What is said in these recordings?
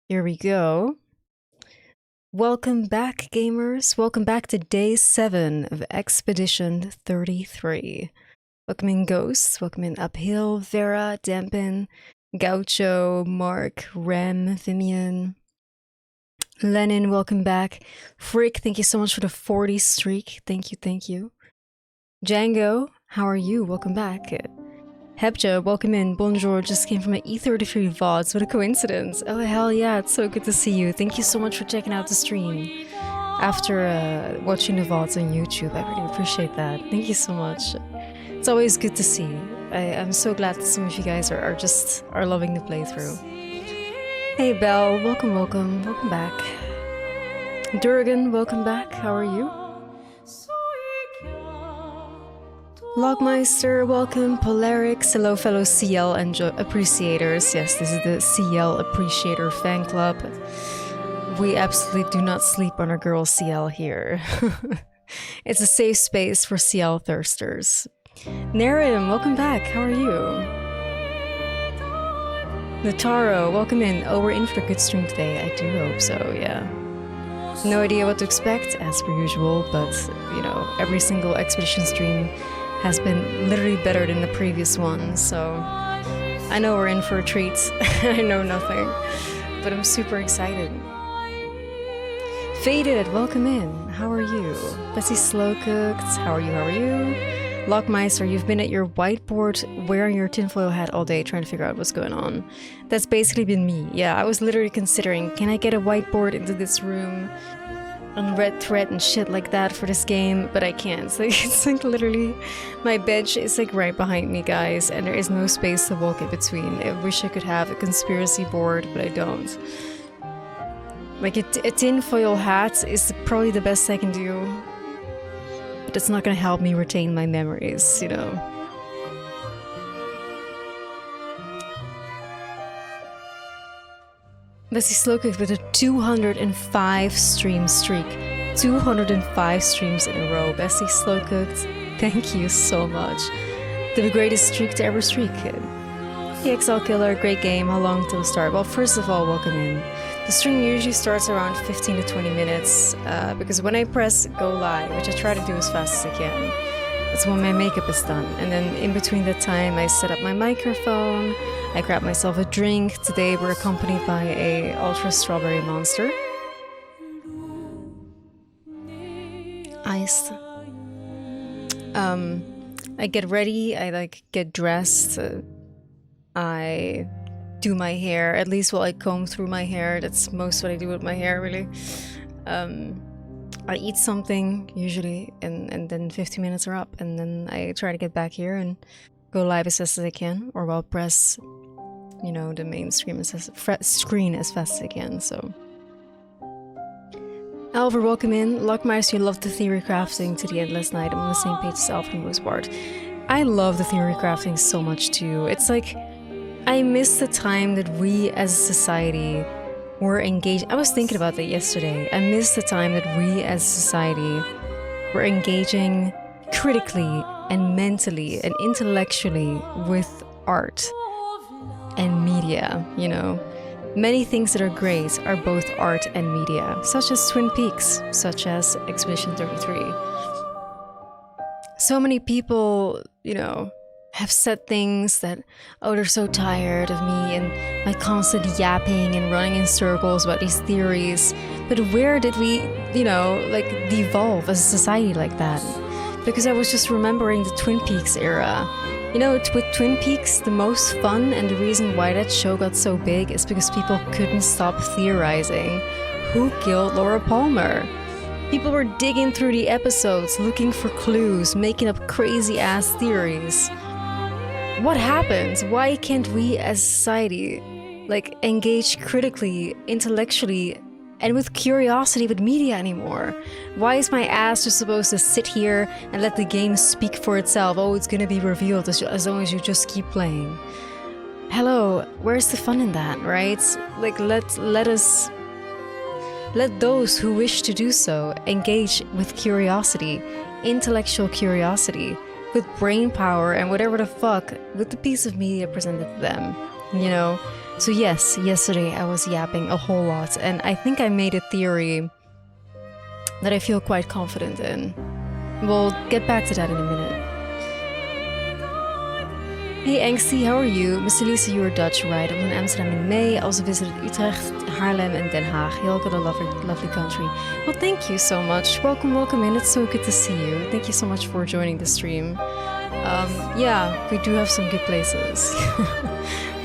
Here we go. Welcome back, gamers. Welcome back to day 7 of Expedition 33. Welcome in Ghosts, welcome in Uphill, Vera, Dampen, Gaucho, Mark, Rem, Vimian, Lenin, welcome back. Frick, thank you so much for the 40 streak. Thank you. Django, how are you? Welcome back. Hebja, welcome in. Bonjour, just came from an E33 VODs. What a coincidence. Oh, hell yeah, it's so good to see you. Thank you so much for checking out the stream after watching the VODs on YouTube. I really appreciate that. Thank you so much. It's always good to see. I'm so glad that some of you guys are loving the playthrough. Hey, Belle, welcome back. Durgan, welcome back. How are you? Logmeister, welcome. Polarix, hello fellow CL appreciators. Yes, this is the CL Appreciator fan club. We absolutely do not sleep on our girl CL here. It's a safe space for CL thirsters. Narim, welcome back. How are you? Nataro, welcome in. Oh, we're in for a good stream today. I do hope so, yeah. No idea what to expect, as per usual, but, you know, every single Expedition stream has been literally better than the previous one, so I know we're in for a treat. I know nothing, but I'm super excited. Faded, welcome in. How are you? Bessie Slow Cooked, how are you? Lockmeister, you've been at your whiteboard wearing your tinfoil hat all day trying to figure out what's going on. That's basically been me. Yeah, I was literally considering, can I get a whiteboard into this room on red thread and shit like that for this game, but I can't. It's like literally, my bench is like right behind me, guys, and there is no space to walk in between. I wish I could have a conspiracy board, but I don't. Like a tinfoil hat is probably the best I can do, but it's not gonna help me retain my memories, you know. Bessie Slowcook with a 205 stream streak. 205 streams in a row. Bessie Slowcooked, thank you so much. The greatest streak to ever streak. PXL Killer, great game. How long till start? Well, first of all, welcome in. The stream usually starts around 15 to 20 minutes because when I press go live, which I try to do as fast as I can, that's when my makeup is done. And then in between that time, I set up my microphone, I grab myself a drink. Today we're accompanied by a Ultra Strawberry Monster. Iced. I get ready, I like get dressed, I do my hair, at least while I comb through my hair. That's most what I do with my hair, really. I eat something, usually, and then 15 minutes are up, and then I try to get back here and go live as fast as I can, or I'll press, you know, the main screen as fast as I can, so. Alvar, welcome in. Lockmeister, you loved the theory crafting to the end last night. I'm on the same page as Alvar for the most part. I love the theory crafting so much too. It's like, I miss the time that we as a society were engaged. I was thinking about that yesterday. I miss the time that we as a society were engaging critically and mentally and intellectually with art and media, you know. Many things that are great are both art and media, such as Twin Peaks, such as Expedition 33. So many people, you know, have said things that, oh, they're so tired of me and my constant yapping and running in circles about these theories. But where did we, you know, like devolve as a society like that? Because I was just remembering the Twin Peaks era. You know, with Twin Peaks, the most fun and the reason why that show got so big is because people couldn't stop theorizing. Who killed Laura Palmer? People were digging through the episodes, looking for clues, making up crazy-ass theories. What happened? Why can't we as society, like, engage critically, intellectually, and with curiosity with media anymore? Why is my ass just supposed to sit here and let the game speak for itself? Oh, it's gonna be revealed as long as you just keep playing. Hello, where's the fun in that, right? Like, let those who wish to do so engage with curiosity, intellectual curiosity, with brain power and whatever the fuck, with the piece of media presented to them. you know? So yes, yesterday I was yapping a whole lot, and I think I made a theory that I feel quite confident in. We'll get back to that in a minute. Hey Angsty, how are you? Mr. Lisa, you are Dutch, right? I'm in Amsterdam in May. I also visited Utrecht, Haarlem, and Den Haag. Heel got a lovely country. Well, thank you so much. Welcome in. It's so good to see you. Thank you so much for joining the stream. Yeah, we do have some good places.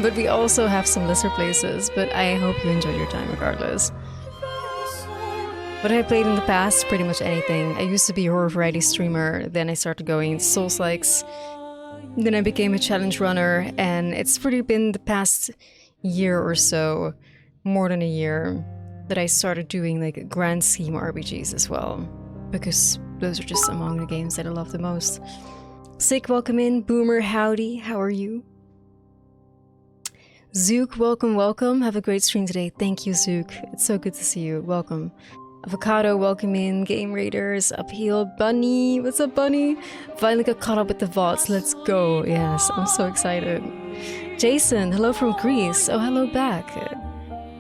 But we also have some lesser places. But I hope you enjoyed your time regardless. What I played in the past, pretty much anything. I used to be a horror variety streamer. Then I started going into Souls-likes. Then I became a challenge runner, and it's really been the past year or so, more than a year, that I started doing like grand scheme RPGs as well, because those are just among the games that I love the most. Sick, welcome in. Boomer, howdy, how are you? Zook, welcome. Have a great stream today. Thank you, Zook. It's so good to see you. Welcome. Avocado, welcome in. Game Raiders, Uphill, Bunny. What's up, Bunny? Finally got caught up with the VODs. Let's go. Yes, I'm so excited. Jason, hello from Greece. Oh, hello back.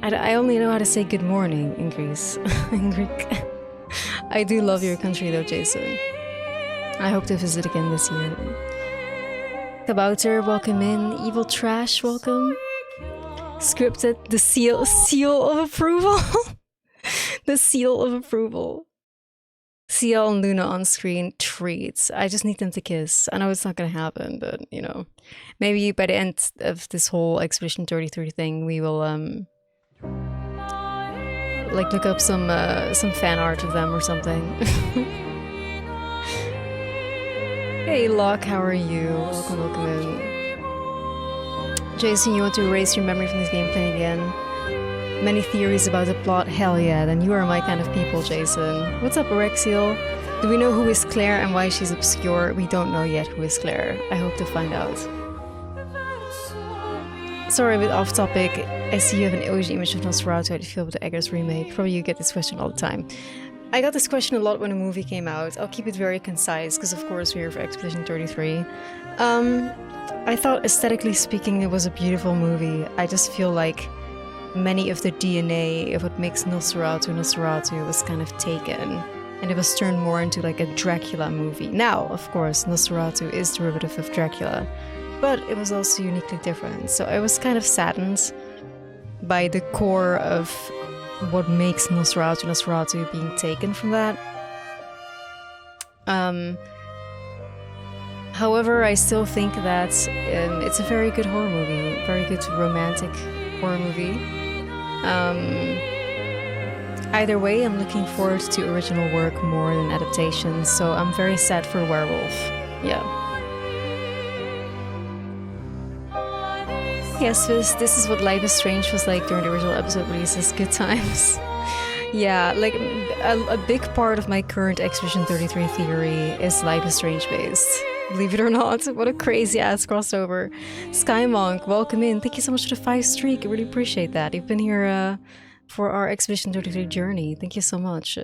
I only know how to say good morning in Greece. In Greek. I do love your country though, Jason. I hope to visit again this year. Kabouter, welcome in. Evil Trash, welcome. Scripted, the seal of approval. The seal of approval. CL and Luna on screen, treats. I just need them to kiss. I know it's not gonna happen, but you know, maybe by the end of this whole Expedition 33 thing, we will like look up some fan art of them or something. Hey Locke, how are you? Welcome in. Jason, you want to erase your memory from this gameplay again? Many theories about the plot? Hell yeah, then you are my kind of people, Jason. What's up, Arexiel? Do we know who is Claire and why she's obscure? We don't know yet who is Claire. I hope to find out. Sorry, a bit off topic. I see you have an OG image of Nosferatu. How do you feel about the Eggers remake? Probably you get this question all the time. I got this question a lot when the movie came out. I'll keep it very concise, because of course we're here for Expedition 33. I thought, aesthetically speaking, it was a beautiful movie. I just feel like many of the DNA of what makes Nosferatu was kind of taken, and it was turned more into like a Dracula movie. Now, of course, Nosferatu is derivative of Dracula, but it was also uniquely different. So I was kind of saddened by the core of what makes Nosferatu being taken from that. However, I still think that it's a very good horror movie, very good romantic horror movie. Either way, I'm looking forward to original work more than adaptations, so I'm very sad for Werewolf. Yeah. Yes, this is what Life is Strange was like during the original episode releases. Good times. Yeah, like a big part of my current Expedition 33 theory is Life is Strange based. Believe it or not, what a crazy ass crossover. Skymonk, welcome in. Thank you so much for the 5 streak. I really appreciate that. You've been here for our Expedition 33 journey. Thank you so much.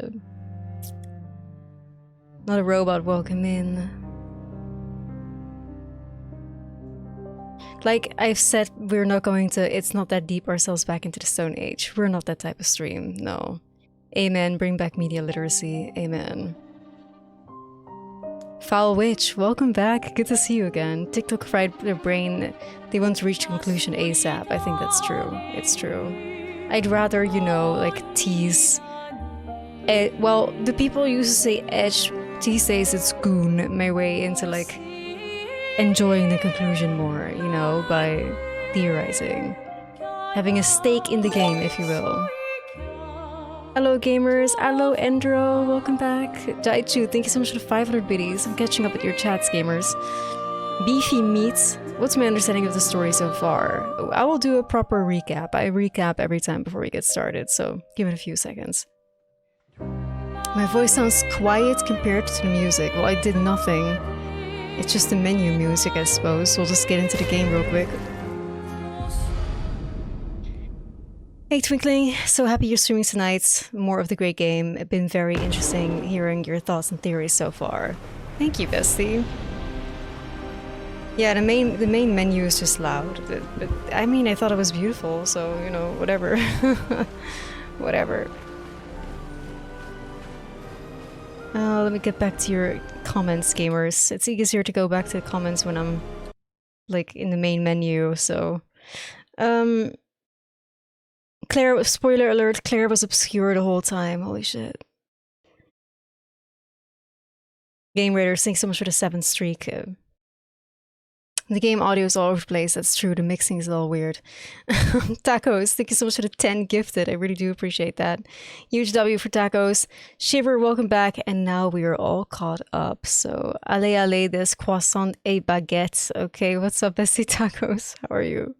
Not a robot, welcome in. Like I've said, we're not going to, it's not that deep ourselves back into the Stone Age. We're not that type of stream, no. Amen, bring back media literacy, amen. Foul Witch, welcome back. Good to see you again. TikTok fried their brain. They want to reach a conclusion ASAP. I think that's true. It's true. I'd rather, you know, like tease. Well, the people used to say edge. These days it's goon my way into like enjoying the conclusion more, you know, by theorizing. Having a stake in the game, if you will. Hello gamers, hello Endro, welcome back. Jaichu, thank you so much for the 500 biddies. I'm catching up with your chats, gamers. Beefy Meats, what's my understanding of the story so far? I will do a proper recap. I recap every time before we get started, so give it a few seconds. My voice sounds quiet compared to the music. Well, I did nothing. It's just the menu music, I suppose. So we'll just get into the game real quick. Hey Twinkling, so happy you're streaming tonight. More of the great game. It's been very interesting hearing your thoughts and theories so far. Thank you, bestie. Yeah, the main menu is just loud. But I mean, I thought it was beautiful, so you know, whatever. Whatever. Let me get back to your comments, gamers. It's easier to go back to the comments when I'm like in the main menu. So, Claire, spoiler alert, Claire was obscure the whole time. Holy shit. Game Raiders, thanks so much for the 7th streak. The game audio is all over the place, that's true, the mixing is a little weird. Tacos, thank you so much for the 10 gifted, I really do appreciate that. Huge W for Tacos. Shiver, welcome back, and now we are all caught up. So, allez, des croissant et baguettes. Okay, what's up, Bessie Tacos? How are you?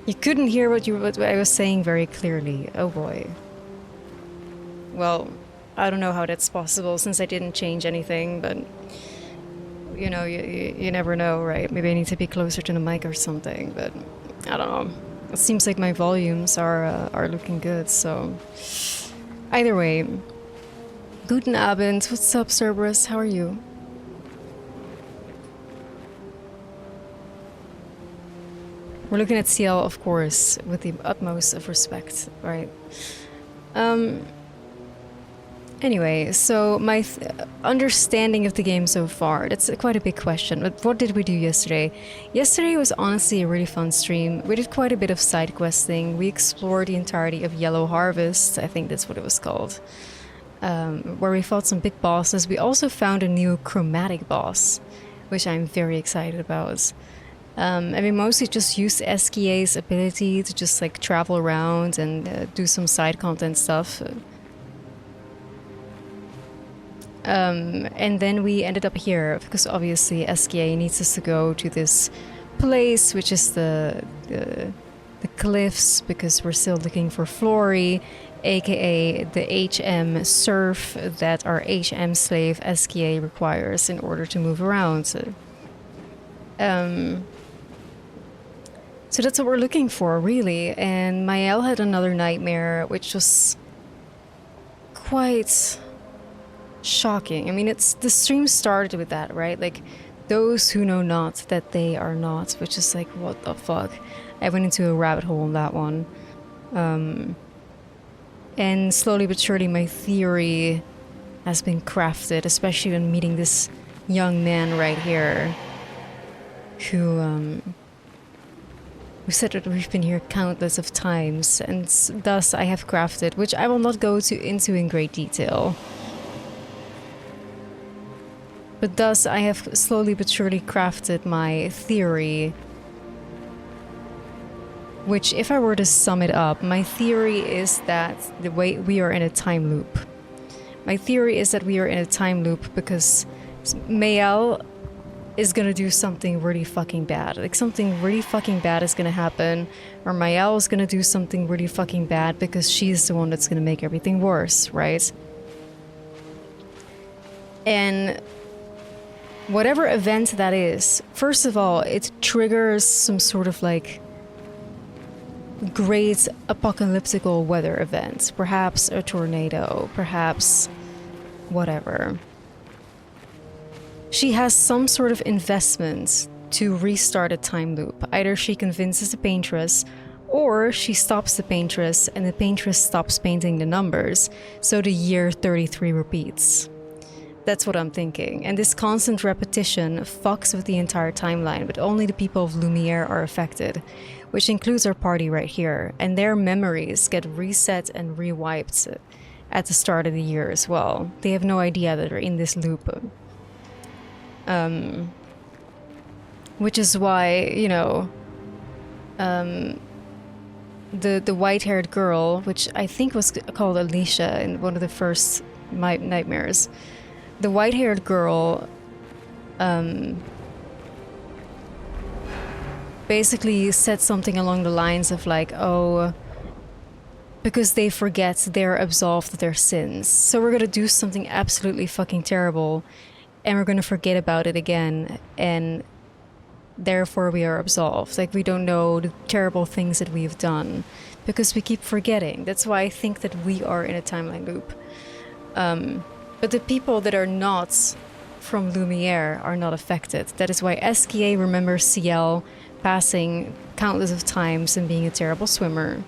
You couldn't hear what I was saying very clearly. Oh boy. Well, I don't know how that's possible since I didn't change anything, but you know, you never know, right? Maybe I need to be closer to the mic or something, but I don't know. It seems like my volumes are looking good, so either way. Guten Abend, what's up, Cerberus? How are you? We're looking at CL, of course, with the utmost of respect, right? Anyway, so my understanding of the game so far, that's quite a big question, but what did we do yesterday? Yesterday was honestly a really fun stream. We did quite a bit of side questing. We explored the entirety of Yellow Harvest, I think that's what it was called, where we fought some big bosses. We also found a new chromatic boss, which I'm very excited about. And we mostly just used SKA's ability to just like travel around and do some side content stuff. And then we ended up here because obviously SKA needs us to go to this place, which is the cliffs, because we're still looking for Flory, aka the HM serf that our HM slave SKA requires in order to move around. So that's what we're looking for, really. And Mael had another nightmare, which was quite shocking. I mean, the stream started with that, right? Like, those who know not that they are not, which is like, what the fuck? I went into a rabbit hole on that one. And slowly but surely my theory has been crafted, especially when meeting this young man right here, who said that we've been here countless of times, and thus I have crafted, which I will not go into in great detail. But thus I have slowly but surely crafted my theory, which, if I were to sum it up, my theory is that we are in a time loop. My theory is that we are in a time loop because Mael is gonna do something really fucking bad. Like, something really fucking bad is gonna happen, or Mael is gonna do something really fucking bad because she's the one that's gonna make everything worse, right? And whatever event that is, first of all, it triggers some sort of like great apocalyptical weather event. Perhaps a tornado, perhaps whatever. She has some sort of investment to restart a time loop. Either she convinces the paintress, or she stops the paintress and the paintress stops painting the numbers, so the year 33 repeats. That's what I'm thinking. And this constant repetition fucks with the entire timeline, but only the people of Lumiere are affected, which includes our party right here, and their memories get reset and rewiped at the start of the year as well. They have no idea that they're in this loop. Which is why, you know, the white-haired girl, which I think was called Alicia in one of the first nightmares, the white-haired girl basically said something along the lines of like, oh, because they forget they're absolved of their sins, so we're gonna do something absolutely fucking terrible and we're gonna forget about it again, and therefore we are absolved. Like, we don't know the terrible things that we've done because we keep forgetting. That's why I think that we are in a timeline loop. But the people that are not from Lumiere are not affected. That is why SKA remembers CL passing countless of times and being a terrible swimmer.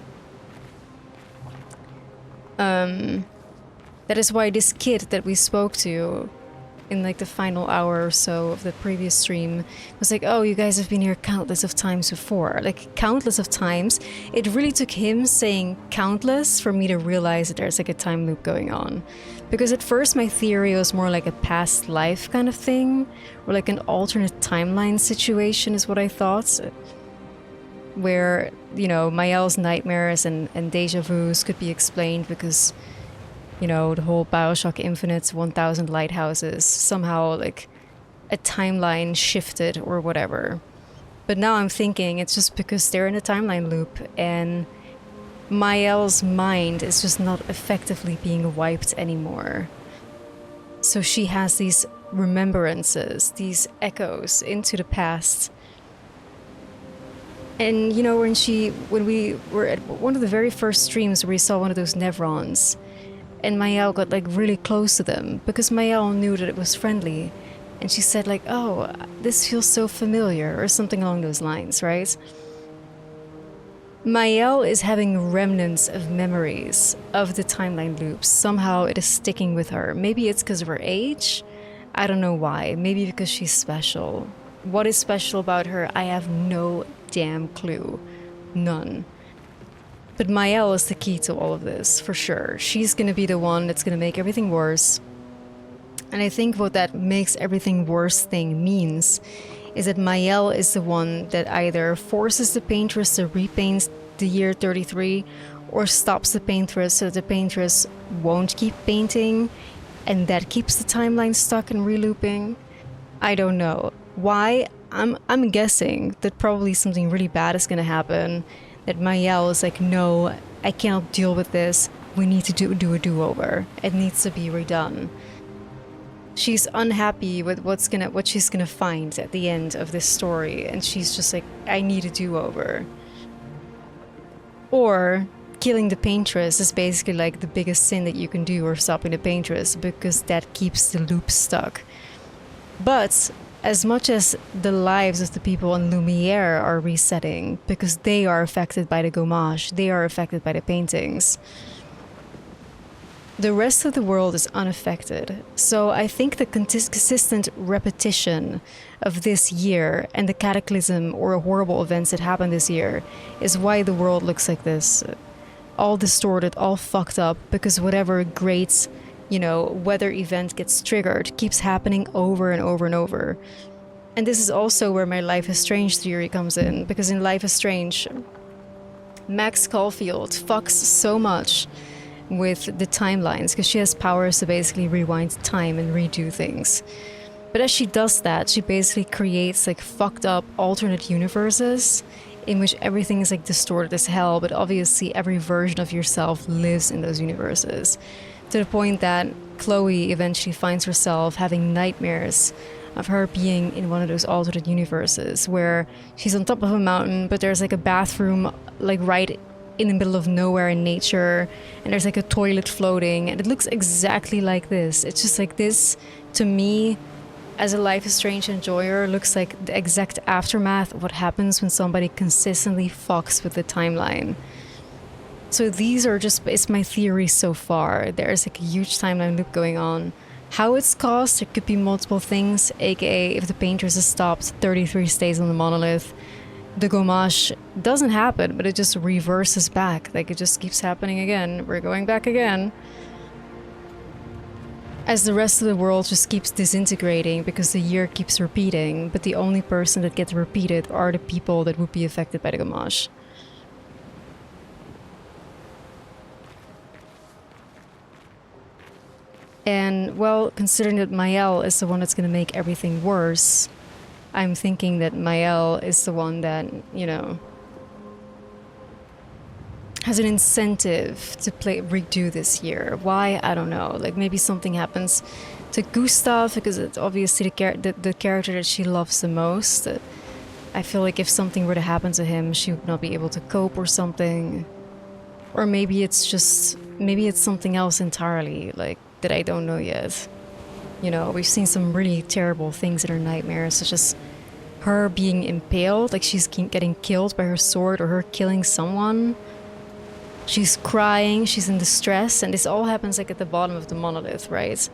That is why this kid that we spoke to in like the final hour or so of the previous stream was like, oh, you guys have been here countless of times before. Like, countless of times. It really took him saying countless for me to realize that there's like a time loop going on. Because at first my theory was more like a past life kind of thing, or like an alternate timeline situation is what I thought. Where, you know, Mael's nightmares and deja vus could be explained because, you know, the whole Bioshock Infinite's 1000 lighthouses, somehow like a timeline shifted or whatever. But now I'm thinking it's just because they're in a timeline loop and Mael's mind is just not effectively being wiped anymore. So she has these remembrances, these echoes into the past. And you know, when we were at one of the very first streams where we saw one of those Nevrons, and Mael got like really close to them because Mael knew that it was friendly, and she said like, oh, this feels so familiar, or something along those lines, right? Mael is having remnants of memories of the timeline loops. Somehow it is sticking with her. Maybe it's because of her age. I don't know why. Maybe because she's special. What is special about her? I have no damn clue. None. But Mael is the key to all of this, for sure. She's gonna be the one that's gonna make everything worse. And I think what that makes everything worse thing means is that Mael is the one that either forces the paintress to repaint the year 33 or stops the paintress so that the paintress won't keep painting, and that keeps the timeline stuck and relooping. I don't know. Why? I'm guessing that probably something really bad is gonna happen. That Mael is like, no, I cannot deal with this. We need to do a do-over. It needs to be redone. She's unhappy with what she's gonna find at the end of this story, and she's just like, I need a do-over. Or killing the paintress is basically like the biggest sin that you can do, or stopping the paintress, because that keeps the loop stuck. But as much as the lives of the people in Lumiere are resetting, because they are affected by the gommage, they are affected by the paintings, the rest of the world is unaffected. So I think the consistent repetition of this year and the cataclysm or horrible events that happened this year is why the world looks like this. All distorted, all fucked up, because whatever great, you know, weather event gets triggered keeps happening over and over and over. And this is also where my Life is Strange theory comes in, because in Life is Strange, Max Caulfield fucks so much with the timelines because she has powers to basically rewind time and redo things. But as she does that, she basically creates like fucked up alternate universes in which everything is like distorted as hell, but obviously every version of yourself lives in those universes. To the point that Chloe eventually finds herself having nightmares of her being in one of those alternate universes where she's on top of a mountain, but there's like a bathroom like right in the middle of nowhere in nature, and there's like a toilet floating, and it looks exactly like this. It's just like this, to me, as a Life is Strange enjoyer, looks like the exact aftermath of what happens when somebody consistently fucks with the timeline. So these are just, it's my theory so far. There's like a huge timeline loop going on. How it's caused, there could be multiple things, aka if the paintress is stopped, 33 stays on the monolith. The gommage doesn't happen, but it just reverses back. Like, it just keeps happening again. We're going back again. As the rest of the world just keeps disintegrating because the year keeps repeating, but the only person that gets repeated are the people that would be affected by the gommage. And, well, considering that Mael is the one that's going to make everything worse, I'm thinking that Mael is the one that, you know, has an incentive to redo this year. Why? I don't know. Like, maybe something happens to Gustav, because it's obviously the character that she loves the most. I feel like if something were to happen to him, she would not be able to cope or something. Or maybe it's something else entirely. Like, that I don't know yet. You know, we've seen some really terrible things in her nightmares, such as her being impaled, like she's getting killed by her sword, or her killing someone. She's crying, she's in distress, and this all happens like at the bottom of the monolith, right?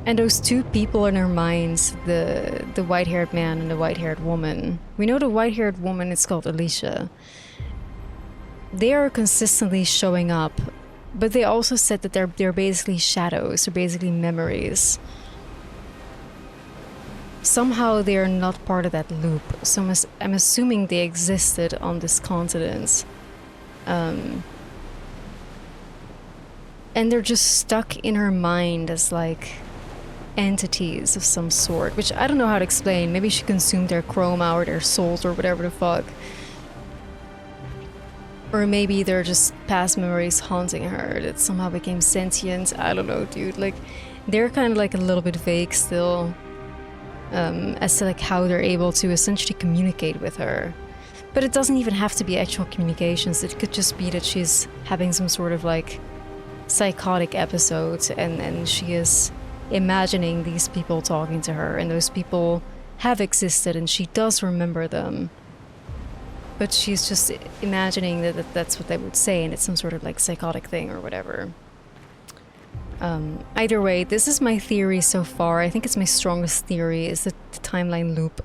And those two people in her minds, the white-haired man and the white-haired woman. We know the white-haired woman is called Alicia. They are consistently showing up, but they also said that they're basically shadows, they're basically memories. Somehow they are not part of that loop, so I'm assuming they existed on this continent. And they're just stuck in her mind as like entities of some sort, which I don't know how to explain. Maybe she consumed their chroma or their souls or whatever the fuck. Or maybe they're just past memories haunting her that somehow became sentient. I don't know, dude. Like, they're kind of like a little bit vague still as to like how they're able to essentially communicate with her. But it doesn't even have to be actual communications. It could just be that she's having some sort of like psychotic episode and she is imagining these people talking to her, and those people have existed and she does remember them. But she's just imagining that that's what they would say, and it's some sort of like psychotic thing or whatever. Either way, this is my theory so far. I think it's my strongest theory, is the timeline loop.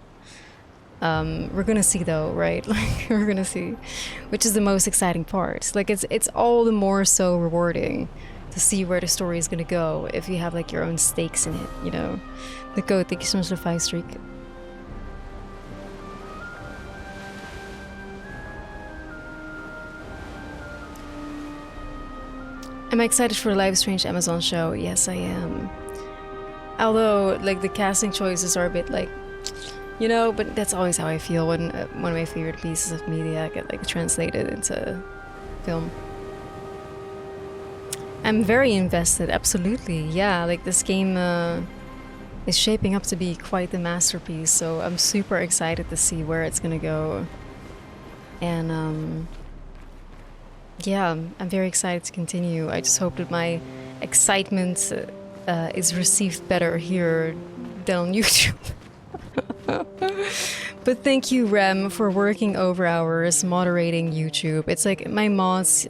We're gonna see though, right? Like, we're gonna see, which is the most exciting part. Like, it's all the more so rewarding to see where the story is gonna go if you have like your own stakes in it, you know. The code, thank you so much for the 5 streak. Am I excited for the Life is Strange Amazon show? Yes, I am. Although, like, the casting choices are a bit like, you know, but that's always how I feel when one of my favorite pieces of media get like translated into film. I'm very invested, absolutely. Yeah, like this game is shaping up to be quite the masterpiece, so I'm super excited to see where it's gonna go. And yeah, I'm very excited to continue. I just hope that my excitement is received better here than on YouTube. But thank you, Rem, for working over hours moderating YouTube. It's like my mods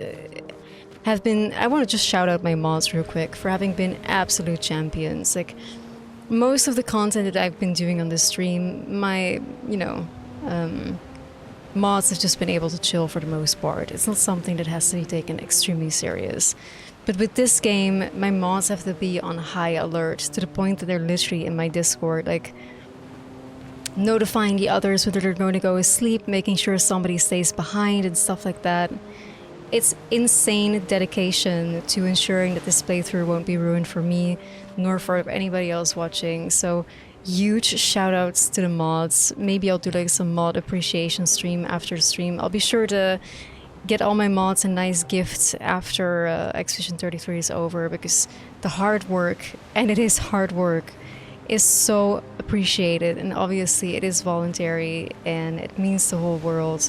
have been... I want to just shout out my mods real quick for having been absolute champions. Like, most of the content that I've been doing on this stream, my, you know, mods have just been able to chill for the most part. It's not something that has to be taken extremely serious. But with this game, my mods have to be on high alert, to the point that they're literally in my Discord, like, notifying the others whether they're going to go asleep, making sure somebody stays behind and stuff like that. It's insane dedication to ensuring that this playthrough won't be ruined for me, nor for anybody else watching. So huge shout outs to the mods. Maybe I'll do like some mod appreciation stream after the stream. I'll be sure to get all my mods a nice gift after Expedition 33 is over, because the hard work, and it is hard work, is so appreciated, and obviously it is voluntary and it means the whole world.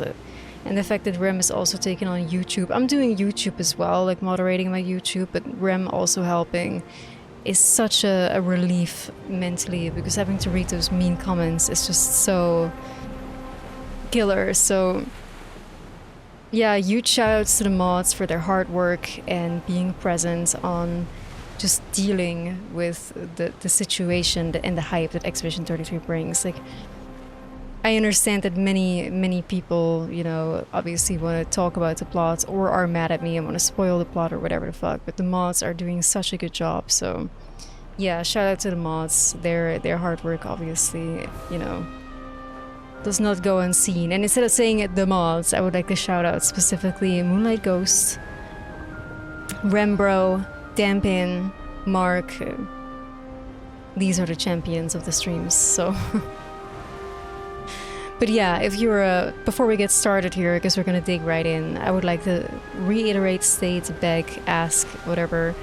And the fact that Rem is also taking on YouTube, I'm doing YouTube as well, like moderating my YouTube, but Rem also helping is such a relief mentally, because having to read those mean comments is just so killer. So yeah, huge shoutouts to the mods for their hard work and being present on just dealing with the situation and the hype that Expedition 33 brings. Like, I understand that many people, you know, obviously want to talk about the plot or are mad at me and want to spoil the plot or whatever the fuck, but the mods are doing such a good job. So yeah, shout out to the mods. Their hard work, obviously, you know, does not go unseen. And instead of saying the mods, I would like to shout out specifically Moonlight Ghost, Rembro, Dampin, Mark. These are the champions of the streams, so... But yeah, if you're... before we get started here, because we're gonna dig right in, I would like to reiterate, state, beg, ask, whatever.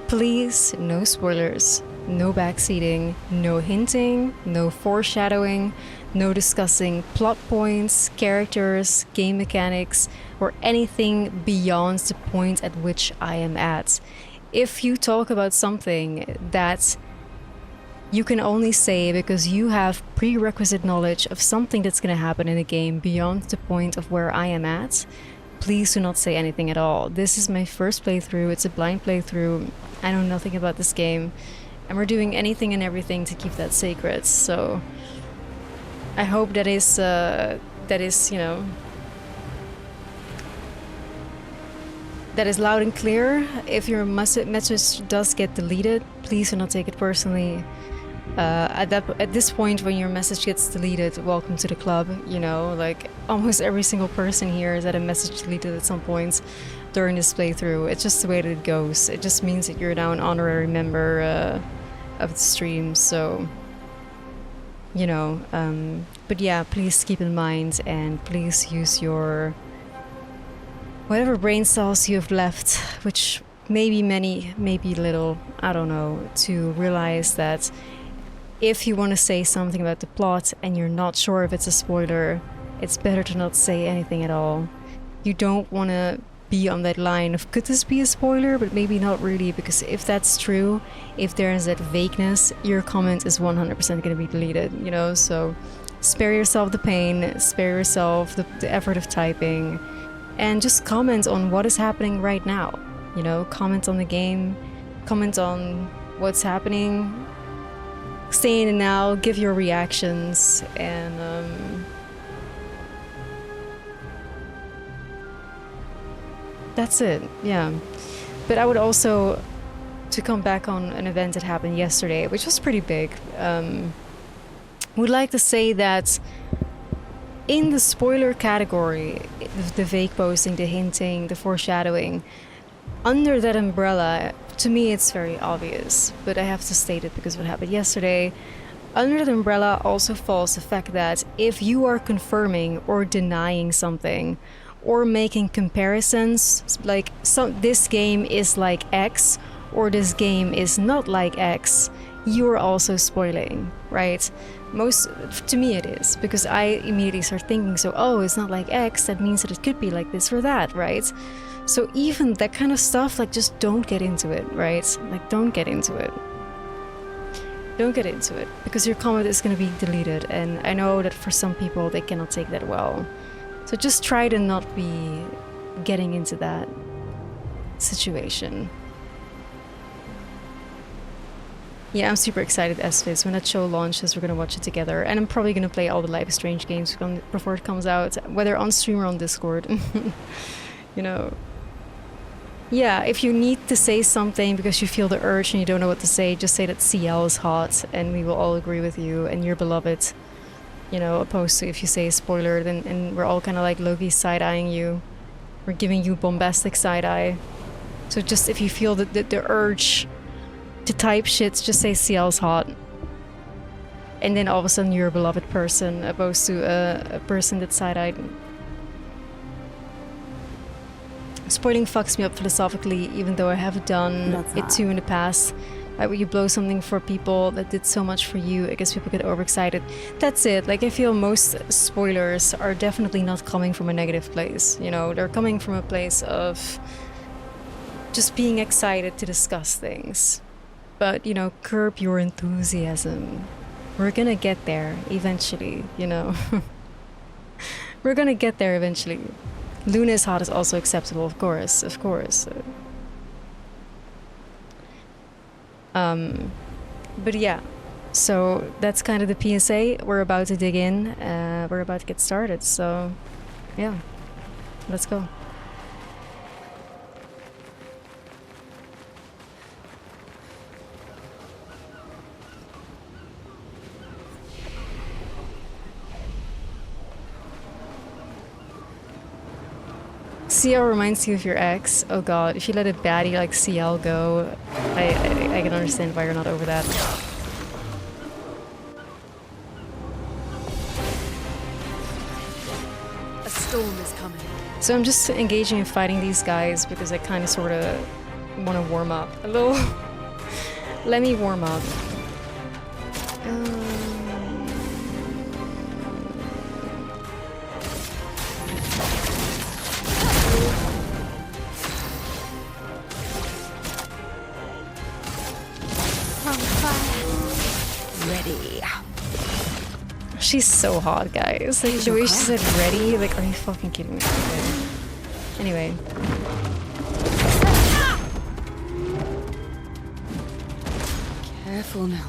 Please, no spoilers, no backseating, no hinting, no foreshadowing, no discussing plot points, characters, game mechanics, or anything beyond the point at which I am at. if you talk about something that you can only say because you have prerequisite knowledge of something that's going to happen in a game beyond the point of where I am at, please do not say anything at all. This is my first playthrough, it's a blind playthrough, I know nothing about this game, and we're doing anything and everything to keep that sacred, so I hope that is, you know, that is loud and clear. If your message does get deleted, please do not take it personally. At this point, when your message gets deleted, welcome to the club, you know, like almost every single person here has had a message deleted at some point during this playthrough. It's just the way that it goes. It just means that you're now an honorary member of the stream, so, you know, but yeah, please keep in mind and please use your whatever brain cells you have left, which may be many, maybe little, I don't know, to realize that if you want to say something about the plot and you're not sure if it's a spoiler, it's better to not say anything at all. You don't want to be on that line of could this be a spoiler, but maybe not really, because if that's true, if there is that vagueness, your comment is 100% going to be deleted, you know, so spare yourself the pain, spare yourself the effort of typing, and just comment on what is happening right now, you know, comment on the game, comment on what's happening, stay in and now, give your reactions, and that's it, yeah. But I would also, to come back on an event that happened yesterday, which was pretty big, would like to say that in the spoiler category, the vague posting, the hinting, the foreshadowing, under that umbrella, to me it's very obvious, but I have to state it because of what happened yesterday. Under that umbrella also falls the fact that if you are confirming or denying something, or making comparisons, like this game is like X, or this game is not like X, you are also spoiling, right? To me it is, because I immediately start thinking, so, oh, it's not like X, that means that it could be like this or that, right? So even that kind of stuff, like, just don't get into it, right? Like, don't get into it. Don't get into it, because your comment is going to be deleted, and I know that for some people they cannot take that well. So just try to not be getting into that situation. Yeah, I'm super excited, Esphys. When that show launches, we're gonna watch it together, and I'm probably gonna play all the Life is Strange games before it comes out, whether on stream or on Discord. You know. Yeah, if you need to say something because you feel the urge and you don't know what to say, just say that CL is hot, and we will all agree with you, and you're beloved. You know, opposed to if you say a spoiler, then and we're all kind of like Loki side-eyeing you. We're giving you bombastic side-eye. So just if you feel the urge to type shit, just say CL's hot. And then all of a sudden you're a beloved person, opposed to a person that's side-eyed. Spoiling fucks me up philosophically, even though I have done it too in the past. Like when you blow something for people that did so much for you, I guess people get overexcited. That's it. Like, I feel most spoilers are definitely not coming from a negative place. You know, they're coming from a place of just being excited to discuss things. But, you know, curb your enthusiasm. We're gonna get there eventually, you know. We're gonna get there eventually. Luna is hot is also acceptable, of course, of course. But yeah, so that's kind of the PSA. We're about to dig in, we're about to get started, so yeah, let's go. CL reminds you of your ex. Oh god, if you let a baddie like CL go, I can understand why you're not over that. A storm is coming. So I'm just engaging in fighting these guys because I kind of sort of want to warm up a little. Let me warm up. She's so hot, guys. Like, the way she said ready, like, are you fucking kidding me? Okay. Anyway. Careful now.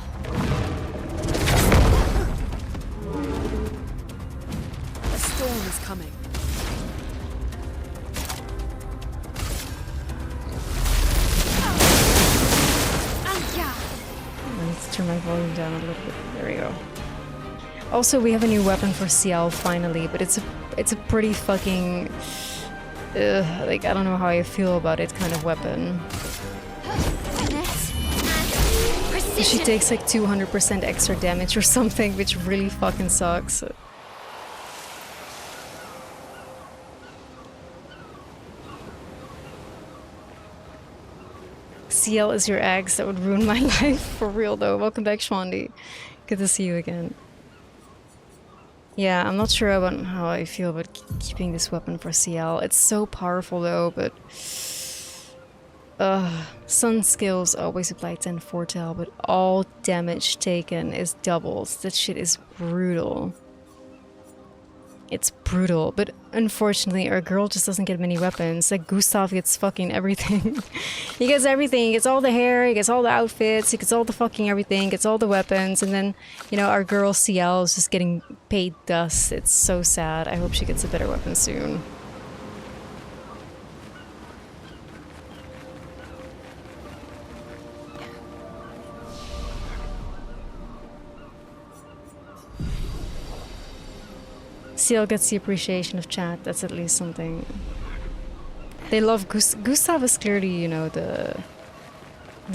A storm is coming. I need to turn my volume down a little bit. There we go. Also, we have a new weapon for CL finally, but it's a pretty fucking like, I don't know how I feel about it kind of weapon. She takes like 200% extra damage or something, which really fucking sucks. CL is your ex, that would ruin my life, for real though. Welcome back, Shwandi. Good to see you again. Yeah, I'm not sure about how I feel about keeping this weapon for CL. It's so powerful though, but... Sun skills always apply 10 foretell, but all damage taken is doubled. That shit is brutal. It's brutal, but unfortunately our girl just doesn't get many weapons. Like, Gustav gets fucking everything. He gets everything. He gets all the hair, he gets all the outfits, he gets all the fucking everything, gets all the weapons, and then, you know, our girl CL is just getting paid dust. It's so sad. I hope she gets a better weapon soon. CL gets the appreciation of chat, that's at least something. They love Gustav is clearly, you know, the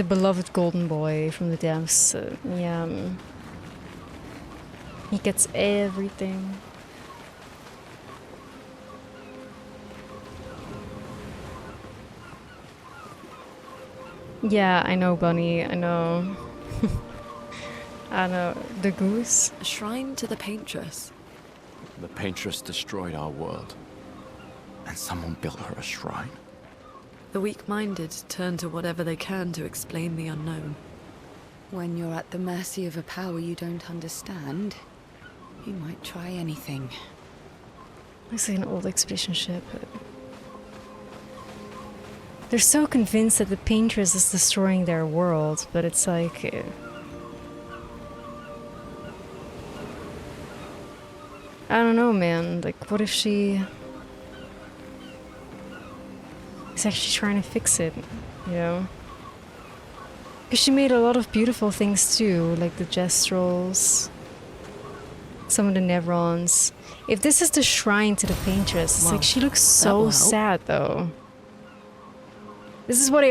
beloved golden boy from the depths. Yeah. He gets everything. Yeah, I know, Bunny, I know. I know. The goose? A shrine to the paintress. The paintress destroyed our world, and someone built her a shrine. The weak-minded turn to whatever they can to explain the unknown. When you're at the mercy of a power you don't understand, you might try anything. Looks like an old expedition ship. They're so convinced that the paintress is destroying their world, but it's like... I don't know, man. Like, what if she is actually trying to fix it, you know? Because she made a lot of beautiful things too, like the gestrels, some of the nevrons. If this is the shrine to the paintress, it's like she looks so sad though. This is what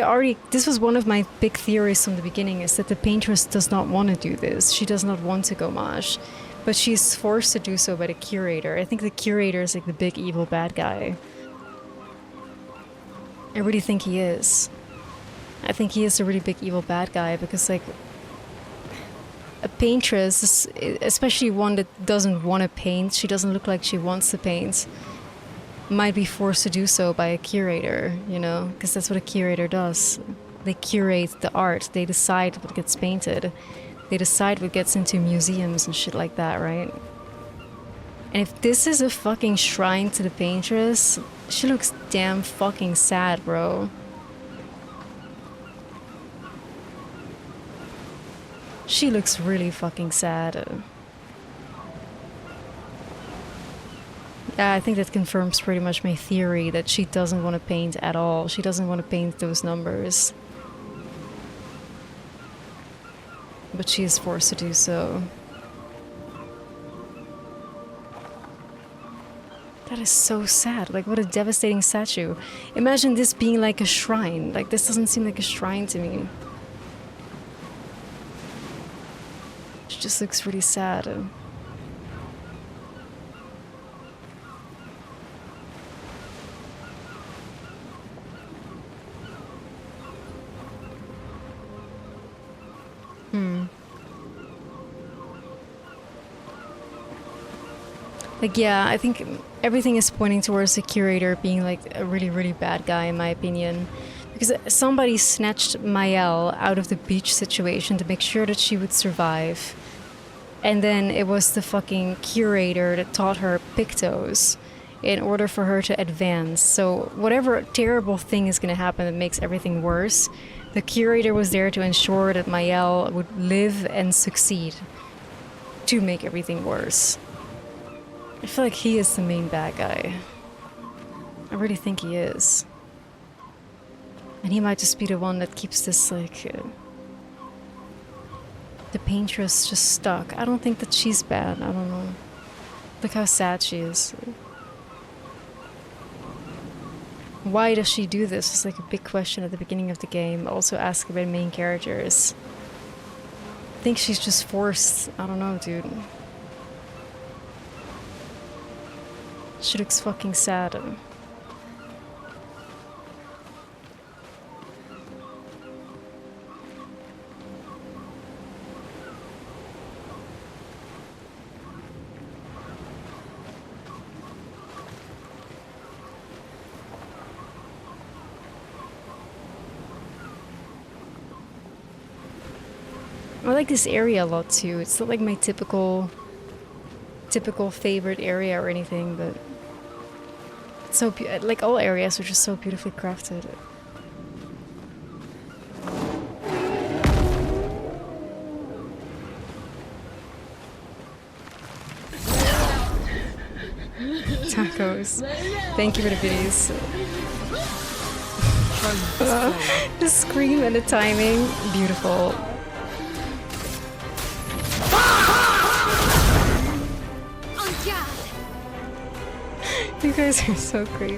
this was one of my big theories from the beginning, is that the paintress does not want to do this. She does not want to go mage. But she's forced to do so by the curator. I think the curator is like the big evil bad guy. I really think he is. I think he is a really big evil bad guy because, like, a paintress, especially one that doesn't want to paint, she doesn't look like she wants to paint, might be forced to do so by a curator, you know? Because that's what a curator does. They curate the art, they decide what gets painted. They decide what gets into museums and shit like that, right? And if this is a fucking shrine to the paintress, she looks damn fucking sad, bro. She looks really fucking sad. Yeah, I think that confirms pretty much my theory that she doesn't want to paint at all. She doesn't want to paint those numbers. But she is forced to do so. That is so sad. Like, what a devastating statue. Imagine this being like a shrine. Like, this doesn't seem like a shrine to me. She just looks really sad. Like, yeah, I think everything is pointing towards the curator being like a really, really bad guy, in my opinion. Because somebody snatched Mael out of the beach situation to make sure that she would survive. And then it was the fucking curator that taught her Pictos in order for her to advance. So whatever terrible thing is going to happen that makes everything worse, the curator was there to ensure that Mael would live and succeed to make everything worse. I feel like he is the main bad guy. I really think he is. And he might just be the one that keeps this, like... the paintress just stuck. I don't think that she's bad. I don't know. Look how sad she is. Why does she do this? It's like a big question at the beginning of the game. Also asked about main characters. I think she's just forced. I don't know, dude. She looks fucking sad. I like this area a lot too. It's not like my typical favorite area or anything, but it's so like all areas are just so beautifully crafted. Tacos. Thank you for the biddies. The scream and the timing, beautiful. You guys are so crazy.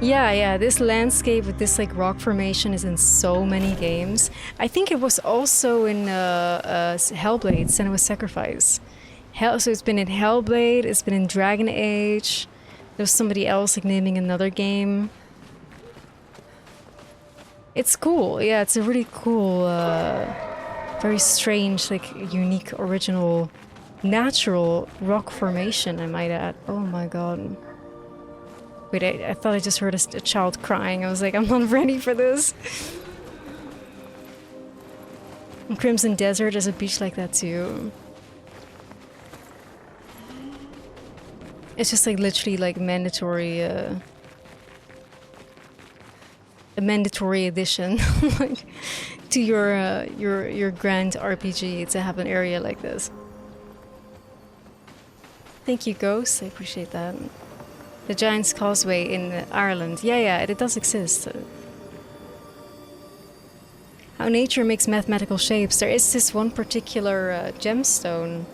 Yeah, this landscape with this like rock formation is in so many games. I think it was also in Hellblade: Senua's Sacrifice. So it's been in Hellblade, it's been in Dragon Age. There's somebody else like naming another game. It's cool, yeah, it's a really cool, very strange, like unique, original, natural rock formation, I might add. Oh my god. Wait, I thought I just heard a child crying. I was like, I'm not ready for this. In Crimson Desert, there's a beach like that too. It's just like literally like mandatory, a mandatory addition like, to your grand RPG to have an area like this. Thank you, Ghost. I appreciate that. The Giant's Causeway in Ireland. Yeah, it does exist. How nature makes mathematical shapes. There is this one particular gemstone.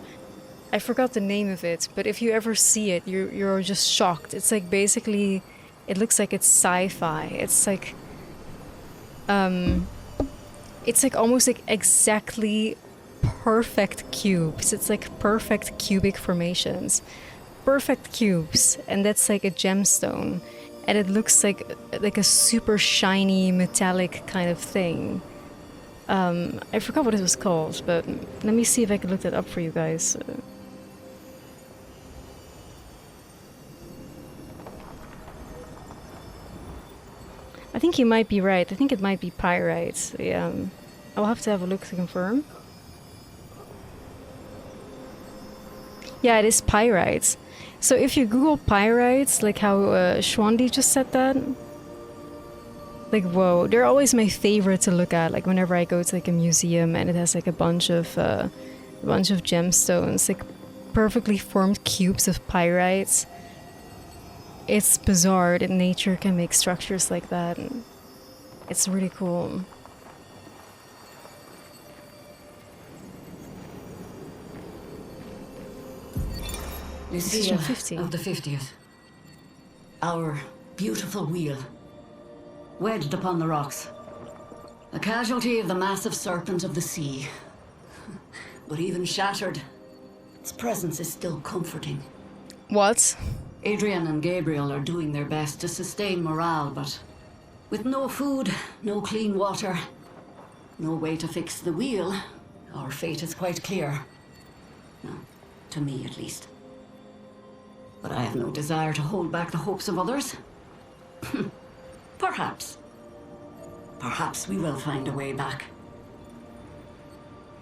I forgot the name of it, but if you ever see it, you're just shocked. It's like basically, it looks like it's sci-fi. It's like almost like exactly perfect cubes. It's like perfect cubic formations. Perfect cubes, and that's like a gemstone. And it looks like a super shiny metallic kind of thing. I forgot what it was called, but let me see if I can look that up for you guys. I think you might be right. I think it might be pyrite. Yeah. I'll have to have a look to confirm. Yeah, it is pyrite. So if you Google pyrites, like how Schwandi just said that, like whoa, they're always my favorite to look at. Like whenever I go to like a museum and it has like a bunch of gemstones, like perfectly formed cubes of pyrites. It's bizarre that nature can make structures like that. It's really cool. Lucia 50. of the 50th. Our beautiful wheel. Wedged upon the rocks. A casualty of the massive serpent of the sea. But even shattered, its presence is still comforting. What? Adrian and Gabriel are doing their best to sustain morale, but with no food, no clean water, no way to fix the wheel, Our fate is quite clear. No, to me at least. But I have no desire to hold back the hopes of others. Perhaps. Perhaps we will find a way back.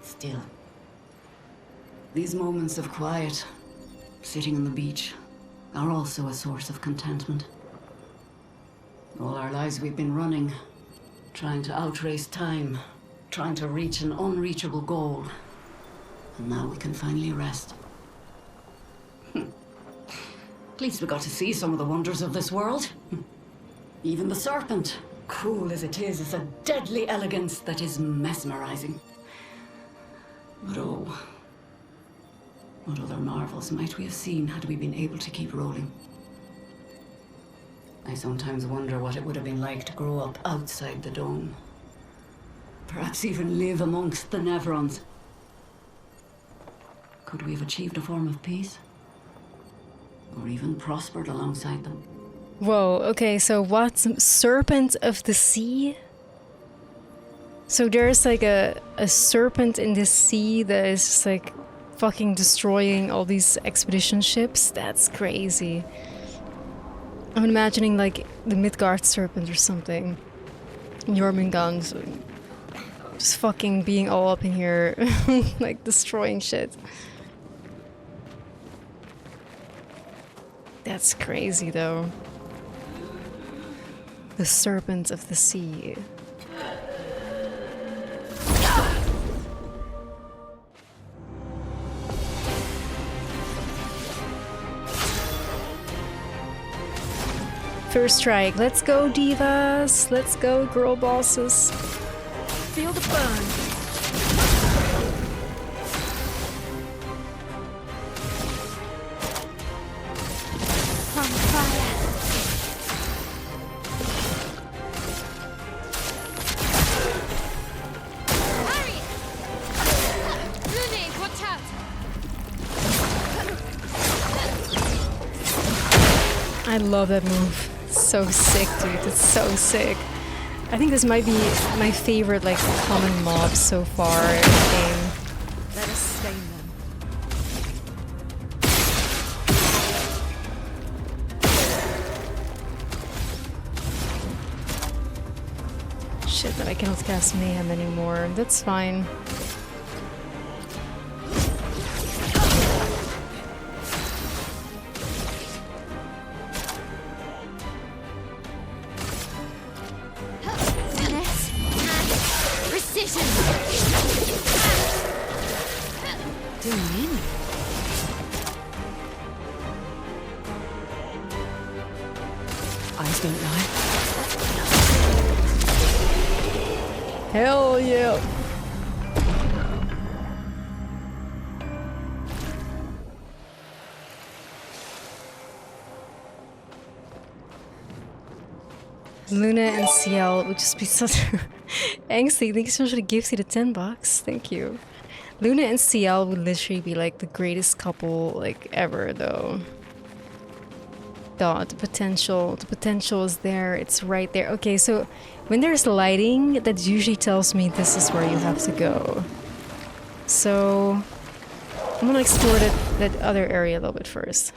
Still, these moments of quiet, sitting on the beach, are also a source of contentment. All our lives we've been running, trying to outrace time, trying to reach an unreachable goal. And now we can finally rest. At least we got to see some of the wonders of this world. Even the serpent, cruel as it is a deadly elegance that is mesmerizing. But oh, what other marvels might we have seen had we been able to keep rolling? I sometimes wonder what it would have been like to grow up outside the dome. Perhaps even live amongst the Nevrons. Could we have achieved a form of peace? Or even prospered alongside them? Whoa, okay, so what's Serpent of the Sea? So there's like a serpent in the sea that is just like fucking destroying all these expedition ships? That's crazy. I'm imagining like the Midgard serpent or something. Jormungand just fucking being all up in here, like destroying shit. That's crazy though. The Serpent of the Sea. First strike. Let's go, divas. Let's go, girl bosses. Feel the burn. On fire. Harry! Rooney, watch out! I love that move. So sick, dude. It's so sick. I think this might be my favorite, like, common mob so far in the game. Let us stain them. Shit, that I cannot cast Mayhem anymore. That's fine. Precision! Eyes don't lie. Hell yeah! Luna and CL would just be such angsty. Thank you so much for the gifts, the $10. Thank you. Luna and CL would literally be like the greatest couple like ever though. God, the potential is there. It's right there. Okay, so when there's lighting, that usually tells me this is where you have to go. So I'm gonna explore that other area a little bit first.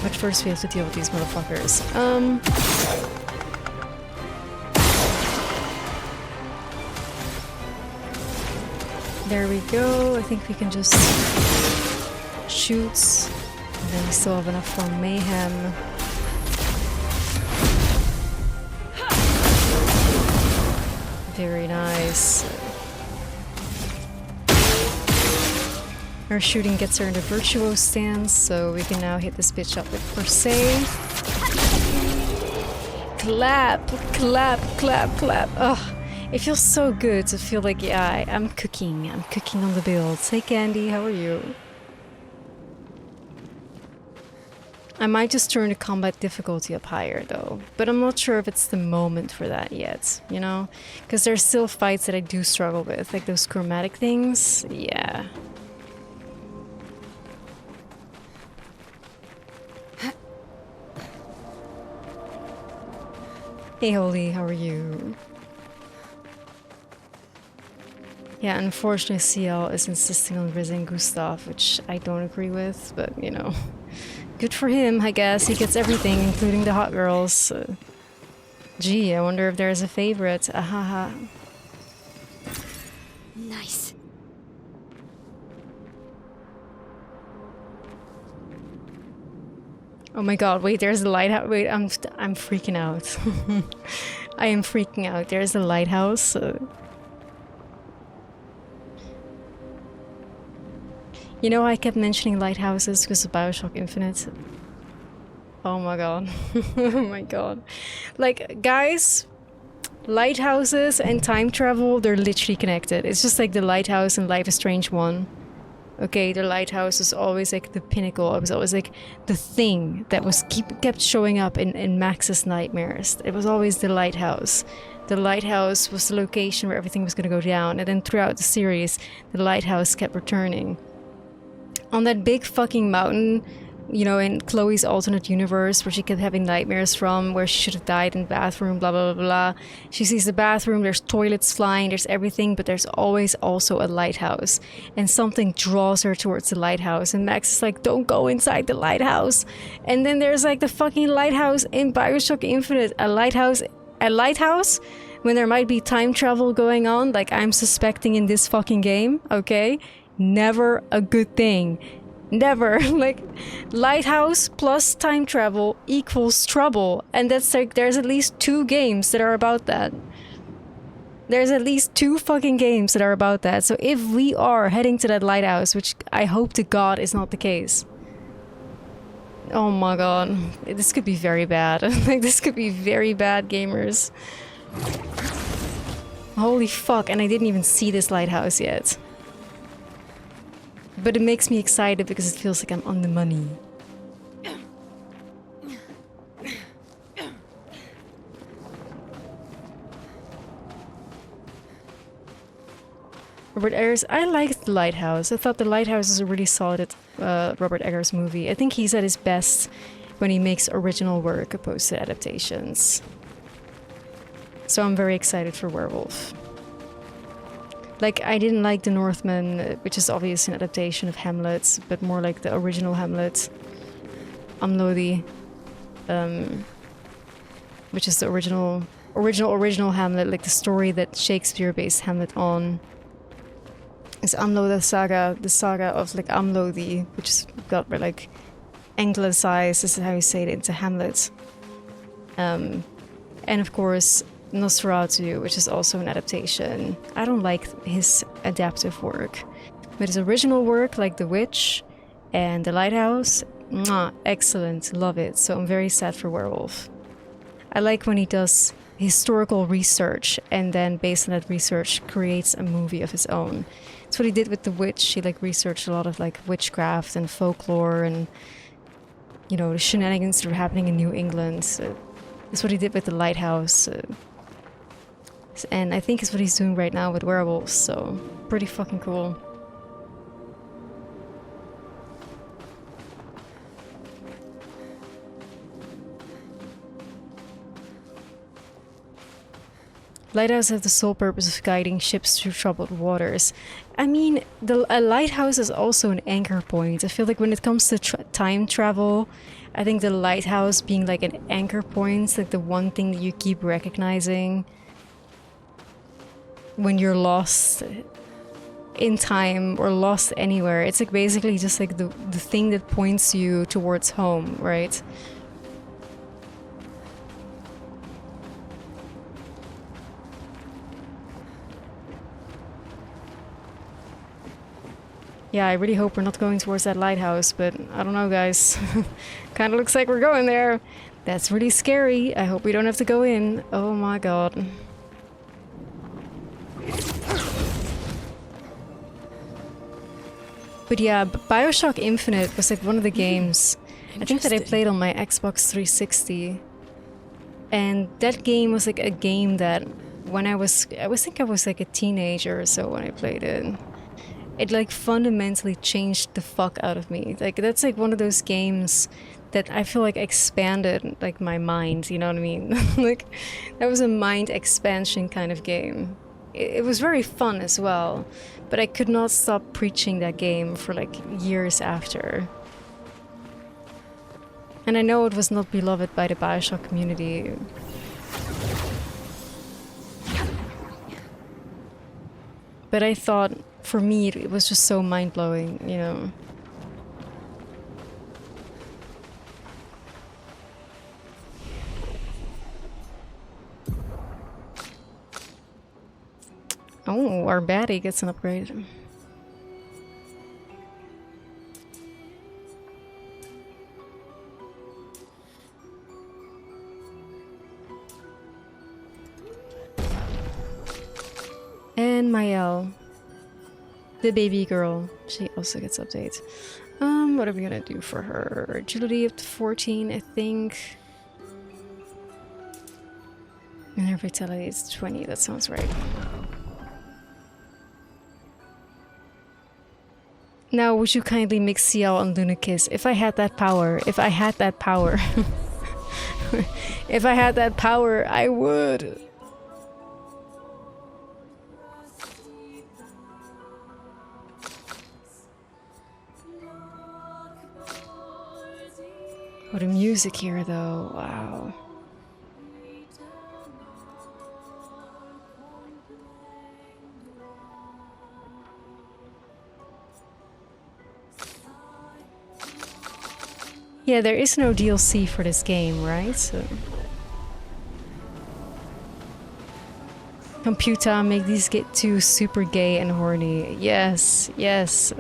But first we have to deal with these motherfuckers. There we go. I think we can just shoot. And then we still have enough for Mayhem. Very nice. Our shooting gets her into virtuo stance, so we can now hit this bitch up with per se. Clap, clap, clap, clap. Ugh. It feels so good to feel like, yeah, I'm cooking on the builds. Hey Candy, how are you? I might just turn the combat difficulty up higher though, but I'm not sure if it's the moment for that yet, you know? Because there's still fights that I do struggle with, like those chromatic things, yeah. Hey Holly, how are you? Yeah, unfortunately CL is insisting on visiting Gustav, which I don't agree with, but you know. Good for him, I guess. He gets everything, including the hot girls. Gee, I wonder if there's a favorite. Ahaha. Nice. Oh my god, wait, there's a lighthouse. Wait, I'm freaking out. I am freaking out. There's a lighthouse. You know, I kept mentioning lighthouses because of BioShock Infinite. Oh my god. Oh my god. Like, guys, lighthouses and time travel, they're literally connected. It's just like the lighthouse in Life is Strange 1. Okay, the lighthouse was always like the pinnacle. It was always like the thing that was kept showing up in Max's nightmares. It was always the lighthouse. The lighthouse was the location where everything was going to go down. And then throughout the series, the lighthouse kept returning. On that big fucking mountain, you know, in Chloe's alternate universe, where she kept having nightmares from, where she should have died in the bathroom, blah, blah, blah, blah. She sees the bathroom, there's toilets flying, there's everything, but there's always also a lighthouse. And something draws her towards the lighthouse. And Max is like, don't go inside the lighthouse. And then there's like the fucking lighthouse in BioShock Infinite. A lighthouse, when there might be time travel going on, like I'm suspecting in this fucking game, okay? Never a good thing. Never. Like, lighthouse plus time travel equals trouble. And that's like, there's at least 2 games that are about that. There's at least 2 fucking games that are about that. So if we are heading to that lighthouse, which I hope to God is not the case. Oh my god. This could be very bad. Like, this could be very bad, gamers. Holy fuck, and I didn't even see this lighthouse yet. But it makes me excited because it feels like I'm on the money. Robert Eggers, I liked The Lighthouse. I thought The Lighthouse is a really solid Robert Eggers movie. I think he's at his best when he makes original work opposed to adaptations. So I'm very excited for Werewolf. Like, I didn't like The Northman, which is obviously an adaptation of Hamlet, but more like the original Hamlet. Amlodi, which is the original Hamlet, like the story that Shakespeare based Hamlet on. It's Amlo the saga of like Amlodi, which is got like anglicized, this is how you say it, into Hamlet. And of course, Nosferatu, which is also an adaptation. I don't like his adaptive work, but his original work, like The Witch and The Lighthouse, mwah, excellent, love it. So I'm very sad for Werewolf. I like when he does historical research and then based on that research creates a movie of his own. That's what he did with The Witch. He like researched a lot of like witchcraft and folklore and, you know, the shenanigans that were happening in New England. So that's what he did with The Lighthouse. And I think it's what he's doing right now with Werewolves, so pretty fucking cool. Lighthouse has the sole purpose of guiding ships through troubled waters. I mean, a lighthouse is also an anchor point. I feel like when it comes to time travel, I think the lighthouse being like an anchor point, like the one thing that you keep recognizing when you're lost in time or lost anywhere. It's like basically just like the thing that points you towards home, right? Yeah, I really hope we're not going towards that lighthouse, but I don't know, guys. Kinda looks like we're going there. That's really scary. I hope we don't have to go in. Oh my god. But yeah, BioShock Infinite was like one of the games I think that I played on my Xbox 360. And that game was like a game that when I think I was like a teenager or so when I played it. It like fundamentally changed the fuck out of me. Like that's like one of those games that I feel like expanded like my mind, you know what I mean? Like that was a mind expansion kind of game. It was very fun as well, but I could not stop preaching that game for like years after. And I know it was not beloved by the BioShock community. But I thought, for me, it was just so mind-blowing, you know. Oh, our baddie gets an upgrade. And Mael, the baby girl, she also gets updates. What are we gonna do for her? Agility up to 14, I think. And her vitality is 20, that sounds right. Now, would you kindly mix CL and Lunakiss? If I had that power, if I had that power. If I had that power, I would. Oh, the music here, though. Wow. Yeah, there is no DLC for this game, right? So... Computer, make these get too super gay and horny. Yes, yes.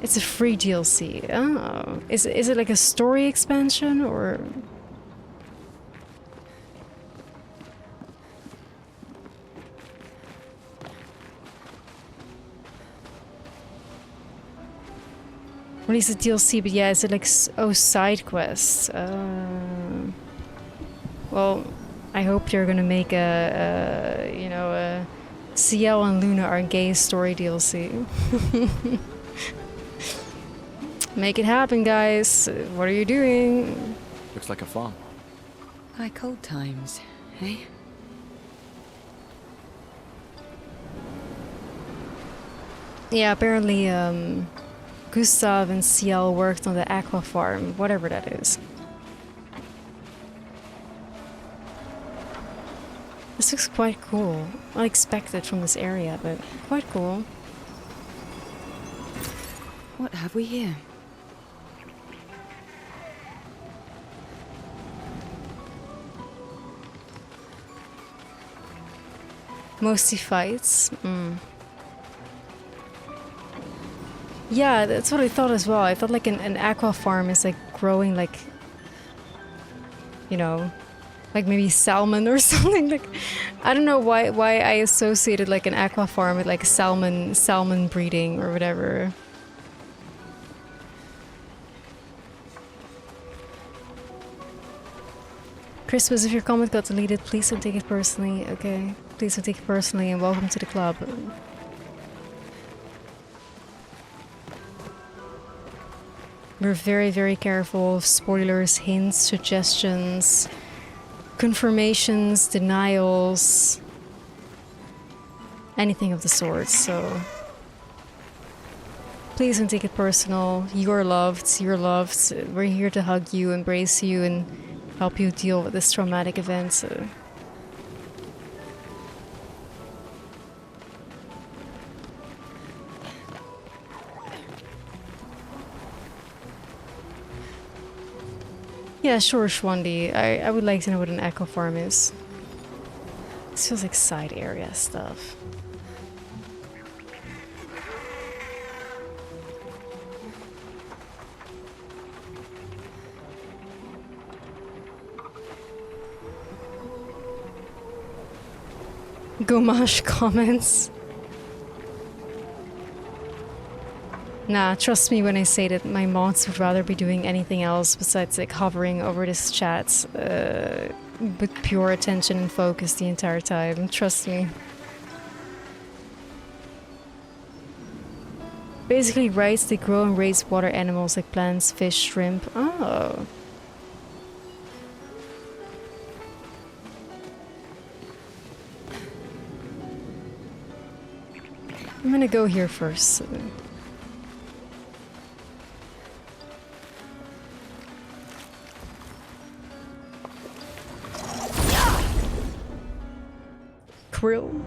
It's a free DLC. Oh. Is it like a story expansion or... Or at least a DLC, but yeah, is it like... Oh, side quests. Well, I hope you're gonna make you know, a CL and Luna are gay story DLC. Make it happen, guys. What are you doing? Looks like a farm. Like old times, eh? Yeah, apparently, Gustav and CL worked on the aqua farm, whatever that is. This looks quite cool. Unexpected from this area, but quite cool. What have we here? Mostly fights. Yeah, that's what I thought as well. I thought like an aqua farm is like growing like, you know, like maybe salmon or something. Like, I don't know why I associated like an aqua farm with like salmon breeding or whatever. Christmas, if your comment got deleted, please don't take it personally, okay? Please don't take it personally, and welcome to the club. We're very, very careful of spoilers, hints, suggestions, confirmations, denials, anything of the sort, so... Please don't take it personal. You're loved, you're loved. We're here to hug you, embrace you, and help you deal with this traumatic event, so... Yeah, sure, Schwandi. I would like to know what an echo farm is. This feels like side area stuff. Gomash comments. Nah, trust me when I say that my mods would rather be doing anything else besides like hovering over this chat with pure attention and focus the entire time. Trust me. Basically rights they grow and raise water animals like plants, fish, shrimp. Oh. I'm gonna go here first. Krill.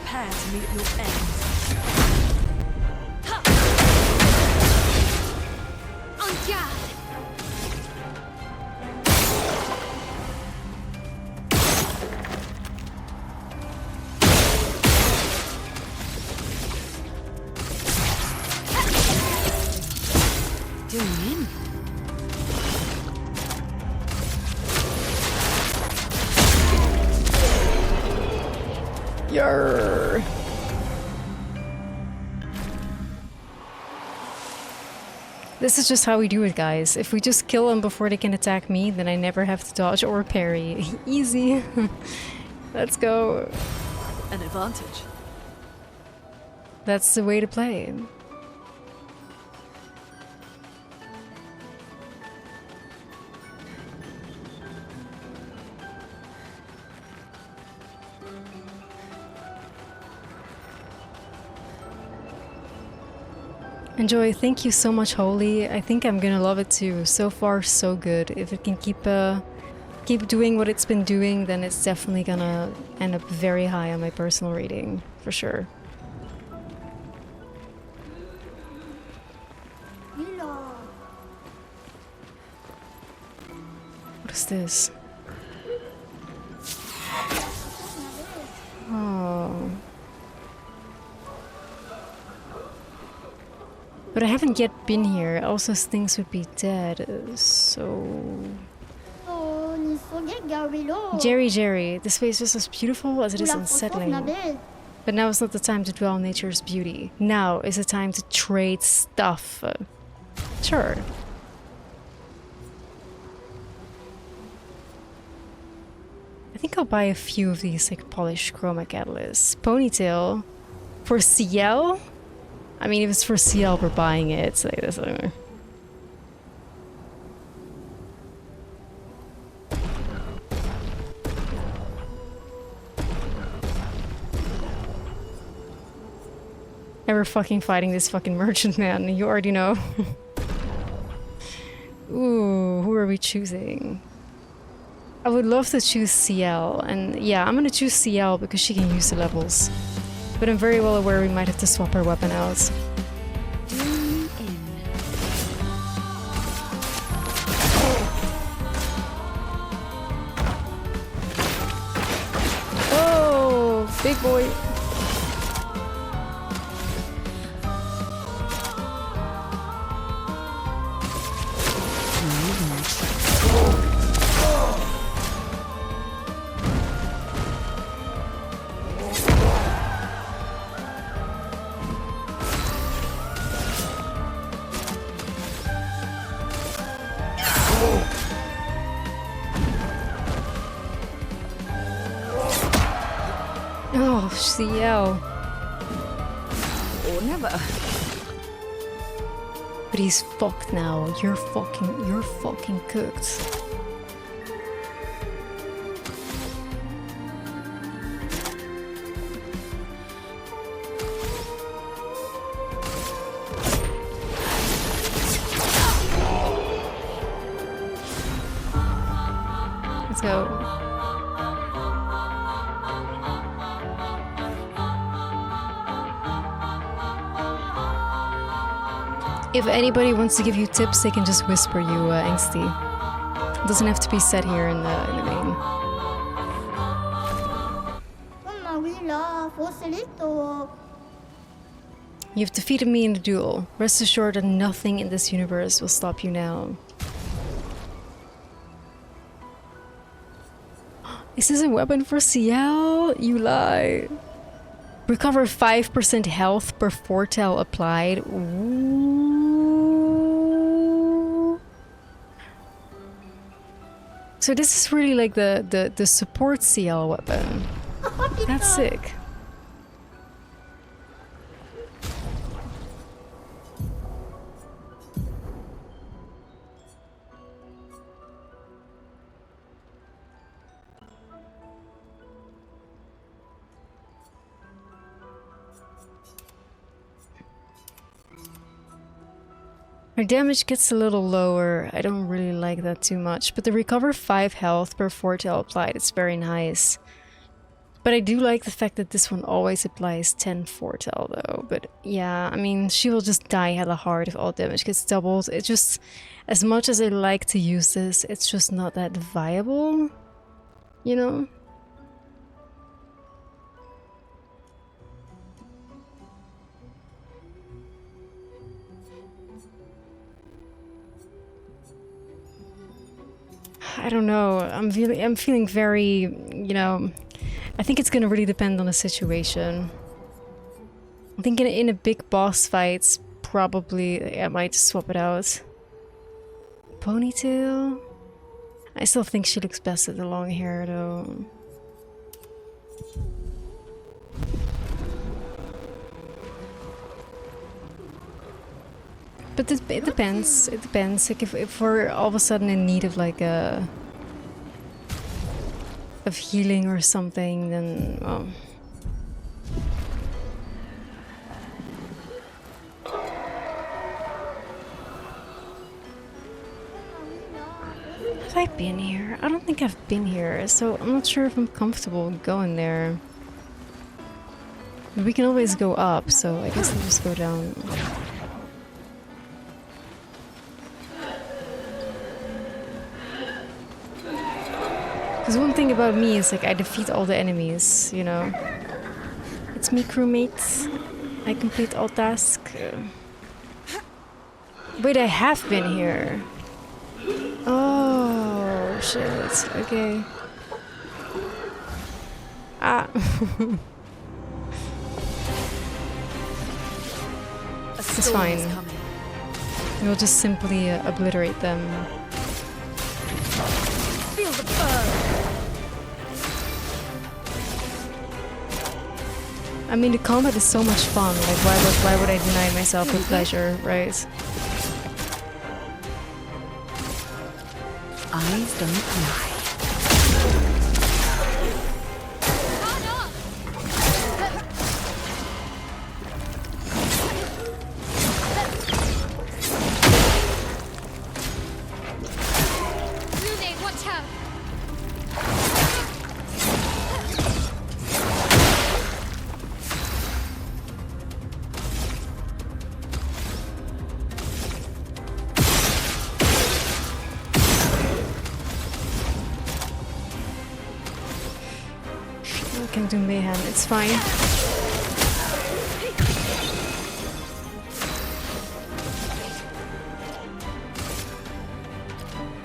Prepare to meet your end. En garde! Doing in. Yarr. This is just how we do it, guys. If we just kill them before they can attack me, then I never have to dodge or parry. Easy. Let's go. An advantage. That's the way to play. Enjoy. Thank you so much, Holy. I think I'm gonna love it too. So far, so good. If it can keep doing what it's been doing, then it's definitely gonna end up very high on my personal rating, for sure. What is this? Oh. But I haven't yet been here. Also, things would be dead, so... Jerry, this place is as beautiful as it is unsettling. But now is not the time to dwell on nature's beauty. Now is the time to trade stuff. Sure. I think I'll buy a few of these like polished chroma catalysts. Ponytail for CL? I mean, if it's for CL, we're buying it. So this. Ever fucking fighting this fucking merchant man? You already know. Ooh, who are we choosing? I would love to choose CL, and yeah, I'm gonna choose CL because she can use the levels. But I'm very well aware we might have to swap her weapon out. Oh, big boy. Oh, CL. Or never. But he's fucked now. You're fucking cooked. Let's go. If anybody wants to give you tips, they can just whisper you, Angsty. It doesn't have to be said here in the main. You've defeated me in the duel. Rest assured that nothing in this universe will stop you now. Is this a weapon for CL? You lie. Recover 5% health per foretell applied. Ooh. So this is really like the support CL weapon. That's sick. Our damage gets a little lower. I don't really like that too much. But the recover 5 health per foretell applied, it's very nice. But I do like the fact that this one always applies 10 foretell though. But yeah, I mean, she will just die hella hard if all damage gets doubled. It just, as much as I like to use this, it's just not that viable, you know? I don't know. I'm feeling very, you know, I think it's gonna really depend on the situation. I think in a big boss fight, probably I might swap it out. Ponytail? I still think she looks best with the long hair though. But it depends. It depends. Like if we're all of a sudden in need of like of healing or something, then well. Have I been here? I don't think I've been here, so I'm not sure if I'm comfortable going there. But we can always go up, so I guess I'll just go down. Because one thing about me is like I defeat all the enemies, you know. It's me, crewmates. I complete all tasks. Wait, I have been here. Oh shit. Okay. Ah. It's fine. We'll just simply obliterate them. Feel the burn. I mean, the combat is so much fun. Like, why would I deny myself the pleasure, right? Eyes don't lie. Rune, watch out. I can do mayhem, it's fine.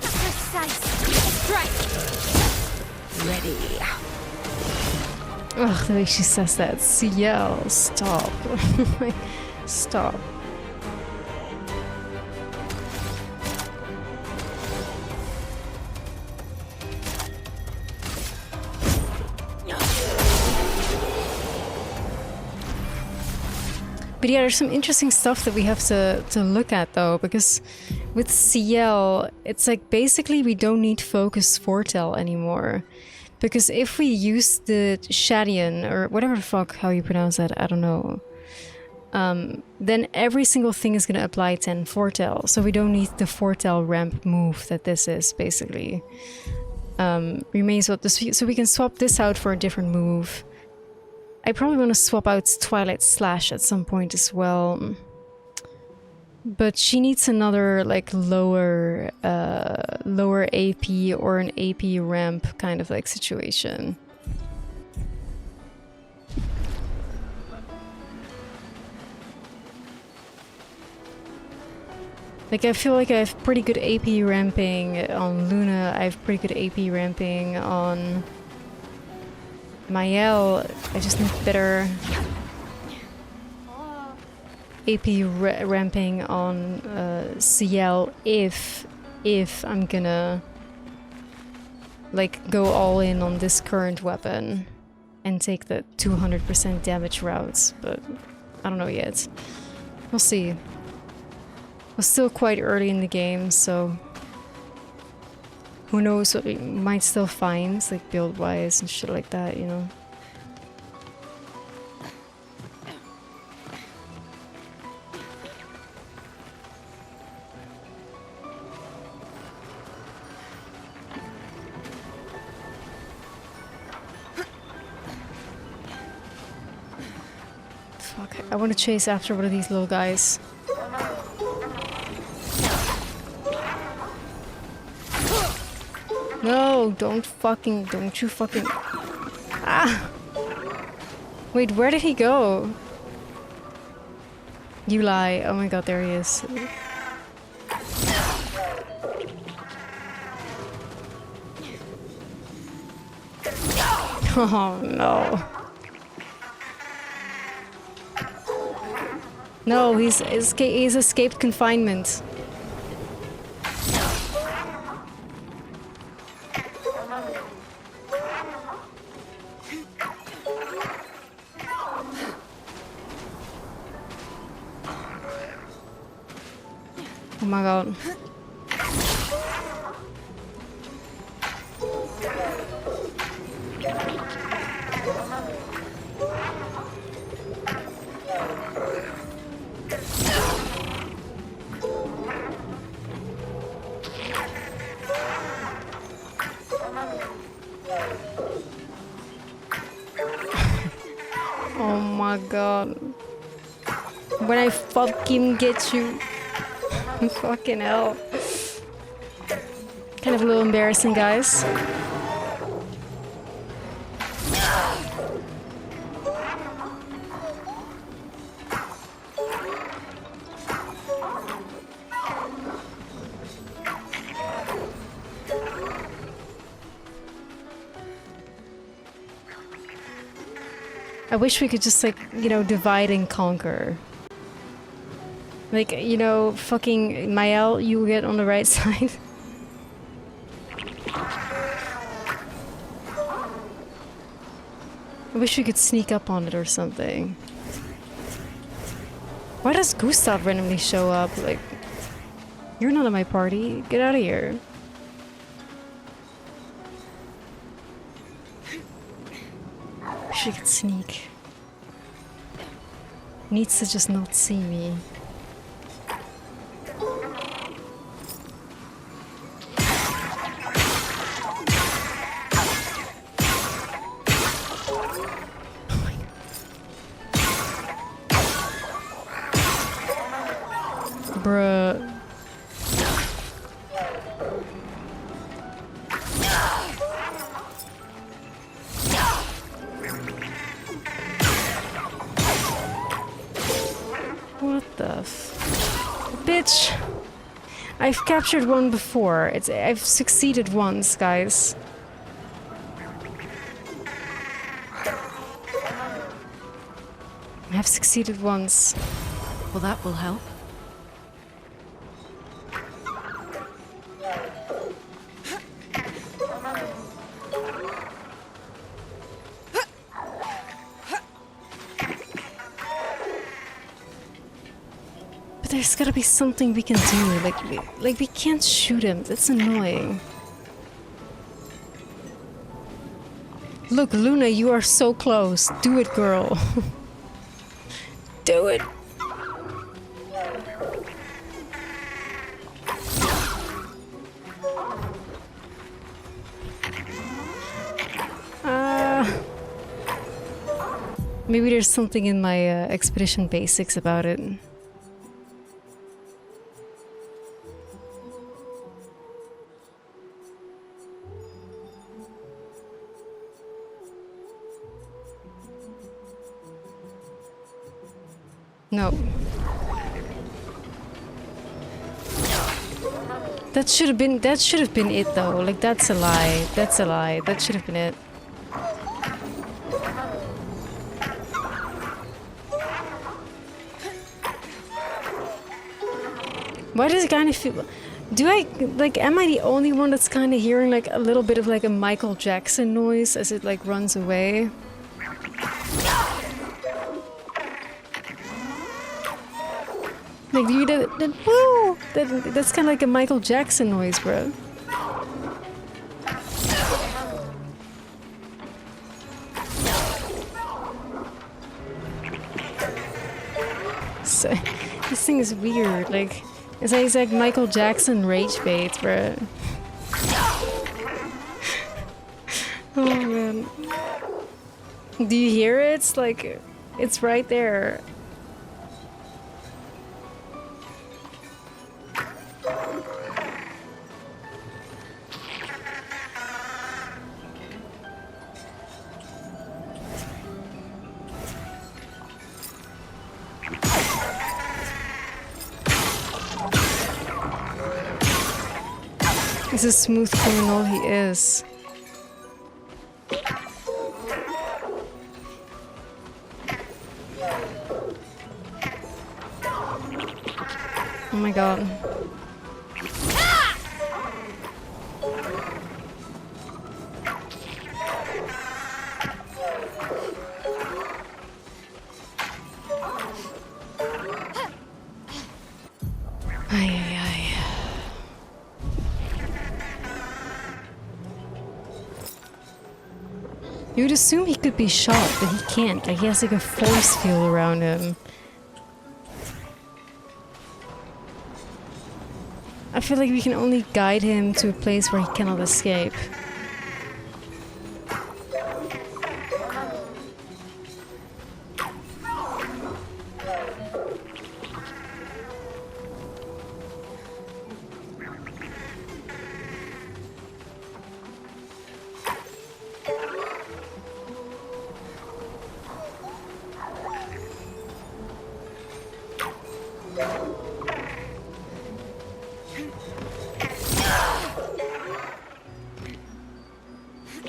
Precise. Strike. Ready. Ugh, the way she says that. CL, stop. Like, stop. But yeah, there's some interesting stuff that we have to look at though, because with CL, it's like basically we don't need focus foretell anymore. Because if we use the Shadian, or whatever the fuck how you pronounce that, I don't know, then every single thing is gonna apply 10 foretell. So we don't need the foretell ramp move that this is, basically. Remains what this, so we can swap this out for a different move. I probably want to swap out Twilight Slash at some point as well. But she needs another like lower AP or an AP ramp kind of like situation. Like I feel like I have pretty good AP ramping on Luna. I have pretty good AP ramping on Mael, I just need better AP ramping on CL if I'm gonna like go all in on this current weapon and take the 200% damage routes, but I don't know yet. We'll see. We're still quite early in the game, so who knows what we might still find, like build-wise and shit like that, you know? Fuck, I want to chase after one of these little guys. No, don't you fucking... Ah! Wait, where did he go? You lie. Oh my god, there he is. Oh no. No, he's escaped confinement. Oh my god. Oh my god. When I fucking get you. Fucking hell. Kind of a little embarrassing, guys. I wish we could just, like, you know, divide and conquer. Like, you know, fucking Mael, you get on the right side. I wish we could sneak up on it or something. Why does Gustav randomly show up? Like, you're not in my party. Get out of here. Wish we could sneak. Needs to just not see me. Bruh. What the bitch? I've captured one before. I've succeeded once, guys. I've succeeded once. Well, that will help. There's gotta be something we can do. Like we can't shoot him. That's annoying. Look, Luna, you are so close. Do it, girl. Do it. Maybe there's something in my expedition basics about it. No. That should have been it though. Like, that's a lie. That's a lie. That should have been it. Why does it kind of feel... Do I, like, am I the only one that's kind of hearing, like, a little bit of, like, a Michael Jackson noise as it, like, runs away? Like, do you... Woo! That's kind of like a Michael Jackson noise, bro. So, this thing is weird, like... It's like Michael Jackson rage bait, bro. Oh man. Do you hear it? It's like... It's right there. He's a smooth criminal, he is. Oh my god. Ay, ay, ay. You would assume he could be shot, but he can't. Like, he has like a force field around him. I feel like we can only guide him to a place where he cannot escape.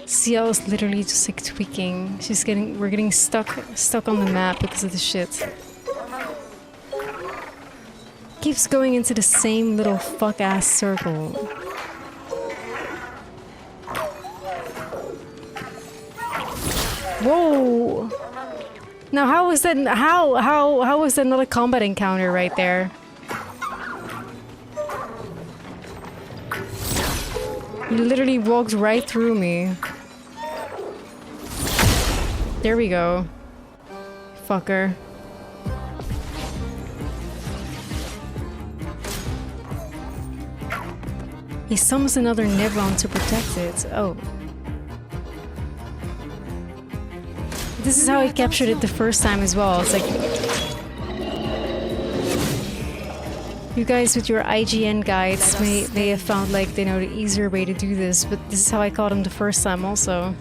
CL is literally just like tweaking. We're getting stuck on the map because of the shit. Keeps going into the same little fuck-ass circle. Whoa! Now how was that? How was that not a combat encounter right there? He literally walked right through me. There we go. Fucker. He summons another Nevron to protect it. Oh. This is how I captured it the first time as well. It's like... You guys with your IGN guides may have found like, they know the easier way to do this, but this is how I caught him the first time also.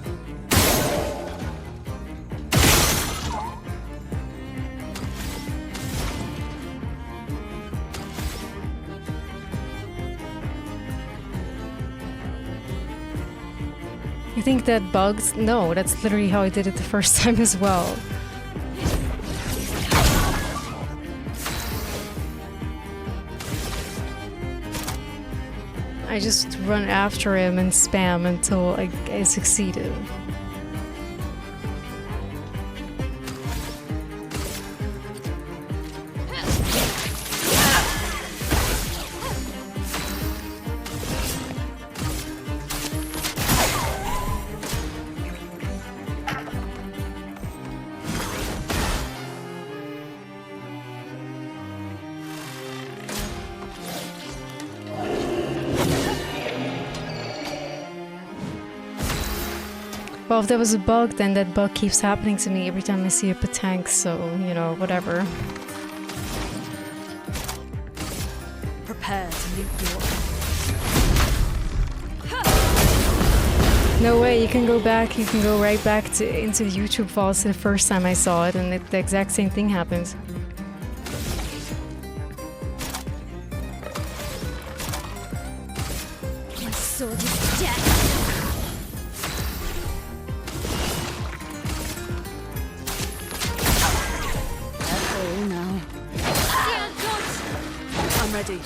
You think that bugs? No, that's literally how I did it the first time as well. I just run after him and spam until I succeeded. Well, if that was a bug, then that bug keeps happening to me every time I see a tank, so, you know, whatever. Prepare to meet your... No way, you can go right back into the YouTube vaults the first time I saw it, and the exact same thing happened. My sword is dead. That's all now. Dear God, I'm ready.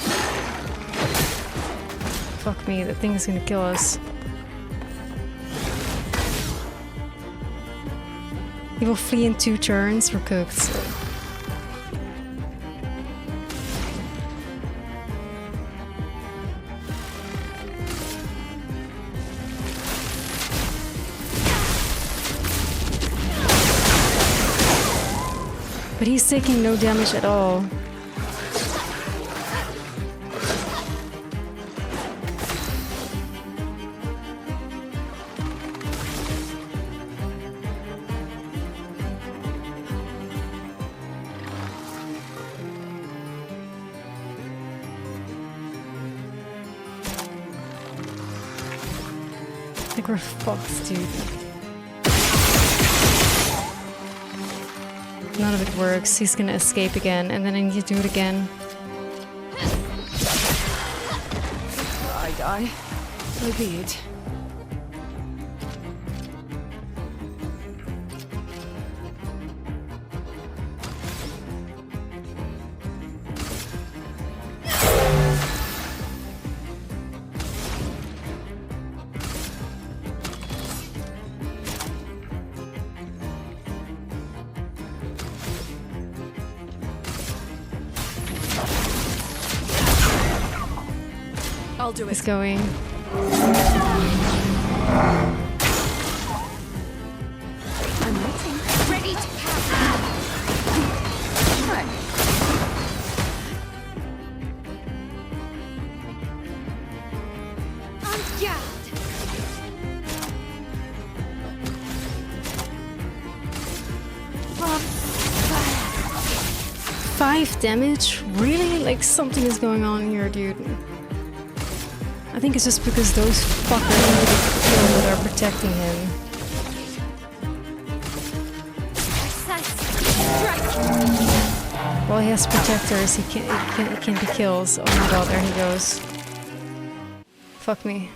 Fuck me, that thing is gonna kill us. He will flee in 2 turns. We're cooked. So. But he's taking no damage at all. I think we're fucked, dude. None of it works. He's gonna escape again, and then I need to do it again. I die. So be it. I'll do He's it. going. I'm waiting. Ready to pass. Right. On guard. 5 damage? Really? Like something is going on here, dude. I think it's just because those fuckers need to be killed that are protecting him. Precise strike. While he has protectors, he can't be killed. Oh my god, there he goes. Fuck me.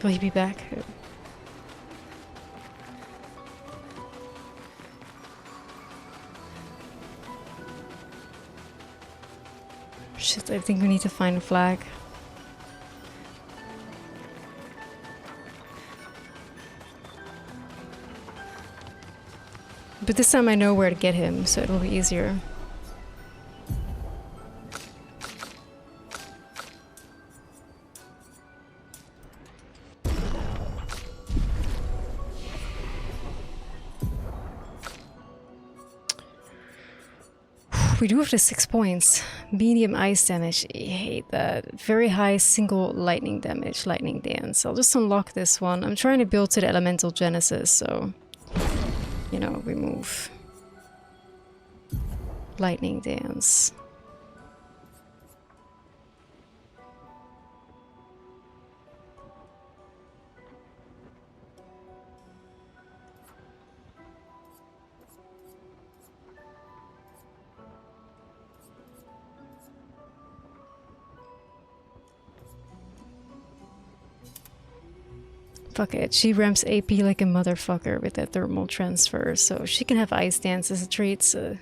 Will he be back? Shit, I think we need to find a flag. But this time I know where to get him, so it will be easier. We do have the 6 points. Medium ice damage. I hate that. Very high single lightning damage. Lightning dance. I'll just unlock this one. I'm trying to build to the elemental genesis, so... You know, remove. Lightning dance. Fuck it, she ramps AP like a motherfucker with that thermal transfer, so she can have ice dance as a trait. So.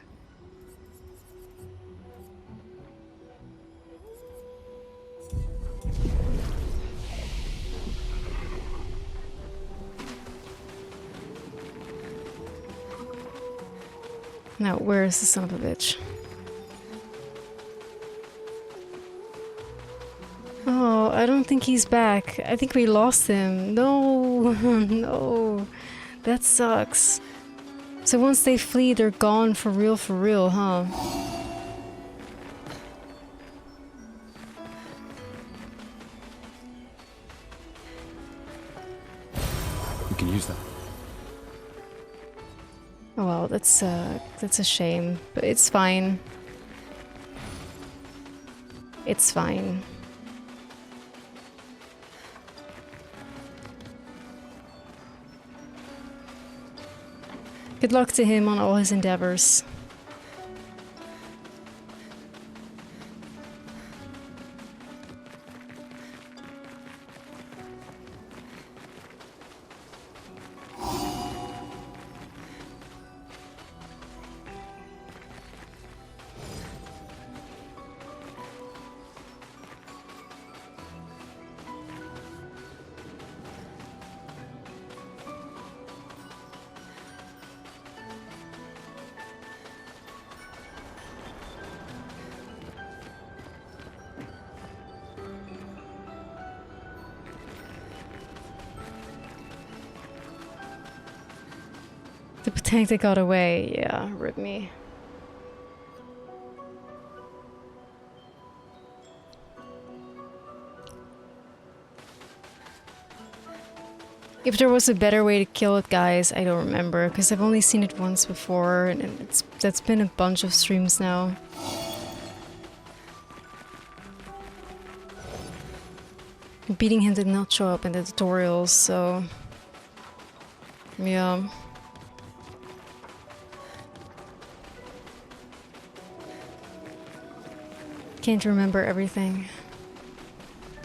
Now, where is the son of a bitch? Oh, I don't think he's back. I think we lost him. No, no. That sucks. So once they flee, they're gone for real, huh? You can use that. Oh well, that's a shame, but it's fine. It's fine. Good luck to him on all his endeavors. The potato got away. Yeah, rip me. If there was a better way to kill it, guys, I don't remember, because I've only seen it once before, and that's been a bunch of streams now. Beating him did not show up in the tutorials, so... yeah. Can't remember everything,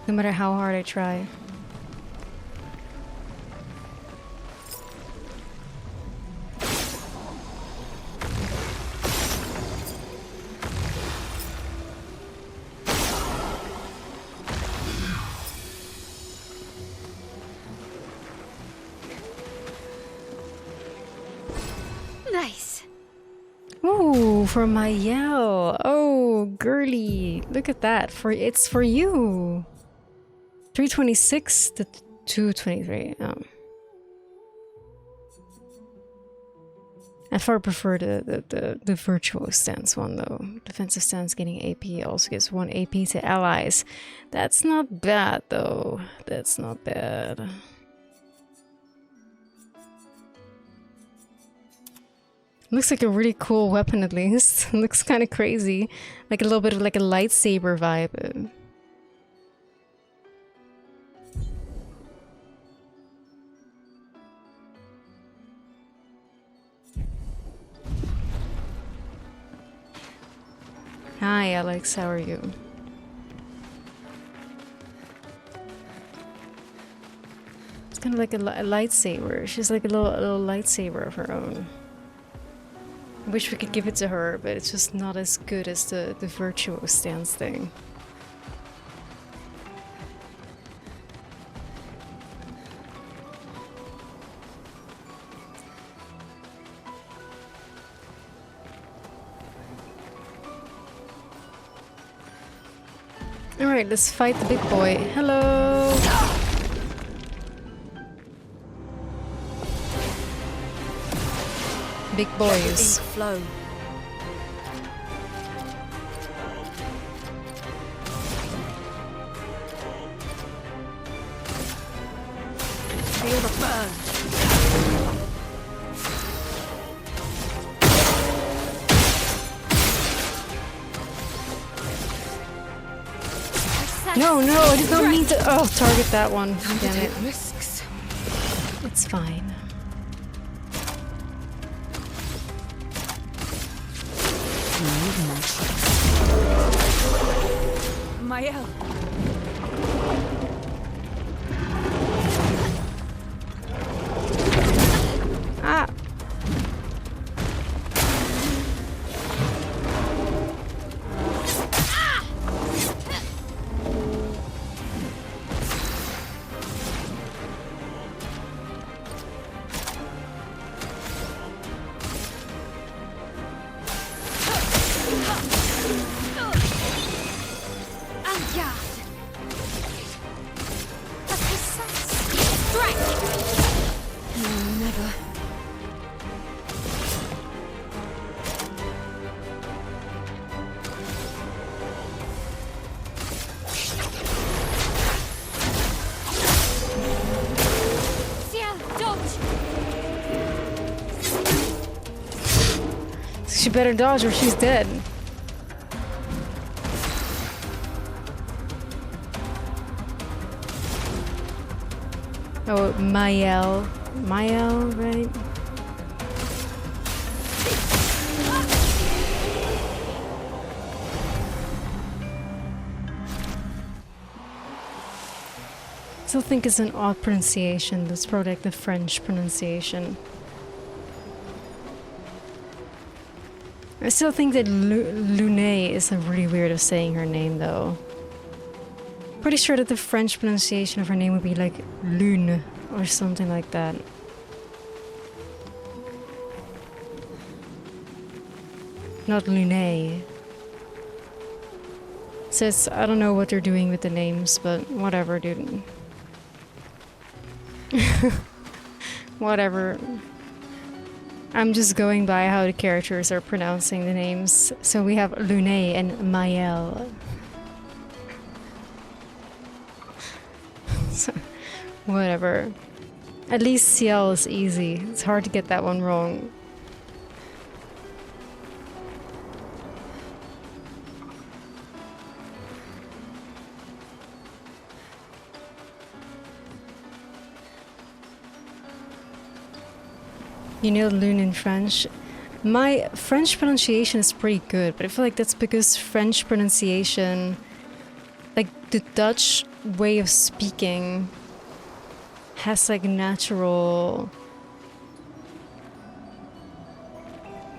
no matter how hard I try. Nice. Ooh, for my yell. Oh, girly. Look at that. It's for you. 326 to 223. I far prefer the virtual stance one though. Defensive stance getting AP also gives 1 AP to allies. That's not bad though. That's not bad. Looks like a really cool weapon at least. Looks kind of crazy. Like a little bit of like a lightsaber vibe. Hi Alex, how are you? It's kind of like a lightsaber. She's like a little lightsaber of her own. I wish we could give it to her, but it's just not as good as the virtual stance thing. Alright, let's fight the big boy. Hello! Big boys. Ink flow. Feel the burn. No, I did not mean to. Oh, target that one. Damn it. Risks. It's fine. Mael. Ah! She better dodge or she's dead. Oh, Mael, right? Still think it's an odd pronunciation. That's probably like the French pronunciation. I still think that Lune is a really weird of saying her name though. Pretty sure that the French pronunciation of her name would be like Lune or something like that. Not Lune. Says I don't know what they're doing with the names, but whatever, dude. Whatever. I'm just going by how the characters are pronouncing the names. So we have Lune and Mael. So, whatever. At least Ciel is easy. It's hard to get that one wrong. You know Lune in French? My French pronunciation is pretty good, but I feel like that's because French pronunciation, like the Dutch way of speaking, has like natural...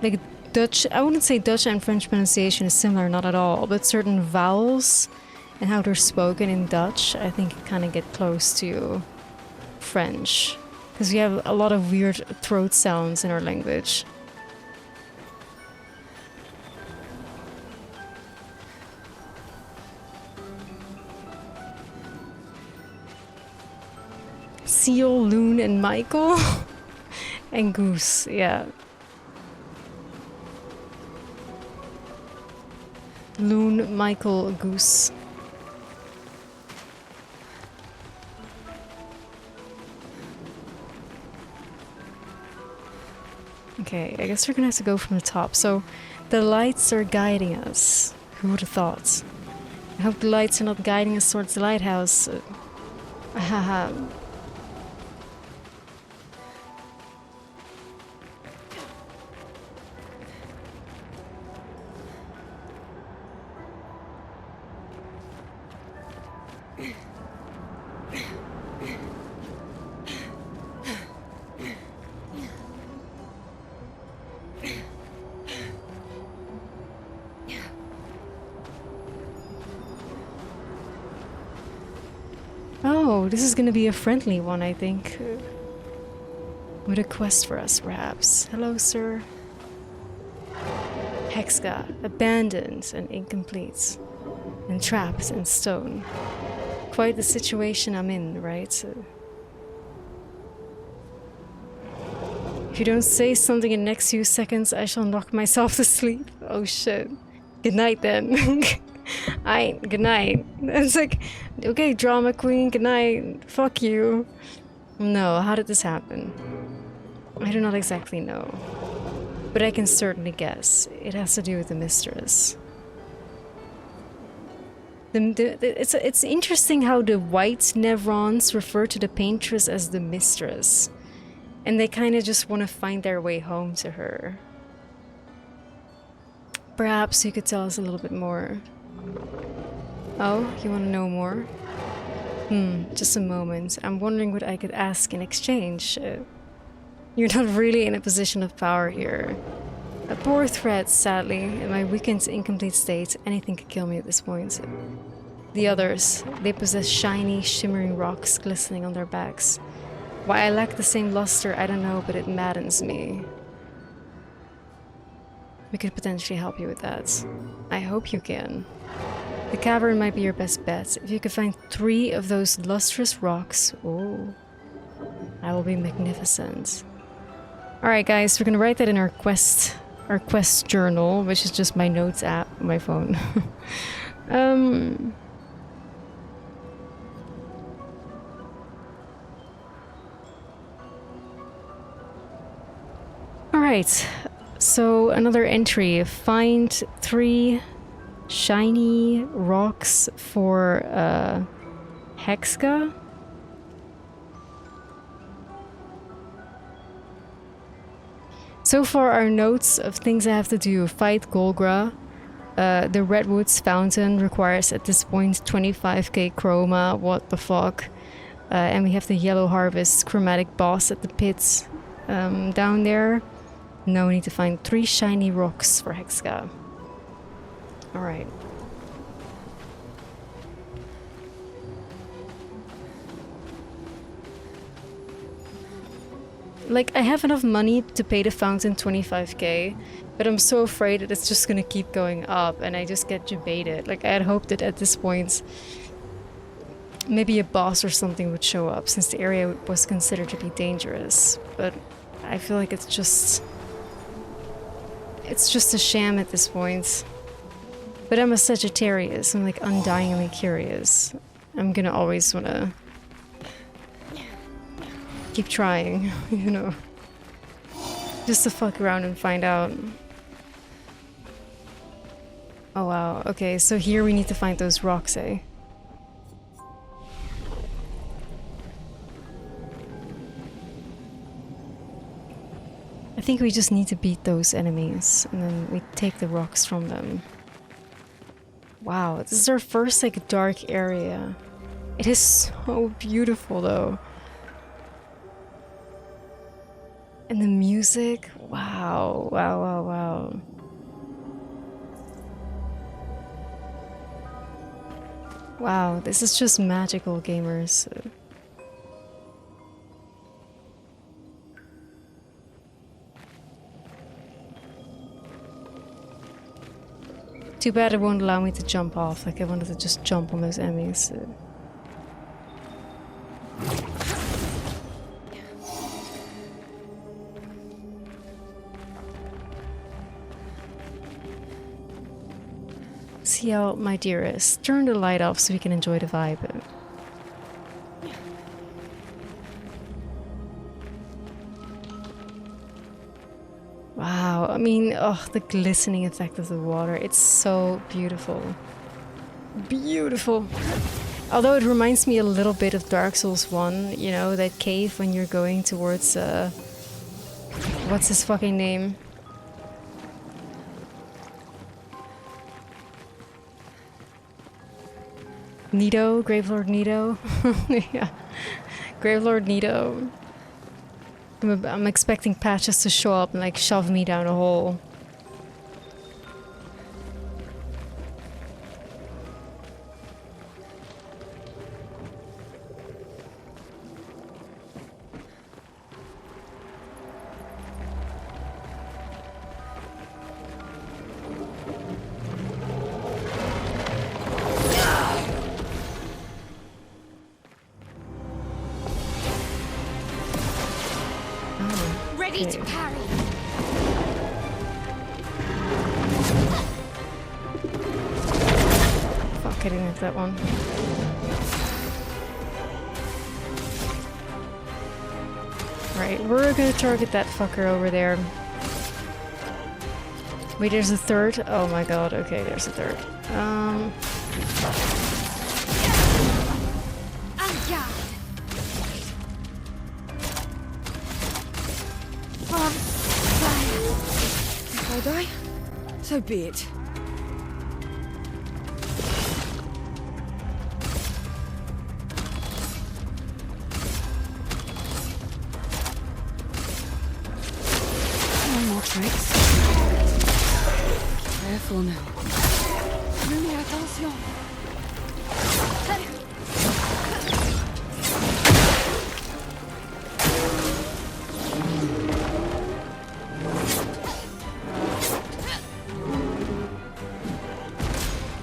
Like Dutch, I wouldn't say Dutch and French pronunciation is similar, not at all, but certain vowels and how they're spoken in Dutch, I think kind of get close to French. Because we have a lot of weird throat sounds in our language. Seal, Loon, and Michael? And Goose, yeah. Loon, Michael, Goose. Okay, I guess we're gonna have to go from the top. So, the lights are guiding us. Who would have thought? I hope the lights are not guiding us towards the lighthouse. Haha. Oh, this is gonna be a friendly one, I think. With a quest for us, perhaps. Hello, sir. Hexka, abandoned and incomplete. And trapped in stone. Quite the situation I'm in, right? If you don't say something in the next few seconds, I shall knock myself to sleep. Oh shit. Good night then. Good night. It's like, okay, drama queen, good night. Fuck you. No, how did this happen? I do not exactly know. But I can certainly guess. It has to do with the mistress. It's interesting how the white Nevrons refer to the paintress as the mistress. And they kind of just want to find their way home to her. Perhaps you could tell us a little bit more. Oh, you want to know more? Just a moment. I'm wondering what I could ask in exchange. You're not really in a position of power here. A poor threat, sadly. In my weakened, incomplete state, anything could kill me at this point. The others, they possess shiny, shimmering rocks glistening on their backs. Why I lack the same luster, I don't know, but it maddens me. We could potentially help you with that. I hope you can. The cavern might be your best bet. If you could find 3 of those lustrous rocks, oh, I will be magnificent. Alright guys, we're gonna write that in our quest journal, which is just my notes app on my phone. Alright, so another entry. Find 3 shiny rocks for Hexka. So far our notes of things I have to do: fight Golgra, the Redwoods Fountain requires at this point 25k chroma, what the fuck, and we have the Yellow Harvest chromatic boss at the pits down there. Now we need to find 3 shiny rocks for Hexka. Alright. Like, I have enough money to pay the fountain 25k, but I'm so afraid that it's just gonna keep going up and I just get debated. Like, I had hoped that at this point maybe a boss or something would show up, since the area was considered to be dangerous. But I feel like it's just it's just a sham at this point. But I'm a Sagittarius. I'm like undyingly curious. I'm gonna always wanna keep trying, you know. Just to fuck around and find out. Oh wow, okay, so here we need to find those rocks, eh? I think we just need to beat those enemies, and then we take the rocks from them. Wow, this is our first, like, dark area. It is so beautiful, though. And the music, wow, wow, wow, wow. Wow, this is just magical, gamers. Too bad it won't allow me to jump off, like I wanted to just jump on those enemies. Ciel, my dearest, turn the light off so we can enjoy the vibe. Wow, I mean, oh, the glistening effect of the water, it's so beautiful. Beautiful. Although it reminds me a little bit of Dark Souls 1, you know, that cave when you're going towards, what's his fucking name? Nito? Gravelord Nito? Yeah. Gravelord Nito. I'm expecting Patches to show up and like shove me down a hole. Ready to parry. Fuck, I didn't hit that one. Right, we're gonna target that fucker over there. Wait, there's a third? Oh my god, okay, there's a third. If I die, so be it. No more tricks. Careful now. Mais attention.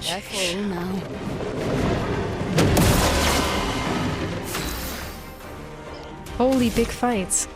Careful now. Holy big fights.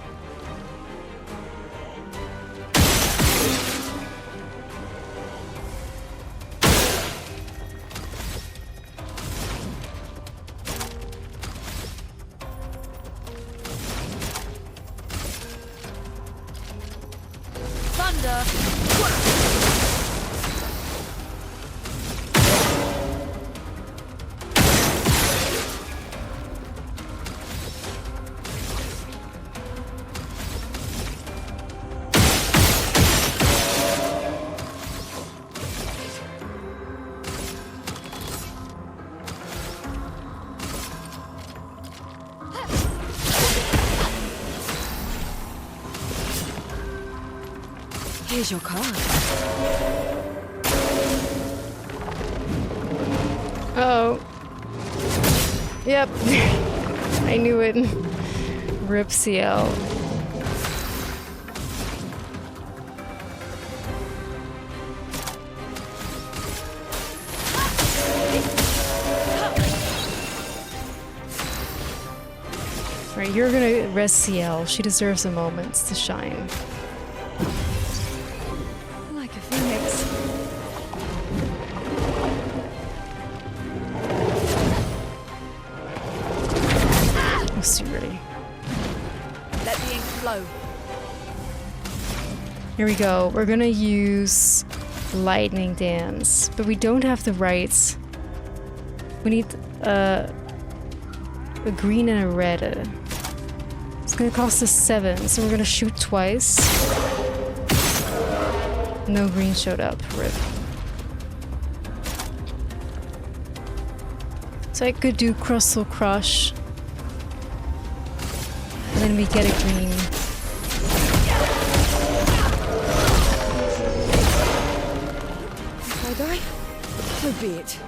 Here's your card. Uh-oh. Yep. I knew it. Rip CL. Right, you're gonna rest CL. She deserves a moment to shine. Here we go. We're gonna use lightning dance, but we don't have the rights. We need a green and a red. It's gonna cost us 7, so we're gonna shoot twice. No green showed up. Rip. So I could do Crustle Crush. And then we get a green. If I die, so be it.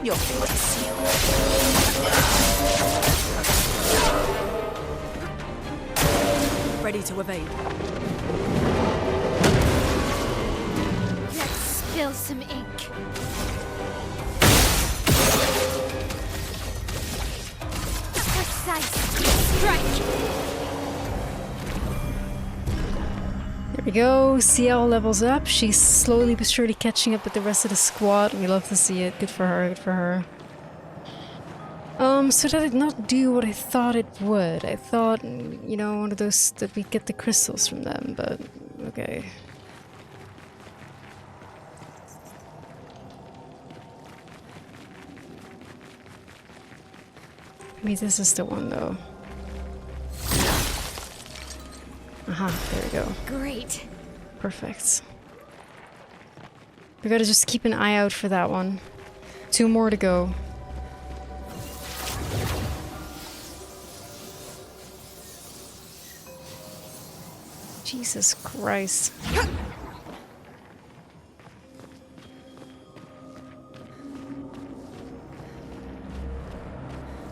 You're fit to see. Ready to evade. Let's spill some ink. Precise strike. There we go. CL levels up. She's slowly but surely catching up with the rest of the squad. We love to see it. Good for her. Good for her. So that did not do what I thought it would. I thought, you know, one of those that we get the crystals from them, but okay. Maybe this is the one though. Aha, there we go. Great. Perfect. We gotta just keep an eye out for that one. 2 more to go. Jesus Christ.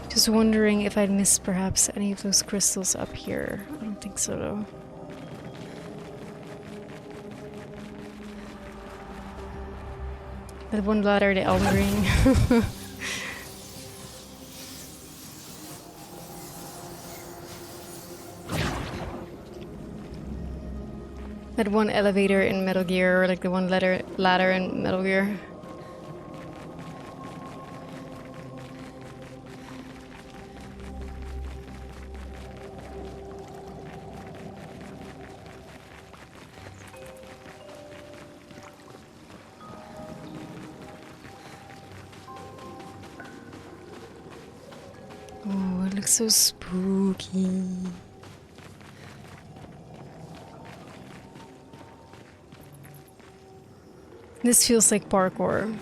Just wondering if I'd missed perhaps any of those crystals up here. I don't think so though. That one ladder, the Elden Ring. That one elevator in Metal Gear, or like the one ladder in Metal Gear. Oh, it looks so spooky. This feels like parkour.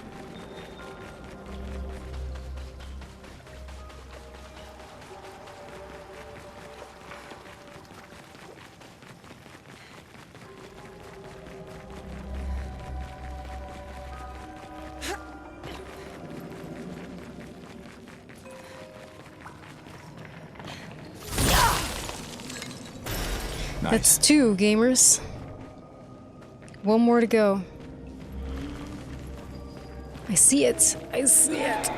That's 2, gamers. 1 more to go. I see it. I see it.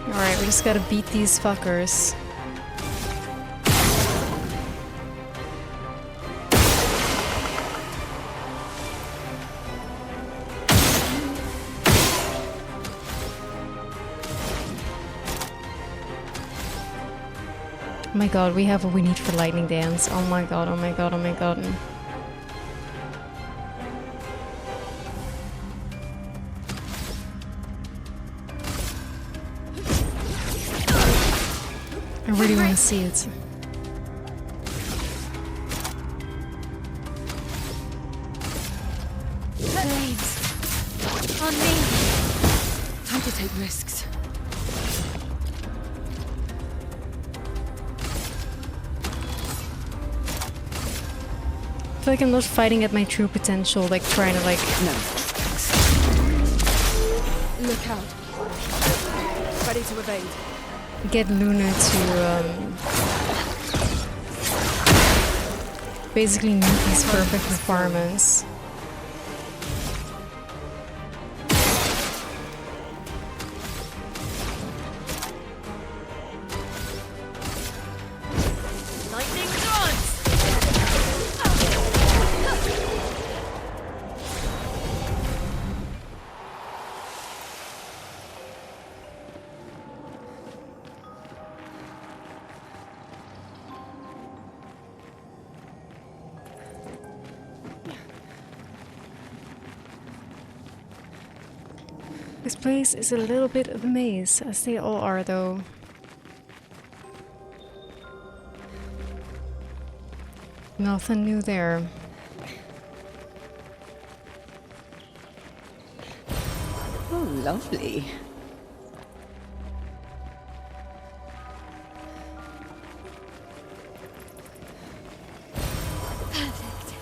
Alright, we just gotta beat these fuckers. Oh my god, we have what we need for lightning dance. Oh my god, oh my god, oh my god. I really want to see it. Blades. On me. Time to take risks. I feel like I'm not fighting at my true potential, like trying to like... No. Look out. Ready to evade. get Luna to basically meet these perfect requirements. This place is a little bit of a maze, as they all are though. Nothing new there. Oh, lovely. Perfect.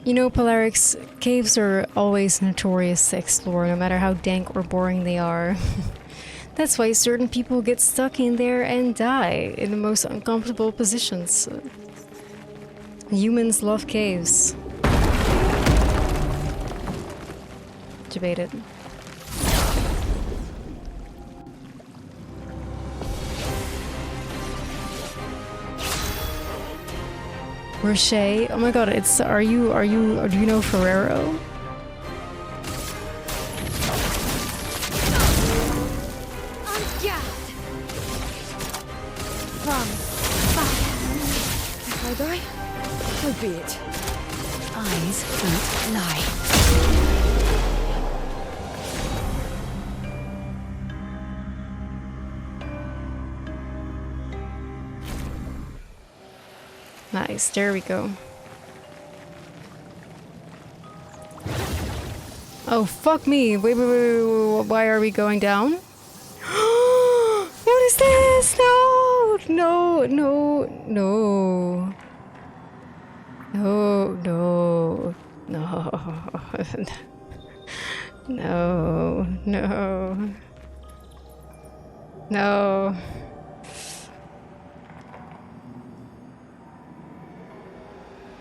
You know, Polarix, caves are always notorious to explore, no matter how dank or boring they are. That's why certain people get stuck in there and die in the most uncomfortable positions. Humans love caves. Debated. Rocher, oh my god, it's, do you know Ferrero? If I die, so be it. Eyes don't lie. Nice, there we go. Oh, fuck me. Wait, why are we going down? What is this? No! No, no, no. No, no, no. No, no. No.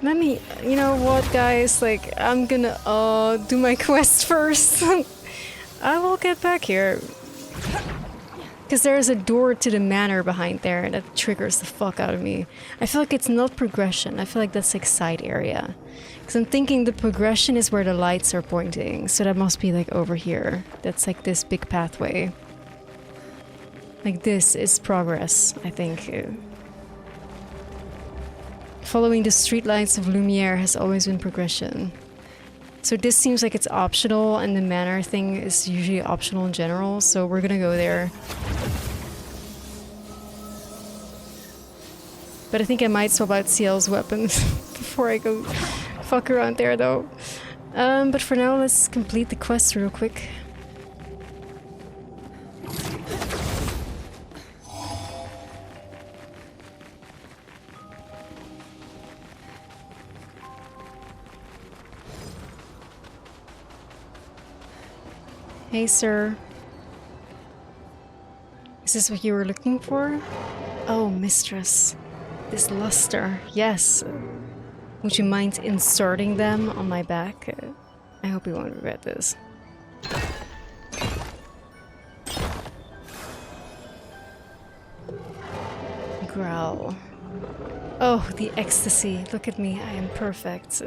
Let me, you know what, guys, like, I'm gonna, do my quest first. I will get back here. Because there's a door to the manor behind there, and that triggers the fuck out of me. I feel like it's not progression, I feel like that's like side area. Because I'm thinking the progression is where the lights are pointing, so that must be like over here. That's like this big pathway. Like this is progress, I think. Following the streetlights of Lumiere has always been progression. So this seems like it's optional, and the manor thing is usually optional in general, so we're gonna go there. But I think I might swap out CL's weapons before I go fuck around there though. But for now, let's complete the quest real quick. Hey, sir. Is this what you were looking for? Oh, mistress. This luster, yes. Would you mind inserting them on my back? I hope you won't regret this. Growl. Oh, the ecstasy. Look at me, I am perfect.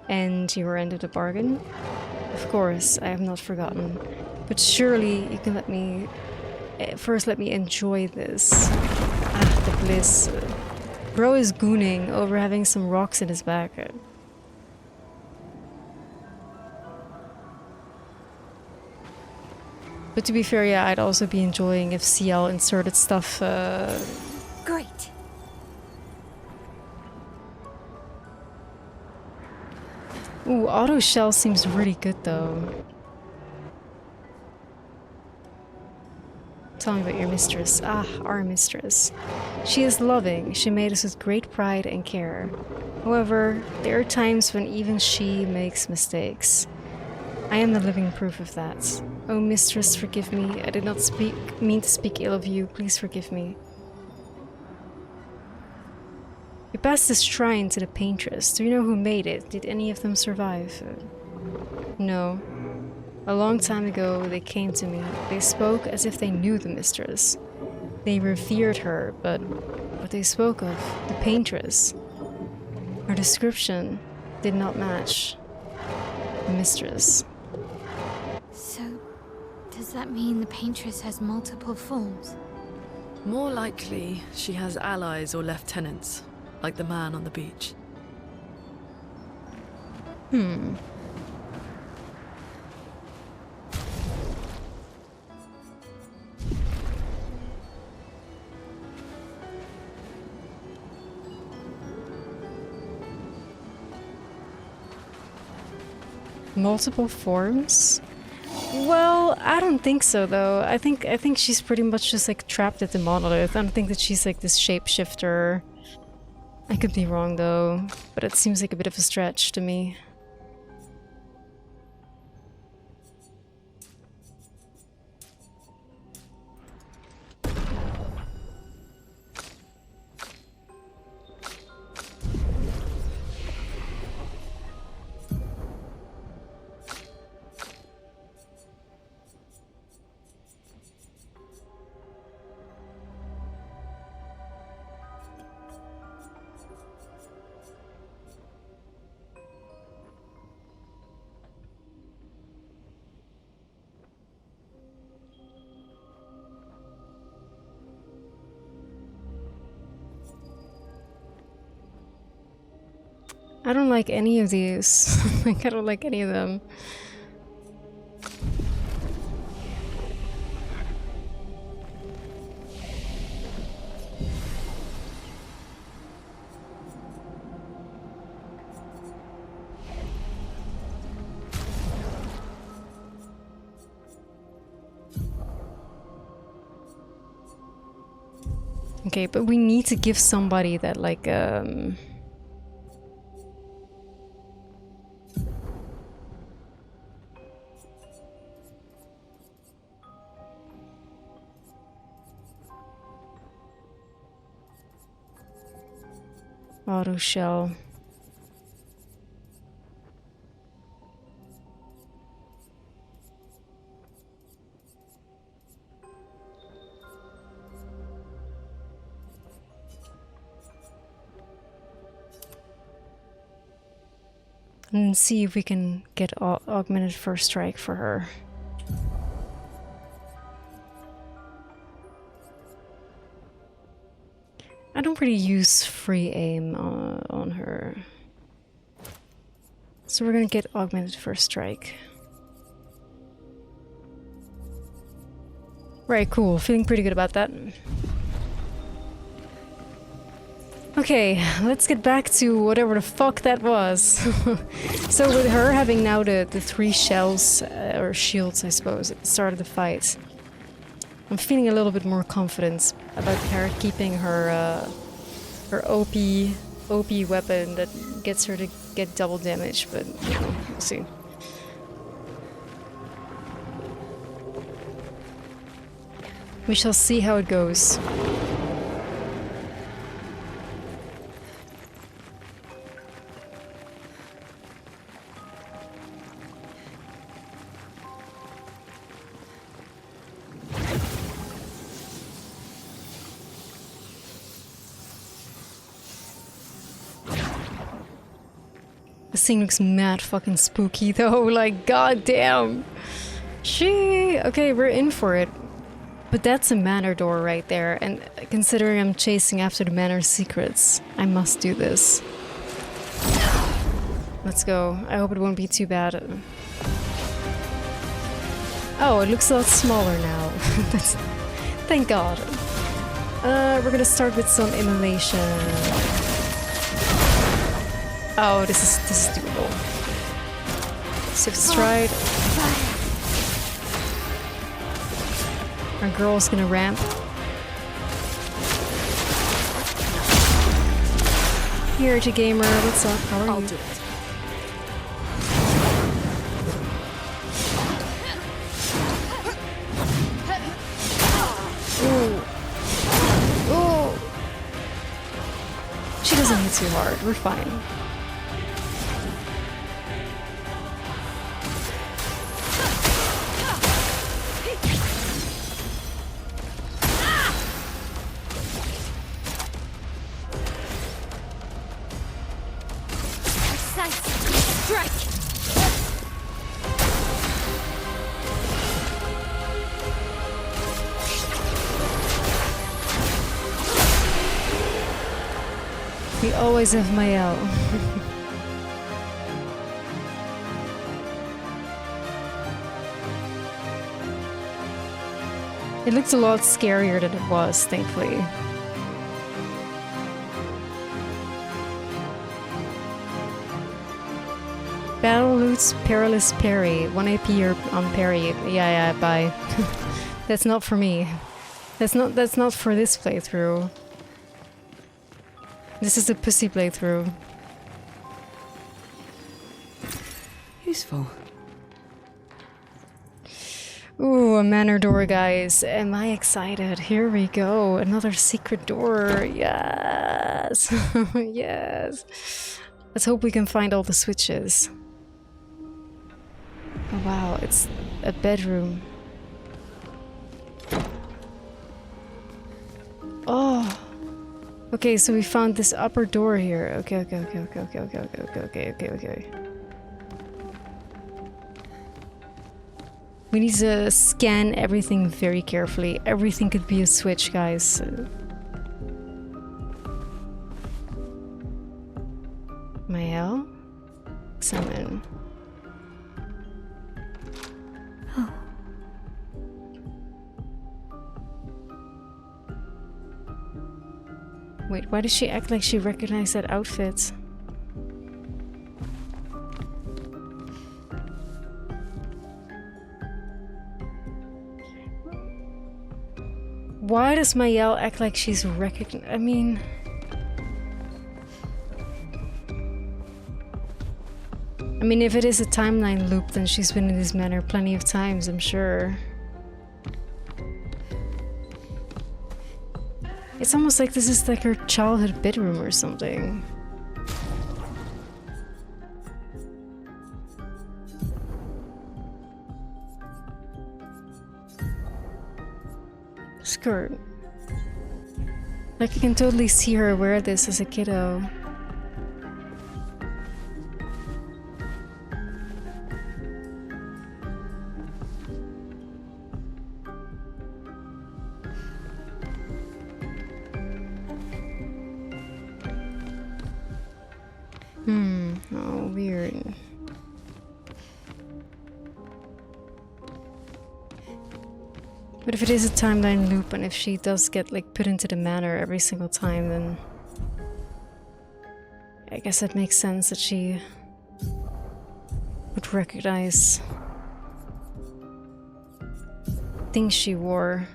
And your end of the bargain? Of course, I have not forgotten. But surely you can let me... First let me enjoy this. Ah, the bliss. Bro is gooning over having some rocks in his back. But to be fair, yeah, I'd also be enjoying if CL inserted stuff... Great. Ooh, auto shell seems really good though. Tell me about your mistress. Ah, our mistress. She is loving. She made us with great pride and care. However, there are times when even she makes mistakes. I am the living proof of that. Oh, mistress, forgive me. I did not mean to speak ill of you. Please forgive me. You passed this shrine to the paintress. Do you know who made it? Did any of them survive? No. A long time ago, they came to me. They spoke as if they knew the mistress. They revered her, but what they spoke of, the paintress, her description did not match the mistress. So, does that mean the paintress has multiple forms? More likely, she has allies or lieutenants, like the man on the beach. Hmm. Multiple forms? Well, I don't think so though. I think she's pretty much just like trapped at the monolith. I don't think that she's like this shapeshifter. I could be wrong though, but it seems like a bit of a stretch to me. I don't like any of these. Like, I don't like any of them. Okay, but we need to give somebody that, like, auto shell. And see if we can get augmented first strike for her. I don't really use free aim on her. So we're gonna get augmented first strike. Right, cool. Feeling pretty good about that. Okay, let's get back to whatever the fuck that was. So with her having now the 3 shells, or shields I suppose, at the start of the fight, I'm feeling a little bit more confident about her keeping her her OP weapon that gets her to get double damage, but you know, we'll see. We shall see how it goes. This thing looks mad fucking spooky though, like goddamn. Okay, we're in for it. But that's a manor door right there, and considering I'm chasing after the manor secrets, I must do this. Let's go. I hope it won't be too bad. Oh, it looks a lot smaller now. Thank God. We're gonna start with some immolation. Oh, this is doable. Swift stride. Our girl's gonna ramp. Here, Gamer, what's up? How are you? I'll do it. Ooh. Ooh. She doesn't hit too hard. We're fine. We always have Mael. It looks a lot scarier than it was, thankfully. Battle loots perilous parry. 1 AP or on parry. Yeah, bye. That's not for me. That's not for this playthrough. This is a pussy playthrough. Useful. Ooh, a manor door, guys. Am I excited? Here we go. Another secret door. Yes. Yes. Let's hope we can find all the switches. Oh, wow. It's a bedroom. Oh. Okay, so we found this upper door here. Okay. We need to scan everything very carefully. Everything could be a switch, guys. Mael? Examine. Oh. Wait, why does she act like she recognized that outfit? Why does Mael act like she's I mean... if it is a timeline loop, then she's been in this manor plenty of times, I'm sure. It's almost like this is like her childhood bedroom or something. Skirt. Like, I can totally see her wear this as a kiddo. Oh, weird. But if it is a timeline loop, and if she does get like put into the manor every single time, then I guess it makes sense that she would recognize things she wore.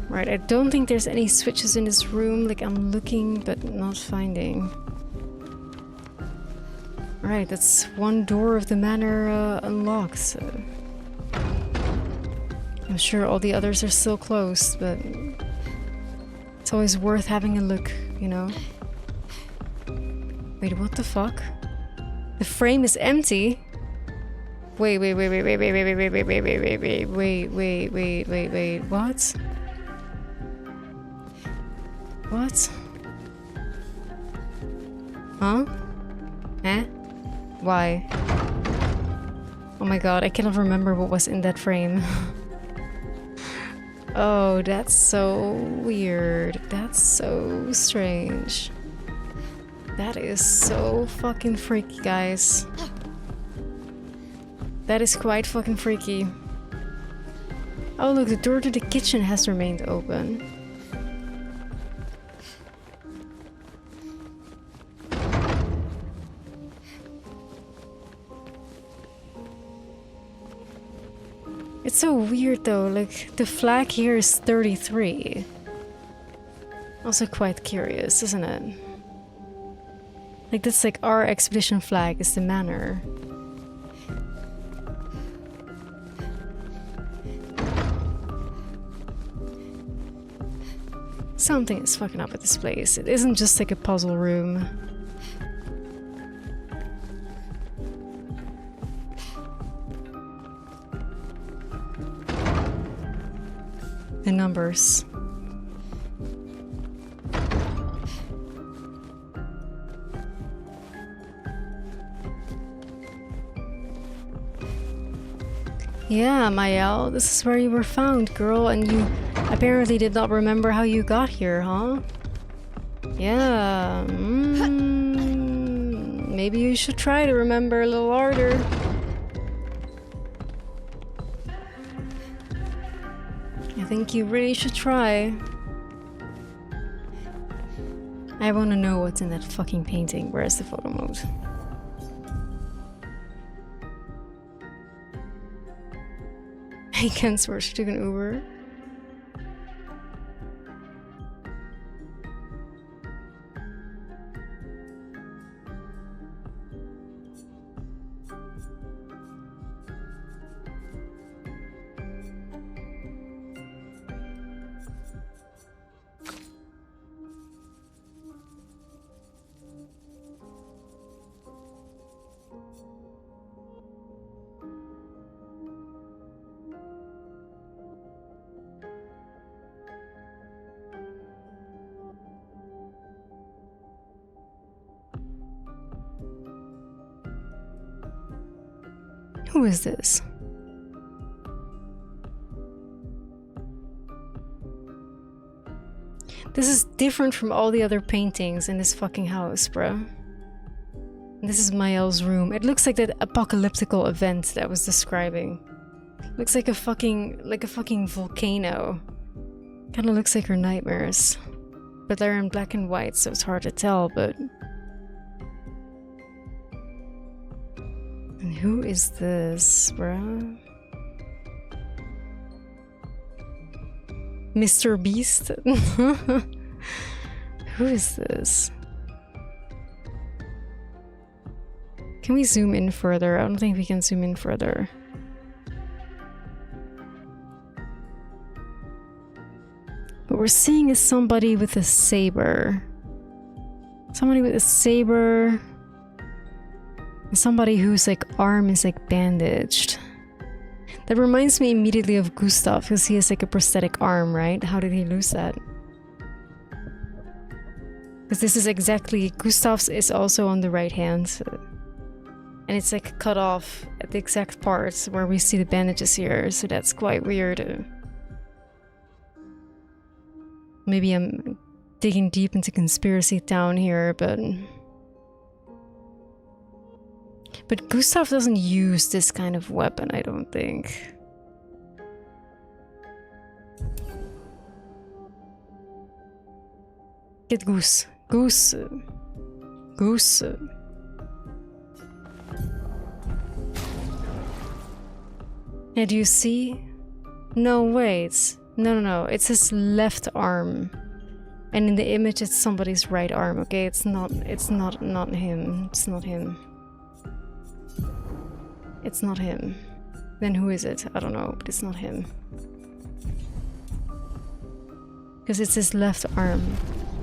Right, I don't think there's any switches in this room. Like, I'm looking but not finding. Alright, that's one door of the manor unlocked, so... I'm sure all the others are still closed, but... it's always worth having a look, you know? Wait, what the fuck? The frame is empty? Wait, what? What? Huh? Eh? Why? Oh my god, I cannot remember what was in that frame. Oh, that's so weird. That's so strange. That is so fucking freaky, guys. That is quite fucking freaky. Oh look, the door to the kitchen has remained open. It's so weird though, like the flag here is 33. Also quite curious, isn't it? Like that's like our expedition flag is the manor. Something is fucking up with this place. It isn't just like a puzzle room. The numbers. Yeah, Mael, this is where you were found, girl, and you apparently did not remember how you got here, huh? Yeah, maybe you should try to remember a little harder. I think you really should try. I want to know what's in that fucking painting. Where's the photo mode? I can't swear she took an Uber. Who is this? This is different from all the other paintings in this fucking house, bro. This is Mael's room. It looks like that apocalyptical event that I was describing. Looks like a fucking volcano. Kind of looks like her nightmares. But they're in black and white, so it's hard to tell, but... And who is this, bruh? Mr. Beast? Who is this? Can we zoom in further? I don't think we can zoom in further. What we're seeing is somebody with a saber. Somebody with a saber. Somebody whose like arm is like bandaged. That reminds me immediately of Gustav, because he has like a prosthetic arm, right? How did he lose that? Because this is exactly... Gustav's is also on the right hand. And it's like cut off at the exact parts where we see the bandages here, so that's quite weird. Maybe I'm digging deep into conspiracy town here, but... But Gustav doesn't use this kind of weapon, I don't think. Get Goose. Goose. Goose. Yeah, do you see? No, wait. No. It's his left arm. And in the image it's somebody's right arm, okay? It's not him. It's not him. It's not him. Then who is it? I don't know, but it's not him. Because it's his left arm,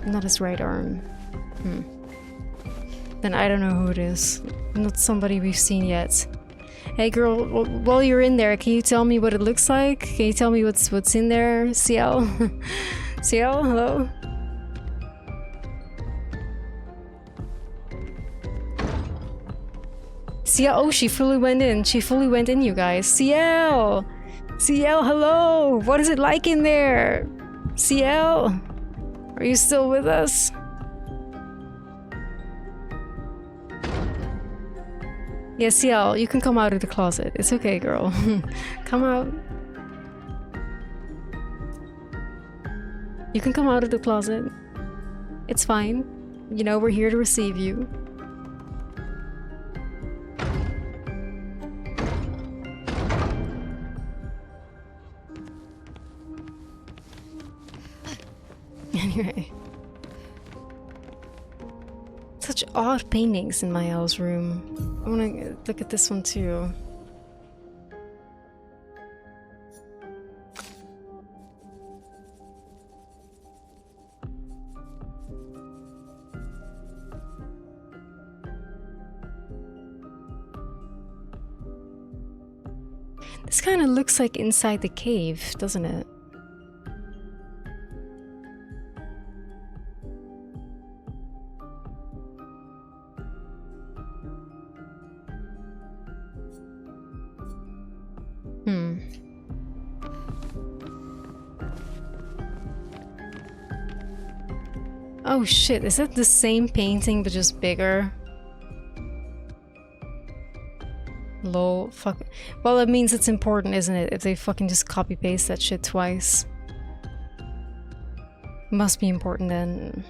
not his right arm. Then I don't know who it is. Not somebody we've seen yet. Hey girl, while you're in there, can you tell me what it looks like? Can you tell me what's in there? CL? CL, hello? CL, oh, she fully went in. She fully went in, you guys. CL! CL, hello! What is it like in there? CL? Are you still with us? Yeah, CL, you can come out of the closet. It's okay, girl. Come out. You can come out of the closet. It's fine. You know, we're here to receive you. Anyway. Such odd paintings in Mael's room. I wanna look at this one too. This kind of looks like inside the cave, doesn't it? Oh shit, is that the same painting but just bigger? Lol, fuck. Well, it means it's important, isn't it? If they fucking just copy paste that shit twice. Must be important then.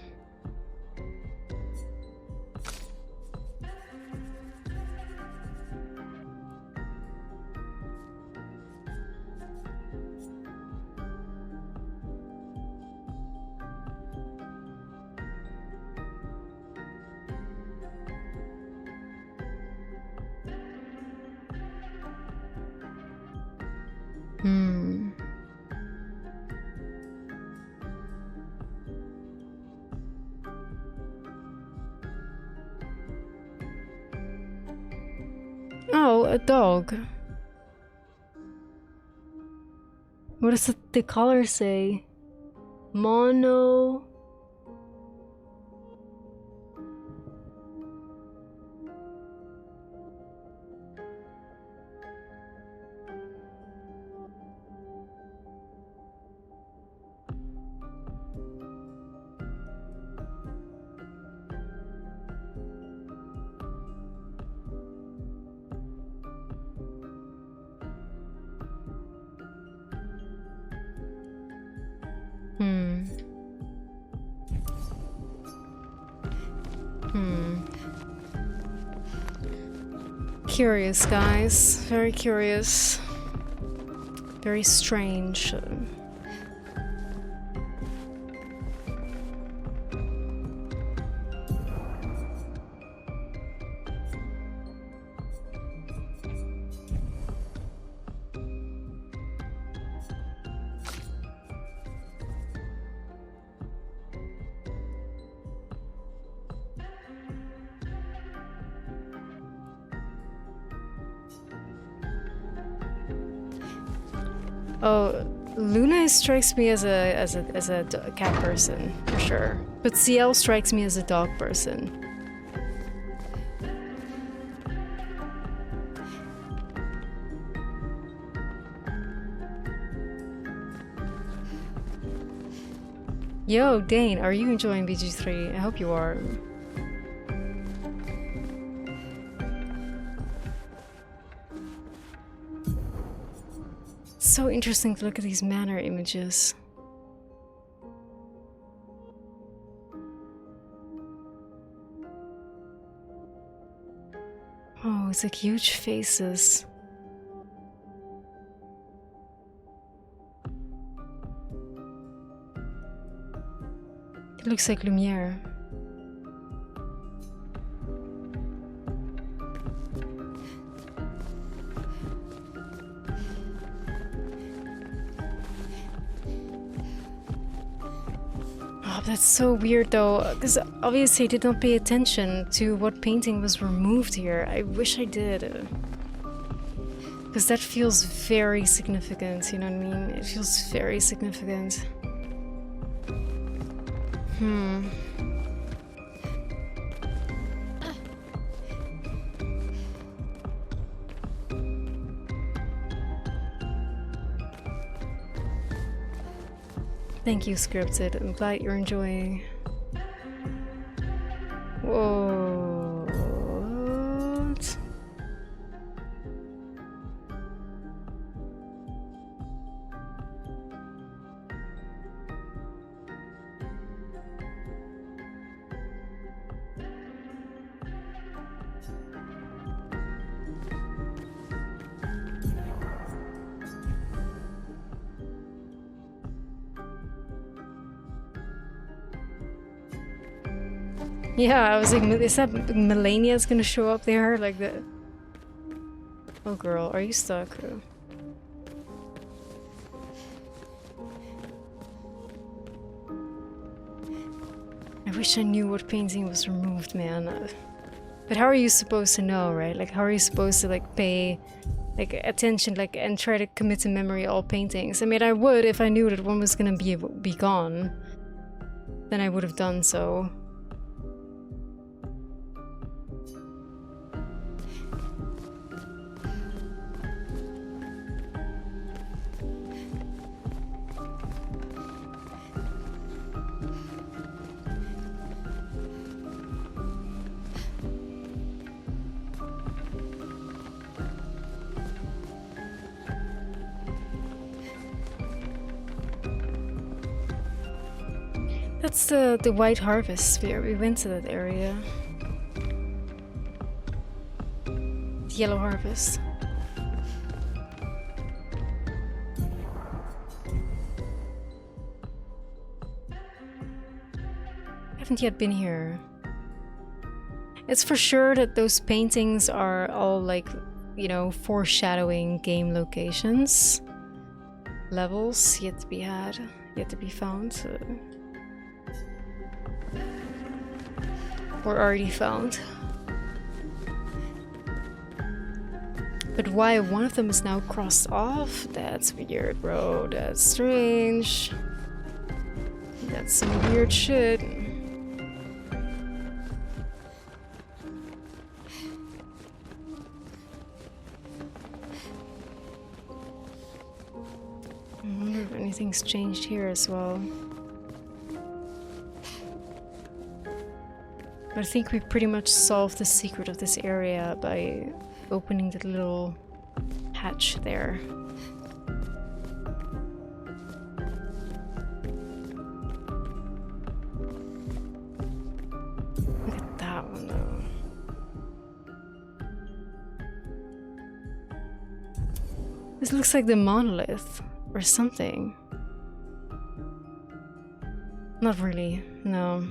Oh, a dog. What does the color say? Mono. Curious, guys. Very curious. Very strange. Oh, Luna strikes me as a cat person for sure, but CL strikes me as a dog person. Yo, Dane, are you enjoying BG3? I hope you are. So interesting to look at these manor images. Oh, it's like huge faces. It looks like Lumiere. That's so weird though, because obviously I did not pay attention to what painting was removed here. I wish I did. Because that feels very significant, you know what I mean? It feels very significant. Thank you, Scripted. I'm glad you're enjoying. Whoa. What? Yeah, I was like, is that Melania's gonna show up there? Like that? Oh girl, are you stuck? I wish I knew what painting was removed, man. But how are you supposed to know, right? Like, how are you supposed to like pay like attention, like, and try to commit to memory all paintings? I mean, I would if I knew that one was gonna be gone. Then I would have done so. That's the White Harvest sphere. We went to that area. The Yellow Harvest. I haven't yet been here. It's for sure that those paintings are all like, you know, foreshadowing game locations. Levels yet to be had, yet to be found. Or already found. But why one of them is now crossed off? That's weird, bro. That's strange. That's some weird shit. I wonder if anything's changed here as well. I think we pretty much solved the secret of this area by opening the little hatch there. Look at that one though. This looks like the monolith or something. Not really, no.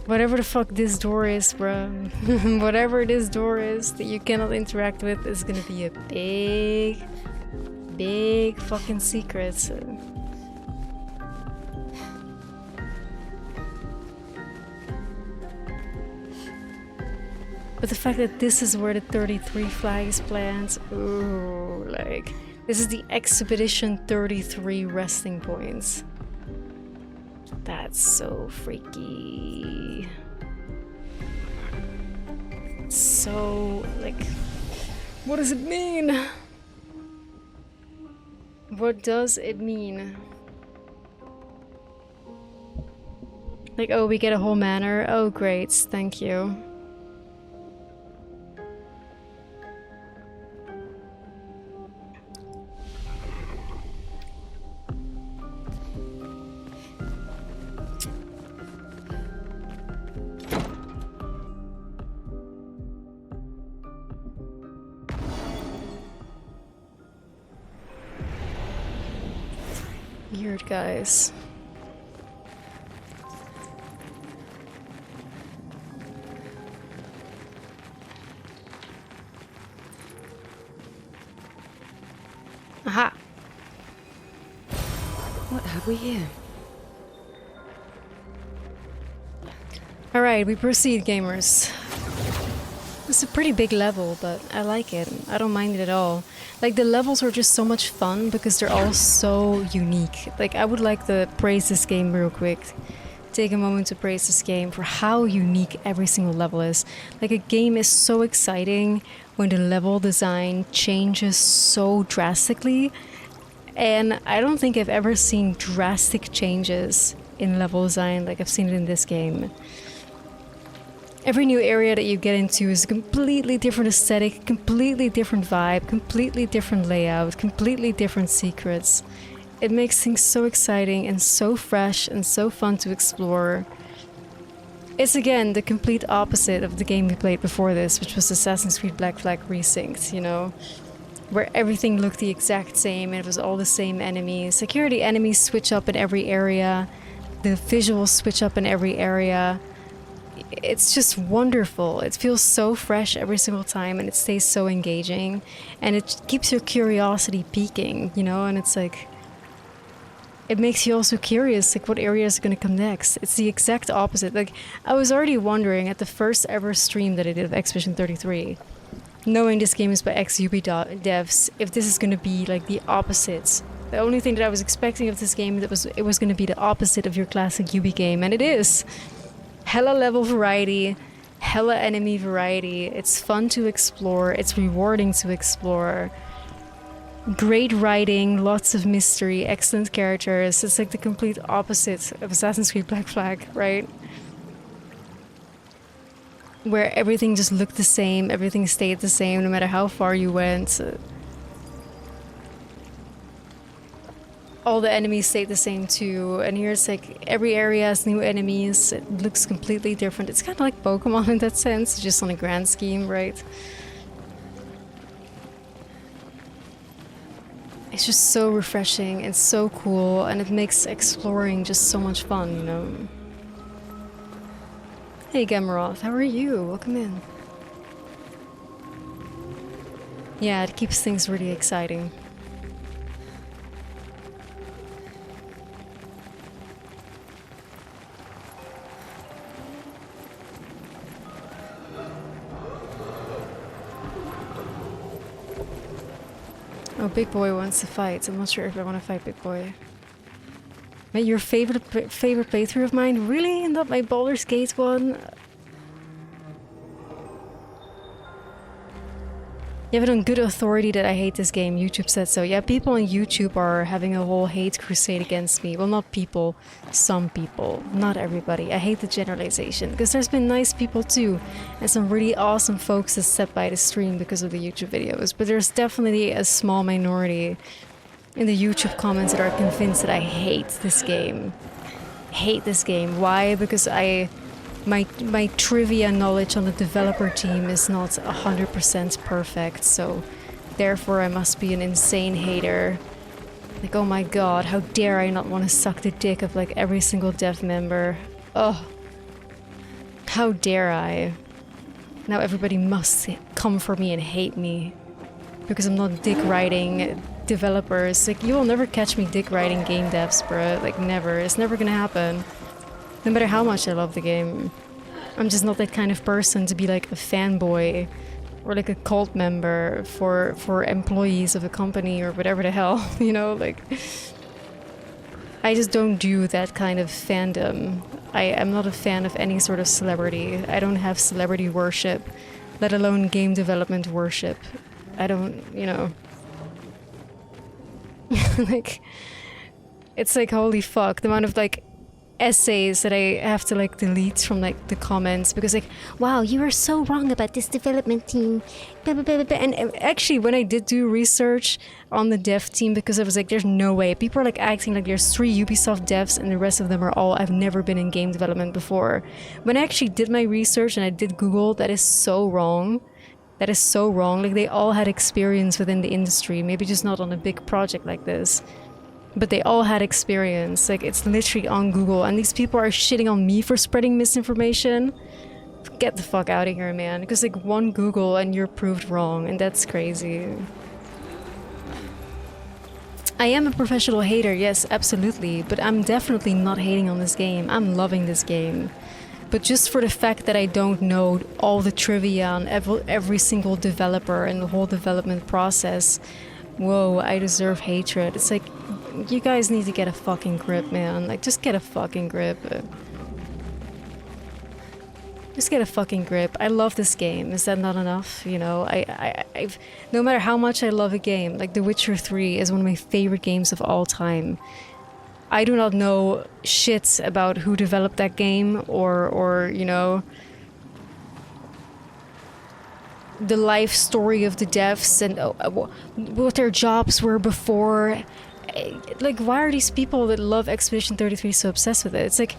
Whatever the fuck this door is, bro. Whatever this door is that you cannot interact with is gonna be a big fucking secret. So. But the fact that this is where the 33 flag is planted, ooh, like, this is the Expedition 33 resting points. That's so freaky. So, like, what does it mean? What does it mean? Like, oh, we get a whole manor? Oh, great, thank you. Weird guys. Aha! What have we here? Alright, we proceed, gamers. It's a pretty big level, but I like it. I don't mind it at all. Like, the levels are just so much fun because they're all so unique. Like, I would like to praise this game real quick. Take a moment to praise this game for how unique every single level is. Like, a game is so exciting when the level design changes so drastically. And I don't think I've ever seen drastic changes in level design like I've seen it in this game. Every new area that you get into is a completely different aesthetic, completely different vibe, completely different layout, completely different secrets. It makes things so exciting and so fresh and so fun to explore. It's again the complete opposite of the game we played before this, which was Assassin's Creed Black Flag Resynced, you know? Where everything looked the exact same and it was all the same enemies. Like, here the enemies switch up in every area, the visuals switch up in every area. It's just wonderful. It feels so fresh every single time and it stays so engaging and it keeps your curiosity peaking, you know, and it's like, it makes you also curious, like, what areas are going to come next. It's the exact opposite. Like, I was already wondering at the first ever stream that I did of Expedition 33, knowing this game is by ex-Ubi devs, if this is going to be like the opposite. The only thing that I was expecting of this game, it was going to be the opposite of your classic Ubi game, and it is. Hella level variety, hella enemy variety. It's fun to explore. It's rewarding to explore. Great writing, lots of mystery, excellent characters. It's like the complete opposite of Assassin's Creed Black Flag, right? Where everything just looked the same, everything stayed the same no matter how far you went. All the enemies stayed the same too, and here it's like every area has new enemies. It looks completely different. It's kind of like Pokemon in that sense, just on a grand scheme, right? It's just so refreshing and so cool, and it makes exploring just so much fun, you know? Hey Gamroth, how are you? Welcome in. Yeah, it keeps things really exciting. Oh, Big Boy wants to fight. I'm not sure if I want to fight Big Boy. Wait, your favorite playthrough of mine? Really? Not my Baldur's Gate one? You have it on good authority that I hate this game. YouTube said so. Yeah, people on YouTube are having a whole hate crusade against me. Well, not people. Some people. Not everybody. I hate the generalization. Because there's been nice people too. And some really awesome folks that stepped by the stream because of the YouTube videos. But there's definitely a small minority in the YouTube comments that are convinced that I hate this game. Hate this game. Why? Because my trivia knowledge on the developer team is not 100% perfect, so therefore I must be an insane hater. Like, oh my god, how dare I not want to suck the dick of like every single dev member. Oh, how dare I. Now everybody must come for me and hate me because I'm not dick riding developers. Like, you will never catch me dick riding game devs, bruh. Like, never. It's never gonna happen. No matter how much I love the game. I'm just not that kind of person to be like a fanboy or like a cult member for employees of a company or whatever the hell, you know, like I just don't do that kind of fandom. I am not a fan of any sort of celebrity. I don't have celebrity worship, let alone game development worship. I don't, you know. Like, it's like, holy fuck, the amount of like essays that I have to like delete from like the comments because like, wow, you are so wrong about this development team, blah, blah, blah, blah. And actually when I did do research on the dev team, because I was like, there's no way, people are like acting like there's 3 Ubisoft devs and the rest of them are all, I've never been in game development before. When I actually did my research and I did Google, that is so wrong. That is so wrong. Like, they all had experience within the industry, maybe just not on a big project like this. But they all had experience. Like, it's literally on Google. And these people are shitting on me for spreading misinformation. Get the fuck out of here, man. Because like, one Google and you're proved wrong. And that's crazy. I am a professional hater, yes, absolutely. But I'm definitely not hating on this game. I'm loving this game. But just for the fact that I don't know all the trivia on every single developer and the whole development process, whoa, I deserve hatred. It's like, you guys need to get a fucking grip, man. Like, just get a fucking grip. Just get a fucking grip. I love this game. Is that not enough? You know, I've no matter how much I love a game, like The Witcher 3 is one of my favorite games of all time. I do not know shit about who developed that game or you know, the life story of the devs and what their jobs were before. Like, why are these people that love Expedition 33 so obsessed with it? It's like,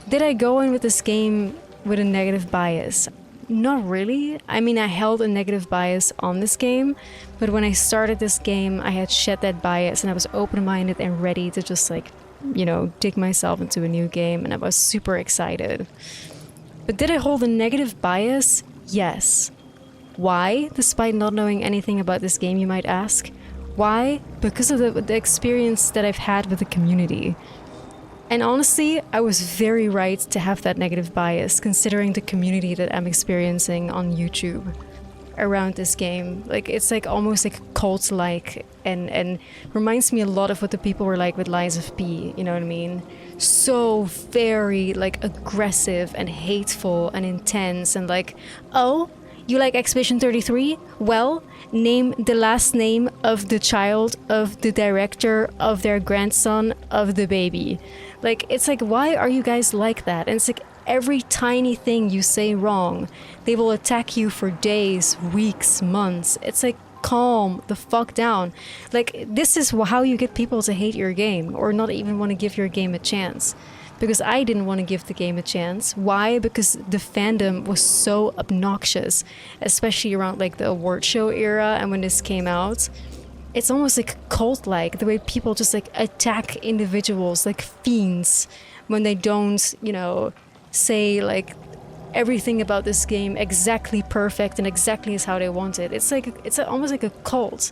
did I go in with this game with a negative bias? Not really. I mean, I held a negative bias on this game, but when I started this game, I had shed that bias and I was open-minded and ready to just like, you know, dig myself into a new game, and I was super excited. But did I hold a negative bias? Yes. Why? Despite not knowing anything about this game, you might ask. Why? Because of the experience that I've had with the community. And honestly, I was very right to have that negative bias, considering the community that I'm experiencing on YouTube. around this game. Like, it's like almost like cult-like, and reminds me a lot of what the people were like with Lies of P, you know what I mean? So very like aggressive and hateful and intense, and like, oh, you like Expedition 33? Well, name the last name of the child of the director of their grandson of the baby. Like, it's like, why are you guys like that? And it's like every tiny thing you say wrong, they will attack you for days, weeks, months. It's like, calm the fuck down. Like, this is how you get people to hate your game or not even want to give your game a chance. Because I didn't want to give the game a chance. Why? Because the fandom was so obnoxious, especially around like the award show era and when this came out. It's almost like cult-like, the way people just like attack individuals like fiends when they don't, you know, say like everything about this game exactly perfect and exactly as how they want it. It's like, it's almost like a cult.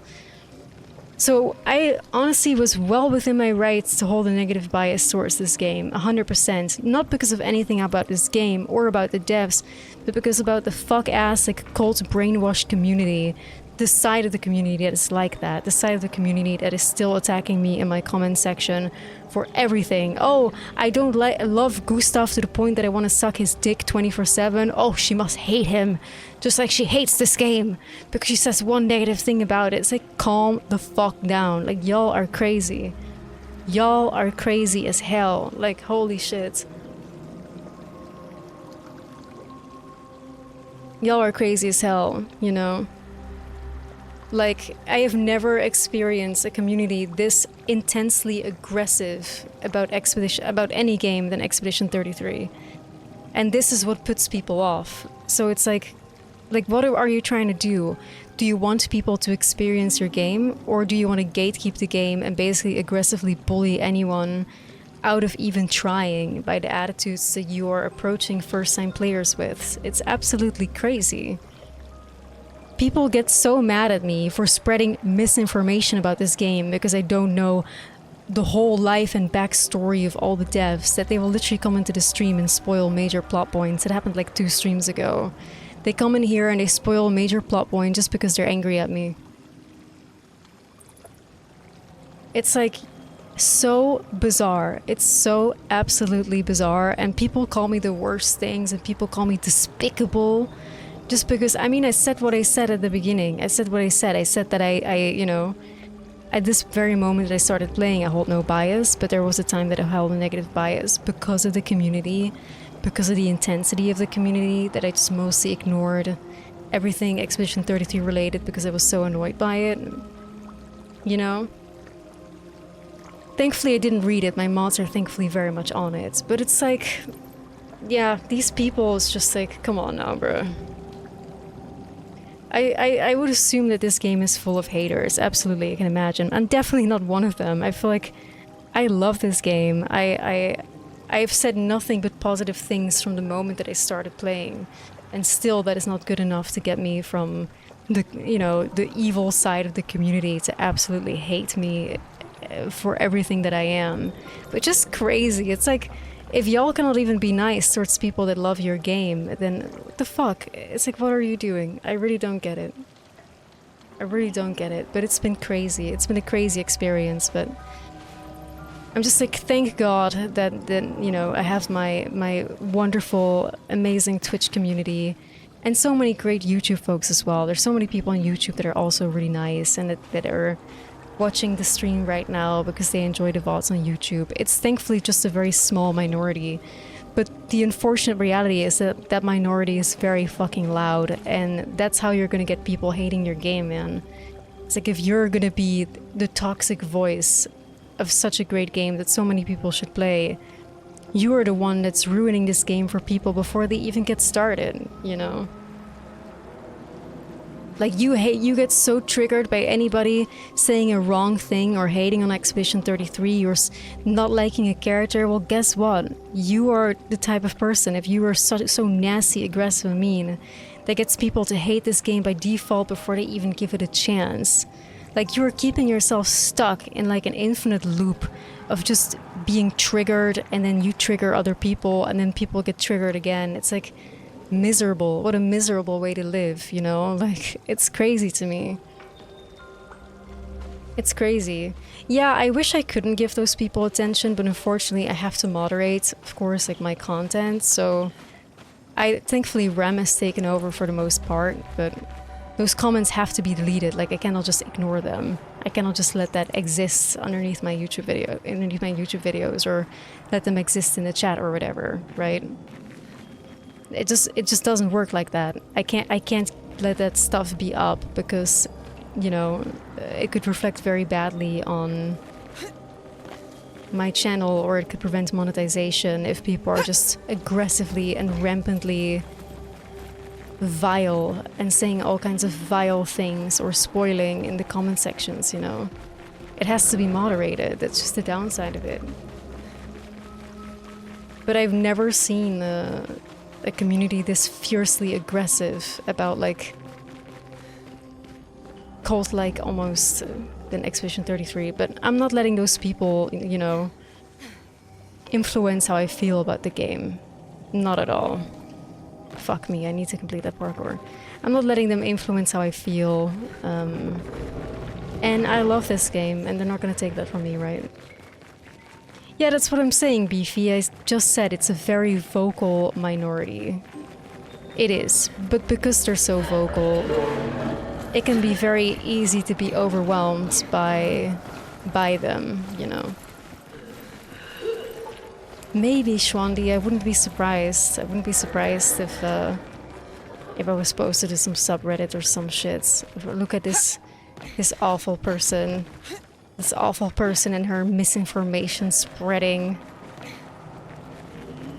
So I honestly was well within my rights to hold a negative bias towards this game, 100%. Not because of anything about this game or about the devs, but because about the fuck-ass, like, cult brainwashed community. The side of the community that is like that. The side of the community that is still attacking me in my comment section for everything. Oh, I don't love Gustav to the point that I want to suck his dick 24/7. Oh, she must hate him. Just like she hates this game because she says one negative thing about it. It's like, calm the fuck down. Like, y'all are crazy. Y'all are crazy as hell. Like, holy shit. Y'all are crazy as hell, you know? Like, I have never experienced a community this intensely aggressive about any game than Expedition 33. And this is what puts people off. So it's like what are you trying to do? Do you want people to experience your game, or do you want to gatekeep the game and basically aggressively bully anyone out of even trying by the attitudes that you are approaching first-time players with? It's absolutely crazy. People get so mad at me for spreading misinformation about this game because I don't know the whole life and backstory of all the devs that they will literally come into the stream and spoil major plot points. It happened like 2 streams ago. They come in here and they spoil a major plot point just because they're angry at me. It's like so bizarre. It's so absolutely bizarre, and people call me the worst things and people call me despicable. Just because, I mean, I said what I said at the beginning. I said what I said. I said that I, you know, at this very moment that I started playing, I hold no bias, but there was a time that I held a negative bias because of the community, because of the intensity of the community, that I just mostly ignored everything Expedition 33 related because I was so annoyed by it, you know? Thankfully, I didn't read it. My mods are thankfully very much on it. But it's like, yeah, these people, it's just like, come on now, bro. I would assume that this game is full of haters. Absolutely, I can imagine. I'm definitely not one of them. I feel like I love this game. I've said nothing but positive things from the moment that I started playing. And still, that is not good enough to get me from the, you know, the evil side of the community to absolutely hate me for everything that I am. But just crazy. It's like, if y'all cannot even be nice towards people that love your game, then what the fuck? It's like, what are you doing? I really don't get it. I really don't get it. But it's been crazy. It's been a crazy experience, but I'm just like, thank God that you know, I have my wonderful, amazing Twitch community and so many great YouTube folks as well. There's so many people on YouTube that are also really nice and that are watching the stream right now because they enjoy the VODs on YouTube. It's thankfully just a very small minority, but the unfortunate reality is that that minority is very fucking loud, and that's how you're gonna get people hating your game, man. It's like, if you're gonna be the toxic voice of such a great game that so many people should play, you are the one that's ruining this game for people before they even get started, you know? Like, you get so triggered by anybody saying a wrong thing or hating on Expedition 33 or not liking a character. Well, guess what? You are the type of person, if you are so nasty, aggressive, and mean, that gets people to hate this game by default before they even give it a chance. Like, you are keeping yourself stuck in like an infinite loop of just being triggered, and then you trigger other people, and then people get triggered again. It's like, miserable. What a miserable way to live, you know? Like, it's crazy to me. It's crazy. Yeah, I wish I couldn't give those people attention, but unfortunately I have to moderate, of course, like my content, so thankfully Rem has taken over for the most part, but those comments have to be deleted. Like, I cannot just ignore them. I cannot just let that exist underneath my YouTube videos, or let them exist in the chat or whatever, right? It just doesn't work like that. I can't let that stuff be up, because, you know, it could reflect very badly on my channel, or it could prevent monetization if people are just aggressively and rampantly vile and saying all kinds of vile things or spoiling in the comment sections, you know. It has to be moderated. That's just the downside of it. But I've never seen a community this fiercely aggressive about, like, cult-like almost than Expedition 33, but I'm not letting those people, you know, influence how I feel about the game. Not at all. Fuck me, I need to complete that parkour. I'm not letting them influence how I feel, and I love this game, and they're not gonna take that from me, right? Yeah, that's what I'm saying, Beefy. I just said it's a very vocal minority. It is, but because they're so vocal, it can be very easy to be overwhelmed by them, you know. Maybe, Schwandy, I wouldn't be surprised. I wouldn't be surprised if I was posted to some subreddit or some shit. Look at this awful person. This awful person and her misinformation spreading.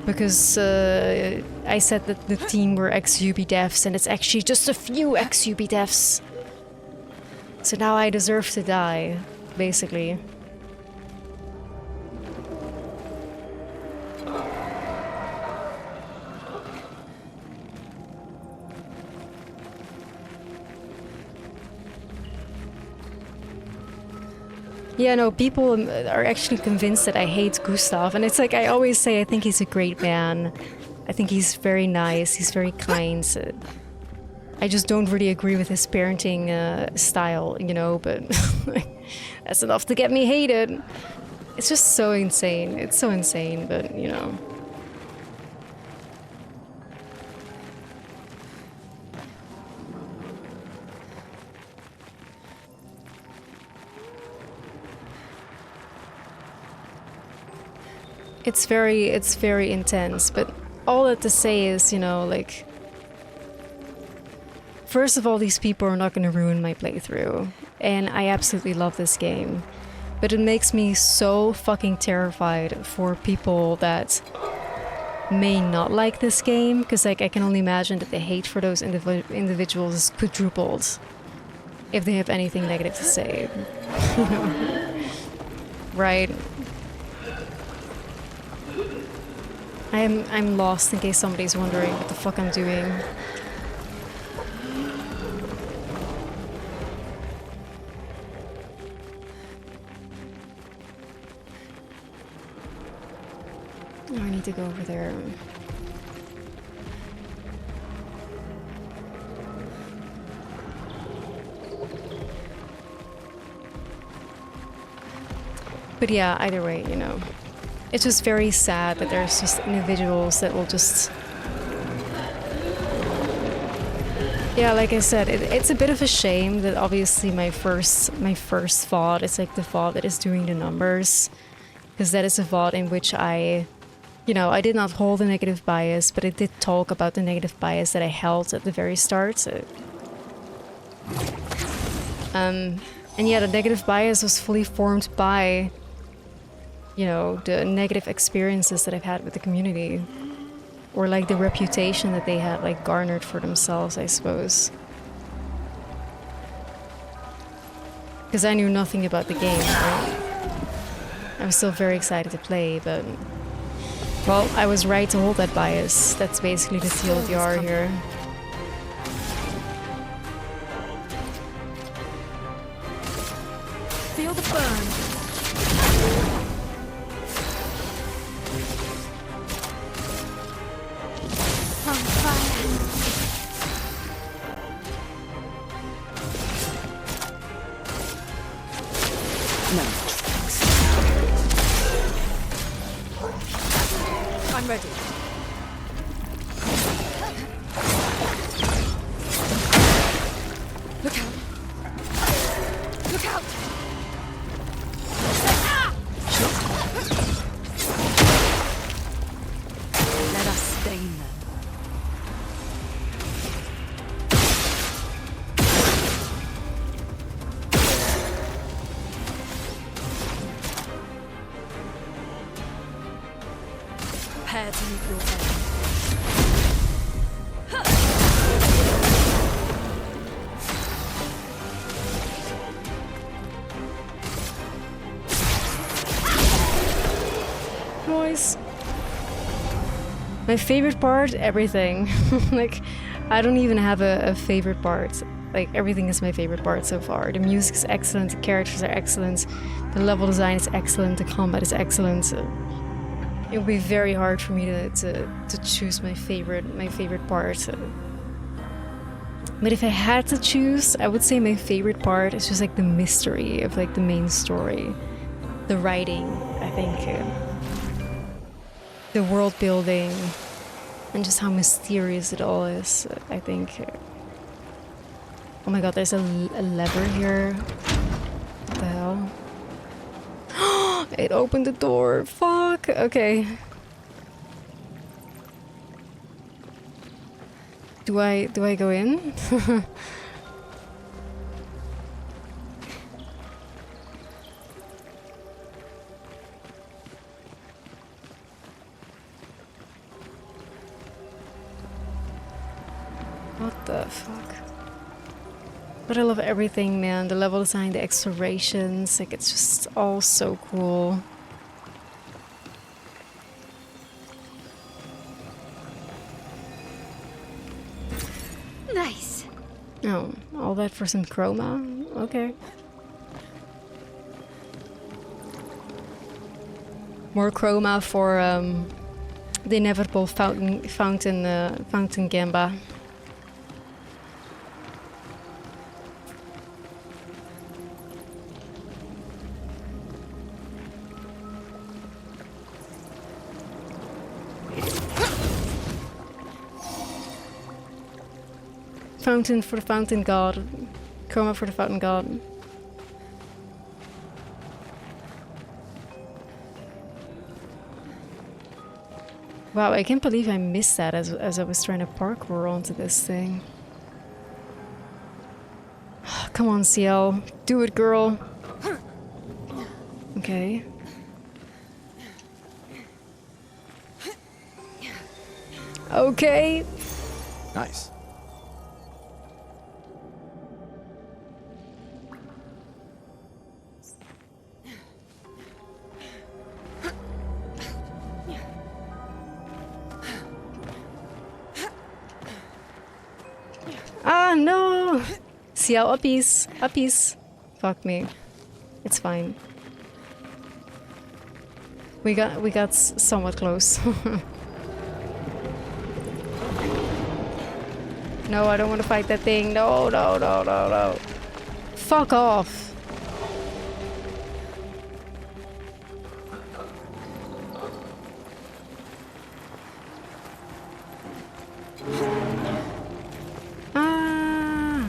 Because I said that the team were ex-UB devs, and it's actually just a few ex-UB devs. So now I deserve to die, basically. Yeah, no, people are actually convinced that I hate Gustav, and it's like I always say I think he's a great man. I think he's very nice, he's very kind. I just don't really agree with his parenting style, you know, but that's enough to get me hated. It's just so insane. It's so insane, but, you know. It's very intense, but all that to say is, you know, like, first of all, these people are not going to ruin my playthrough, and I absolutely love this game, but it makes me so fucking terrified for people that may not like this game, because, like, I can only imagine that the hate for those individuals is quadrupled if they have anything negative to say. Right? I'm lost, in case somebody's wondering what the fuck I'm doing. Oh, I need to go over there. But yeah, either way, you know. It's just very sad that there's just individuals that will just... Yeah, like I said, it's a bit of a shame that obviously my first VOD is like the VOD that is doing the numbers. Because that is a VOD in which I did not hold a negative bias, but I did talk about the negative bias that I held at the very start. So. And yeah, the negative bias was fully formed by... you know, the negative experiences that I've had with the community. Or like the reputation that they had like garnered for themselves, I suppose. Because I knew nothing about the game, right? I was still very excited to play, but... well, I was right to hold that bias. That's basically the TLDR here. Feel the burn. On fire. I'm ready. Look out! Look out! Let us stain them. Prepare to meet your end. Noise. My favorite part, everything. Like, I don't even have a favorite part. Like, everything is my favorite part so far. The music is excellent, the characters are excellent, the level design is excellent, the combat is excellent. It would be very hard for me to choose my favorite part. But if I had to choose, I would say my favorite part is just like the mystery of like the main story, the writing, I think. The world building and just how mysterious it all is, I think. Oh my god, there's a lever here. What the hell? It opened the door. Fuck. Okay. Do I go in? What the fuck? But I love everything, man. The level design, the explorations, like it's just all so cool. Nice. Oh, all that for some chroma? Okay. More chroma for the inevitable fountain gamba. Fountain for the fountain god. Chroma for the fountain god. Wow, I can't believe I missed that as I was trying to parkour onto this thing. Come on, CL. Do it, girl. Okay. Okay. Nice. Ah, no! CL, uppies. Uppies. Fuck me. It's fine. We got somewhat close. No, I don't want to fight that thing. No, no, no, no, no. Fuck off. Ah.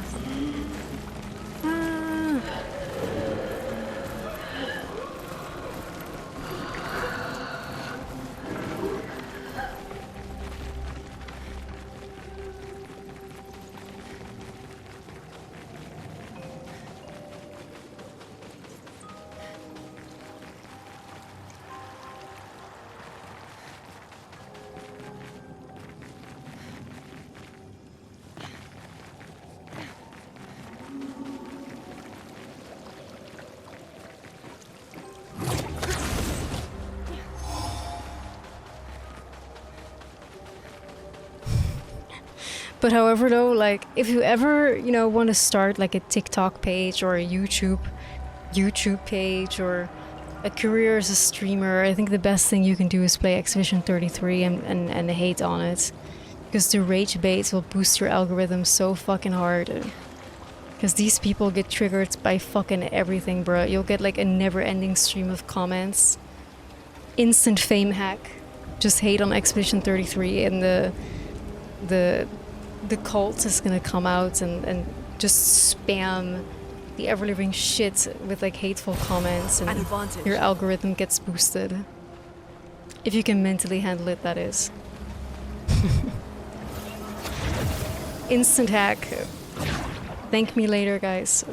Ah. But however though, like if you ever, you know, want to start like a TikTok page or a YouTube page or a career as a streamer, I think the best thing you can do is play Expedition 33 and hate on it. Because the rage baits will boost your algorithm so fucking hard. Because these people get triggered by fucking everything, bro. You'll get like a never-ending stream of comments. Instant fame hack. just hate on Expedition 33 and the cult is gonna come out and just spam the ever-living shit with like hateful comments, and An advantage. your algorithm gets boosted. If you can mentally handle it, that is. Instant hack. Thank me later, guys.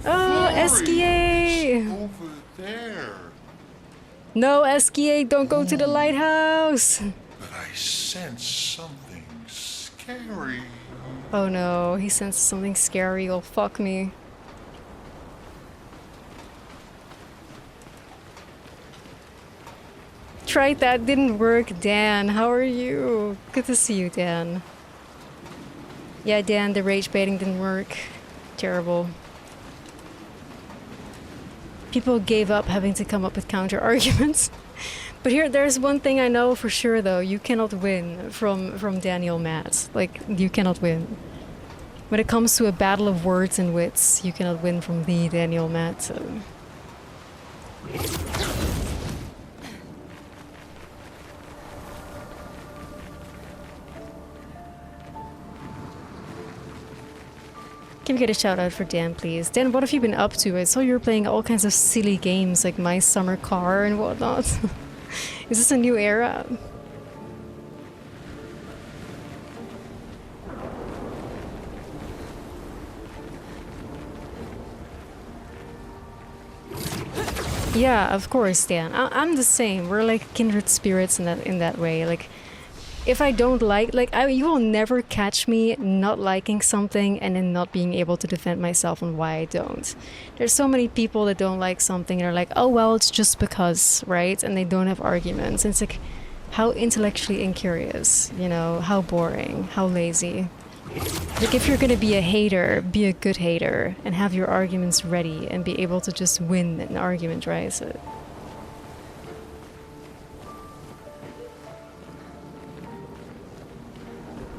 Oh, SKA! Over there. No, SKA, don't go to the lighthouse! But I sense something scary. Oh no, he senses something scary. Oh, fuck me. Tried that, didn't work. Dan, how are you? Good to see you, Dan. Yeah, Dan, the rage baiting didn't work. Terrible. People gave up having to come up with counter arguments. But there's one thing I know for sure though, you cannot win from Daniel Matt. Like, you cannot win. When it comes to a battle of words and wits, you cannot win from the Daniel Matt. So. Can we get a shout out for Dan, please? Dan, what have you been up to? I saw you were playing all kinds of silly games like My Summer Car and whatnot. Is this a new era? Yeah, of course, Dan. I'm the same. We're like kindred spirits in that way. Like, if I don't you will never catch me not liking something and then not being able to defend myself on why I don't. There's so many people that don't like something and are like, oh well, it's just because, right? And they don't have arguments. And it's like, how intellectually incurious, you know? How boring, how lazy. Like, if you're gonna be a hater, be a good hater and have your arguments ready and be able to just win an argument, right? So,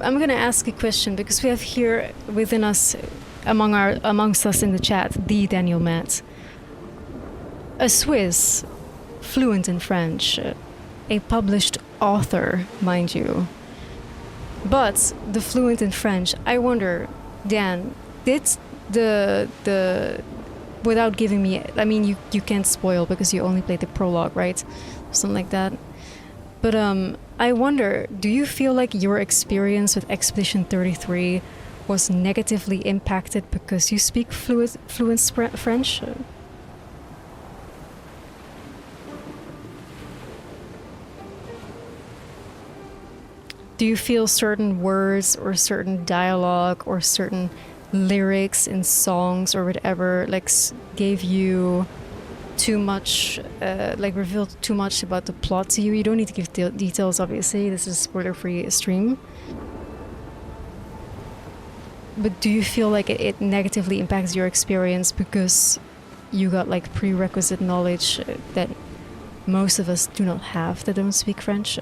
I'm gonna ask a question because we have here within us, amongst us in the chat, the Daniel Matt, a Swiss, fluent in French, a published author, mind you. But the fluent in French, I wonder, Dan, did the without giving me, I mean, you can't spoil because you only played the prologue, right? Something like that. But I wonder, do you feel like your experience with Expedition 33 was negatively impacted because you speak fluent French? Do you feel certain words or certain dialogue or certain lyrics in songs or whatever like gave you too much, like revealed too much about the plot to you? You don't need to give details, obviously. This is a spoiler-free stream. But do you feel like it negatively impacts your experience because you got like prerequisite knowledge that most of us do not have that don't speak French?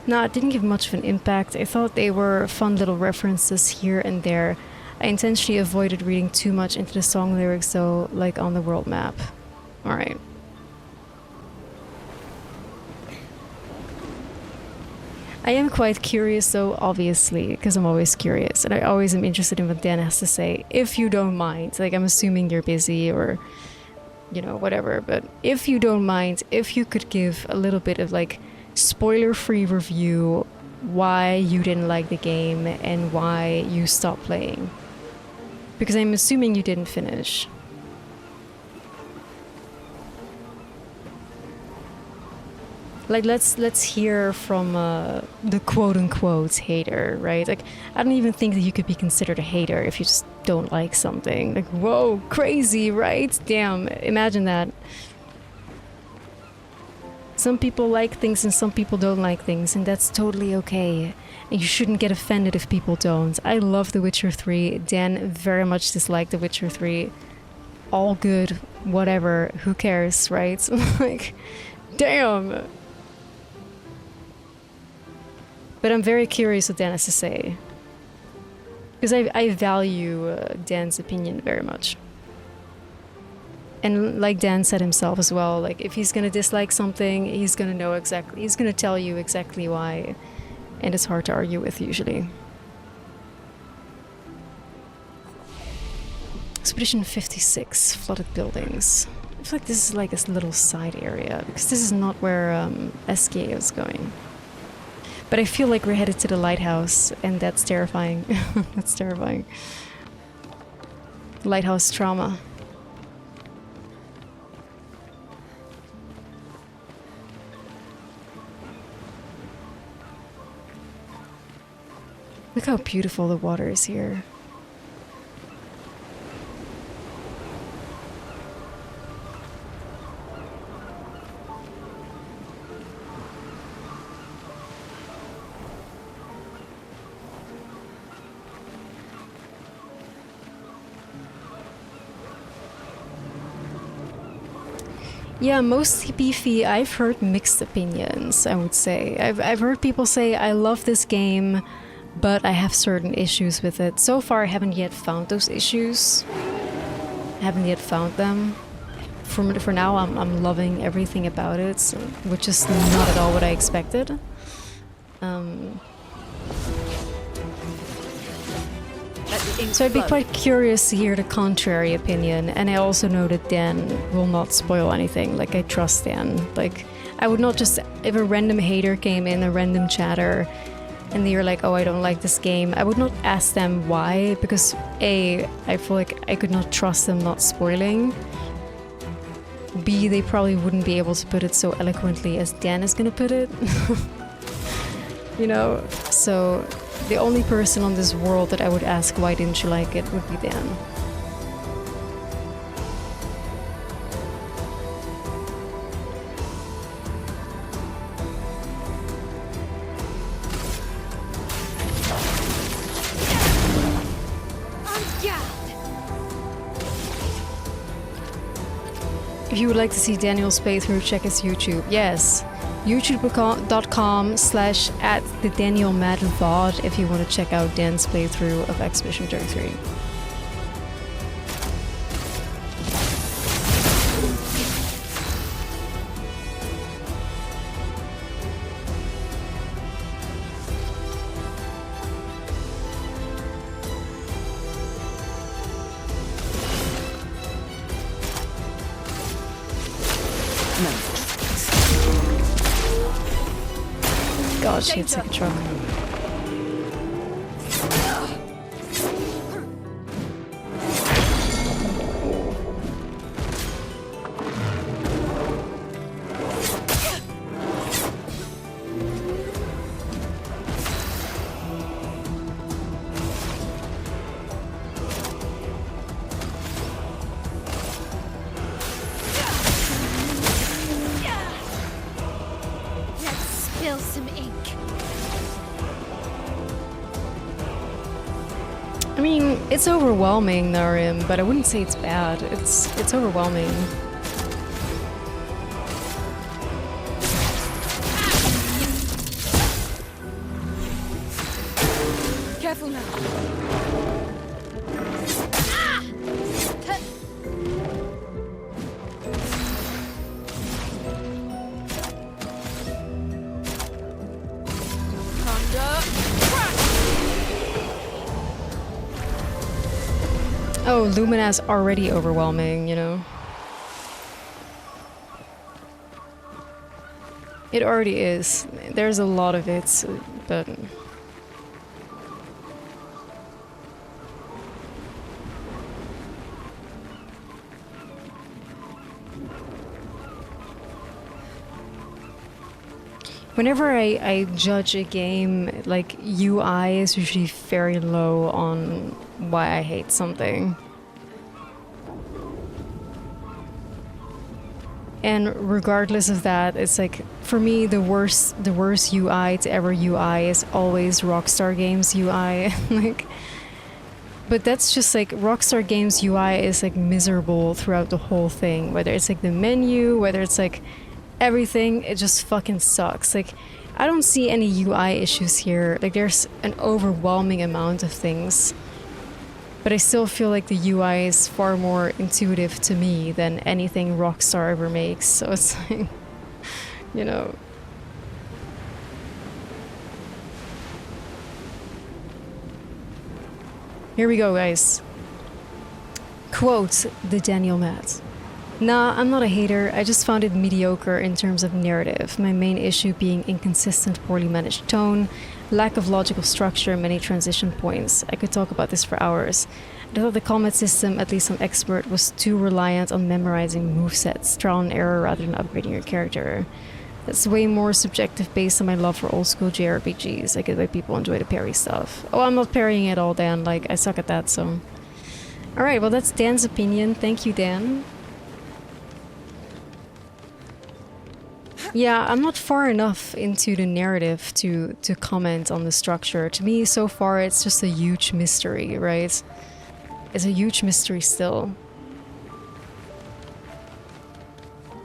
No, it didn't give much of an impact. I thought they were fun little references here and there. I intentionally avoided reading too much into the song lyrics though, like on the world map. Alright. I am quite curious though, obviously, because I'm always curious, and I always am interested in what Dan has to say, if you don't mind. Like, I'm assuming you're busy or, you know, whatever, but if you don't mind, if you could give a little bit of like spoiler-free review why you didn't like the game and why you stopped playing, because I'm assuming you didn't finish. Like, let's hear from the quote-unquote hater, right? Like, I don't even think that you could be considered a hater if you just don't like something. Like, whoa, crazy, right? Damn, imagine that. Some people like things and some people don't like things, and that's totally okay. And you shouldn't get offended if people don't. I love The Witcher 3. Dan very much disliked The Witcher 3. All good, whatever, who cares, right? Like, damn. But I'm very curious what Dan has to say. Because I value Dan's opinion very much. And like Dan said himself as well, like if he's gonna dislike something, he's gonna know exactly, he's gonna tell you exactly why. And it's hard to argue with usually. Expedition 56, flooded buildings. I feel like this is like a little side area, because this is not where SK is going. But I feel like we're headed to the lighthouse, and that's terrifying. That's terrifying. Lighthouse trauma. Look how beautiful the water is here. Yeah, mostly beefy. I've heard mixed opinions, I would say. I've heard people say, I love this game, but I have certain issues with it. So far, I haven't yet found those issues. I haven't yet found them. For now, I'm loving everything about it, so, which is not at all what I expected. So I'd be quite curious to hear the contrary opinion, and I also know that Dan will not spoil anything. Like, I trust Dan. Like, I would not just, if a random hater came in, a random chatter, and they're like, oh, I don't like this game, I would not ask them why, because A, I feel like I could not trust them not spoiling. B, they probably wouldn't be able to put it so eloquently as Dan is gonna put it. You know? So the only person on this world that I would ask why didn't you like it would be Dan. If you would like to see Daniel's playthrough, check his YouTube. Yes, youtube.com/@thedanielmadvod if you want to check out Dan's playthrough of Expedition 33. God, she hits like a truck. I mean, it's overwhelming, Narim, but I wouldn't say it's bad. It's overwhelming. Careful now. Oh, Lumina's already overwhelming, you know? It already is. There's a lot of it, but... Whenever I judge a game, like, UI is usually very low on why I hate something. And regardless of that, it's like, for me, the worst UI to ever UI is always Rockstar Games UI. Like, but that's just like, Rockstar Games UI is like miserable throughout the whole thing. Whether it's like the menu, whether it's like everything, it just fucking sucks. Like, I don't see any UI issues here. Like, there's an overwhelming amount of things. But I still feel like the UI is far more intuitive to me than anything Rockstar ever makes. So it's like, you know. Here we go, guys. Quote the Daniel Matt. Nah, I'm not a hater, I just found it mediocre in terms of narrative, my main issue being inconsistent, poorly managed tone, lack of logical structure, many transition points. I could talk about this for hours. I thought the combat system, at least on Expert, was too reliant on memorizing movesets, trial and error rather than upgrading your character. That's way more subjective based on my love for old school JRPGs. I get why people enjoy the parry stuff. Oh, I'm not parrying at all, Dan, like, I suck at that, so... Alright, well that's Dan's opinion, thank you, Dan. Yeah, I'm not far enough into the narrative to comment on the structure. To me, so far, it's just a huge mystery, right? It's a huge mystery still.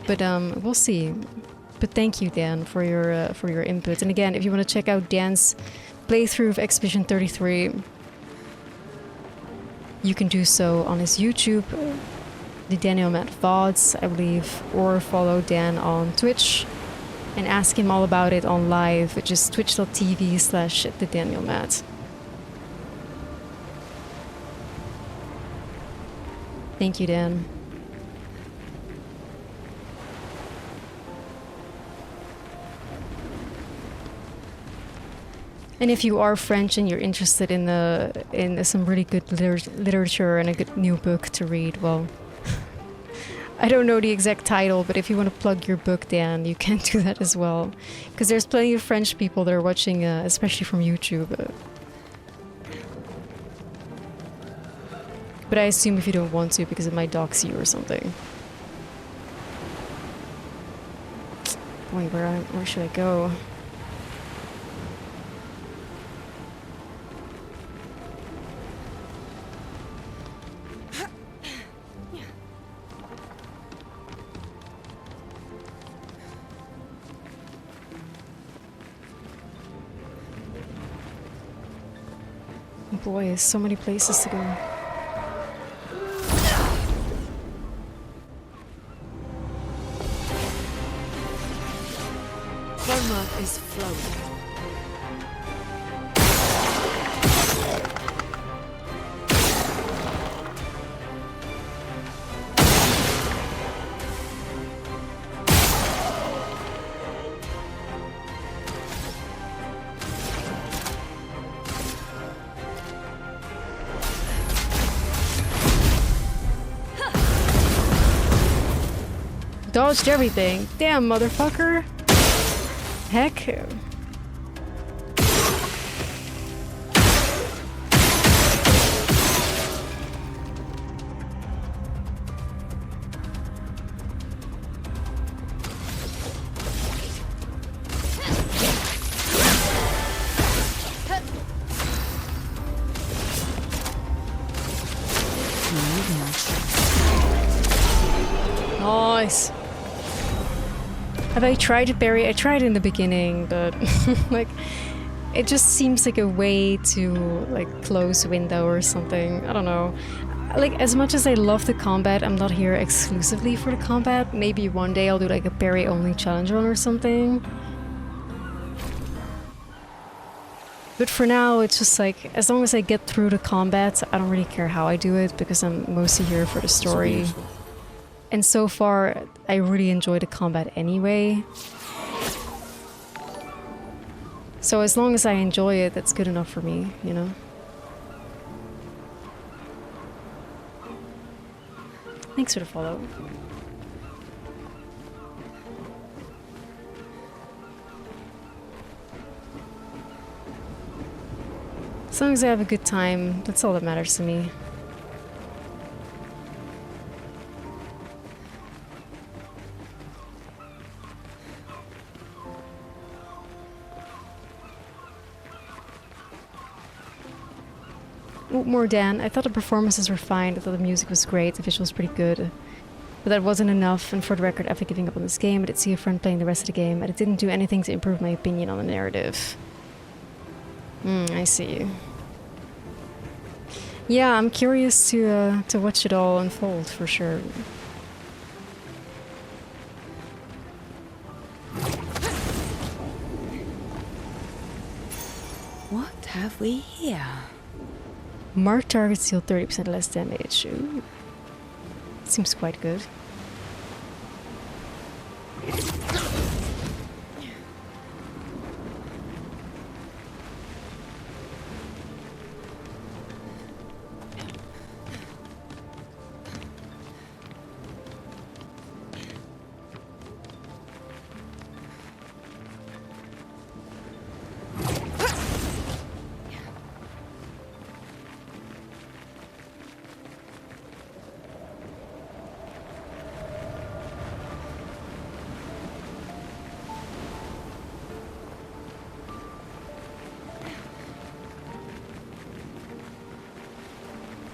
But we'll see. But thank you, Dan, for your input. And again, if you want to check out Dan's playthrough of Expedition 33, you can do so on his YouTube, the Daniel Matt VODs, I believe, or follow Dan on Twitch and ask him all about it on live, which is twitch.tv/thedanielmatt. Thank you, Dan. And if you are French and you're interested in some really good literature and a good new book to read, well, I don't know the exact title, but if you want to plug your book, Dan, you can do that as well. Because there's plenty of French people that are watching, especially from YouTube. But I assume if you don't want to, because it might dox you or something. Boy, where should I go? Boy, there's so many places to go. Chroma is flowing. Dodged everything. Damn, motherfucker. Heck. Nice. Have I tried to parry? I tried in the beginning, but like it just seems like a way to like close window or something. I don't know. Like as much as I love the combat, I'm not here exclusively for the combat. Maybe one day I'll do like a parry only challenge run or something. But for now, it's just like, as long as I get through the combat, I don't really care how I do it because I'm mostly here for the story. And so far, I really enjoy the combat anyway. So as long as I enjoy it, that's good enough for me, you know? Thanks for the follow. As long as I have a good time, that's all that matters to me. Ooh, more Dan. I thought the performances were fine. I thought the music was great. The visuals pretty good. But that wasn't enough, and for the record, after giving up on this game, I did see a friend playing the rest of the game, and it didn't do anything to improve my opinion on the narrative. I see. Yeah, I'm curious to watch it all unfold, for sure. What have we here? Marked targets deal 30% less damage. Ooh. Seems quite good.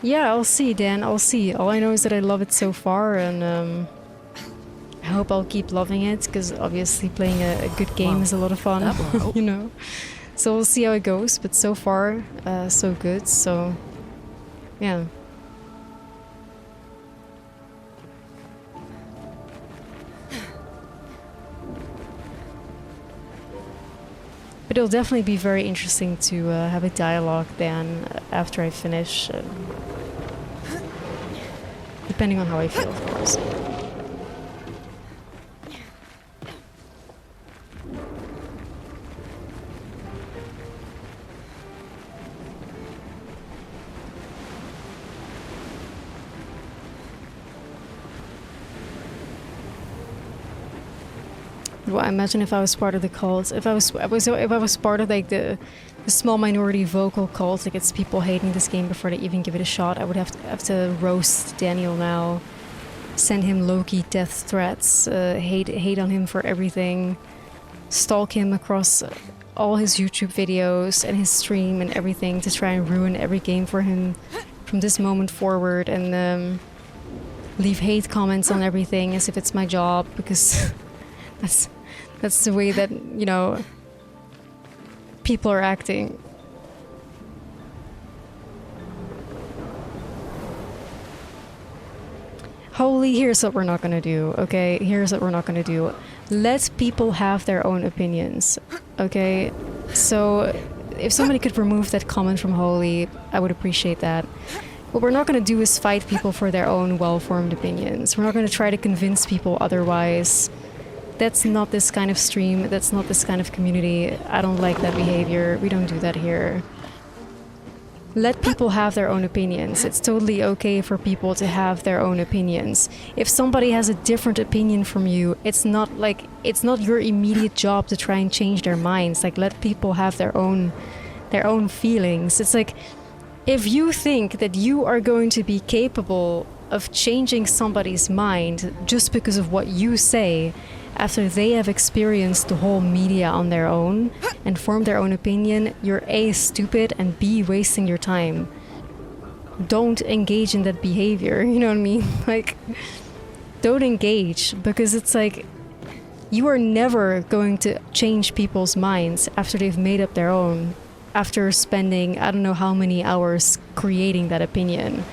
Yeah, I'll see, Dan. I'll see. All I know is that I love it so far, and I hope I'll keep loving it, because obviously playing a good game is a lot of fun, you know? So we'll see how it goes, but so far, so good, so yeah. But it'll definitely be very interesting to have a dialogue then after I finish. Depending on how I feel, of course. Well, imagine if I was part of the cult. If I was part of like the small minority vocal cult that gets people hating this game before they even give it a shot, I would have to roast Daniel now, send him low-key death threats, hate on him for everything, stalk him across all his YouTube videos and his stream and everything to try and ruin every game for him from this moment forward, and leave hate comments on everything as if it's my job, because that's the way that, you know, people are acting. Holy, here's what we're not gonna do, okay? Here's what we're not gonna do. Let people have their own opinions, okay? So, if somebody could remove that comment from Holy, I would appreciate that. What we're not gonna do is fight people for their own well-formed opinions. We're not gonna try to convince people otherwise. That's not this kind of stream, that's not this kind of community. I don't like that behavior. We don't do that here. Let people have their own opinions. It's totally okay for people to have their own opinions. If somebody has a different opinion from you, it's not your immediate job to try and change their minds. Like, let people have their own feelings. It's like, if you think that you are going to be capable of changing somebody's mind just because of what you say, after they have experienced the whole media on their own and formed their own opinion, you're A, stupid, and B, wasting your time. Don't engage in that behavior, you know what I mean? Like, don't engage, because it's like, you are never going to change people's minds after they've made up their own, after spending I don't know how many hours creating that opinion.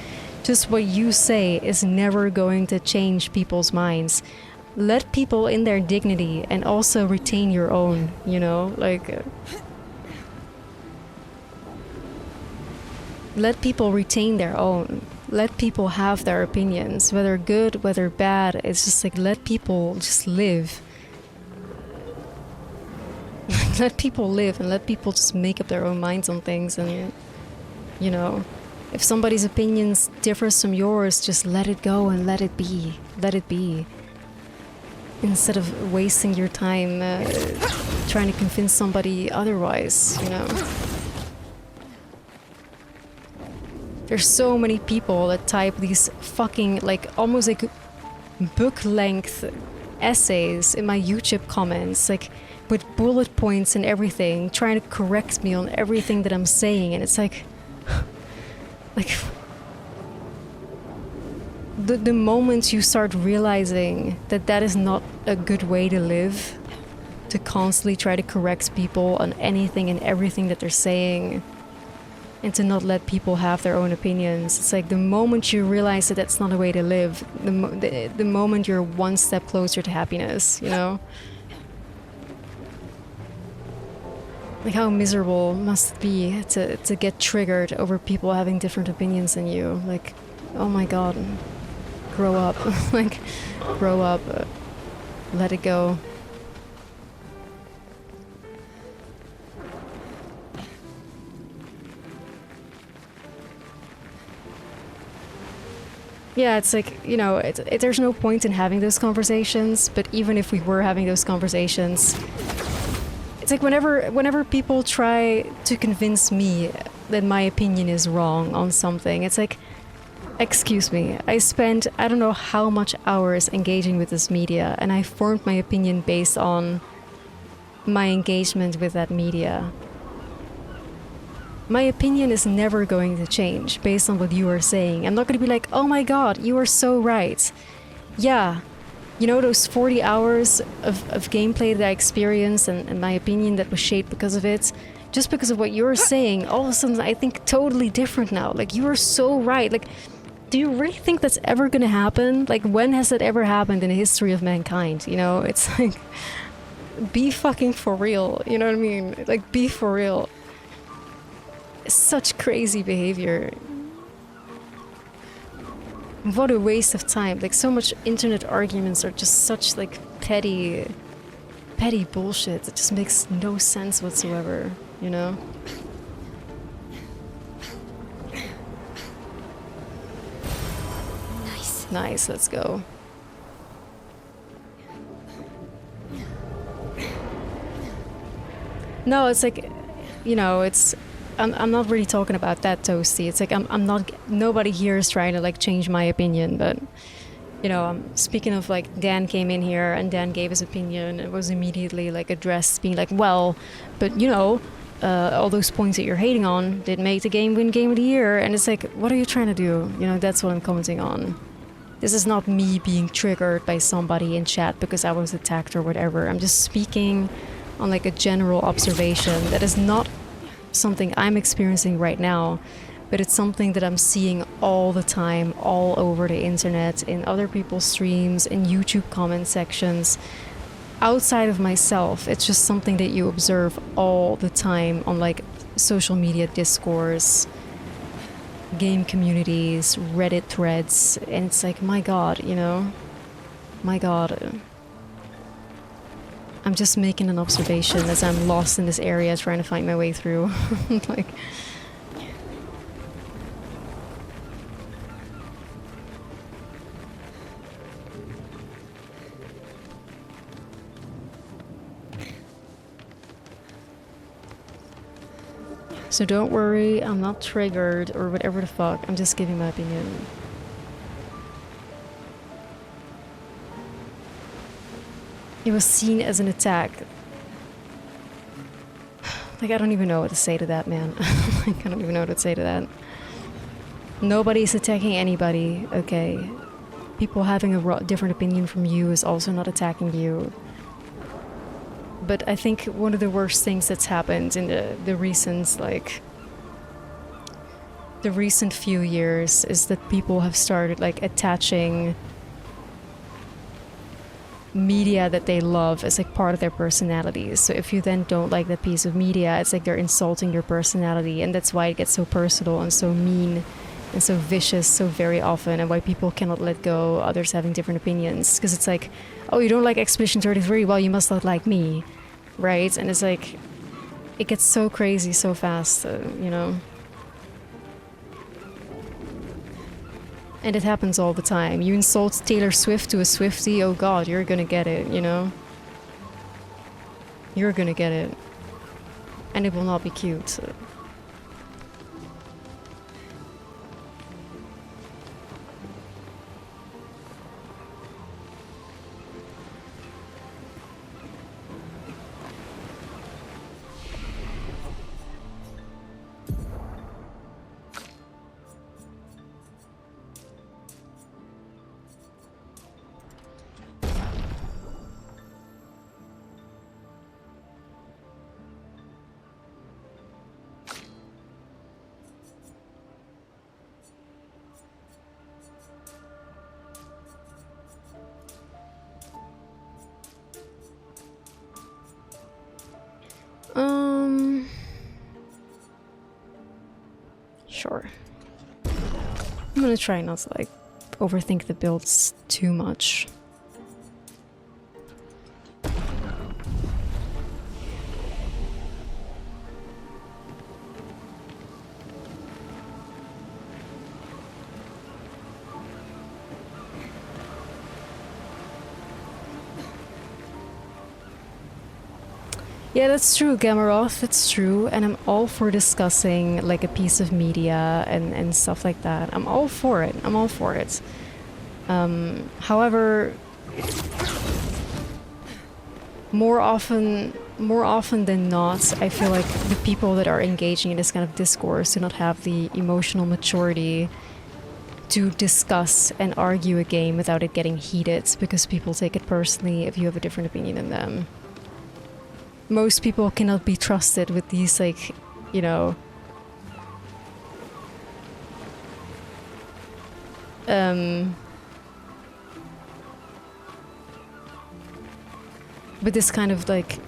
Just what you say is never going to change people's minds. Let people in their dignity and also retain your own, you know, like, let people retain their own. Let people have their opinions, whether good, whether bad. It's just like, let people just live. Let people live and let people just make up their own minds on things. And, you know, if somebody's opinions differs from yours, just let it go and let it be. Let it be. Instead of wasting your time trying to convince somebody otherwise, you know. There's so many people that type these fucking, like, almost like book-length essays in my YouTube comments, like, with bullet points and everything, trying to correct me on everything that I'm saying, and it's like... like... the moment you start realizing that that is not a good way to live, to constantly try to correct people on anything and everything that they're saying, and to not let people have their own opinions. It's like the moment you realize that that's not a way to live, the moment you're one step closer to happiness, you know? Like, how miserable must it be to get triggered over people having different opinions than you? Like, oh my god, grow up. Like, grow up. Let it go. Yeah, it's like, you know, there's no point in having those conversations, but even if we were having those conversations, it's like whenever people try to convince me that my opinion is wrong on something, it's like, excuse me, I spent I don't know how much hours engaging with this media, and I formed my opinion based on my engagement with that media. My opinion is never going to change based on what you are saying. I'm not going to be like, oh my god, you are so right. Yeah, you know, those 40 hours of gameplay that I experienced and my opinion that was shaped because of it, just because of what you're saying, all of a sudden I think totally different now. Like, you are so right. Like, do you really think that's ever going to happen? Like, when has that ever happened in the history of mankind? You know, it's like, be fucking for real. You know what I mean? Like, be for real. Such crazy behavior. What a waste of time. Like, so much internet arguments are just such like petty bullshit. It just makes no sense whatsoever, you know? Nice, let's go. No, it's like, you know, it's I'm not really talking about that, Toasty. It's like I'm not, nobody here is trying to like change my opinion, but you know, speaking of, like, Dan came in here and Dan gave his opinion. It was immediately like addressed being like, well, but you know, all those points that you're hating on did make the game win Game of the Year. And it's like, what are you trying to do? You know, that's what I'm commenting on. This is not me being triggered by somebody in chat because I was attacked or whatever. I'm just speaking on like a general observation that is not something I'm experiencing right now, but it's something that I'm seeing all the time, all over the internet, in other people's streams, in YouTube comment sections. Outside of myself, it's just something that you observe all the time on like social media discourse, game communities, Reddit threads, and it's like, my god, you know? My god. I'm just making an observation as I'm lost in this area trying to find my way through. Like... So don't worry, I'm not triggered or whatever the fuck, I'm just giving my opinion. It was seen as an attack. Like, I don't even know what to say to that, man. Like, I don't even know what to say to that. Nobody's attacking anybody, okay? People having a different opinion from you is also not attacking you. But I think one of the worst things that's happened in the recent, like... the recent few years is that people have started, like, attaching media that they love as like part of their personalities. So if you then don't like that piece of media, it's like they're insulting your personality, and that's why it gets so personal and so mean and so vicious so very often, and why people cannot let go others having different opinions, because it's like, oh, you don't like Expedition 33, well, you must not like me, right? And it's like, it gets so crazy so fast, you know. And it happens all the time. You insult Taylor Swift to a Swiftie, oh god, you're gonna get it, you know? You're gonna get it. And it will not be cute. Sure. I'm gonna try not to like overthink the builds too much. Yeah, that's true, Gamaroth, that's true, and I'm all for discussing like a piece of media and stuff like that. I'm all for it. I'm all for it. However, more often than not, I feel like the people that are engaging in this kind of discourse do not have the emotional maturity to discuss and argue a game without it getting heated, because people take it personally if you have a different opinion than them. Most people cannot be trusted with these, like, you know, with this kind of like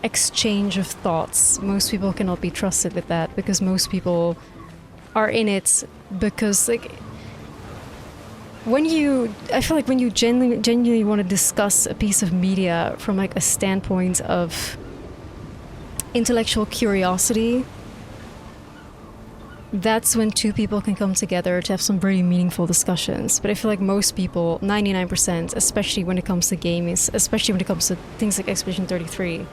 exchange of thoughts. Most people cannot be trusted with that, because most people are in it because, like, I feel like when you genuinely want to discuss a piece of media from like a standpoint of intellectual curiosity, that's when two people can come together to have some really meaningful discussions. But I feel like most people, 99%, especially when it comes to games, especially when it comes to things like Expedition 33,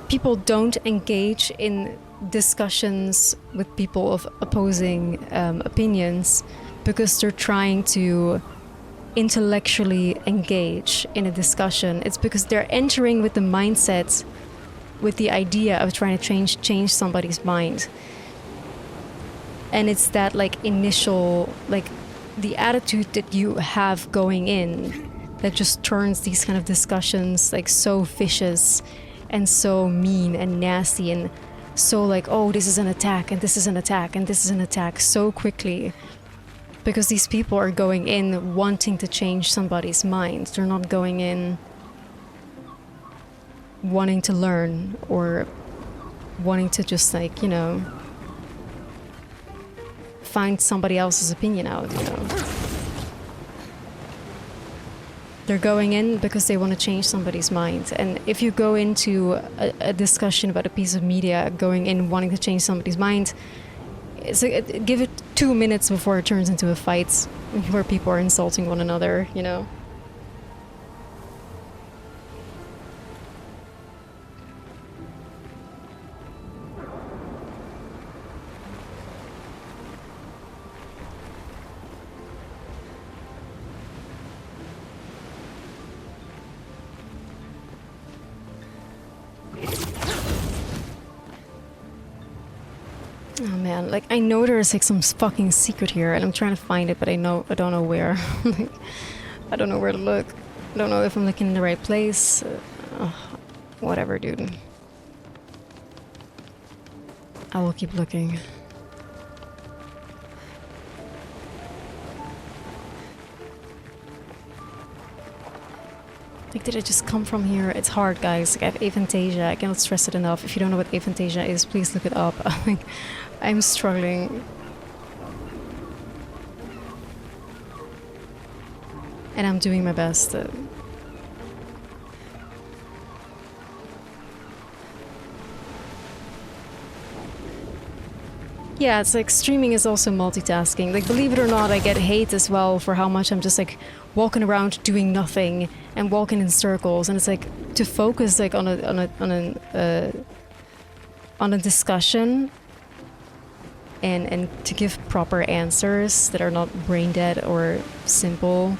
people don't engage in discussions with people of opposing opinions because they're trying to intellectually engage in a discussion. It's because they're entering with the mindset, with the idea of trying to change somebody's mind. And it's that like initial, like the attitude that you have going in that just turns these kind of discussions like so vicious and so mean and nasty and so like, oh, this is an attack and this is an attack and this is an attack so quickly. Because these people are going in wanting to change somebody's mind. They're not going in wanting to learn or wanting to just like, you know, find somebody else's opinion out, you know. They're going in because they want to change somebody's mind. And if you go into a discussion about a piece of media going in wanting to change somebody's mind, it's like, give it 2 minutes before it turns into a fight where people are insulting one another, you know. Oh man, like I know there's like some fucking secret here and I'm trying to find it, but I don't know where. Like, I don't know where to look. I don't know if I'm looking in the right place. Whatever, dude. I will keep looking. Like, did I just come from here? It's hard, guys. Like, I have aphantasia. I cannot stress it enough. If you don't know what aphantasia is, please look it up. Like, I'm struggling. And I'm doing my best. Yeah, it's like streaming is also multitasking. Like, believe it or not, I get hate as well for how much I'm just like walking around doing nothing and walking in circles. And it's like to focus like on a discussion and to give proper answers that are not brain dead or simple,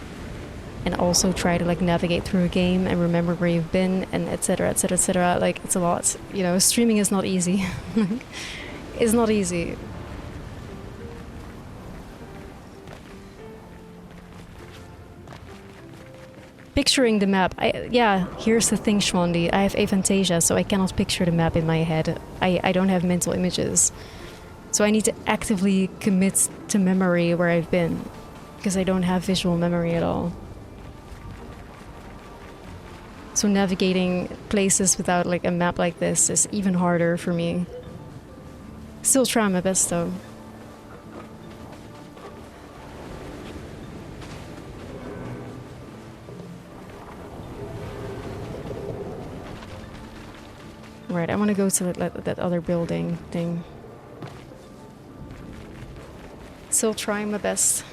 and also try to like navigate through a game and remember where you've been and etc etc etc. Like, it's a lot, you know. Streaming is not easy. It's not easy. Picturing the map, yeah, here's the thing, Schwandy. I have aphantasia, so I cannot picture the map in my head. I don't have mental images. So I need to actively commit to memory where I've been, because I don't have visual memory at all. So navigating places without like a map like this is even harder for me. Still trying my best though. Right, I want to go to that other building thing. Still trying my best.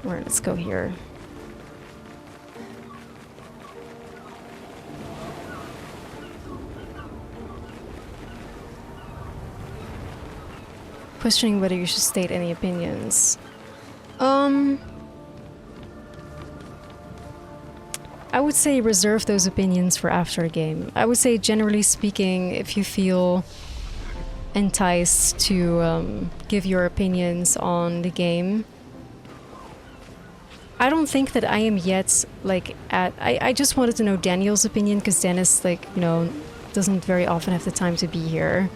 Alright, let's go here. Questioning whether you should state any opinions. I would say reserve those opinions for after a game. I would say, generally speaking, if you feel enticed to give your opinions on the game, I don't think that I am yet, like, I just wanted to know Daniel's opinion, because Dennis, like, you know, doesn't very often have the time to be here.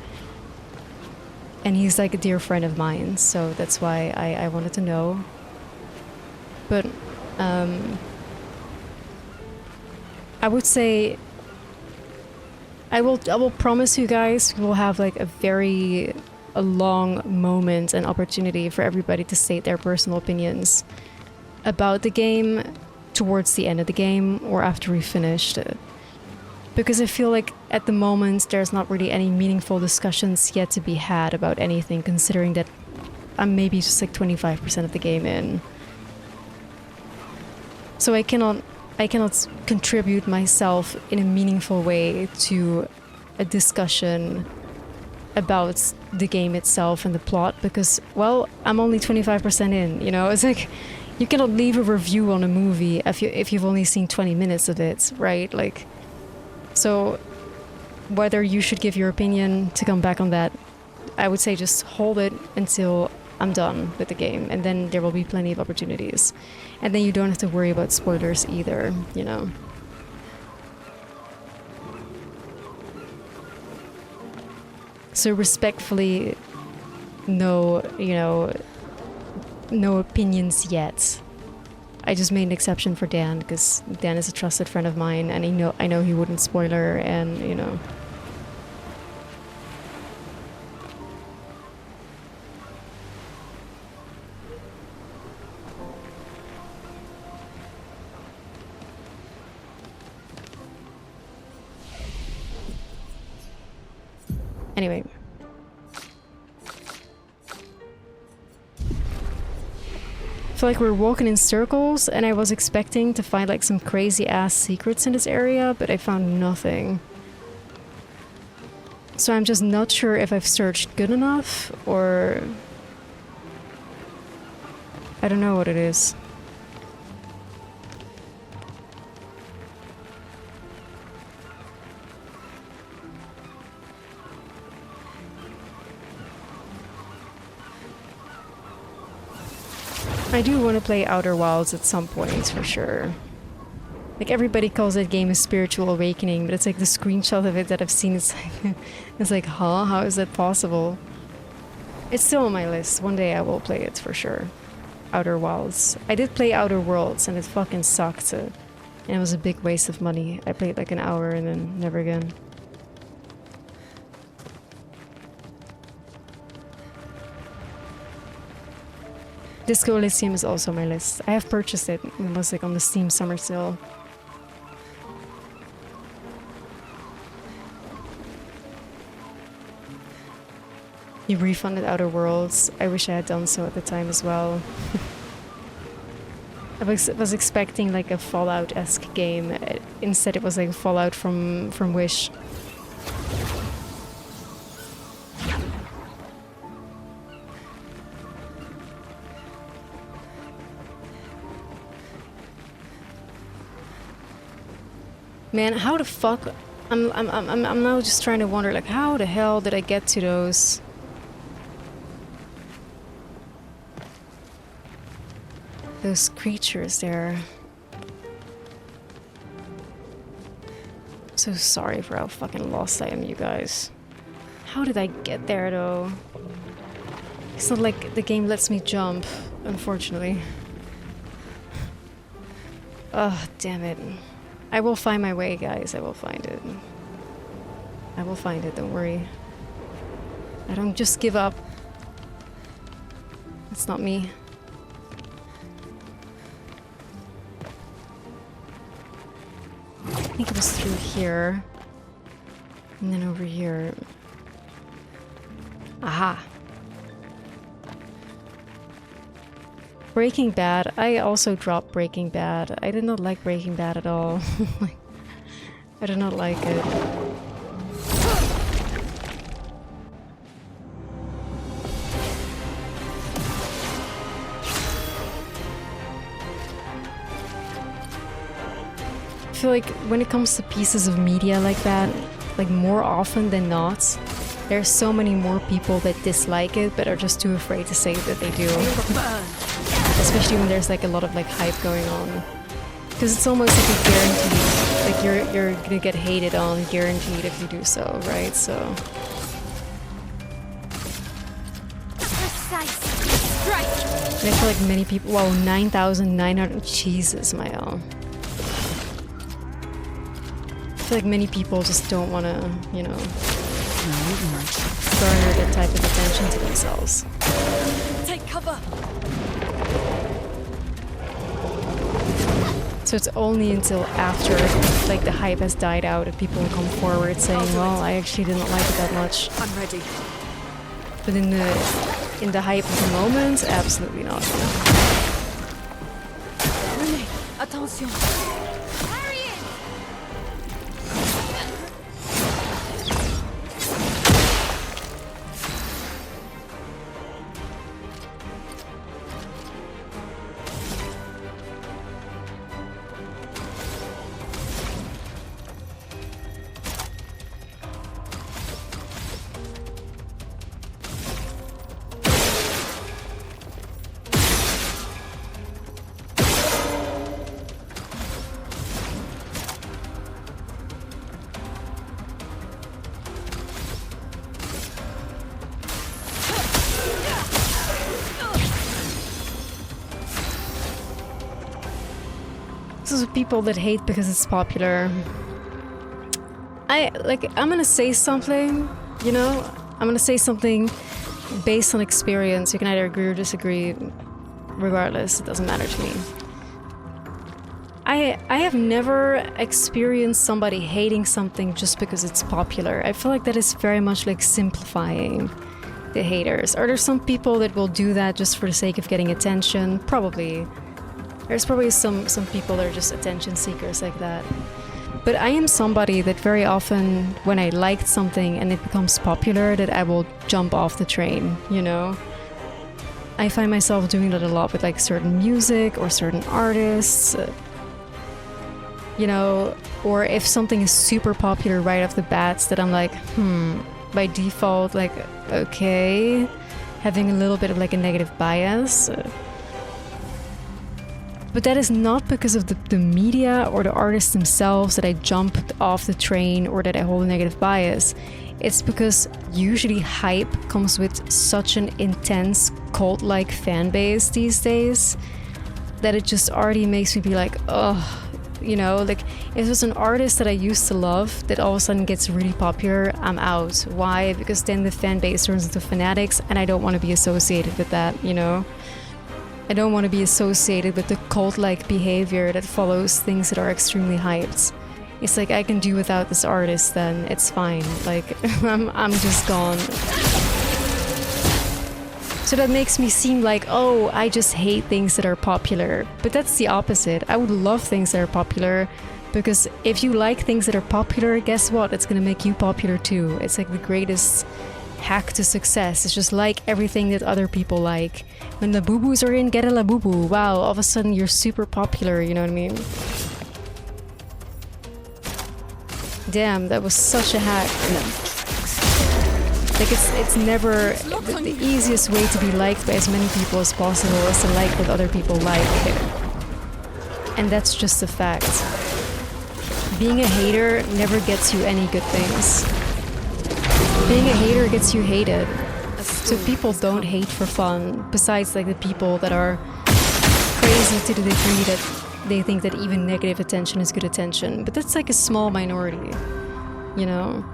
And he's, like, a dear friend of mine, so that's why I wanted to know. But, I would say I will promise you guys we'll have like a long moment and opportunity for everybody to state their personal opinions about the game towards the end of the game or after we finished it. Because I feel like at the moment there's not really any meaningful discussions yet to be had about anything, considering that I'm maybe just like 25% of the game in. So I cannot contribute myself in a meaningful way to a discussion about the game itself and the plot, because, well, I'm only 25% in, you know? It's like, you cannot leave a review on a movie if you've only seen 20 minutes of it, right? Like, so whether you should give your opinion, to come back on that, I would say just hold it until I'm done with the game, and then there will be plenty of opportunities. And then you don't have to worry about spoilers either, you know. So respectfully, no opinions yet. I just made an exception for Dan, because Dan is a trusted friend of mine, and I know he wouldn't spoiler, and, you know. Anyway. I feel like we're walking in circles, and I was expecting to find like some crazy ass secrets in this area, but I found nothing. So I'm just not sure if I've searched good enough, or I don't know what it is. I do want to play Outer Wilds at some point, for sure. Like, everybody calls that game a spiritual awakening, but it's like the screenshot of it that I've seen is like, it's like, huh? How is that possible? It's still on my list. One day I will play it, for sure. Outer Wilds. I did play Outer Worlds, and it fucking sucked. And it was a big waste of money. I played like an hour and then never again. Disco Elysium is also on my list. I have purchased it. It was like on the Steam summer sale. You refunded Outer Worlds. I wish I had done so at the time as well. I was expecting like a Fallout-esque game. Instead it was like Fallout from Wish. Man, how the fuck? I'm now just trying to wonder, like, how the hell did I get to those? Those creatures there. So sorry for how fucking lost I am, you guys. How did I get there, though? It's not like the game lets me jump, unfortunately. Ugh, damn it. I will find my way, guys. I will find it. I will find it, don't worry. I don't just give up. It's not me. I think it was through here. And then over here. Aha! Breaking Bad. I also dropped Breaking Bad. I did not like Breaking Bad at all. I did not like it. I feel like when it comes to pieces of media like that, like more often than not, there's so many more people that dislike it but are just too afraid to say that they do. Especially when there's like a lot of like hype going on. Because it's almost like a guarantee. Like you're gonna get hated on, guaranteed if you do so, right? So and I feel like many people, wow, 9,900, Jesus, Mael. I feel like many people just don't want to, you know, garner that type of attention to themselves. Take cover. So it's only until after, like, the hype has died out that people will come forward saying, well, I actually didn't like it that much. I'm ready. But in the hype of the moment, absolutely not. Renee, attention. This is people that hate because it's popular. I'm gonna say something, you know? I'm gonna say something based on experience. You can either agree or disagree. Regardless, it doesn't matter to me. I have never experienced somebody hating something just because it's popular. I feel like that is very much like simplifying the haters. Are there some people that will do that just for the sake of getting attention? Probably. There's probably some people that are just attention seekers like that. But I am somebody that very often, when I liked something and it becomes popular, that I will jump off the train, you know? I find myself doing that a lot with like certain music or certain artists, you know, or if something is super popular right off the bat, that I'm like, by default, like, okay, having a little bit of like a negative bias. But that is not because of the media or the artists themselves that I jumped off the train or that I hold a negative bias. It's because usually hype comes with such an intense cult-like fan base these days that it just already makes me be like, ugh, you know, like if there's an artist that I used to love that all of a sudden gets really popular, I'm out. Why? Because then the fan base turns into fanatics and I don't want to be associated with that, you know? I don't want to be associated with the cult-like behavior that follows things that are extremely hyped. It's like I can do without this artist, then it's fine. Like I'm just gone. So that makes me seem like, oh, I just hate things that are popular. But that's the opposite. I would love things that are popular because if you like things that are popular, guess what? It's gonna make you popular too. It's like the greatest hack to success. It's just like everything that other people like. When the boo-boos are in, get a la boo-boo. Wow, all of a sudden you're super popular, you know what I mean? Damn, that was such a hack. Like it's never the easiest way to be liked by as many people as possible is to like what other people like. And that's just a fact. Being a hater never gets you any good things. Being a hater gets you hated. So people don't hate for fun, besides like the people that are crazy to the degree that they think that even negative attention is good attention. But that's like a small minority, you know?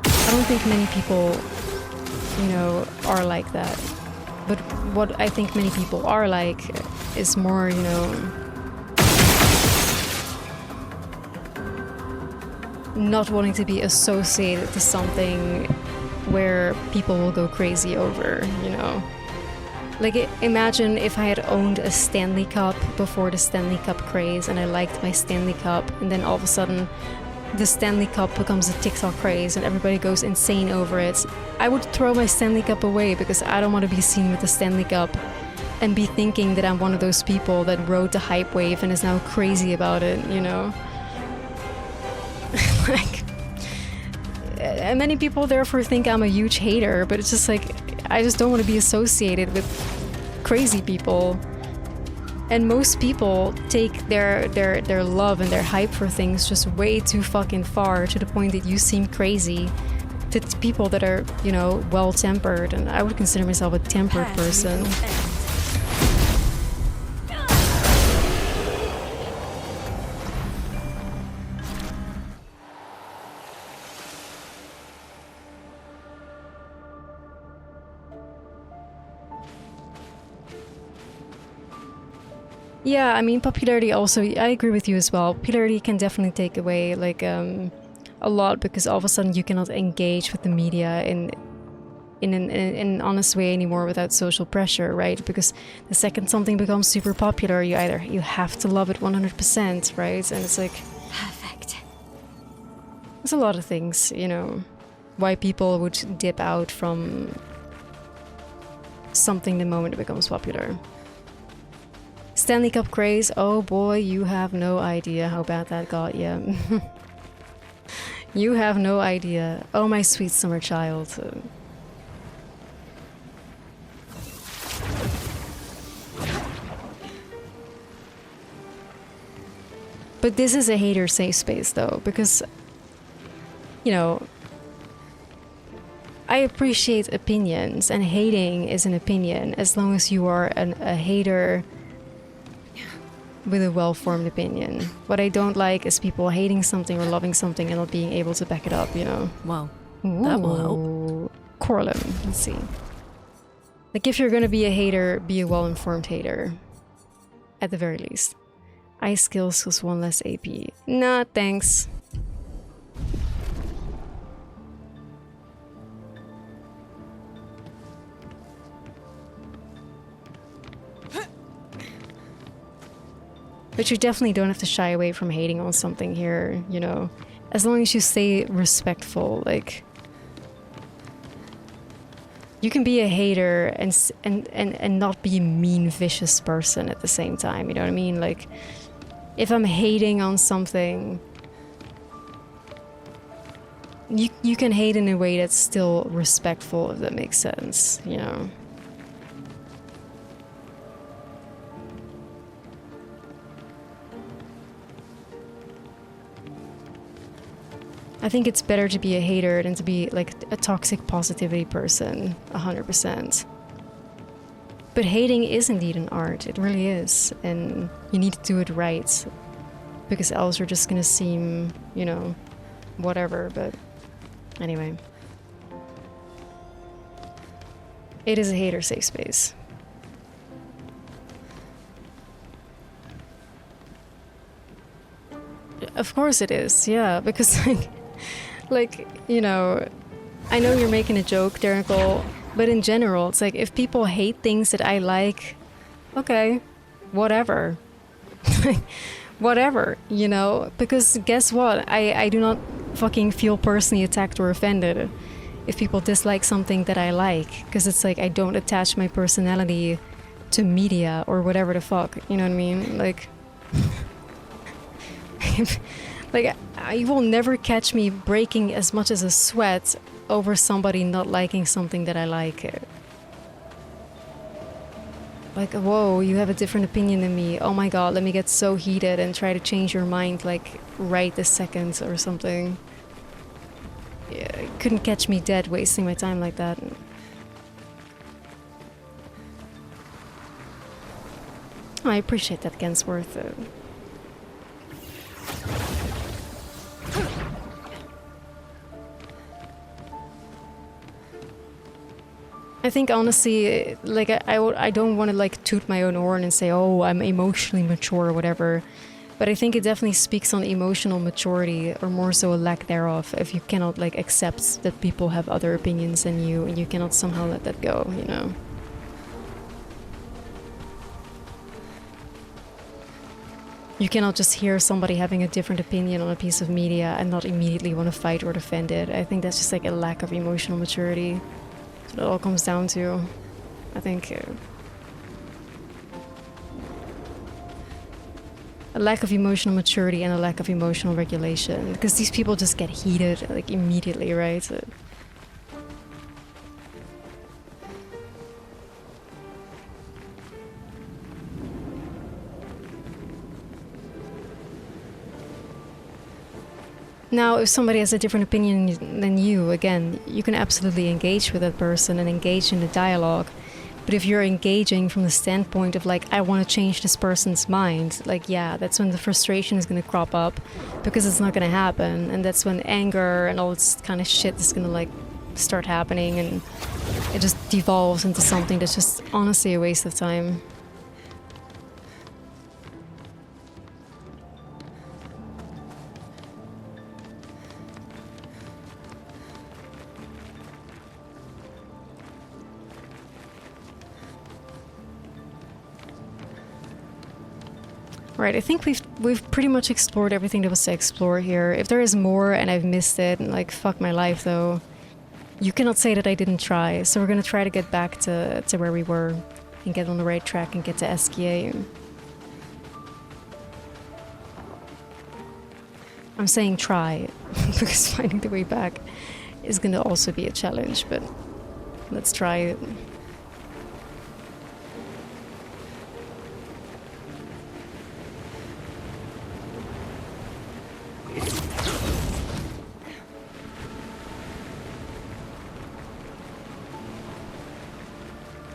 I don't think many people, you know, are like that. But what I think many people are like is more, you know, not wanting to be associated to something where people will go crazy over, you know? Like, imagine if I had owned a Stanley Cup before the Stanley Cup craze and I liked my Stanley Cup, and then all of a sudden the Stanley Cup becomes a TikTok craze and everybody goes insane over it. I would throw my Stanley Cup away because I don't want to be seen with the Stanley Cup and be thinking that I'm one of those people that rode the hype wave and is now crazy about it, you know? Like, and many people therefore think I'm a huge hater, but it's just like, I just don't want to be associated with crazy people. And most people take their love and their hype for things just way too fucking far, to the point that you seem crazy to people that are, you know, well-tempered. And I would consider myself a tempered person. Yeah, I mean, popularity also, I agree with you as well. Popularity can definitely take away, like, a lot, because all of a sudden you cannot engage with the media in an honest way anymore without social pressure, right? Because the second something becomes super popular, you have to love it 100%, right? And it's like... Perfect. There's a lot of things, you know, why people would dip out from something the moment it becomes popular. Stanley Cup craze, oh boy, you have no idea how bad that got, yeah. You have no idea. Oh, my sweet summer child. But this is a hater safe space, though, because, you know, I appreciate opinions, and hating is an opinion, as long as you are a hater with a well-formed opinion. What I don't like is people hating something or loving something and not being able to back it up, you know? Well, that will help. Corlem, let's see. Like, if you're gonna be a hater, be a well-informed hater. At the very least. Ice skills was 1 less AP. Nah, thanks. But you definitely don't have to shy away from hating on something here, you know? As long as you stay respectful, like... You can be a hater and not be a mean, vicious person at the same time, you know what I mean? Like, if I'm hating on something... You can hate in a way that's still respectful, if that makes sense, you know? I think it's better to be a hater than to be like a toxic positivity person, 100%. But hating is indeed an art, it really is, and you need to do it right, because else you're just gonna seem, you know, whatever, but anyway. It is a hater safe space. Of course it is, yeah, because like, you know, I know you're making a joke, Dernicle, but in general, it's like, if people hate things that I like, okay, whatever. Whatever, you know? Because guess what? I do not fucking feel personally attacked or offended if people dislike something that I like. Because it's like, I don't attach my personality to media or whatever the fuck, you know what I mean? Like... Like, you will never catch me breaking as much as a sweat over somebody not liking something that I like. Like, whoa, you have a different opinion than me. Oh my god, let me get so heated and try to change your mind, like, right this second or something. Yeah, you couldn't catch me dead wasting my time like that. I appreciate that, Gensworth. I think honestly, like I don't want to like toot my own horn and say, oh, I'm emotionally mature or whatever. But I think it definitely speaks on emotional maturity, or more so a lack thereof, if you cannot like accept that people have other opinions than you and you cannot somehow let that go, you know? You cannot just hear somebody having a different opinion on a piece of media and not immediately want to fight or defend it. I think that's just like a lack of emotional maturity. That's what it all comes down to. I think a lack of emotional maturity and a lack of emotional regulation, because these people just get heated like immediately, right? Now, if somebody has a different opinion than you, again, you can absolutely engage with that person and engage in the dialogue. But if you're engaging from the standpoint of like, I want to change this person's mind, like, yeah, that's when the frustration is going to crop up, because it's not going to happen. And that's when anger and all this kind of shit is going to like start happening, and it just devolves into something that's just honestly a waste of time. Right, I think we've pretty much explored everything there was to explore here. If there is more and I've missed it, like, fuck my life though. You cannot say that I didn't try, so we're gonna try to get back to where we were and get on the right track and get to SKA. I'm saying try, because finding the way back is gonna also be a challenge, but let's try it.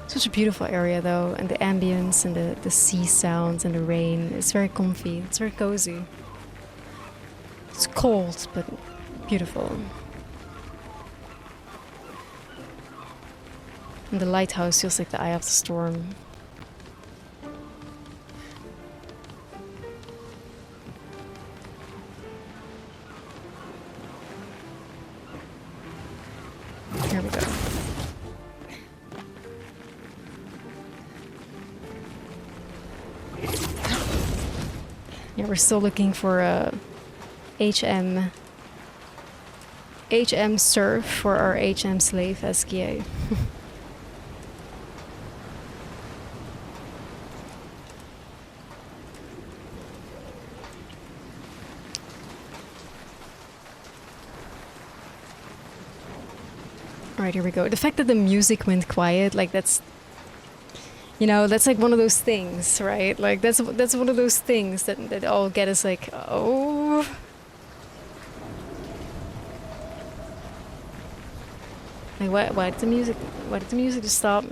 Such a beautiful area though, and the ambience and the sea sounds and the rain. It's very comfy, it's very cozy. It's cold, but beautiful. And the lighthouse feels like the eye of the storm. Here we go. Yeah, we're still looking for a HM serf for our HM slave SKA. Alright, here we go. The fact that the music went quiet, like that's... You know, that's like one of those things, right? Like, that's one of those things that all get us like, oh... Like, why did the music just stop?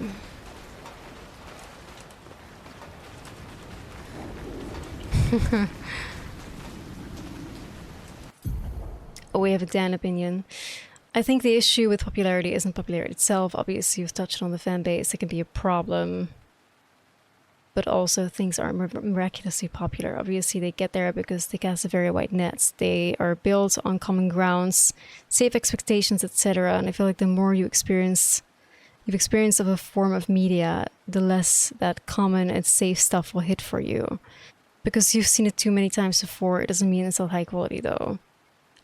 Oh, we have a Dan opinion. I think the issue with popularity isn't popularity itself. Obviously, you've touched on the fan base. It can be a problem. But also, things aren't miraculously popular. Obviously, they get there because they cast a very wide net. They are built on common grounds, safe expectations, etc. And I feel like the more you've experienced of a form of media, the less that common and safe stuff will hit for you. Because you've seen it too many times before, it doesn't mean it's not high quality, though.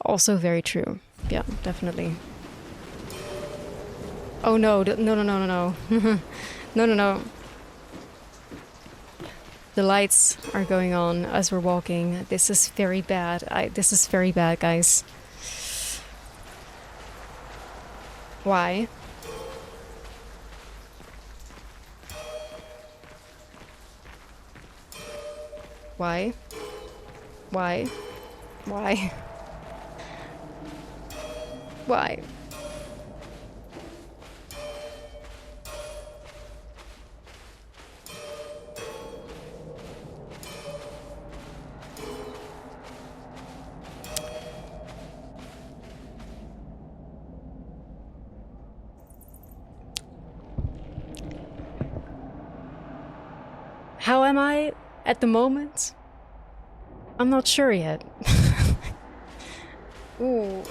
Also very true. Yeah, definitely. Oh no, no. No. The lights are going on as we're walking. This is very bad. This is very bad, guys. Why? Why? Why? Why? Why? How am I at the moment? I'm not sure yet. Ooh.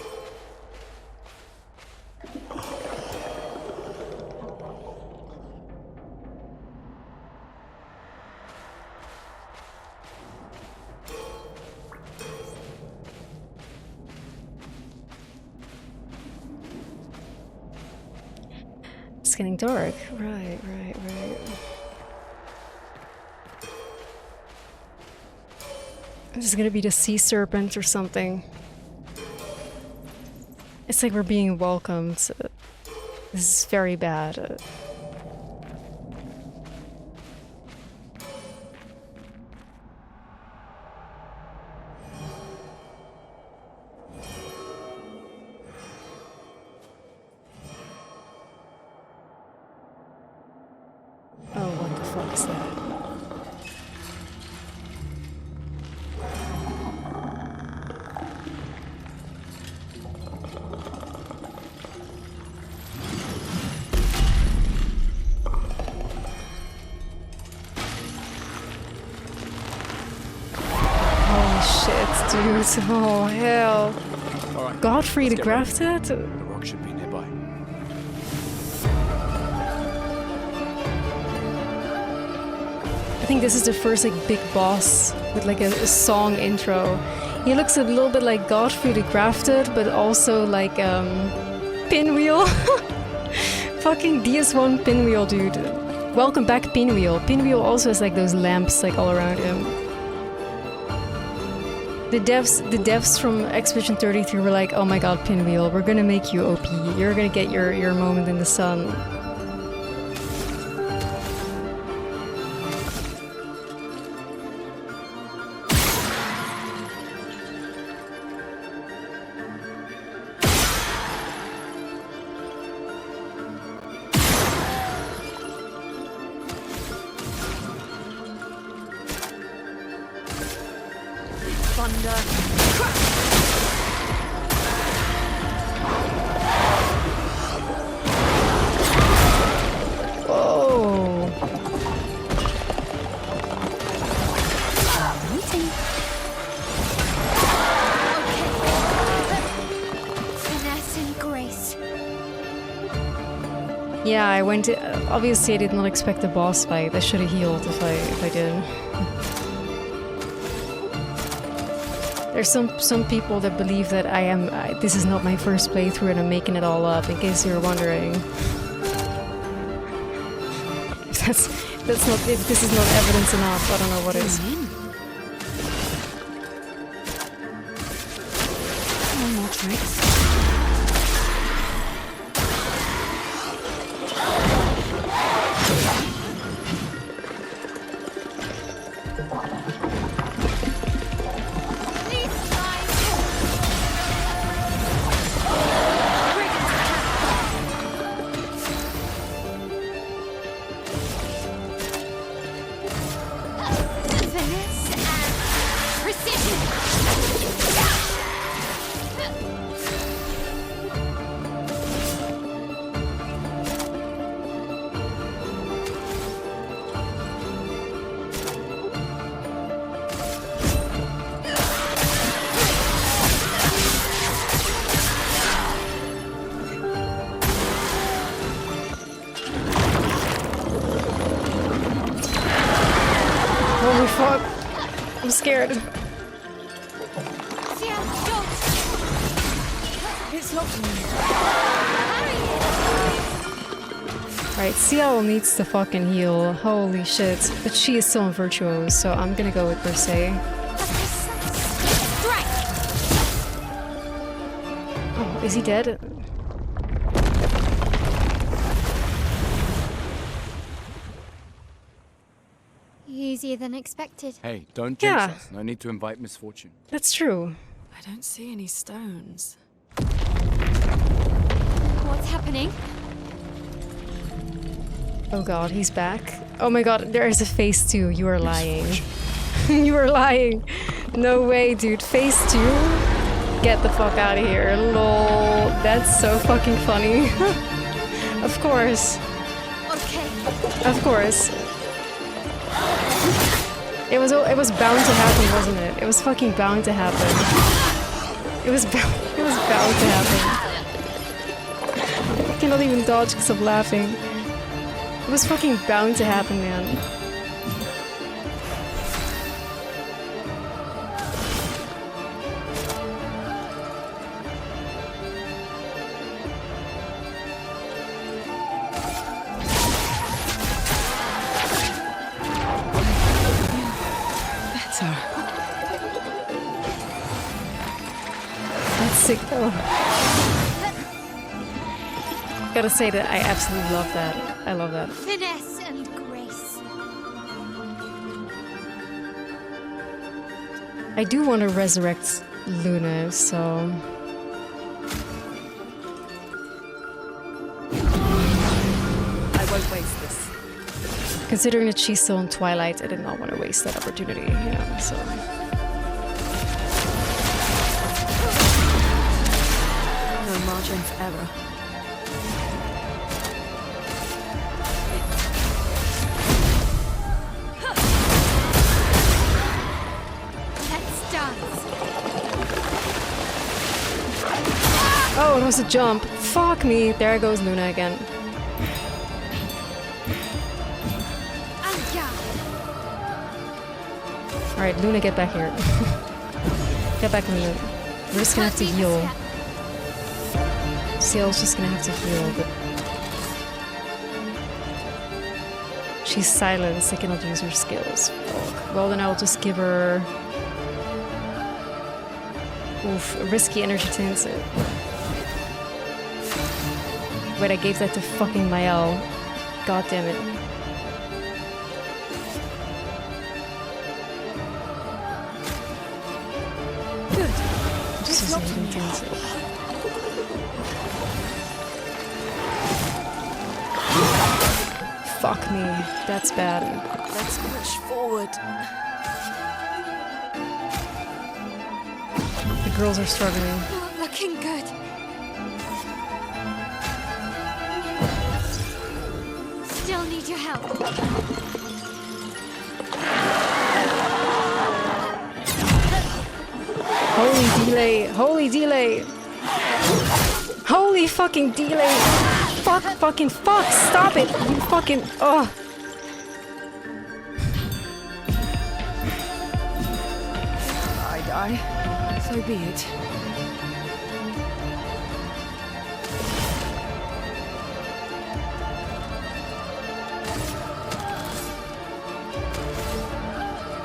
It's getting dark. Right. This is gonna be the sea serpent or something. It's like we're being welcomed. This is very bad. Oh, what the fuck is that? Dude, oh hell. Alright. Godfrey the Grafted? The rock should be nearby. I think this is the first like big boss with like a song intro. He looks a little bit like Godfrey the Grafted, but also like Pinwheel. Fucking DS1 Pinwheel, dude. Welcome back, Pinwheel. Pinwheel also has like those lamps like all around him. The devs from Expedition 33 were like, oh my god, Pinwheel, we're gonna make you OP. You're gonna get your moment in the sun. Yeah, I went to, obviously I did not expect a boss fight. I should have healed if I did. There's some people that believe that this is not my first playthrough and I'm making it all up, in case you're wondering. If this is not evidence enough, I don't know what is. No more tricks. I'm scared. Right, Ciel needs to fucking heal. Holy shit. But she is still in Virtuose, so I'm gonna go with Persei. Oh, is he dead? Easier than expected. Hey, don't jinx Yeah. us. No need to invite misfortune. That's true. I don't see any stones. What's happening? Oh god, he's back. Oh my god, there is a phase 2. You are lying. You are lying. No way, dude. Phase 2? Get the fuck out of here. Lol. That's so fucking funny. Of course. Okay. Of course. It was bound to happen, wasn't it? It was fucking bound to happen. It was bound to happen. I cannot even dodge because I'm laughing. It was fucking bound to happen, man. That's sick though. Gotta say that I absolutely love that. I love that. Finesse and grace. I do want to resurrect Luna, so... I won't waste this. Considering that she's still in Twilight, I did not want to waste that opportunity, yeah, so... No margin for error. Let's dance. Oh, it was a jump. Fuck me. There goes Luna again. Alright, Luna, get back here. Get back, Luna. We're just gonna have to heal. Ciel's just gonna have to heal, but... She's silenced, I cannot use her skills. Fuck. Well, then I'll just give her... Oof, a risky energy tinsel. Wait, I gave that to fucking Mael. God damn it. Good. Just use a healing tinsel. Fuck me, that's bad. Let's push forward. The girls are struggling. Not looking good. Still need your help. Holy delay, holy delay. Holy fucking delay. Fuck, fucking fuck, stop it. You fucking, oh. I die. So be it.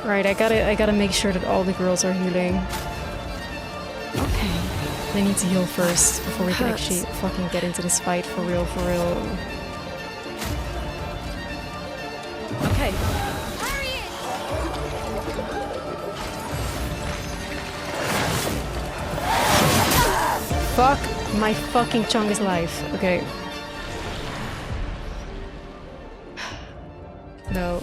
Right, I gotta make sure that all the girls are healing. Okay. They need to heal first before we can Hurts. actually fucking get into this fight for real, for real. Okay. Hurry it. Fuck my fucking Chungus life. Okay. No.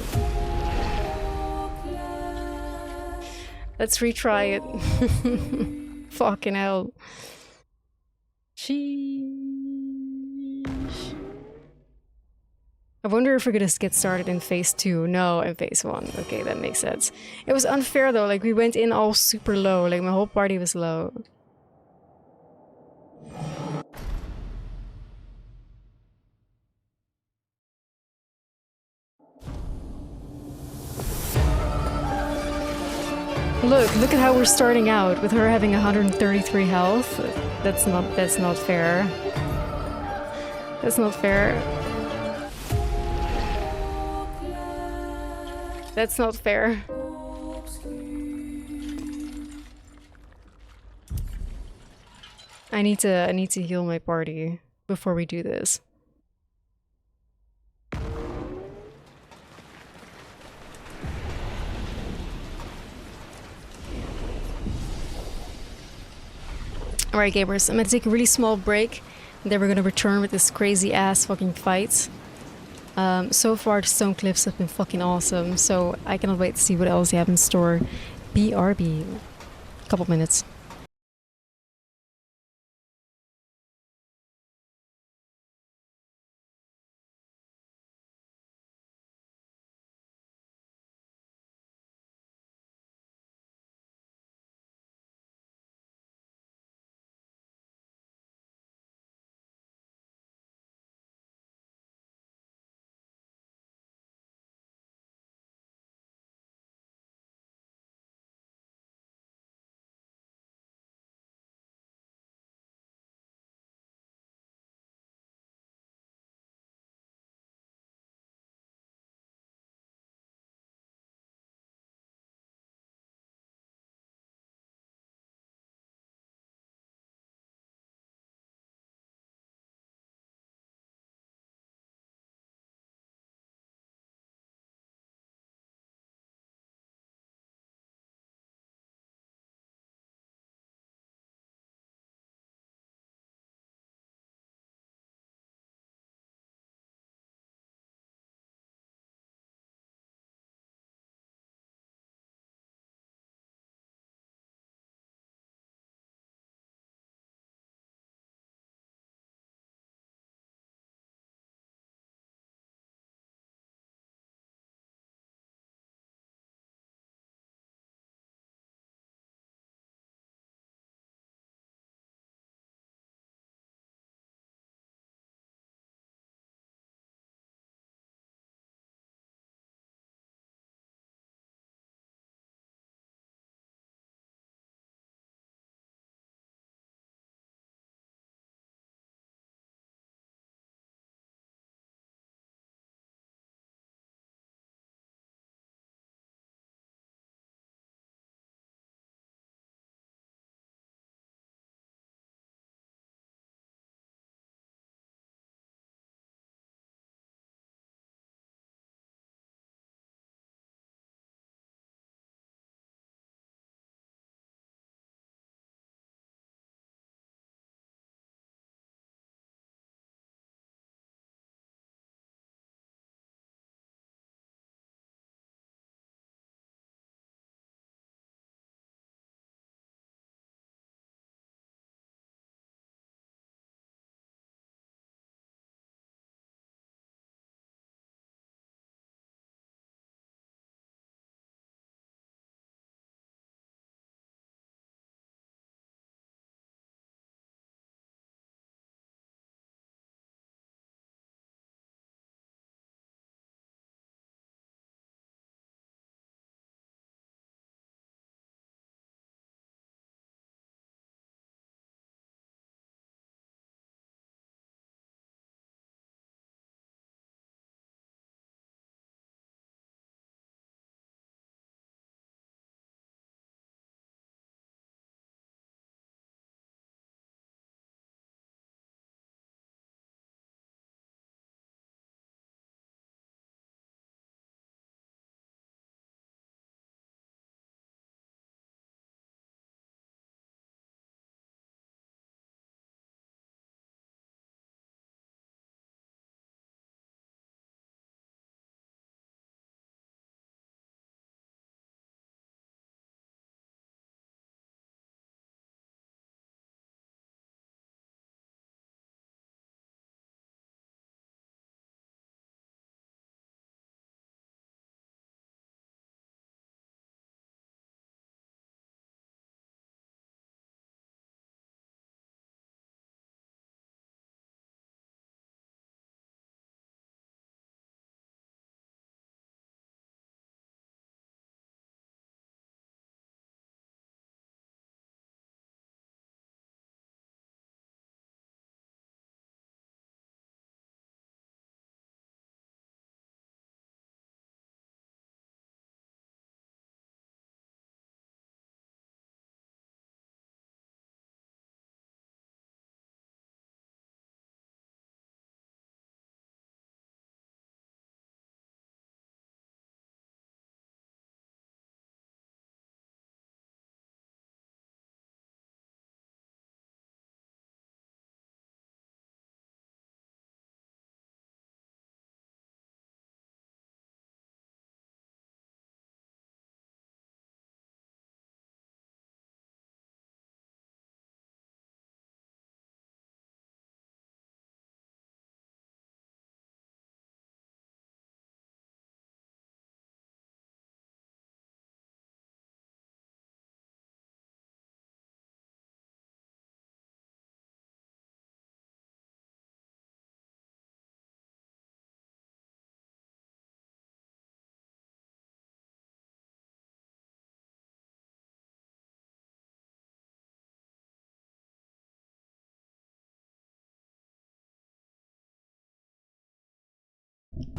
Let's retry it. Fucking hell. Sheesh. I wonder if we're gonna get started in phase 2. No, in phase 1. Okay, that makes sense. It was unfair though, like we went in all super low, like my whole party was low. Look at how we're starting out with her having 133 health. That's not fair. That's not fair. That's not fair. I need to heal my party before we do this. Alright gamers, I'm gonna take a really small break, and then we're gonna return with this crazy ass fucking fight. So far the stone cliffs have been fucking awesome, so I cannot wait to see what else they have in store. BRB. Couple minutes.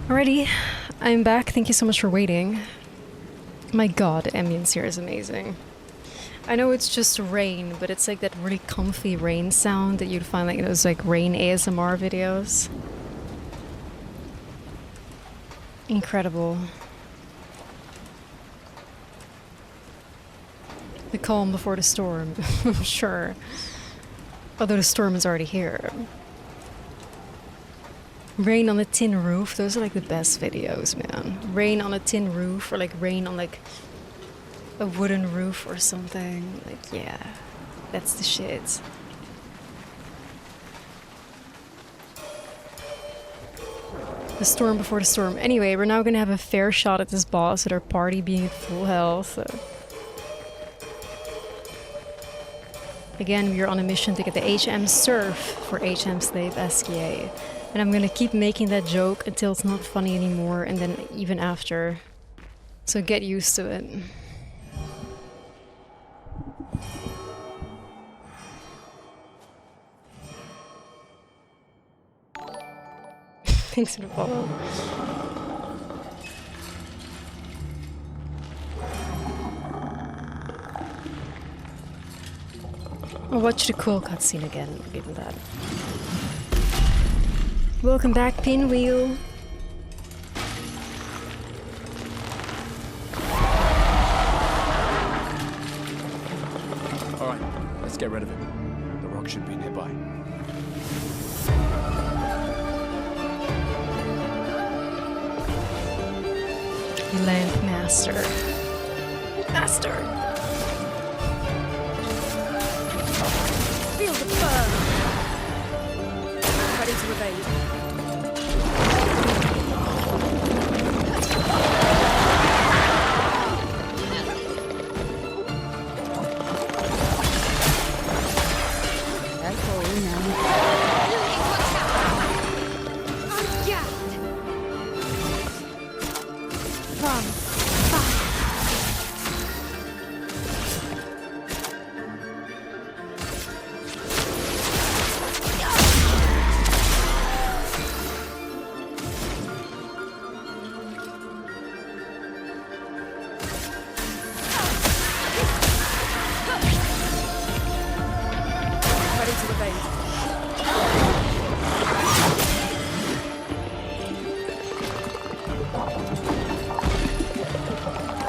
Alrighty, I'm back. Thank you so much for waiting. My god, the ambience here is amazing. I know it's just rain, but it's like that really comfy rain sound that you'd find like in those like rain ASMR videos. Incredible. The calm before the storm, I'm sure. Although the storm is already here. Rain on a tin roof, those are like the best videos, man. Rain on a tin roof, or like rain on like a wooden roof or something. Like, yeah, that's the shit. The storm before the storm. Anyway, we're now gonna have a fair shot at this boss with our party being at full health. Again, we are on a mission to get the HM Surf for HM Slave SKA. And I'm gonna keep making that joke until it's not funny anymore, and then even after. So get used to it. Thanks for the follow. I'll watch the cool cutscene again, I'll give you that. Welcome back, Pinwheel. Alright, let's get rid of it. The rock should be nearby. Lamp Master. Master! Feel the burn! Ready to evade.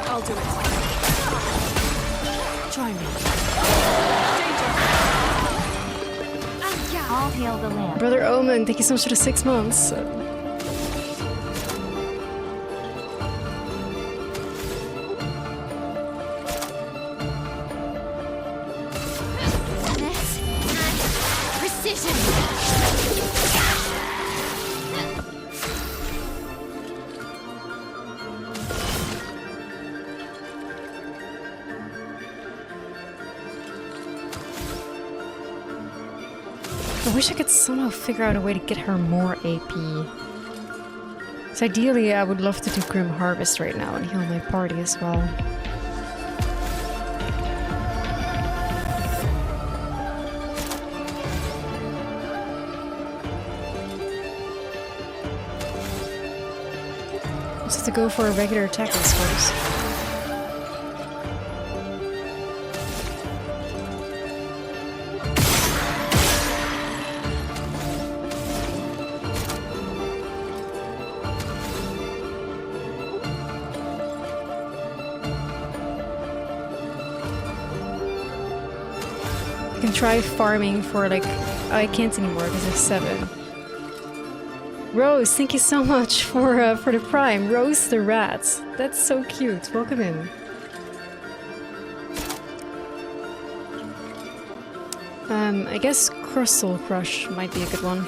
I'll do it. Try me. All hail the lamp. Brother Omen, thank you so much for the 6 months. I wish I could somehow figure out a way to get her more AP. So ideally, I would love to do Grim Harvest right now and heal my party as well. Just have to go for a regular attack, I suppose. I can try farming for like... I can't anymore because it's 7. Rose, thank you so much for the prime. Rose the rat. That's so cute. Welcome in. I guess Crystal Crush might be a good one.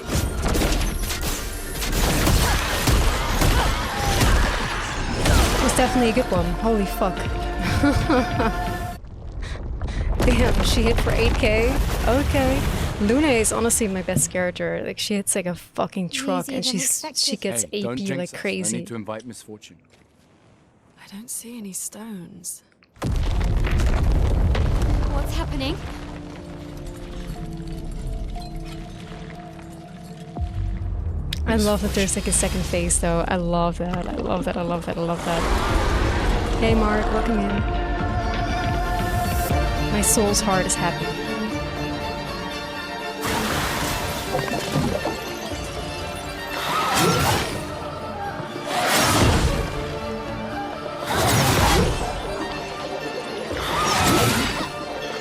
It's definitely a good one. Holy fuck. Damn, she hit for 8k? Okay. Luna is honestly my best character. Like, she hits like a fucking truck and she gets Hey, don't AP jinx like us. crazy. No need to invite misfortune. I don't see any stones. What's happening? I love that there's like a second phase though. I love that. I love that. I love that. I love that. Hey Mark, welcome in. My soul's heart is happy.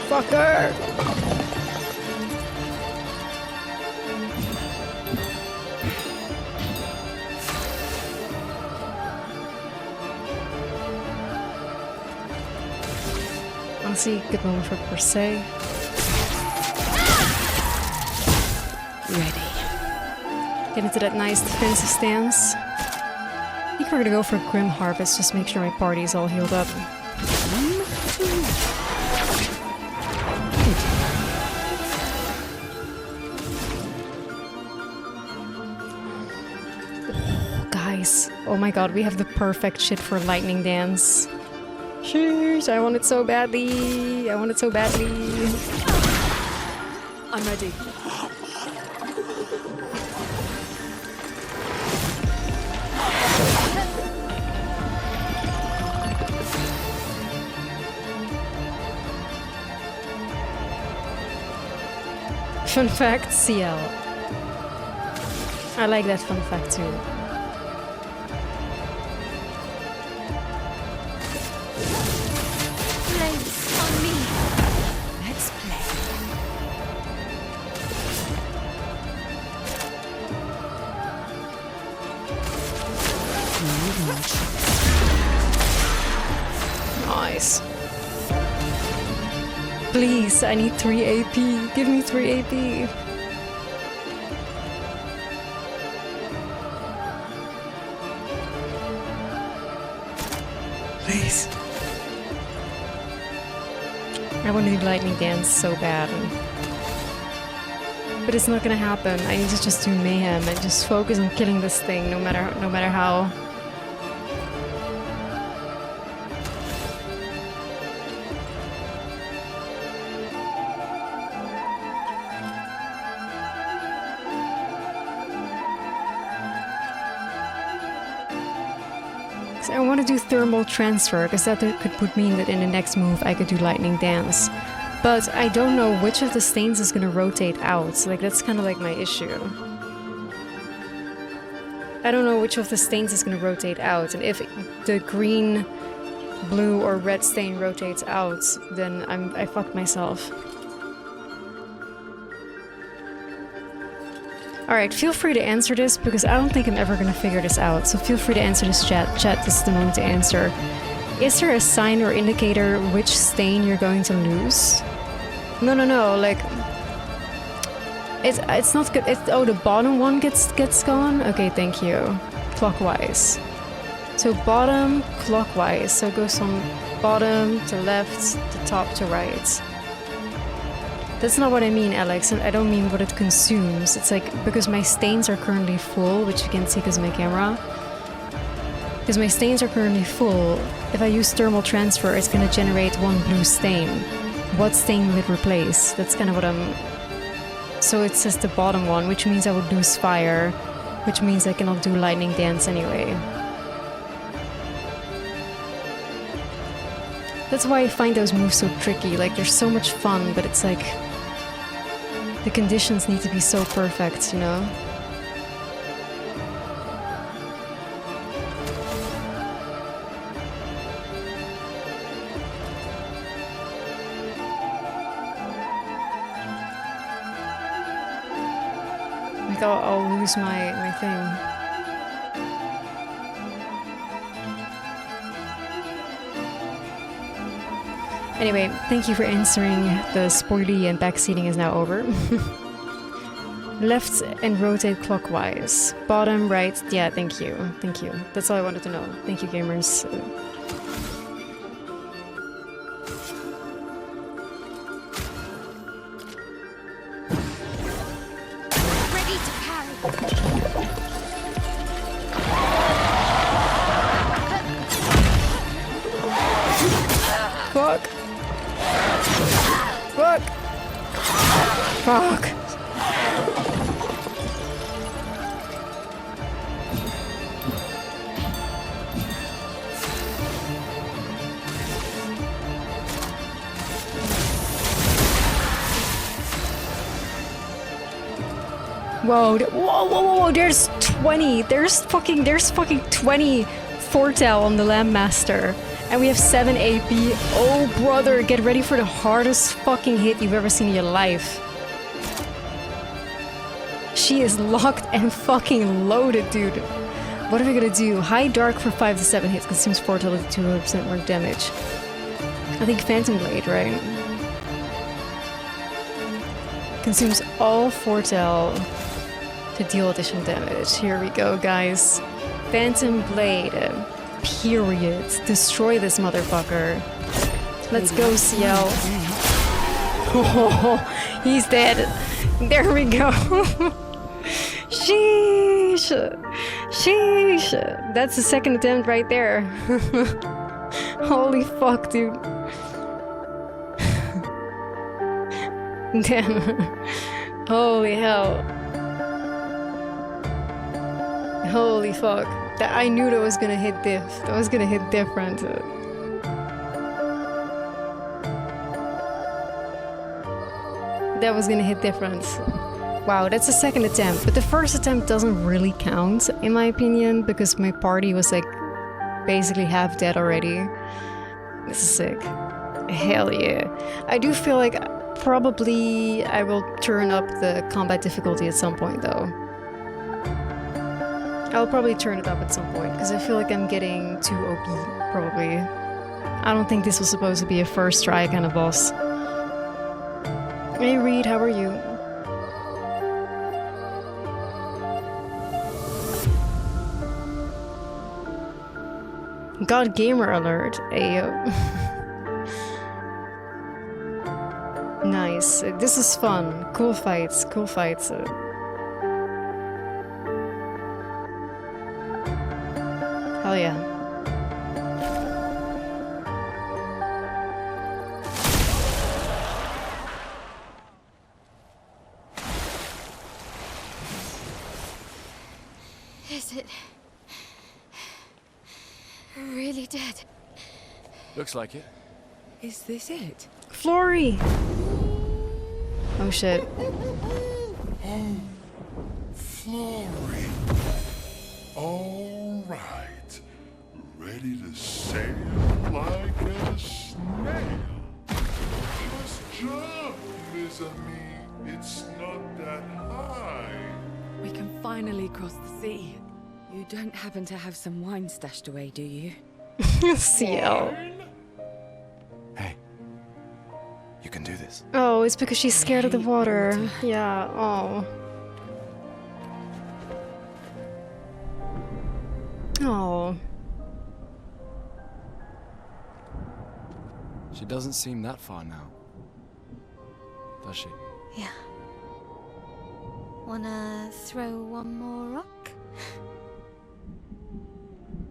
Fucker! Honestly, good moment for per se. Ready. Get into that nice defensive stance. I think we're gonna go for Grim Harvest, just make sure my party is all healed up. Guys, oh my god, we have the perfect shit for lightning dance. Sheesh, I want it so badly. I want it so badly. I'm ready. Fun fact, CL. I like that fun fact too. Place on me. Let's play. Nice. Please, I need 3 AP. Give me 3 AP. Please. I want to do lightning dance so bad. But it's not gonna happen. I need to just do mayhem and just focus on killing this thing no matter how. So I want to do thermal transfer because that could mean that in the next move I could do lightning dance. But I don't know which of the stains is going to rotate out. Like that's kind of like my issue. I don't know which of the stains is going to rotate out, and if the green, blue, or red stain rotates out, then I fucked myself. Alright, feel free to answer this, because I don't think I'm ever gonna figure this out, so feel free to answer this chat. Chat, this is the moment to answer. Is there a sign or indicator which stain you're going to lose? No, like... It's not good. Oh, the bottom one gets gone? Okay, thank you. Clockwise. So bottom, clockwise. So it goes from bottom to left to top to right. That's not what I mean, Alex. I don't mean what it consumes. It's like, because my stains are currently full, which you can see because of my camera. Because my stains are currently full, if I use thermal transfer, it's gonna generate one blue stain. What stain will it replace? That's kind of what I'm... So it says the bottom one, which means I would lose fire, which means I cannot do lightning dance anyway. That's why I find those moves so tricky. Like, they're so much fun, but it's like... the conditions need to be so perfect, you know? Like, I'll lose my thing. Anyway, thank you for answering. The spoily and backseating is now over. Left and rotate clockwise. Bottom, right. Yeah, thank you. Thank you. That's all I wanted to know. Thank you, gamers. Ready to parry. Fuck. Fuck. Fuck. Whoa, whoa, there's 20. There's fucking 20 foretell on the Landmaster. And we have 7 AP. Oh, brother, get ready for the hardest fucking hit you've ever seen in your life. She is locked and fucking loaded, dude. What are we gonna do? High Dark for 5 to 7 hits. Consumes foretell to 200% more damage. I think Phantom Blade, right? Consumes all foretell to deal additional damage. Here we go, guys. Phantom Blade. Period. Destroy this motherfucker. Let's go, CL. Oh, he's dead. There we go. Sheesh. Sheesh. That's the second attempt right there. Holy fuck, dude. Damn. Holy hell. Holy fuck. I knew that was gonna hit diff. That was gonna hit different. That was gonna hit different. Wow, that's the second attempt. But the first attempt doesn't really count, in my opinion, because my party was like basically half dead already. This is sick. Hell yeah. I do feel like probably I will turn up the combat difficulty at some point though. I'll probably turn it up at some point, because I feel like I'm getting too OP, probably. I don't think this was supposed to be a first try kind of boss. Hey Reed, how are you? God gamer alert, ayo. Nice, this is fun. Cool fights, cool fights. Hell yeah. Is it really dead? Looks like it. Is this it? Flory! Oh shit. Oh, Flory. All right. Ready to sail like a snail. Just jump, mes amis. It's not that high. We can finally cross the sea. You don't happen to have some wine stashed away, do you? CL. Hey, you can do this. Oh, it's because she's scared of the water. Yeah, oh. Oh. She doesn't seem that far now, does she? Yeah. Wanna throw one more rock?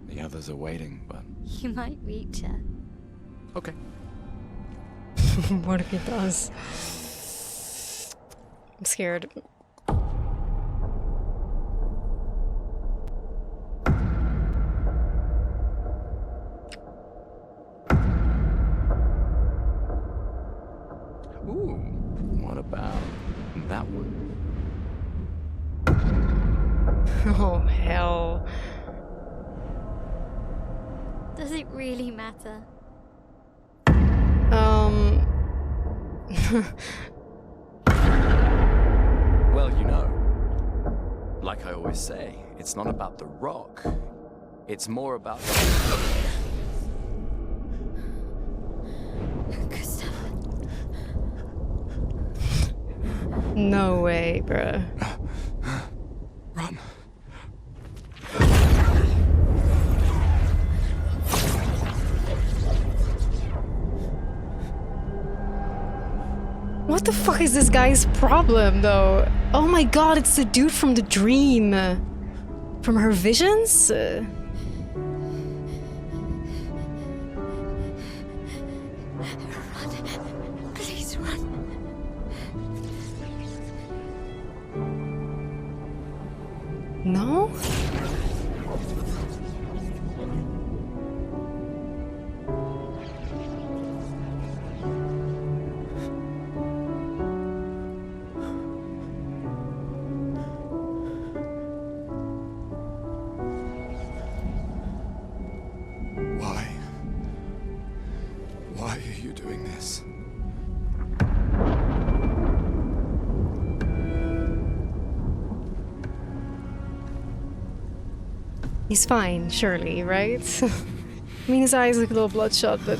The others are waiting, but... You might reach her. Okay. What if he does? I'm scared. Ooh, what about that one? Oh, hell. Does it really matter? Well, you know, like I always say, it's not about the rock. It's more about... Gustav. No way, bruh. Run. What the fuck is this guy's problem, though? Oh my god, it's the dude from the dream. From her visions? Run. Please run. No? He's fine, surely, right? I mean, his eyes look a little bloodshot, but...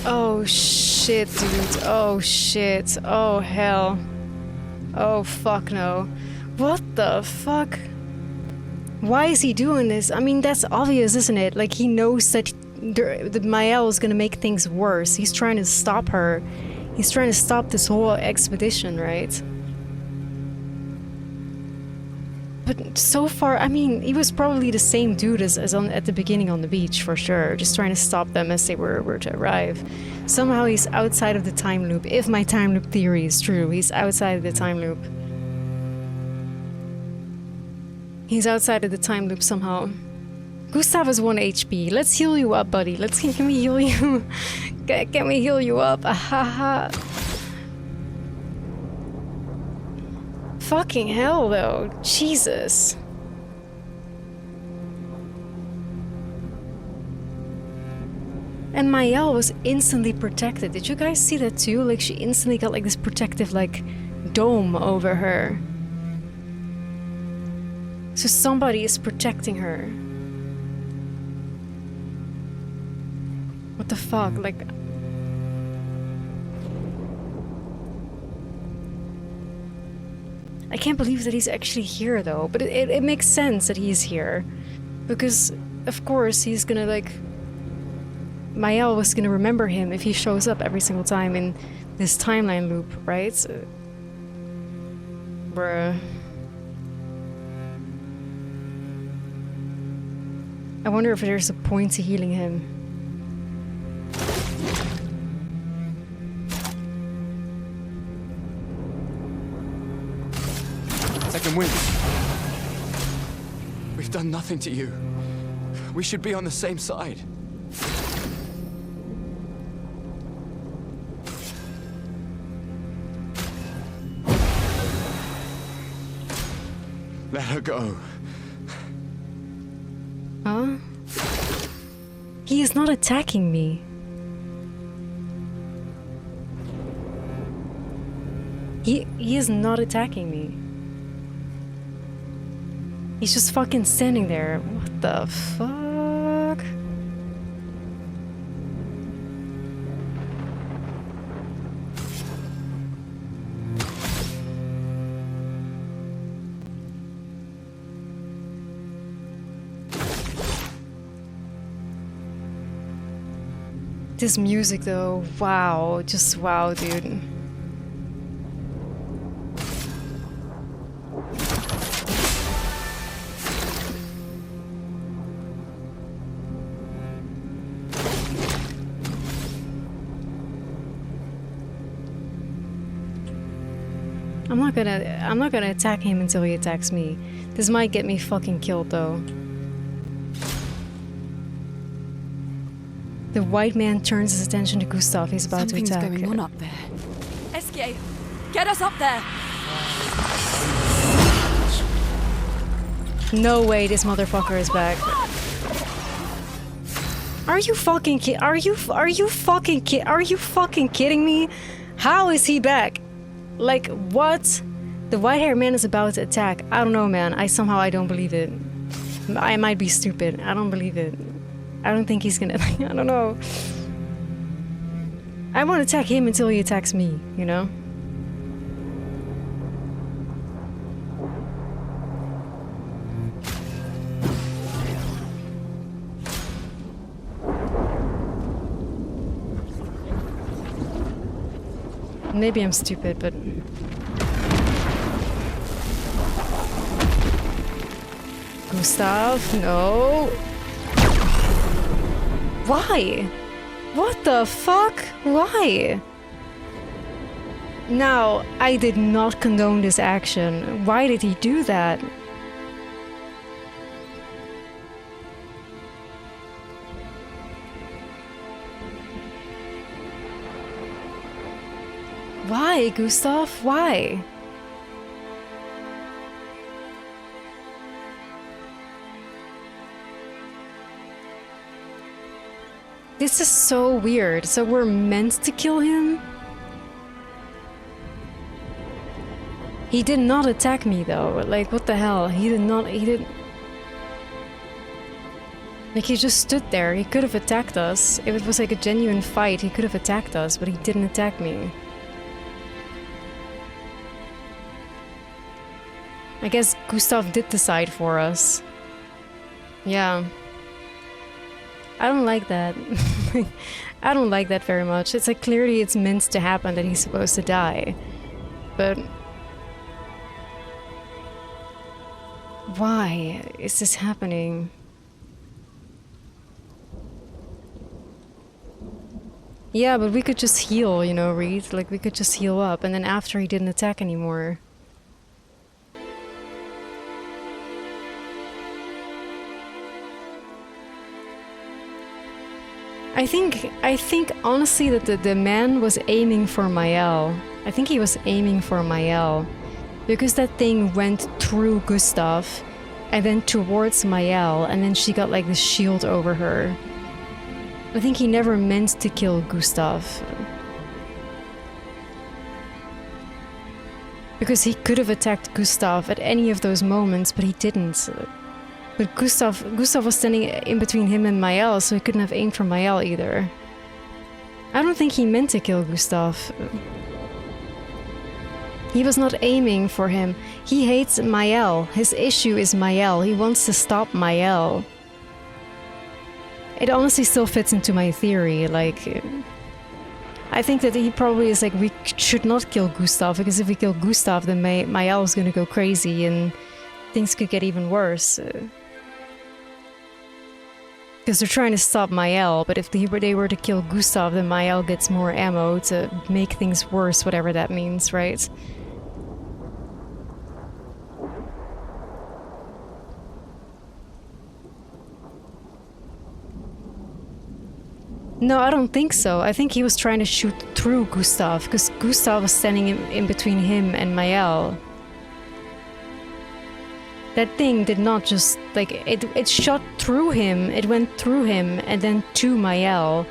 Oh shit, dude. Oh shit. Oh hell. Oh fuck no. What the fuck? Why is he doing this? I mean, that's obvious, isn't it? Like, he knows that Mael is gonna make things worse. He's trying to stop her. He's trying to stop this whole expedition, right? But so far, I mean, he was probably the same dude as at the beginning on the beach, for sure. Just trying to stop them as they were to arrive. Somehow he's outside of the time loop. If my time loop theory is true, he's outside of the time loop. He's outside of the time loop somehow. Gustav has 1 HP. Let's heal you up, buddy. Can we heal you? Can we heal you up? Ahaha. Fucking hell, though. Jesus. And Mael was instantly protected. Did you guys see that too? Like, she instantly got like this protective, like, dome over her. So somebody is protecting her. What the fuck? Like... I can't believe that he's actually here, though. But it makes sense that he's here. Because, of course, he's gonna, like... Mael was gonna remember him if he shows up every single time in this timeline loop, right? Bruh. I wonder if there's a point to healing him. Second wind. We've done nothing to you. We should be on the same side. Let her go. Huh? He is not attacking me. He is not attacking me. He's just fucking standing there. What the fuck? This music though, wow, just wow, dude. I'm not gonna attack him until he attacks me. This might get me fucking killed though. The white man turns his attention to Gustav. He's about to attack. Something's going on up there. Esquier, get us up there! No way, this motherfucker is back. Are you fucking kidding me? How is he back? Like, what? The white-haired man is about to attack. I don't know, man. I don't believe it. I might be stupid. I don't believe it. I don't think he's gonna... I don't know. I won't attack him until he attacks me, you know? Maybe I'm stupid, but... Gustav, no. Why? What the fuck? Why? Now, I did not condone this action. Why did he do that? Why, Gustav? Why? This is so weird. So we're meant to kill him? He did not attack me though. Like, what the hell? He didn't... Like, he just stood there. He could have attacked us. If it was like a genuine fight, he could have attacked us, but he didn't attack me. I guess Gustav did decide for us. Yeah. I don't like that. I don't like that very much. It's like, clearly it's meant to happen that he's supposed to die. But... why is this happening? Yeah, but we could just heal, you know, Reed. Like, we could just heal up, and then after he didn't attack anymore. I think honestly that the man was aiming for Mael. I think he was aiming for Mael. Because that thing went through Gustav, and then towards Mael, and then she got like the shield over her. I think he never meant to kill Gustav. Because he could have attacked Gustav at any of those moments, but he didn't. But Gustav was standing in between him and Mael, so he couldn't have aimed for Mael either. I don't think he meant to kill Gustav. He was not aiming for him. He hates Mael. His issue is Mael. He wants to stop Mael. It honestly still fits into my theory, like... I think that he probably is like, we should not kill Gustav, because if we kill Gustav, then Mael is gonna go crazy and things could get even worse. Because they're trying to stop Mael, but if they were to kill Gustav, then Mael gets more ammo to make things worse, whatever that means, right? No, I don't think so. I think he was trying to shoot through Gustav, because Gustav was standing in between him and Mael. That thing did not just, like, it shot through him, it went through him, and then to Mael.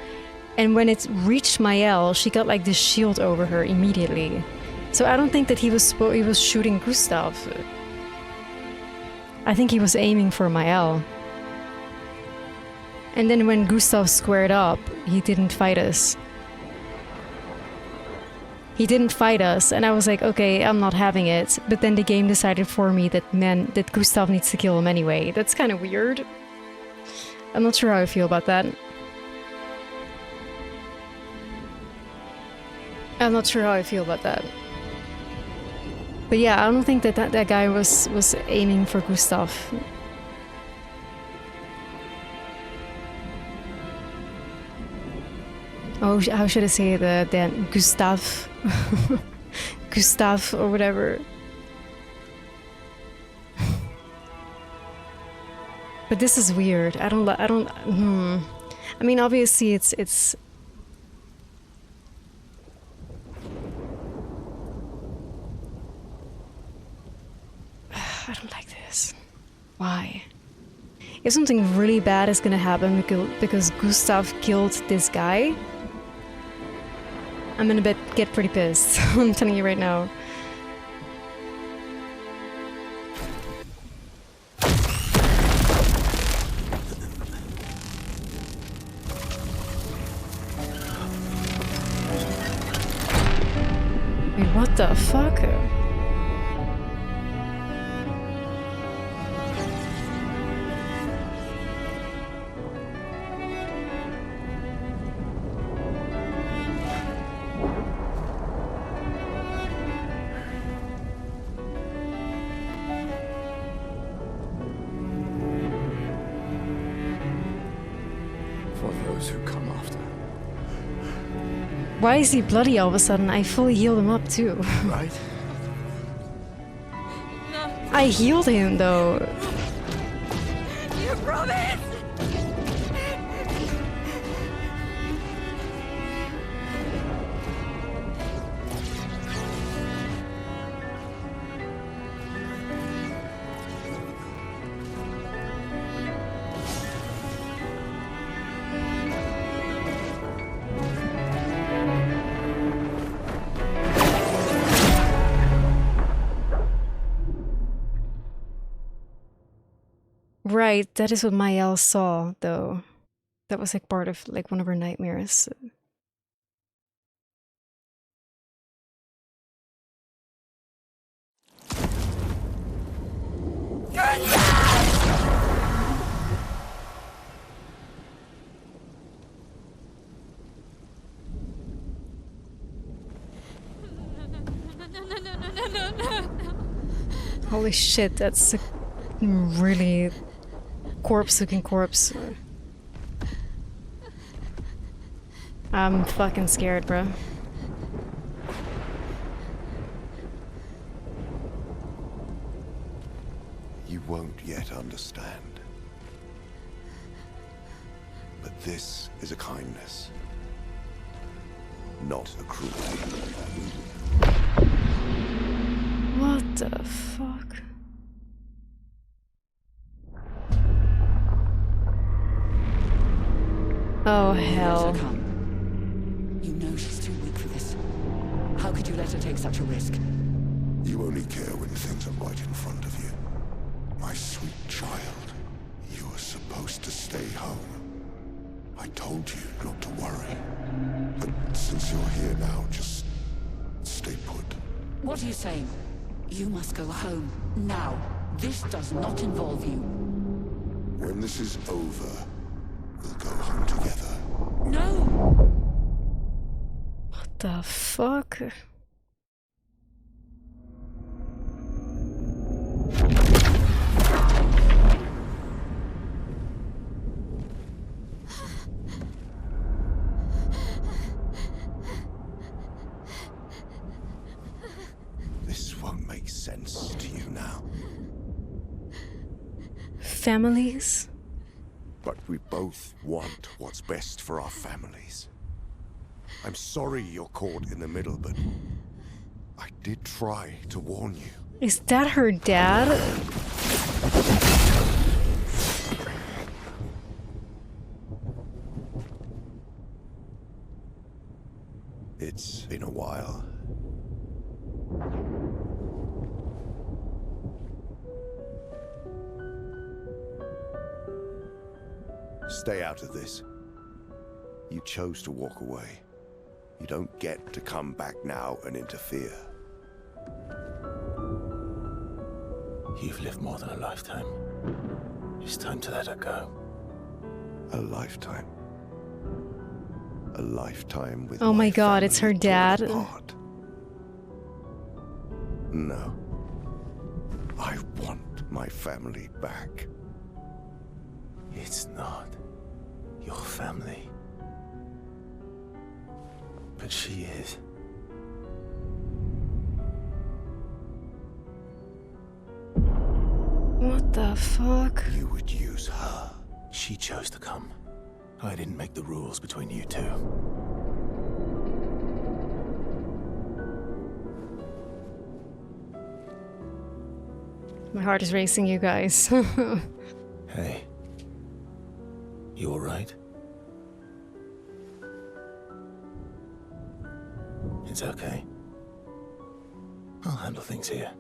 And when it reached Mael, she got, like, this shield over her immediately. So I don't think that he was shooting Gustav. I think he was aiming for Mael. And then when Gustav squared up, he didn't fight us. He didn't fight us, and I was like, okay, I'm not having it. But then the game decided for me that Gustav needs to kill him anyway. That's kind of weird. I'm not sure how I feel about that. I'm not sure how I feel about that. But yeah, I don't think that guy was aiming for Gustav. Oh, how should I say it then? Gustav. Gustav or whatever. But this is weird. I mean, obviously it's I don't like this. Why? If something really bad is gonna happen because Gustav killed this guy, I'm gonna get pretty pissed. I'm telling you right now. Wait, what the fuck? Why is he bloody all of a sudden? I fully healed him up too. Right? I healed him though. You promised! Right, that is what Mael saw, though. That was like part of like one of her nightmares. Holy shit, that's a really corpse-looking corpse. I'm fucking scared, bro. You won't yet understand. But this is a kindness, not a cruelty. What the fuck? Oh, hell. Let her come. You know she's too weak for this. How could you let her take such a risk? You only care when things are right in front of you. My sweet child, you are supposed to stay home. I told you not to worry. But since you're here now, just stay put. What are you saying? You must go home, now. This does not involve you. When this is over, we'll go home together. No! What the fuck? This won't make sense to you now. Families? But we both want what's best for our families. I'm sorry you're caught in the middle, but I did try to warn you. Is that her dad? It's been a while. Stay out of this. You chose to walk away. You don't get to come back now and interfere. You've lived more than a lifetime. It's time to let her go. A lifetime. A lifetime with Oh my god, it's her family dad. torn apart. No. I want my family back. It's not your family. But she is. What the fuck? You would use her. She chose to come. I didn't make the rules between you two. My heart is racing, you guys. Hey. You alright? It's okay. I'll handle things here.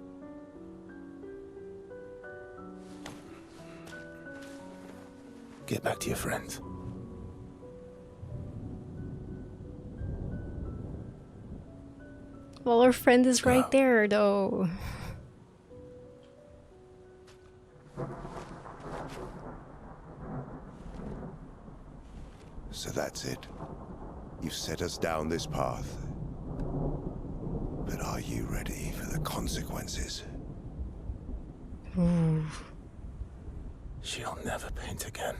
Get back to your friends. Well, her friend is right Go. there, though. So that's it. You've set us down this path. But are you ready for the consequences? Ooh. She'll never paint again.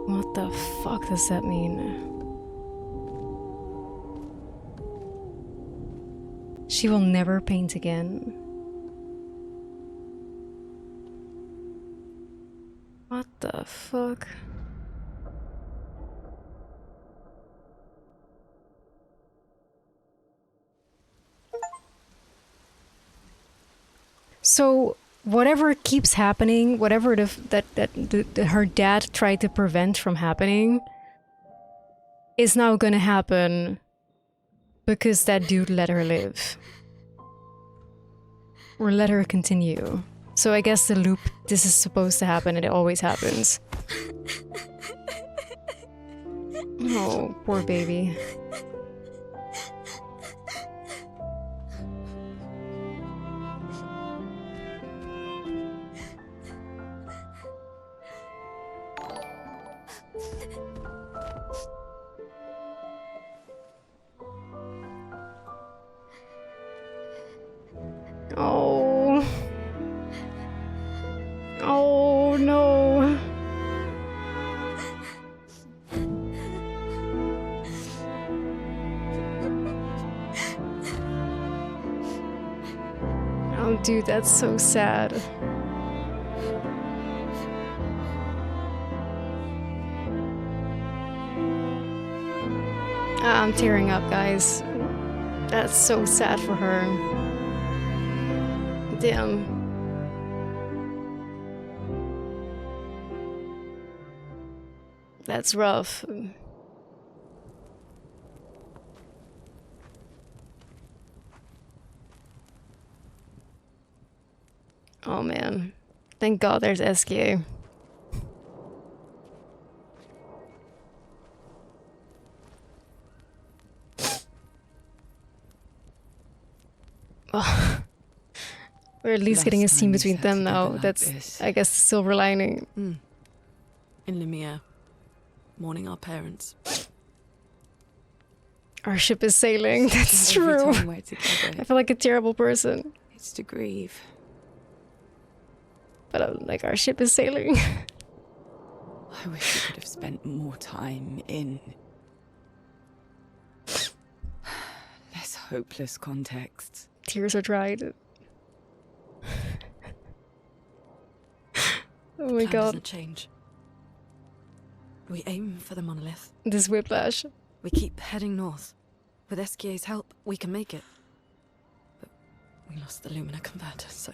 What the fuck does that mean? She will never paint again. What the fuck? So whatever keeps happening, whatever that her dad tried to prevent from happening, is now gonna happen because that dude let her live. Or let her continue. So I guess the loop, this is supposed to happen and it always happens. Oh, poor baby. Oh. Oh no. Oh dude, that's so sad. I'm tearing up, guys. That's so sad for her. Damn. That's rough. Oh man. Thank God there's SKA. Oh. We're at least getting a scene between them now. That's, I guess, the silver lining. In Lemire, mourning our parents. Our ship is sailing. That's true. I feel like a terrible person. It's to grieve. But like, our ship is sailing. I wish we could have spent more time in less hopeless contexts. Tears are dried. Oh my God. Doesn't change. We aim for the monolith. This whiplash. We keep heading north. With SKA's help, we can make it. But we lost the Lumina converter, so...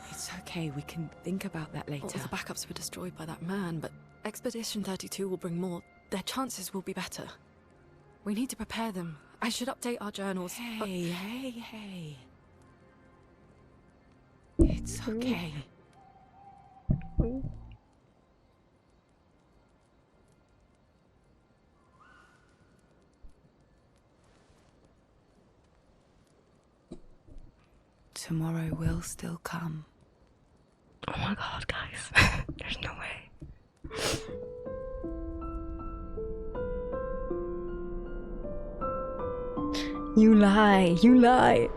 It's okay, we can think about that later. All the backups were destroyed by that man, but Expedition 32 will bring more. Their chances will be better. We need to prepare them. I should update our journals. Hey. It's okay. Tomorrow will still come. Oh my God, guys. There's no way. You lie. You lie.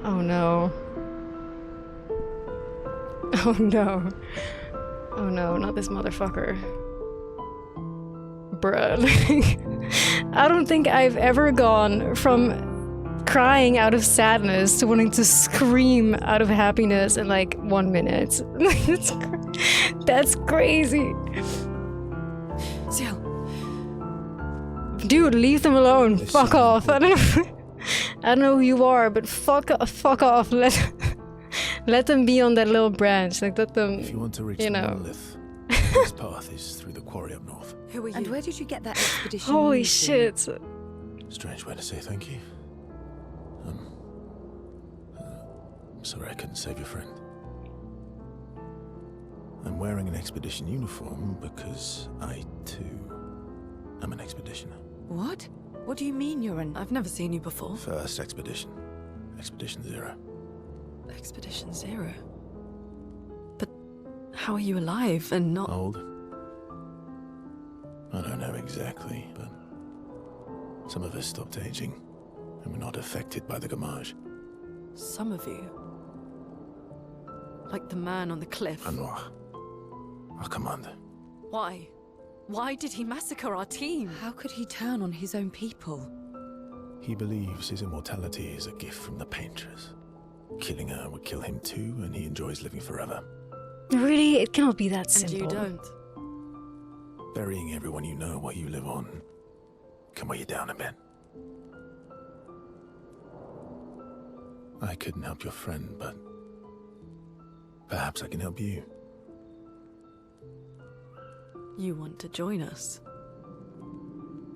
Oh no. Oh no. Oh no, not this motherfucker. Bruh. I don't think I've ever gone from crying out of sadness to wanting to scream out of happiness in like 1 minute. That's crazy. Ciel. Dude, leave them alone. Fuck off. I don't know who you are, but fuck off. Let them be on that little branch. Like, let them, if you want to reach the monolith, this path is through the quarry up north. Who are you? And where did you get that expedition? Holy shit. Strange way to say thank you. I'm sorry I couldn't save your friend. I'm wearing an expedition uniform because I, too, am an expeditioner. What? What do you mean you're an... I've never seen you before. First expedition. Expedition 0. Expedition 0? But how are you alive and not... Old? I don't know exactly, but some of us stopped aging, and we're not affected by the gamage. Some of you? Like the man on the cliff? Anwar, our commander. Why? Why did he massacre our team? How could he turn on his own people? He believes his immortality is a gift from the Paintress. Killing her would kill him too, and he enjoys living forever. Really? It cannot be that simple. And you don't? Burying everyone you know while you live on can weigh you down a bit. I couldn't help your friend, but perhaps I can help you. You want to join us?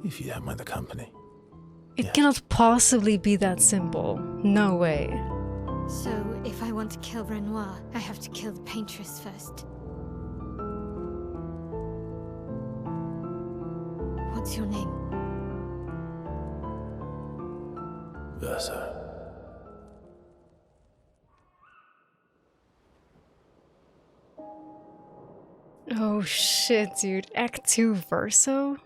If you don't mind the company. It cannot possibly be that simple. No way. So, if I want to kill Renoir, I have to kill the Paintress first. What's your name? Verso. Oh shit, dude. Act 2 Verso?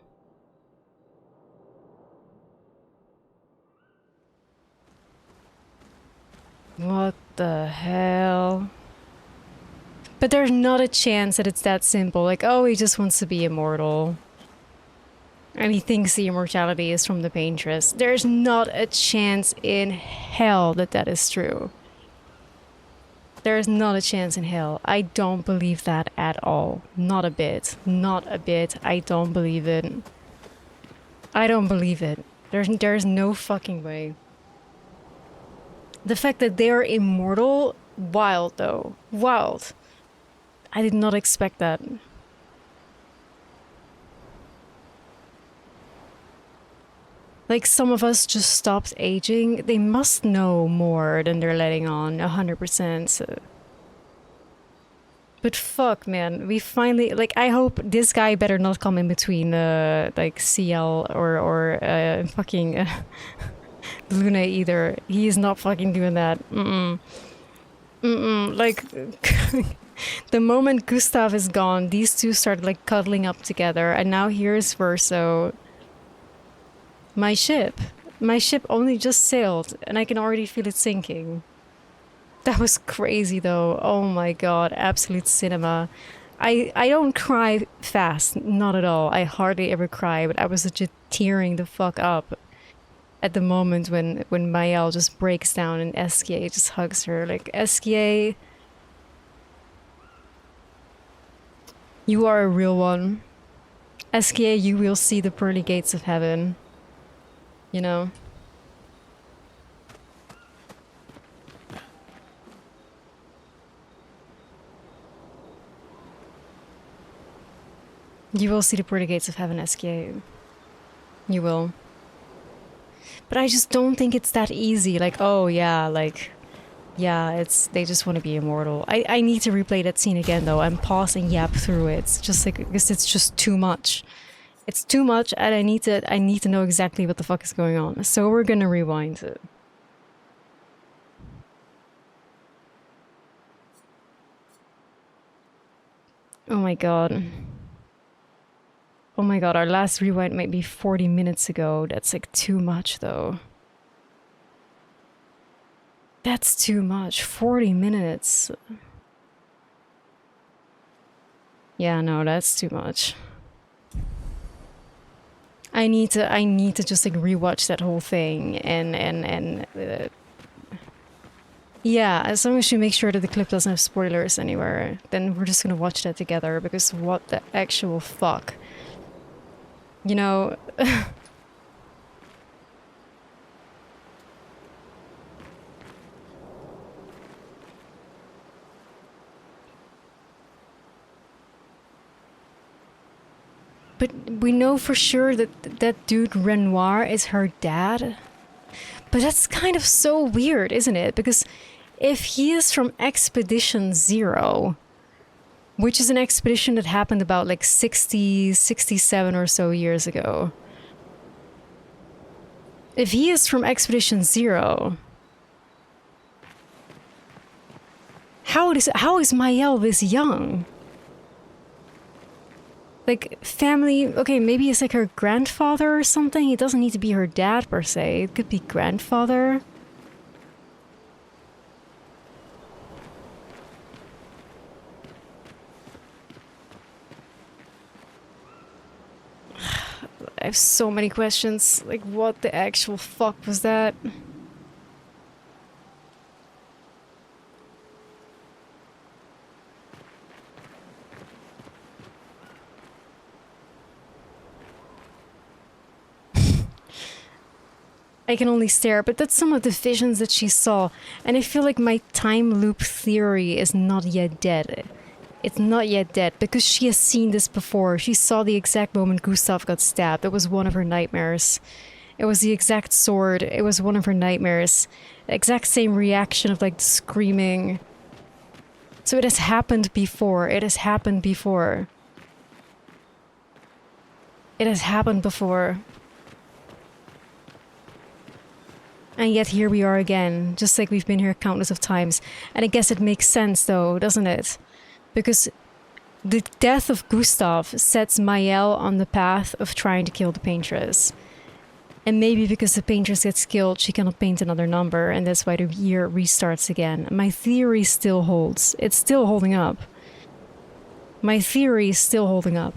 What the hell? But there's not a chance that it's that simple. Like, oh, he just wants to be immortal. And he thinks the immortality is from the Paintress. There's not a chance in hell that that is true. There is not a chance in hell. I don't believe that at all. Not a bit. Not a bit. I don't believe it. I don't believe it. There's no fucking way. The fact that they're immortal, wild though. Wild. I did not expect that. Like, some of us just stopped aging. They must know more than they're letting on, 100%. So. But fuck, man. We finally... Like, I hope this guy better not come in between, like, CL or fucking... Luna either. He is not fucking doing that. Like... The moment Gustav is gone, these two started, like, cuddling up together. And now here's Verso... My ship only just sailed, and I can already feel it sinking. That was crazy, though. Oh my god, absolute cinema. I don't cry fast, not at all. I hardly ever cry, but I was just tearing the fuck up at the moment when Maëlle just breaks down and Esquier just hugs her. Like, Esquier, you are a real one. Esquier, you will see the pearly gates of heaven. You know? You will see the pearly gates of heaven, Esquier. You will. But I just don't think it's that easy. Like, oh yeah, like... Yeah, they just want to be immortal. I need to replay that scene again, though, and pause and yap through it. It's just like, because it's just too much. It's too much, and I need to know exactly what the fuck is going on. So we're gonna rewind it. Oh my god. Oh my god, our last rewind might be 40 minutes ago. That's like too much, though. That's too much. 40 minutes. Yeah, no, that's too much. I need to just like rewatch that whole thing and yeah, as long as you make sure that the clip doesn't have spoilers anywhere, then we're just gonna watch that together, because what the actual fuck, you know. But we know for sure that that dude Renoir is her dad. But that's kind of so weird, isn't it? Because if he is from Expedition 0, which is an expedition that happened about like 67 or so years ago. If he is from Expedition 0, how is Maëlle this young? Like, family... Okay, maybe it's like her grandfather or something? It doesn't need to be her dad, per se. It could be grandfather. I have so many questions. Like, what the actual fuck was that? I can only stare, but that's some of the visions that she saw. And I feel like my time loop theory is not yet dead. It's not yet dead, because she has seen this before. She saw the exact moment Gustav got stabbed. That was one of her nightmares. It was the exact sword. It was one of her nightmares. The exact same reaction of like screaming. So it has happened before. It has happened before. It has happened before. And yet here we are again, just like we've been here countless of times. And I guess it makes sense though, doesn't it? Because the death of Gustav sets Maëlle on the path of trying to kill the paintress. And maybe because the paintress gets killed, she cannot paint another number, and that's why the year restarts again. My theory still holds. It's still holding up. My theory is still holding up.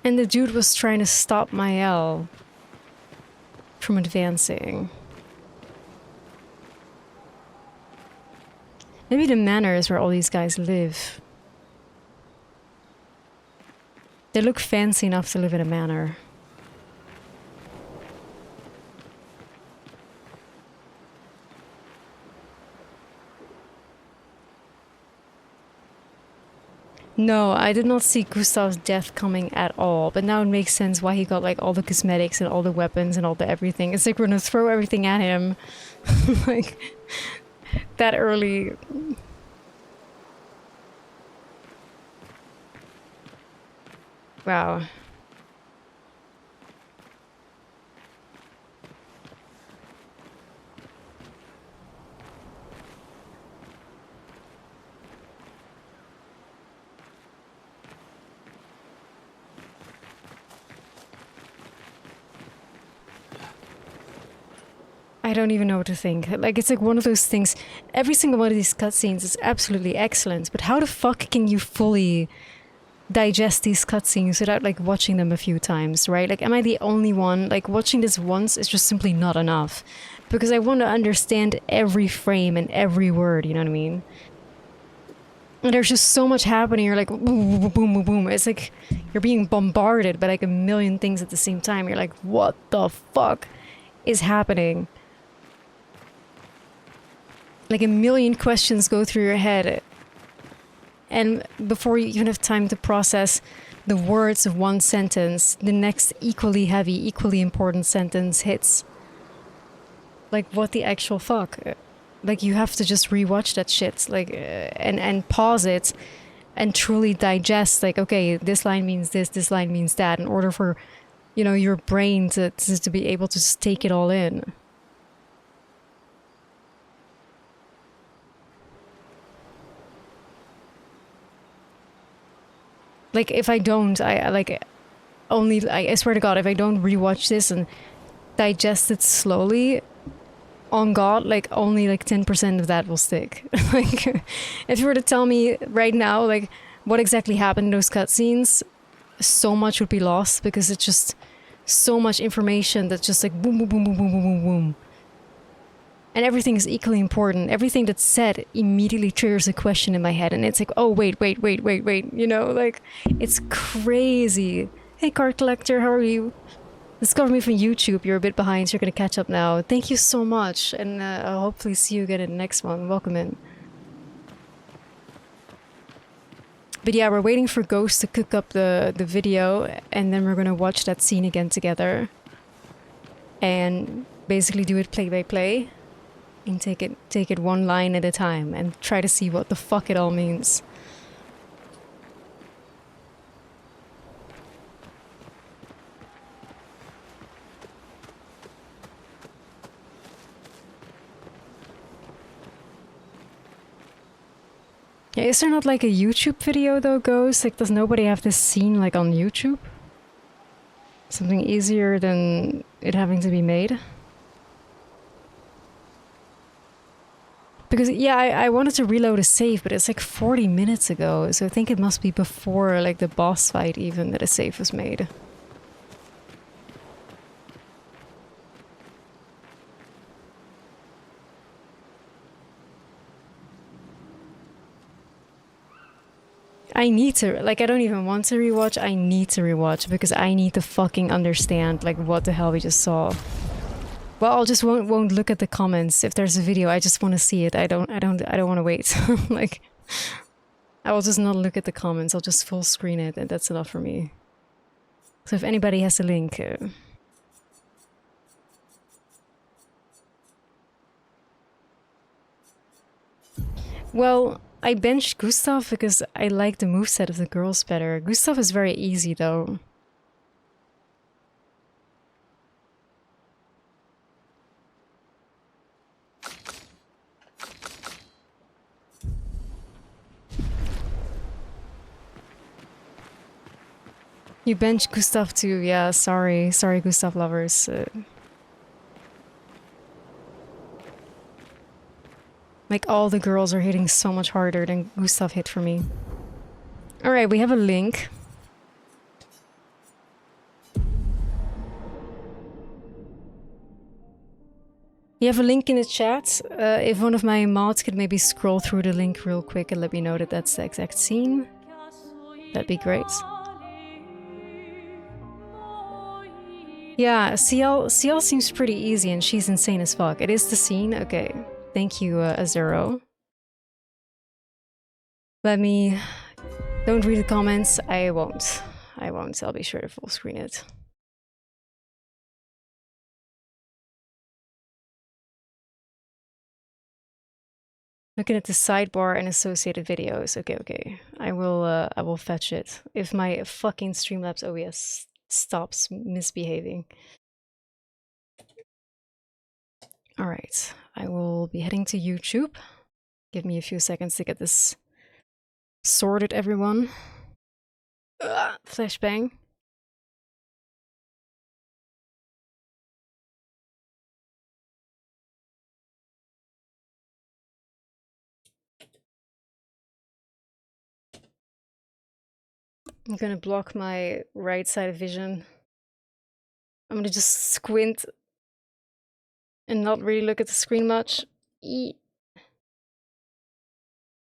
And the dude was trying to stop Maëlle from advancing. Maybe the manor is where all these guys live. They look fancy enough to live in a manor. No, I did not see Gustav's death coming at all, but now it makes sense why he got like all the cosmetics and all the weapons and all the everything. It's like we're gonna throw everything at him. Like, that early. Wow. I don't even know what to think. Like, it's like one of those things. Every single one of these cutscenes is absolutely excellent, but how the fuck can you fully digest these cutscenes without like watching them a few times, right? Like, am I the only one? Like, watching this once is just simply not enough, because I want to understand every frame and every word, you know what I mean? And there's just so much happening. You're like, boom, boom, boom, boom, boom. It's like you're being bombarded by like a million things at the same time. You're like, what the fuck is happening? Like a million questions go through your head, and before you even have time to process the words of one sentence, the next equally heavy, equally important sentence hits. Like, what the actual fuck? Like, you have to just rewatch that shit, like, and pause it and truly digest, like, okay, this line means this line means that, in order for, you know, your brain to be able to just take it all in. Like, if I don't, I swear to God, if I don't rewatch this and digest it slowly, on God, like, only like 10% of that will stick. Like, if you were to tell me right now, like, what exactly happened in those cutscenes, so much would be lost, because it's just so much information that's just like boom, boom, boom, boom, boom, boom, boom, boom. And everything is equally important. Everything that's said immediately triggers a question in my head. And it's like, oh, wait. You know, like, it's crazy. Hey, card collector, how are you? Discover me from YouTube. You're a bit behind, so you're going to catch up now. Thank you so much. And I'll hopefully see you again in the next one. Welcome in. But yeah, we're waiting for Ghost to cook up the video. And then we're going to watch that scene again together. And basically do it play by play. And take it one line at a time and try to see what the fuck it all means. Yeah, is there not like a YouTube video though, Ghost? Like, does nobody have this scene like on YouTube? Something easier than it having to be made? Because, yeah, I wanted to reload a save, but it's like 40 minutes ago, so I think it must be before, like, the boss fight even, that a save was made. I need to, like, I don't even want to rewatch, I need to rewatch, because I need to fucking understand, like, what the hell we just saw. Well, I'll just won't look at the comments. If there's a video, I just want to see it. I don't want to wait. Like, I will just not look at the comments. I'll just full screen it, and that's enough for me. So if anybody has a link, well, I benched Gustav because I like the moveset of the girls better. Gustav is very easy though. You benched Gustav too, yeah, sorry Gustav lovers. Like, all the girls are hitting so much harder than Gustav hit for me. Alright, we have a link. You have a link in the chat. If one of my mods could maybe scroll through the link real quick and let me know that that's the exact scene, that'd be great. Yeah, CL seems pretty easy and she's insane as fuck. It is the scene? Okay. Thank you, Azero. Let me... Don't read the comments. I won't. I'll be sure to full screen it. Looking at the sidebar and associated videos. Okay. I will fetch it. If my fucking Streamlabs OBS stops misbehaving. Alright, I will be heading to YouTube. Give me a few seconds to get this sorted, everyone. Flashbang. I'm gonna block my right side of vision. I'm gonna just squint and not really look at the screen much.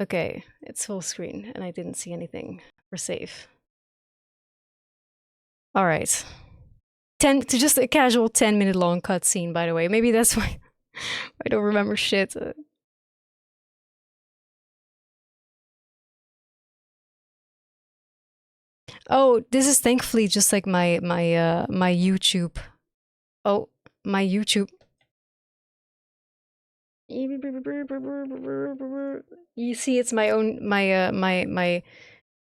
Okay, it's full screen and I didn't see anything. We're safe. Alright. Just a casual 10-minute long cutscene, by the way. Maybe that's why I don't remember shit. Oh, this is thankfully just like my YouTube. Oh, my YouTube. You see, it's my own my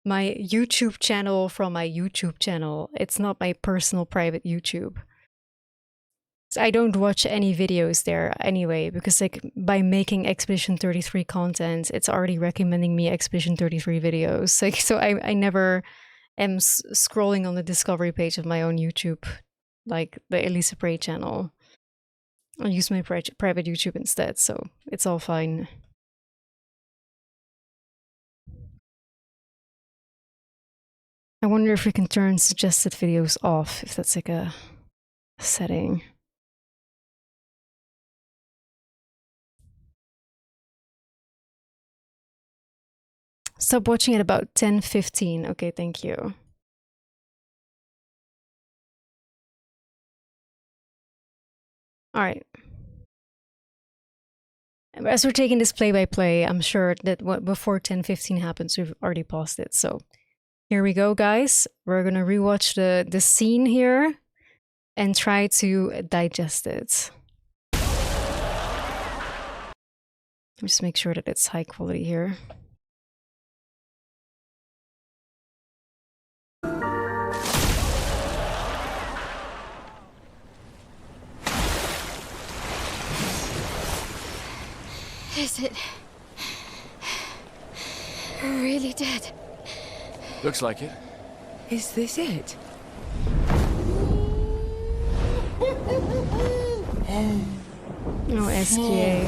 YouTube channel from my YouTube channel. It's not my personal private YouTube. So I don't watch any videos there anyway, because like by making Expedition 33 content, it's already recommending me Expedition 33 videos. Like, so I never am scrolling on the discovery page of my own YouTube, like the Elisa Prey channel. I'll use my private YouTube instead, so it's all fine. I wonder if we can turn suggested videos off, if that's like a setting. Stop watching at about 10:15. Okay, thank you. All right. As we're taking this play-by-play, I'm sure that before 10:15 happens, we've already paused it. So here we go, guys. We're gonna rewatch the scene here and try to digest it. Just make sure that it's high quality here. Is it really dead? Looks like it. Is this it? No SKA.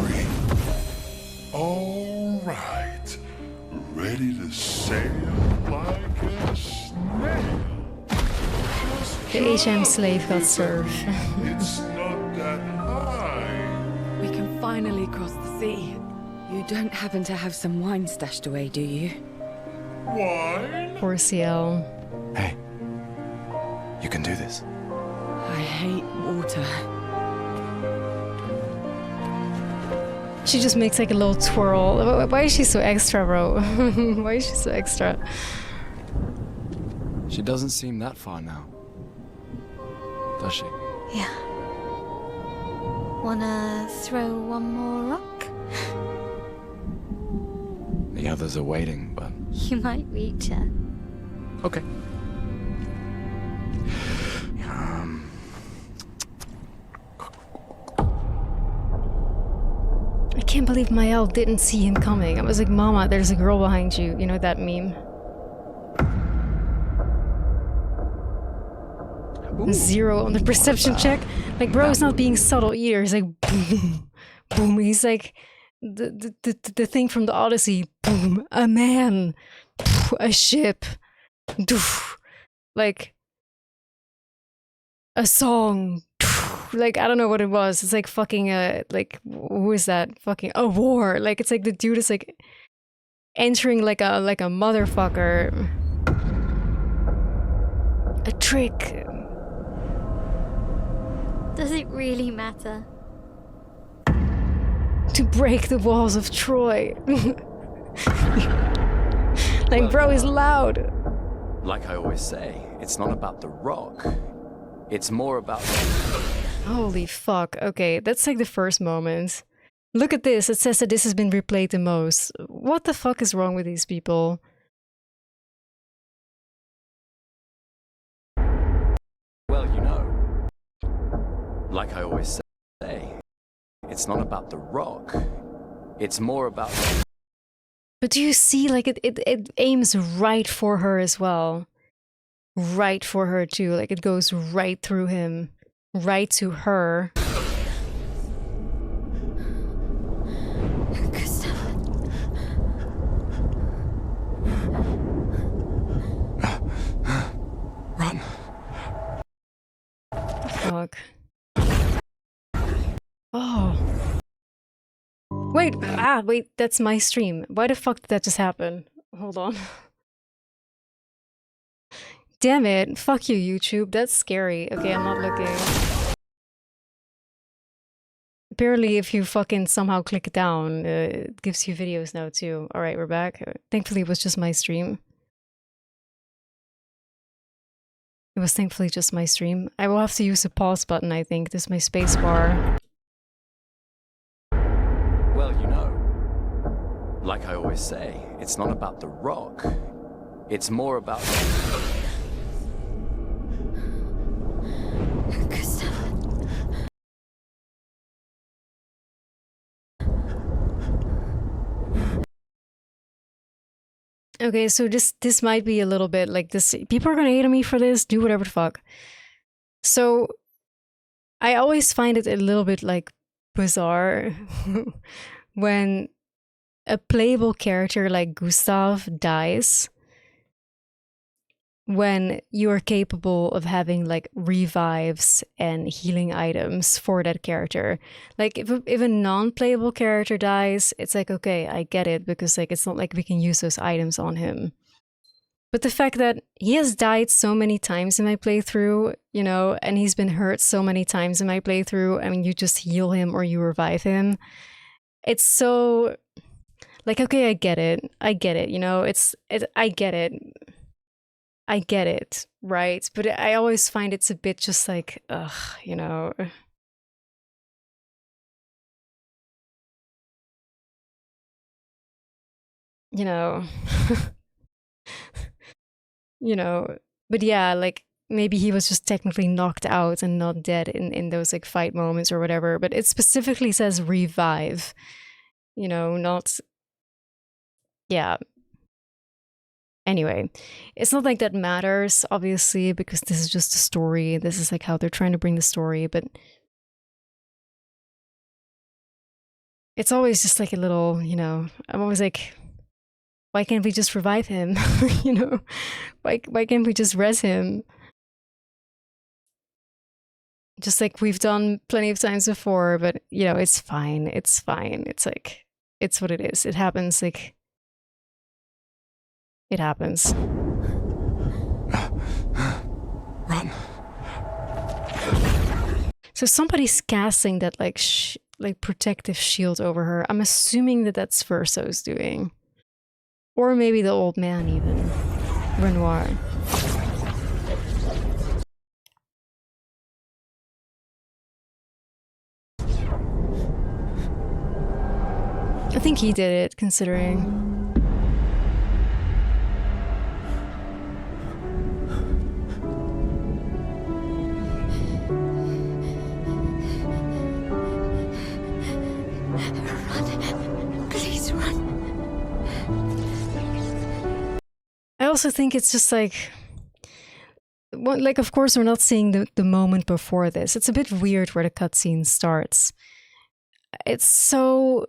All right. Ready to sail like a snail. The HM slave got served. It's not that high. We can finally cross the sea. You don't happen to have some wine stashed away, do you? Wine? Poor CL. Hey, you can do this. I hate water. She just makes like a little twirl. Why is she so extra, bro? Why is she so extra? She doesn't seem that far now, does she? Yeah. Wanna throw one more rock? The others are waiting, but... You might reach her. Okay. I can't believe my owl didn't see him coming. I was like, Mama, there's a girl behind you. You know that meme? Ooh. 0 on the perception check. Like, bro is not being subtle either. He's like, boom, boom. He's like, the thing from the Odyssey. Boom, a man, a ship, like a song. Like, I don't know what it was. It's like fucking like, who is that? Fucking a war. Like, it's like the dude is like entering like a motherfucker. A trick. Does it really matter? To break the walls of Troy. Like, bro is loud. Like I always say, it's not about the rock. It's more about... Holy fuck. Okay, that's like the first moment. Look at this. It says that this has been replayed the most. What the fuck is wrong with these people? Well, you know, like I always say, it's not about the rock. It's more about... But do you see, like, it aims right for her as well. Right for her too. Like, it goes right through him. Right to her. Run. Fuck. Oh. Wait, wait, that's my stream. Why the fuck did that just happen? Hold on. Damn it. Fuck you, YouTube. That's scary. Okay, I'm not looking. Apparently, if you fucking somehow click down, it gives you videos now too. Alright, we're back. Thankfully, it was just my stream. It was thankfully just my stream. I will have to use the pause button, I think. This is my space bar. Well, you know, like I always say, it's not about the rock. It's more about... Okay, so this might be a little bit like this. People are gonna hate on me for this. Do whatever the fuck. So, I always find it a little bit like bizarre when a playable character like Gustav dies. When you are capable of having like revives and healing items for that character. Like if a non-playable character dies, it's like, okay, I get it, because like it's not like we can use those items on him. But the fact that he has died so many times in my playthrough, you know, and he's been hurt so many times in my playthrough, I mean, you just heal him or you revive him. It's so like, okay, I get it, you know, I get it. I get it, right? But I always find it's a bit just like, ugh, you know. You know. You know. But yeah, like, maybe he was just technically knocked out and not dead in those, like, fight moments or whatever. But it specifically says revive. You know, not... Yeah. Anyway, it's not like that matters, obviously, because this is just a story. This is like how they're trying to bring the story, but it's always just like a little, you know, I'm always like, why can't we just revive him? You know, why can't we just res him? Just like we've done plenty of times before, but you know, it's fine. It's fine. It's like, it's what it is. It happens, like, it happens. Run. So somebody's casting that like like protective shield over her. I'm assuming that that's Verso's doing. Or maybe the old man even. Renoir. I think he did it, considering. Run. Please run. I also think it's just like... Well, like, of course, we're not seeing the moment before this. It's a bit weird where the cutscene starts. It's so...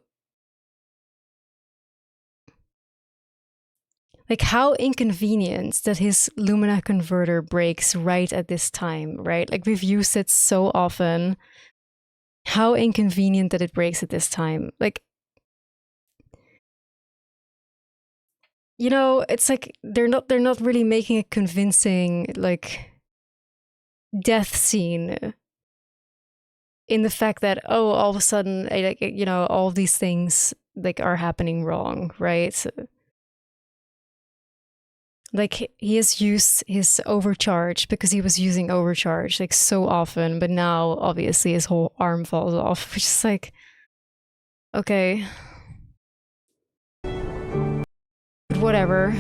Like, how inconvenient that his Lumina converter breaks right at this time, right? Like, we've used it so often. How inconvenient that it breaks at this time. Like, you know, it's like they're not really making a convincing, like, death scene in the fact that, oh, all of a sudden, like, you know, all of these things, like, are happening wrong, right? So, like, he has used his overcharge because he was using overcharge like so often, but now obviously his whole arm falls off, which is like, okay. But whatever.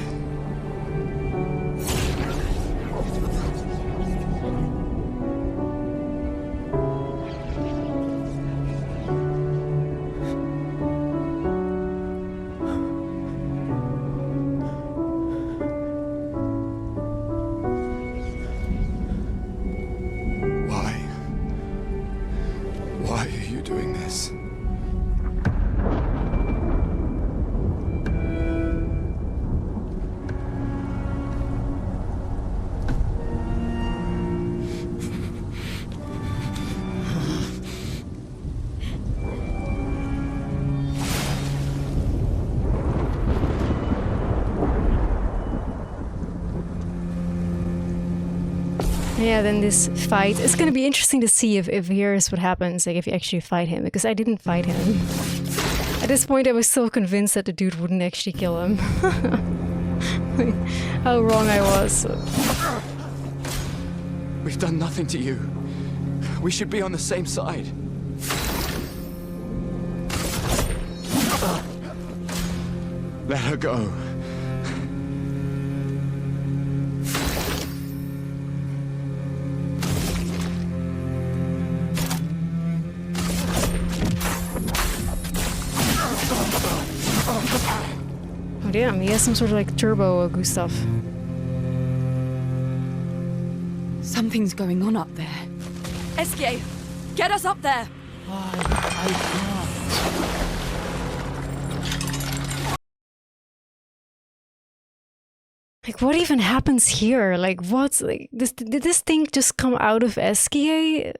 Why are you doing this? Yeah, then this fight. It's gonna be interesting to see if here's what happens, like if you actually fight him, because I didn't fight him. At this point I was still convinced that the dude wouldn't actually kill him. How wrong I was. We've done nothing to you. We should be on the same side. Let her go. Oh damn, he has some sort of like turbo Gustav. Something's going on up there. Esquier, get us up there! Like, what even happens here? Like, what? Like, did this thing just come out of Esquier?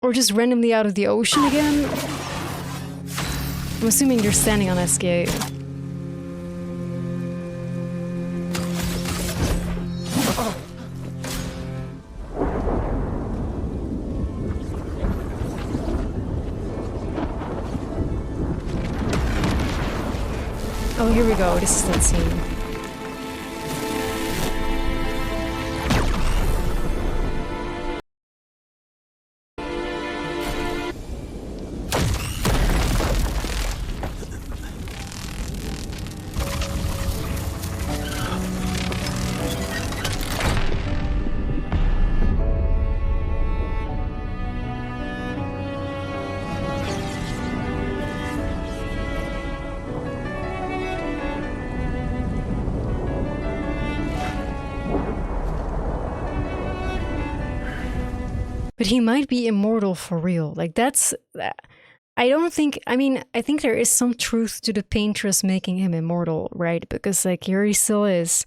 Or just randomly out of the ocean again? I'm assuming you're standing on Esquier. Oh, here we go. This is that scene. But he might be immortal for real. Like, that's... I don't think... I mean, I think there is some truth to the paintress making him immortal, right? Because, like, here he still is,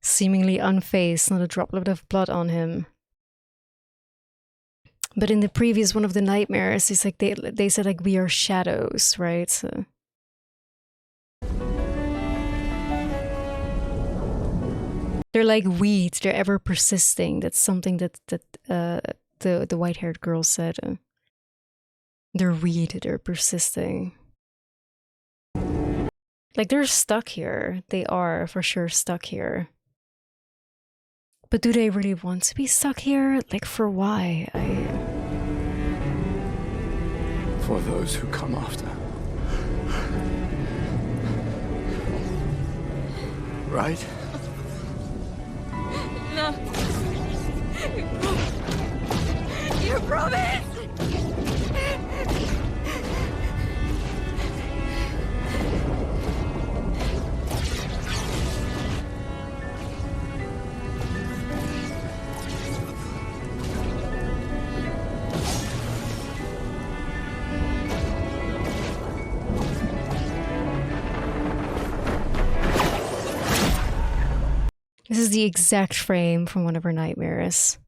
seemingly unfazed, not a droplet of blood on him. But in the previous one of the nightmares, it's like they said, like, we are shadows, right? So... They're like weeds, they're ever persisting. That's something that the white-haired girl said. They're weed, they're persisting. Like, they're stuck here. They are for sure stuck here. But do they really want to be stuck here? Like, for why? For those who come after. Right? No. You promised! This is the exact frame from one of her nightmares.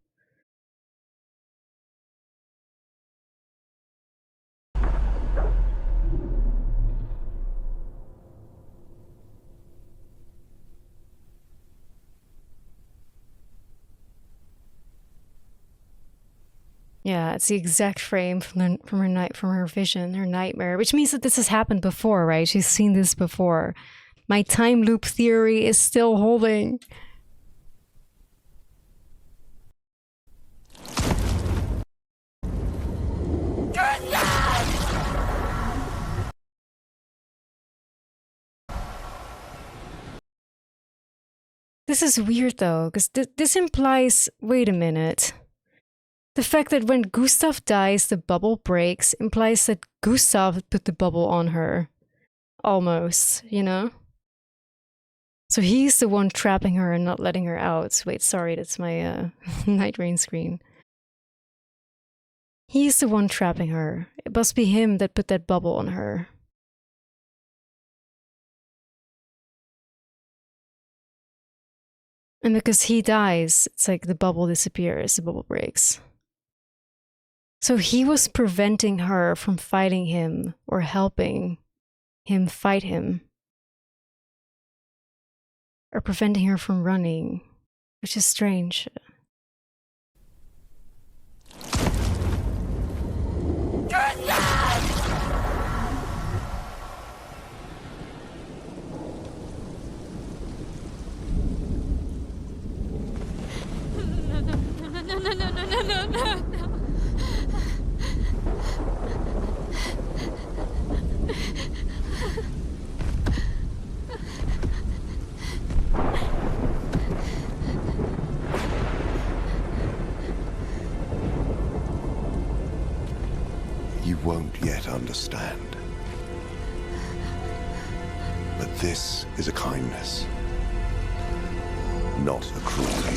Yeah, it's the exact frame from her vision, her nightmare, which means that this has happened before, right? She's seen this before. My time loop theory is still holding. This is weird though, because this implies, wait a minute. The fact that when Gustav dies, the bubble breaks implies that Gustav put the bubble on her. Almost, you know? So he's the one trapping her and not letting her out. Wait, sorry, that's my night rain screen. He's the one trapping her. It must be him that put that bubble on her. And because he dies, it's like the bubble disappears, the bubble breaks. So he was preventing her from fighting him or helping him fight him. Or preventing her from running, which is strange. No. You won't yet understand. But this is a kindness, not a cruelty.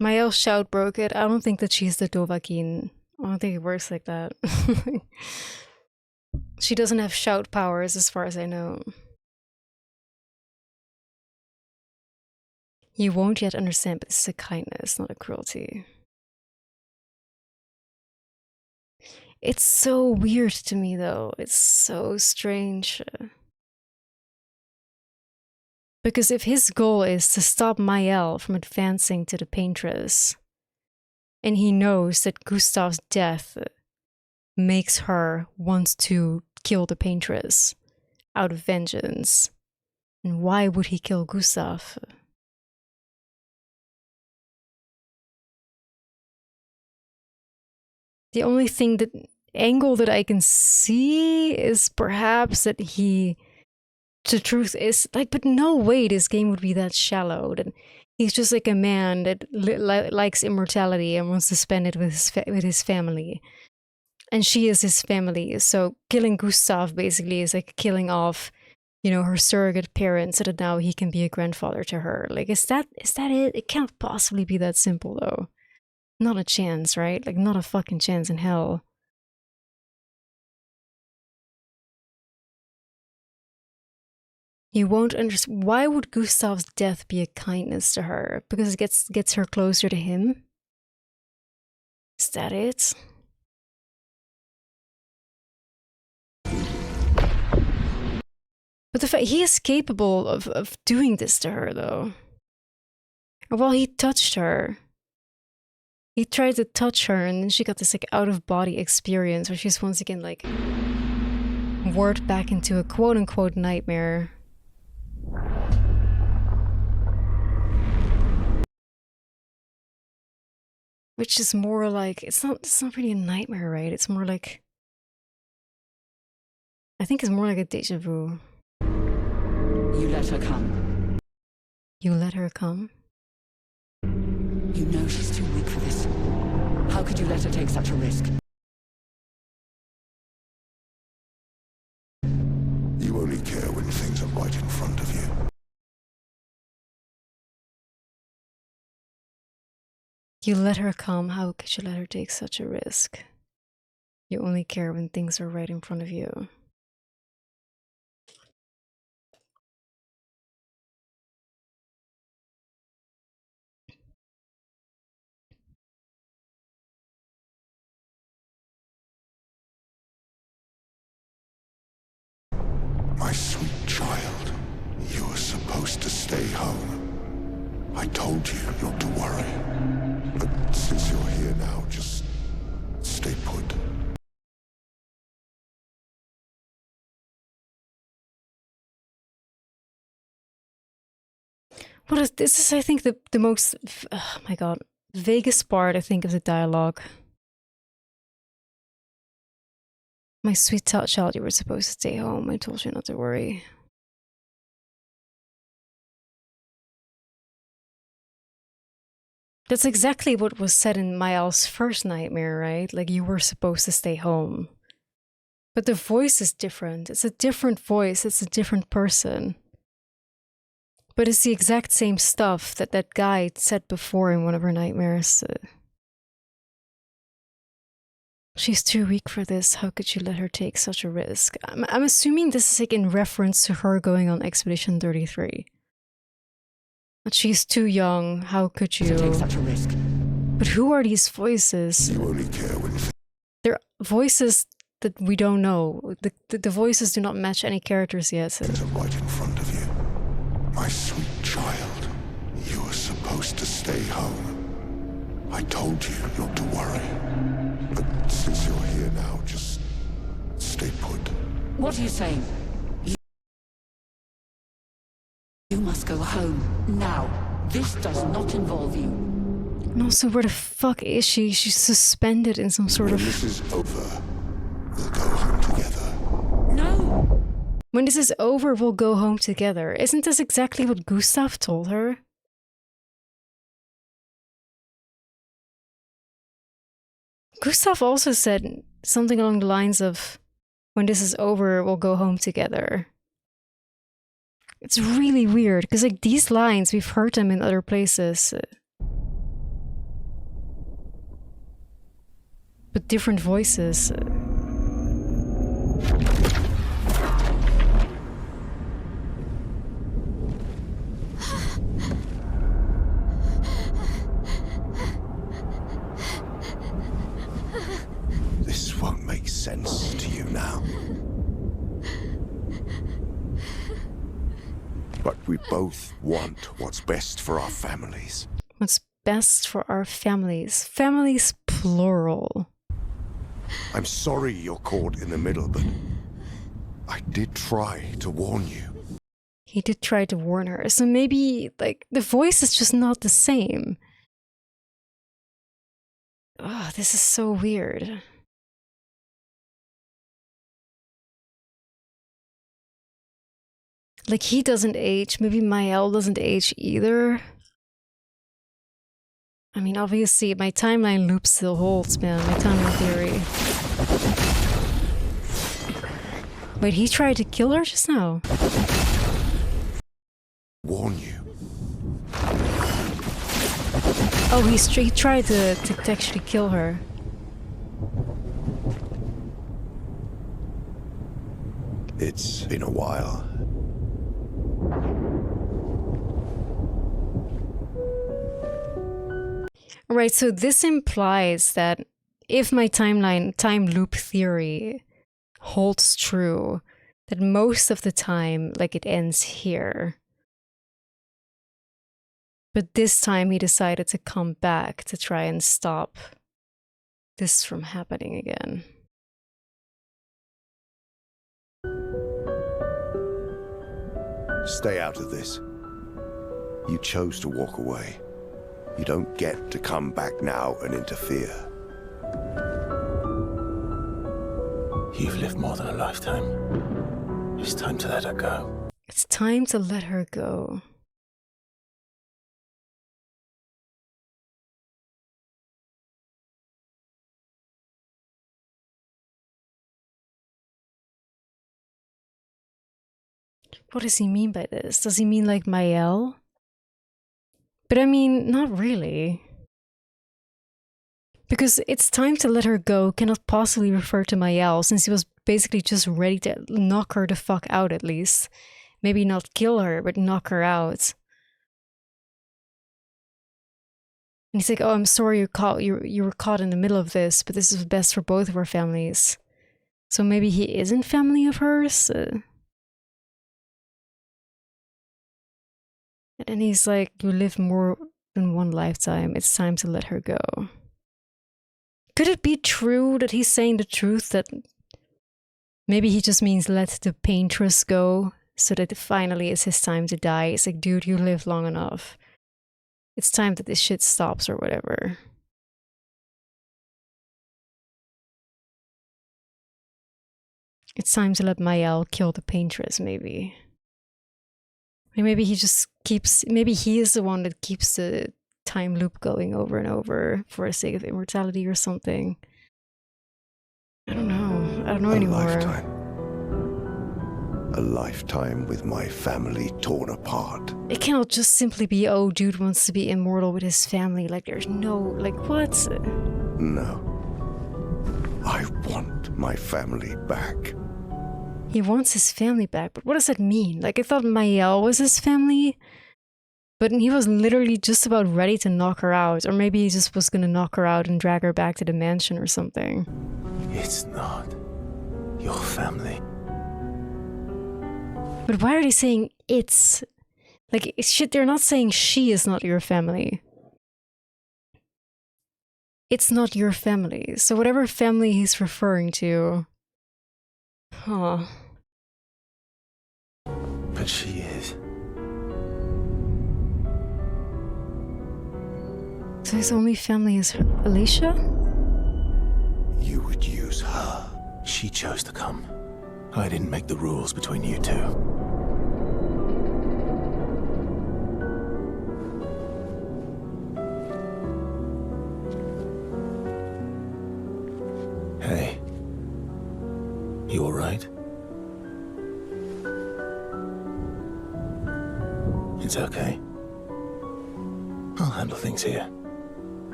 My elf shout broke it. I don't think that she's the Dovahkiin. I don't think it works like that. She doesn't have shout powers as far as I know. You won't yet understand, but this is a kindness, not a cruelty. It's so weird to me though. It's so strange. Because if his goal is to stop Mael from advancing to the Paintress, and he knows that Gustav's death makes her want to kill the Paintress out of vengeance, and why would he kill Gustav? The only angle that I can see is perhaps that the truth is, like, but no way this game would be that shallow. That he's just like a man that likes immortality and wants to spend it with his family. And she is his family. So killing Gustav basically is like killing off, you know, her surrogate parents so that now he can be a grandfather to her. Like, is that it? It can't possibly be that simple though. Not a chance, right? Like, not a fucking chance in hell. You won't understand. Why would Gustav's death be a kindness to her? Because it gets her closer to him? Is that it? But the fact he is capable of doing this to her, though. Well, he touched her. He tried to touch her, and then she got this like out-of-body experience where she's once again like warped back into a quote-unquote nightmare. Which is more like it's not really a nightmare, right? It's more like I think it's more like a deja vu. You let her come. You let her come? You know she's too weak for this. How could you let her take such a risk? You only care when things are right in front of you. You let her come. How could you let her take such a risk? You only care when things are right in front of you. My sweet child, you were supposed to stay home. I told you not to worry. But since you're here now, just stay put. This is, I think, the most, oh my god, vaguest part, I think, of the dialogue. My sweet child, you were supposed to stay home. I told you not to worry. That's exactly what was said in Mael's first nightmare, right? Like, you were supposed to stay home. But the voice is different. It's a different voice. It's a different person. But it's the exact same stuff that that guy said before in one of her nightmares. She's too weak for this. How could you let her take such a risk? I'm assuming this is like in reference to her going on Expedition 33. But she's too young. How could you take such a risk? But who are these voices? You only care when They're voices that we don't know. The voices do not match any characters yet. things are right in front of you. My sweet child, you were supposed to stay home. I told you not to worry. But since you're here now, just stay put. What are you saying? You must go home now. This does not involve you. And also, where the fuck is she? She's suspended in some sort When of... this is over, we'll go home together. No! When this is over, we'll go home together. Isn't this exactly what Gustav told her? Gustav also said something along the lines of, when this is over, we'll go home together. It's really weird, because like these lines, we've heard them in other places. But different voices. This won't make sense to you now. But we both want what's best for our families. What's best for our families? Families plural. I'm sorry you're caught in the middle, but I did try to warn you. He did try to warn her, so maybe, like, the voice is just not the same. Oh, this is so weird. Like, he doesn't age, maybe Mael doesn't age either. I mean, obviously, my timeline loop still holds, man, my timeline theory. Wait, he tried to kill her just now? Warn you. Oh, he tried to actually kill her. It's been a while. Right, so this implies that if my time loop theory holds true, that most of the time, like, it ends here. But this time he decided to come back to try and stop this from happening again. Stay out of this. You chose to walk away. You don't get to come back now and interfere. You've lived more than a lifetime. It's time to let her go. It's time to let her go. What does he mean by this? Does he mean like Mael? But I mean, not really. Because it's time to let her go cannot possibly refer to Mael, since he was basically just ready to knock her the fuck out at least. Maybe not kill her, but knock her out. And he's like, oh, I'm sorry you were caught in the middle of this, but this is best for both of our families. So maybe he isn't family of hers? And then he's like, you live more than one lifetime. It's time to let her go. Could it be true that he's saying the truth, that maybe he just means let the paintress go so that finally it's his time to die? It's like, dude, you lived long enough. It's time that this shit stops or whatever. It's time to let Mael kill the paintress, maybe. Maybe he just keeps, maybe he is the one that keeps the time loop going over and over for the sake of immortality or something. I don't know anymore. A lifetime with my family torn apart. It cannot just simply be, oh, dude wants to be immortal with his family. Like, there's no, like, what? No. I want my family back. He wants his family back, but what does that mean? Like, I thought Mael was his family, but he was literally just about ready to knock her out. Or maybe he just was gonna knock her out and drag her back to the mansion or something. It's not your family. But why are they saying it's? Like, shit, they're not saying she is not your family. It's not your family. So whatever family he's referring to... Huh. But she is. So his only family is Alicia? You would use her. She chose to come. I didn't make the rules between you two. Hey. You alright? It's okay. I'll handle things here.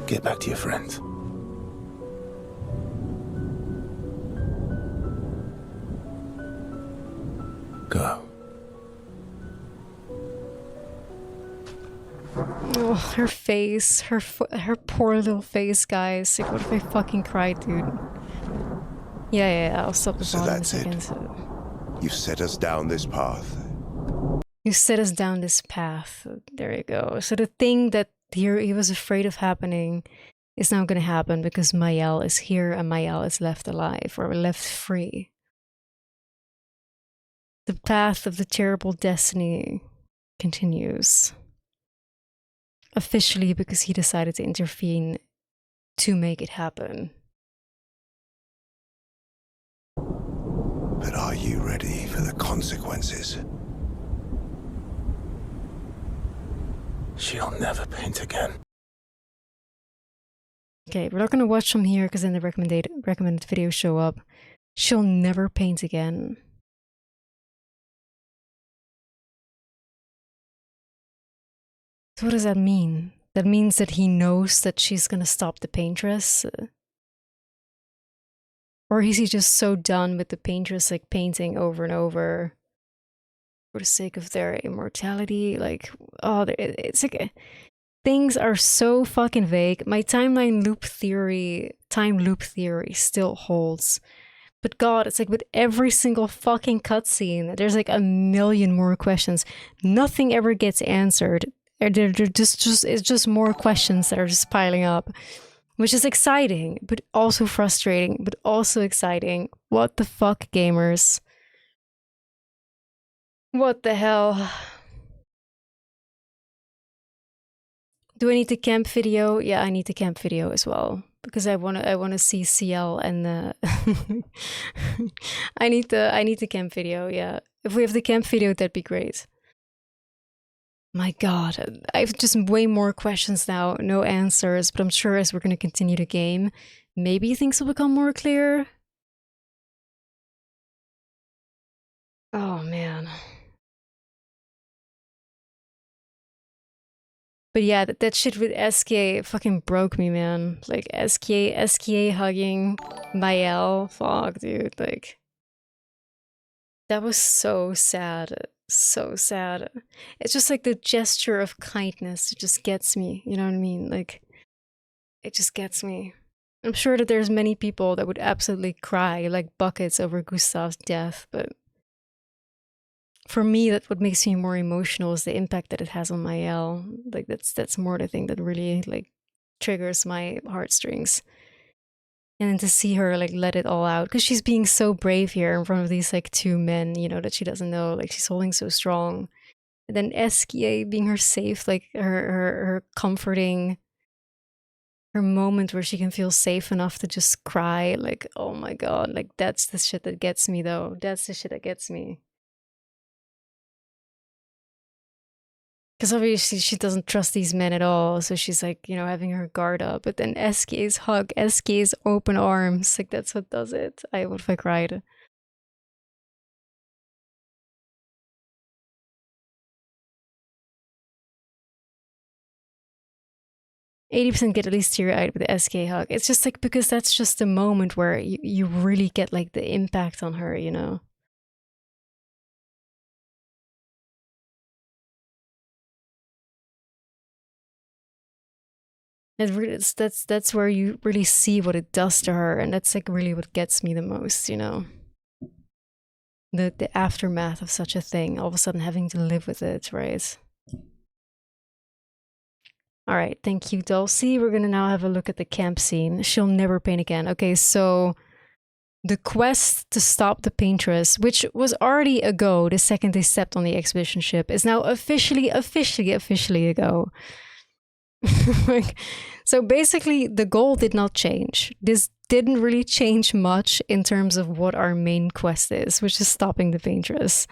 Get back to your friends. Go. Oh, her face. Her poor little face, guys. Like, what if I fucking cried, dude? Yeah, I'll stop the So volume that's in a it. second. You've set us down this path. You set us down this path. There you go. So the thing that he was afraid of happening is now going to happen because Mael is here and Mael is left alive or left free. The path of the terrible destiny continues. Officially, because he decided to intervene to make it happen. But are you ready for the consequences? She'll never paint again. Okay, we're not going to watch from here because then the recommended videos show up. She'll never paint again. So what does that mean? That means that he knows that she's going to stop the paintress? Or is he just so done with the paintress, like, painting over and over for the sake of their immortality? Like, oh, it's like, things are so fucking vague. My timeline loop theory time loop theory still holds. But God, it's like with every single fucking cutscene, there's like a million more questions. Nothing ever gets answered. It's just more questions that are just piling up, which is exciting, but also frustrating, but also exciting. What the fuck, gamers? What the hell? Do I need the camp video? Yeah, I need the camp video as well because I wanna see CL and I need the camp video. Yeah, if we have the camp video, that'd be great. My God, I have just way more questions now, no answers. But I'm sure as we're gonna continue the game, maybe things will become more clear. Oh man. But yeah, that shit with SK fucking broke me, man. Like SK hugging Mael, fuck, dude. Like that was so sad, so sad. It's just like the gesture of kindness. It just gets me. You know what I mean? Like it just gets me. I'm sure that there's many people that would absolutely cry like buckets over Gustav's death, but for me, that's what makes me more emotional is the impact that it has on Mael. Like that's more the thing that really like triggers my heartstrings. And then to see her like let it all out, because she's being so brave here in front of these like two men, you know, that she doesn't know. Like she's holding so strong. And then SKA being her safe, like her comforting, her moment where she can feel safe enough to just cry. Like, oh my God, like that's the shit that gets me though. That's the shit that gets me. Because obviously she doesn't trust these men at all, so she's like, you know, having her guard up. But then SK's hug, SK's open arms, like that's what does it. I would have cried. %, get at least teary-eyed with the SK hug. It's just like, because that's just the moment where you really get like the impact on her, you know? That's where you really see what it does to her, and that's like really what gets me the most, you know. The aftermath of such a thing, all of a sudden having to live with it, right? All right, thank you, Dulcie. We're gonna now have a look at the camp scene. She'll never paint again. Okay, so the quest to stop the paintress, which was already a go the second they stepped on the expedition ship, is now officially a go. Like, so basically the goal did not change. This didn't really change much in terms of what our main quest is, which is stopping the paintress.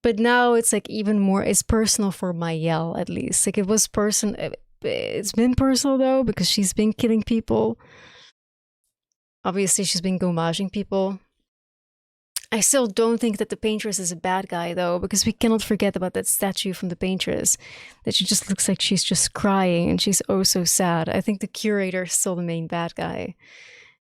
But now it's like even more, it's personal for Mael at least. Like it was it's been personal though, because she's been killing people. Obviously she's been gomaging people. I still don't think that the paintress is a bad guy though, because we cannot forget about that statue from the paintress, that she just looks like she's just crying and she's oh so sad. I think the curator is still the main bad guy.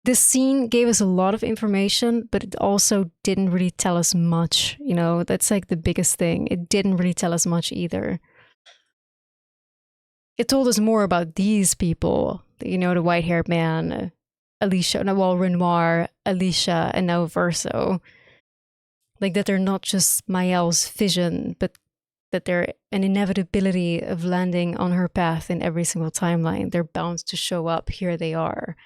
This scene gave us a lot of information, but it also didn't really tell us much, you know. That's like the biggest thing. It didn't really tell us much either. It told us more about these people, you know, the white-haired man, Alicia, well, Renoir, Alicia, and now Verso. Like that they're not just Mael's vision, but that they're an inevitability of landing on her path in every single timeline. They're bound to show up. Here they are.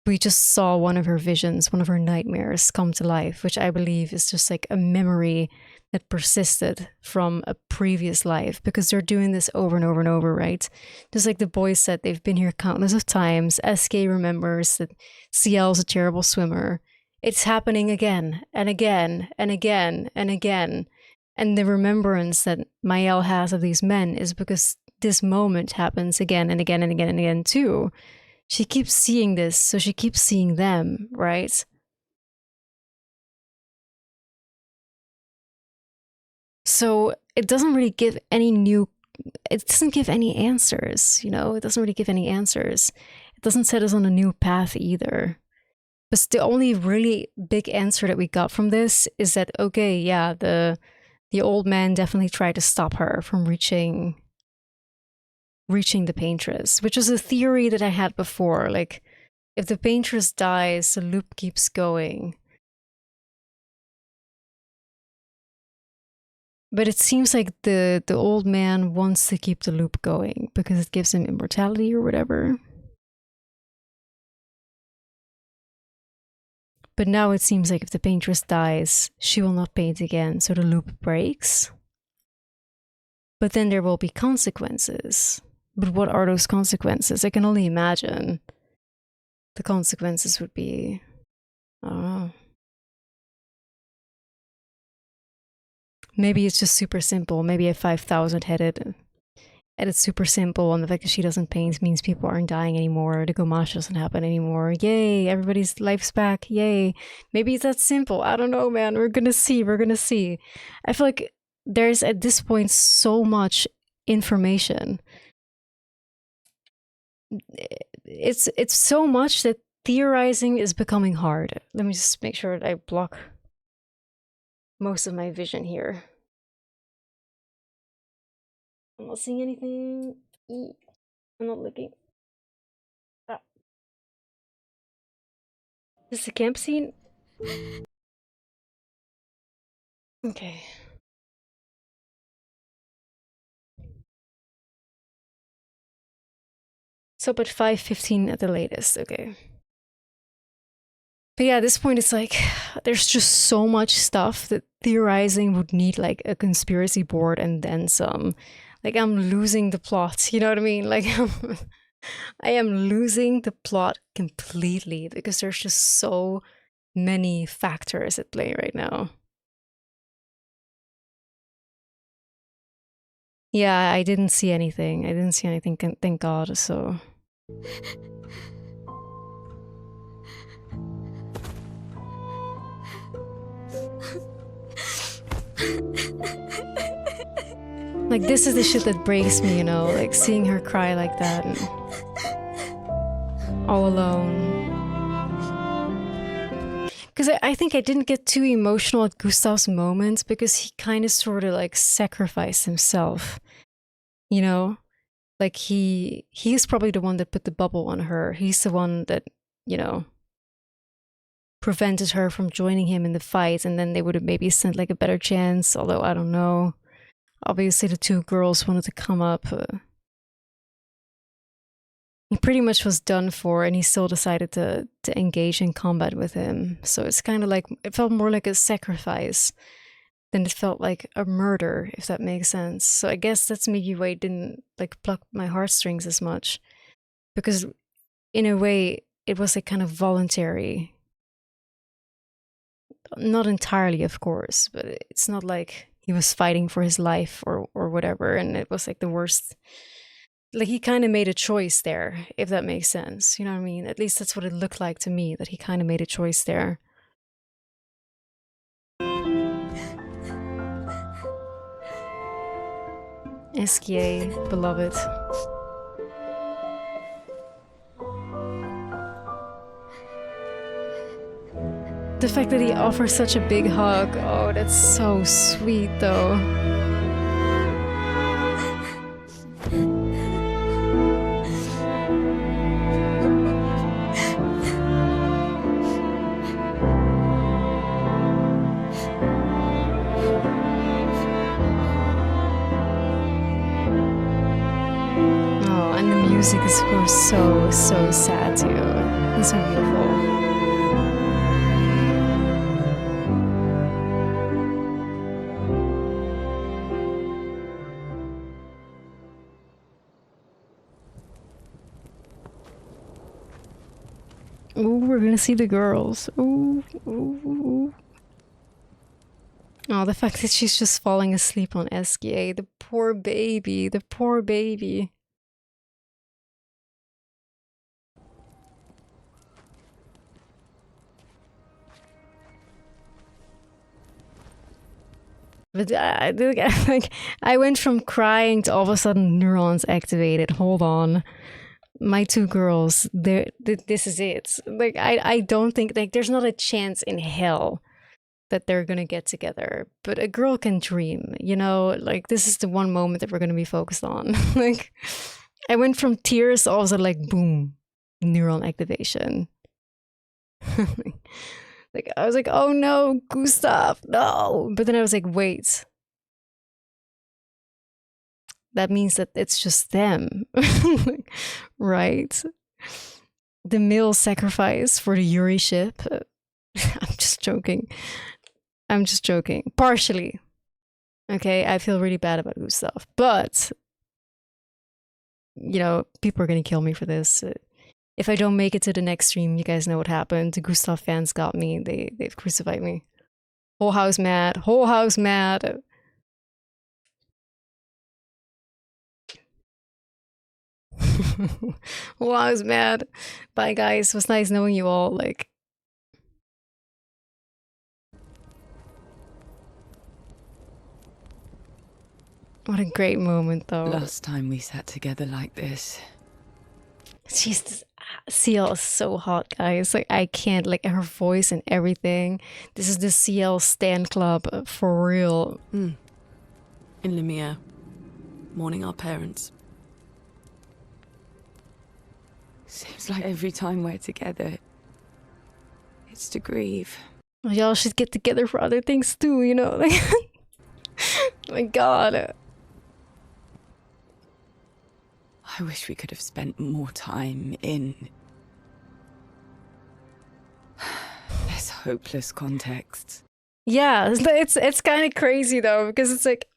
We just saw one of her visions, one of her nightmares come to life, which I believe is just like a memory that persisted from a previous life, because they're doing this over and over and over, right? Just like the boys said, they've been here countless of times. SK remembers that CL's a terrible swimmer. It's happening again and again and again and again. And the remembrance that Mael has of these men is because this moment happens again and again and again and again too. She keeps seeing this, so she keeps seeing them, right? So it doesn't really give any it doesn't give any answers, you know? It doesn't really give any answers. It doesn't set us on a new path either. But the only really big answer that we got from this is that, okay, yeah, the old man definitely tried to stop her from reaching the paintress, which is a theory that I had before. Like, if the paintress dies, the loop keeps going. But it seems like the old man wants to keep the loop going because it gives him immortality or whatever. But now it seems like if the paintress dies, she will not paint again, so the loop breaks. But then there will be consequences. But what are those consequences? I can only imagine. The consequences would be, I don't know. Maybe it's just super simple. Maybe a 5,000 headed. And it's super simple, and the fact that she doesn't paint means people aren't dying anymore. The gomage doesn't happen anymore. Yay, everybody's life's back. Yay. Maybe it's that simple. I don't know, man. We're gonna see. We're gonna see. I feel like there's at this point so much information. It's so much that theorizing is becoming hard. Let me just make sure that I block most of my vision here. I'm not seeing anything. I'm not looking. Ah. Is this a camp scene? Okay. So up at 5:15 at the latest, okay. But yeah, at this point it's like, there's just so much stuff that theorizing would need like a conspiracy board and then some. Like, I'm losing the plot, you know what I mean? Like, I am losing the plot completely because there's just so many factors at play right now. Yeah, I didn't see anything. I didn't see anything, thank God, so... Like, this is the shit that breaks me, you know? Like, seeing her cry like that and... all alone. Because I think I didn't get too emotional at Gustav's moments because he kind of sort of like sacrificed himself, you know? Like he's probably the one that put the bubble on her. He's the one that, you know, prevented her from joining him in the fight, and then they would have maybe sent like a better chance, although I don't know. Obviously the two girls wanted to come up. He pretty much was done for, and he still decided to engage in combat with him. So it's kind of like, it felt more like a sacrifice than it felt like a murder, if that makes sense. So I guess that's maybe why it didn't like pluck my heartstrings as much, because in a way it was like kind of voluntary. Not entirely, of course, but it's not like he was fighting for his life or whatever, and it was like the worst. Like, he kind of made a choice there, if that makes sense. You know what I mean? At least that's what it looked like to me, that he kind of made a choice there. SKA, beloved. The fact that he offers such a big hug, oh, that's so sweet, though. Music is, of course, so sad too. It's so beautiful. Ooh, we're gonna see the girls. Ooh, ooh, ooh. Oh, the fact that she's just falling asleep on SKA. The poor baby. The poor baby. But I went from crying to all of a sudden neurons activated. Hold on. My two girls, this is it. Like, I don't think, like, there's not a chance in hell that they're gonna get together. But a girl can dream, you know? Like, this is the one moment that we're gonna be focused on. Like, I went from tears all of a sudden, like, boom. neuron activation. Like, I was like, oh no, Gustav, no. But then I was like, wait. That means that it's just them, right? The male sacrifice for the Yuri ship. I'm just joking. I'm just joking. Partially. Okay, I feel really bad about Gustav. But, you know, people are going to kill me for this. If I don't make it to the next stream, you guys know what happened. The Gustav fans got me. They've crucified me. Whole house mad. Whole house mad. Whole house mad. Bye, guys. It was nice knowing you all. Like, what a great moment, though. Last time we sat together like this. She's this CL is so hot, guys. Like, I can't, like, her voice and everything. This is the CL Stan Club for real. In Lumiere, mourning our parents. Seems like every time we're together, it's to grieve. Well, y'all should get together for other things too, you know? Like, my God. I wish we could have spent more time in less hopeless contexts. Yeah, it's kind of crazy though, because it's like,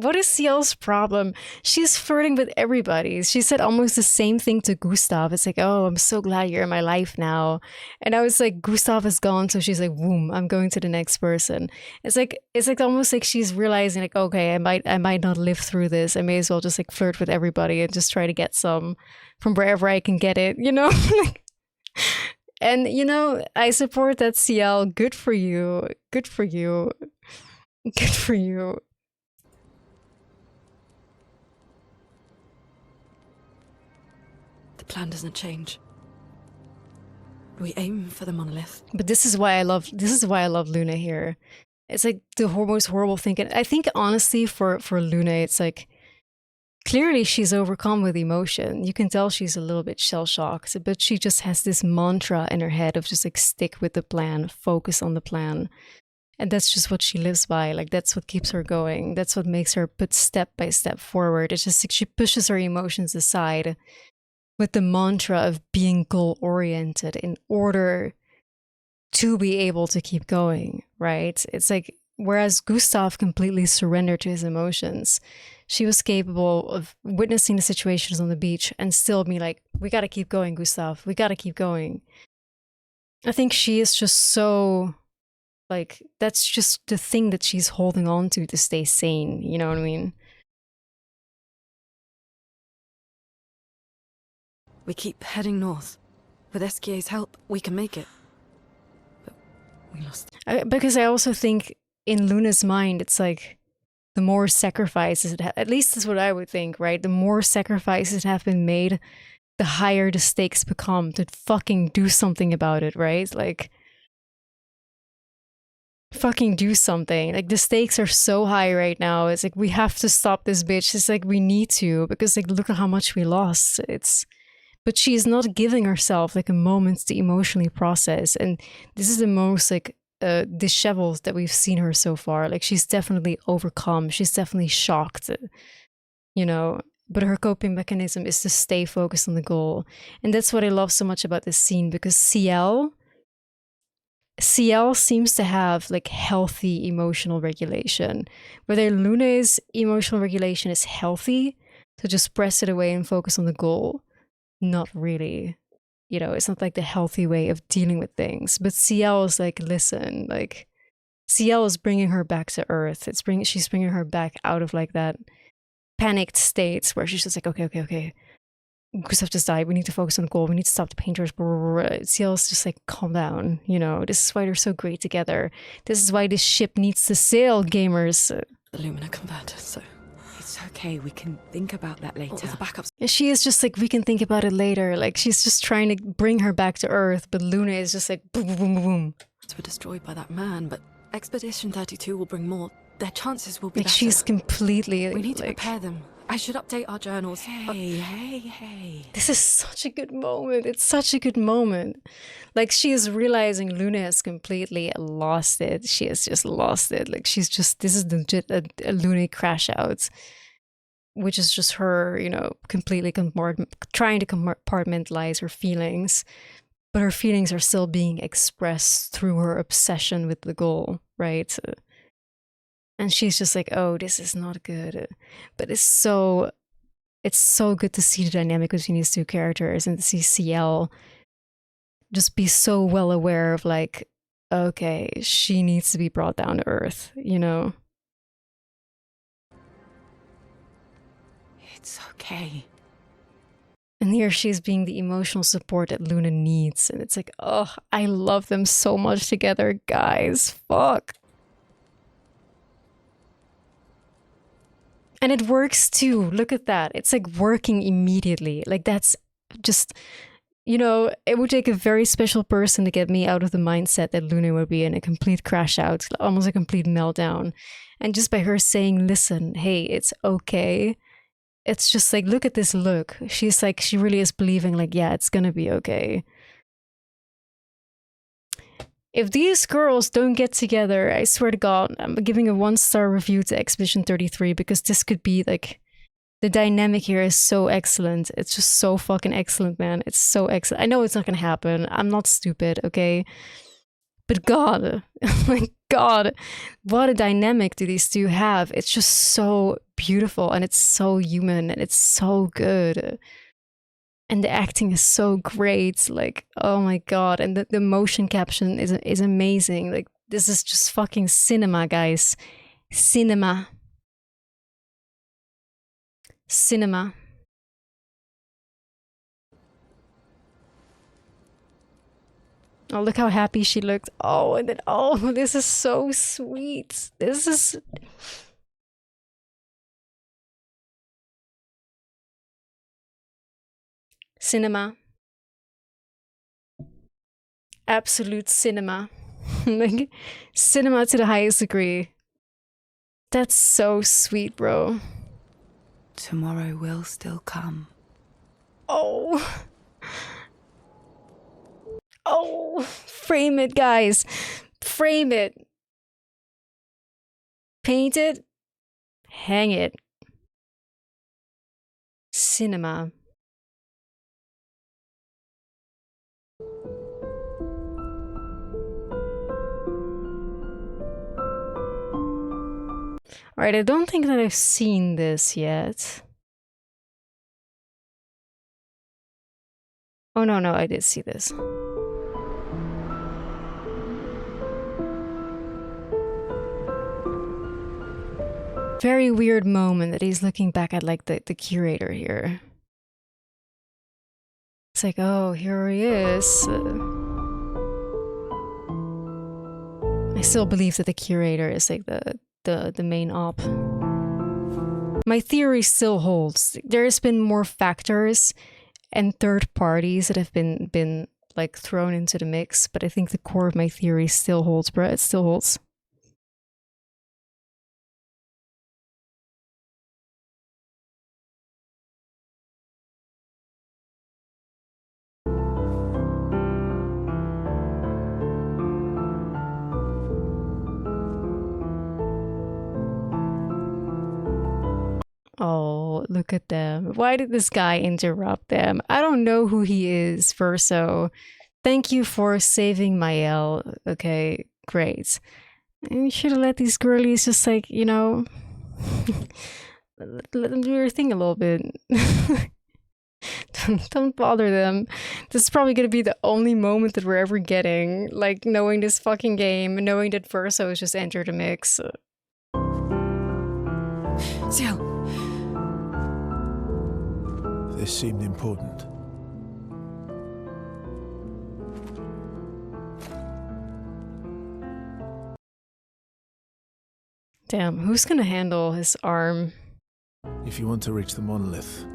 what is CL's problem? She's flirting with everybody. She said almost the same thing to Gustav. It's like, oh, I'm so glad you're in my life now. And I was like, Gustav is gone, so she's like, boom, I'm going to the next person. It's like almost like she's realizing, like, okay, I might not live through this. I may as well just like flirt with everybody and just try to get some from wherever I can get it, you know? And you know, I support that, CL. Good for you. Good for you. Good for you. The plan doesn't change. We aim for the monolith. But this is why I love Luna here. It's like the most horrible thing. And I think honestly for Luna, it's like clearly she's overcome with emotion. You can tell she's a little bit shell-shocked, but she just has this mantra in her head of just like stick with the plan, focus on the plan. And that's just what she lives by. Like, that's what keeps her going. That's what makes her put step by step forward. It's just like she pushes her emotions aside with the mantra of being goal-oriented in order to be able to keep going, right? It's like, whereas Gustav completely surrendered to his emotions, she was capable of witnessing the situations on the beach and still be like, we gotta keep going, Gustav. We gotta keep going. I think she is just so, like, that's just the thing that she's holding on to stay sane, you know what I mean? We keep heading north. With SKA's help, we can make it. But we lost. Because I also think in Luna's mind, it's like the more sacrifices at least that's what I would think, right? The more sacrifices have been made, the higher the stakes become to fucking do something about it, right? Like, fucking do something. Like, the stakes are so high right now. It's like, we have to stop this bitch. It's like, we need to, because like, look at how much we lost. But she is not giving herself like a moment to emotionally process. And this is the most like disheveled that we've seen her so far. Like, she's definitely overcome. She's definitely shocked, you know, but her coping mechanism is to stay focused on the goal. And that's what I love so much about this scene, because CL seems to have like healthy emotional regulation. Whether Luna's emotional regulation is healthy, to just press it away and focus on the goal. Not really, you know, it's not like the healthy way of dealing with things. But CL is like, listen, like, CL is bringing her back to earth. She's bringing her back out of like that panicked state where she's just like, okay, Gustav just died. We need to focus on the goal. We need to stop the painters. CL is just like, calm down. You know, this is why they're so great together. This is why this ship needs to sail, gamers. The Lumina converter, so It's okay, we can think about that later. what was the backups? She is just like, we can think about it later. Like, she's just trying to bring her back to earth, but Luna is just like, boom, boom, boom, boom. Were destroyed by that man, but Expedition 32 will bring more. Their chances will be Like, better. she's completely We need to like, prepare them. I should update our journals. Hey. This is such a good moment. It's such a good moment. Like, she is realizing Luna has completely lost it. She has just lost it. Like, she's just, this is legit a Luna crash out, which is just her, you know, completely trying to compartmentalize her feelings. But her feelings are still being expressed through her obsession with the goal, right? And she's just like, oh, this is not good. But it's so good to see the dynamic between these two characters and to see CL just be so well aware of, like, okay, she needs to be brought down to earth, you know? It's okay. And here she's being the emotional support that Luna needs. And it's like, oh, I love them so much together, guys. Fuck. And it works too. Look at that. It's like working immediately. Like, that's just, you know, it would take a very special person to get me out of the mindset that Luna would be in a complete crash out, almost a complete meltdown. And just by her saying, listen, hey, it's okay. It's just like, look at this look. She's like, she really is believing, like, yeah, it's gonna be okay. If these girls don't get together, I swear to God, I'm giving a 1-star review to Expedition 33 because this could be like, the dynamic here is so excellent. It's just so fucking excellent, man. It's so excellent. I know it's not gonna happen. I'm not stupid, okay? But God, like, God, what a dynamic do these two have? It's just so beautiful and it's so human and it's so good. And the acting is so great. Like, oh my God. And the motion caption is amazing. Like, this is just fucking cinema, guys. Cinema. Cinema. Oh, look how happy she looked. Oh, and then, oh, this is so sweet. This is... Cinema. Absolute cinema. Like, cinema to the highest degree. That's so sweet, bro. Tomorrow will still come. Oh. Oh, frame it, guys. Frame it. Paint it. Hang it. Cinema. Alright, I don't think that I've seen this yet. Oh, no, I did see this. Very weird moment that he's looking back at, like, the curator here. It's like, oh, here he is. I still believe that the curator is, like, the main op. My theory still holds. There's been more factors and third parties that have been like thrown into the mix, but I think the core of my theory still holds, bro. It still holds. Oh, look at them. Why did this guy interrupt them? I don't know who he is, Verso. Thank you for saving Mael. Okay, great. You should have let these girlies just, like, you know, let them do their thing a little bit. Don't bother them. This is probably gonna be the only moment that we're ever getting, like, knowing this fucking game, knowing that Verso has just entered the mix. Ciel. This seemed important. Damn, who's gonna handle his arm? If you want to reach the monolith,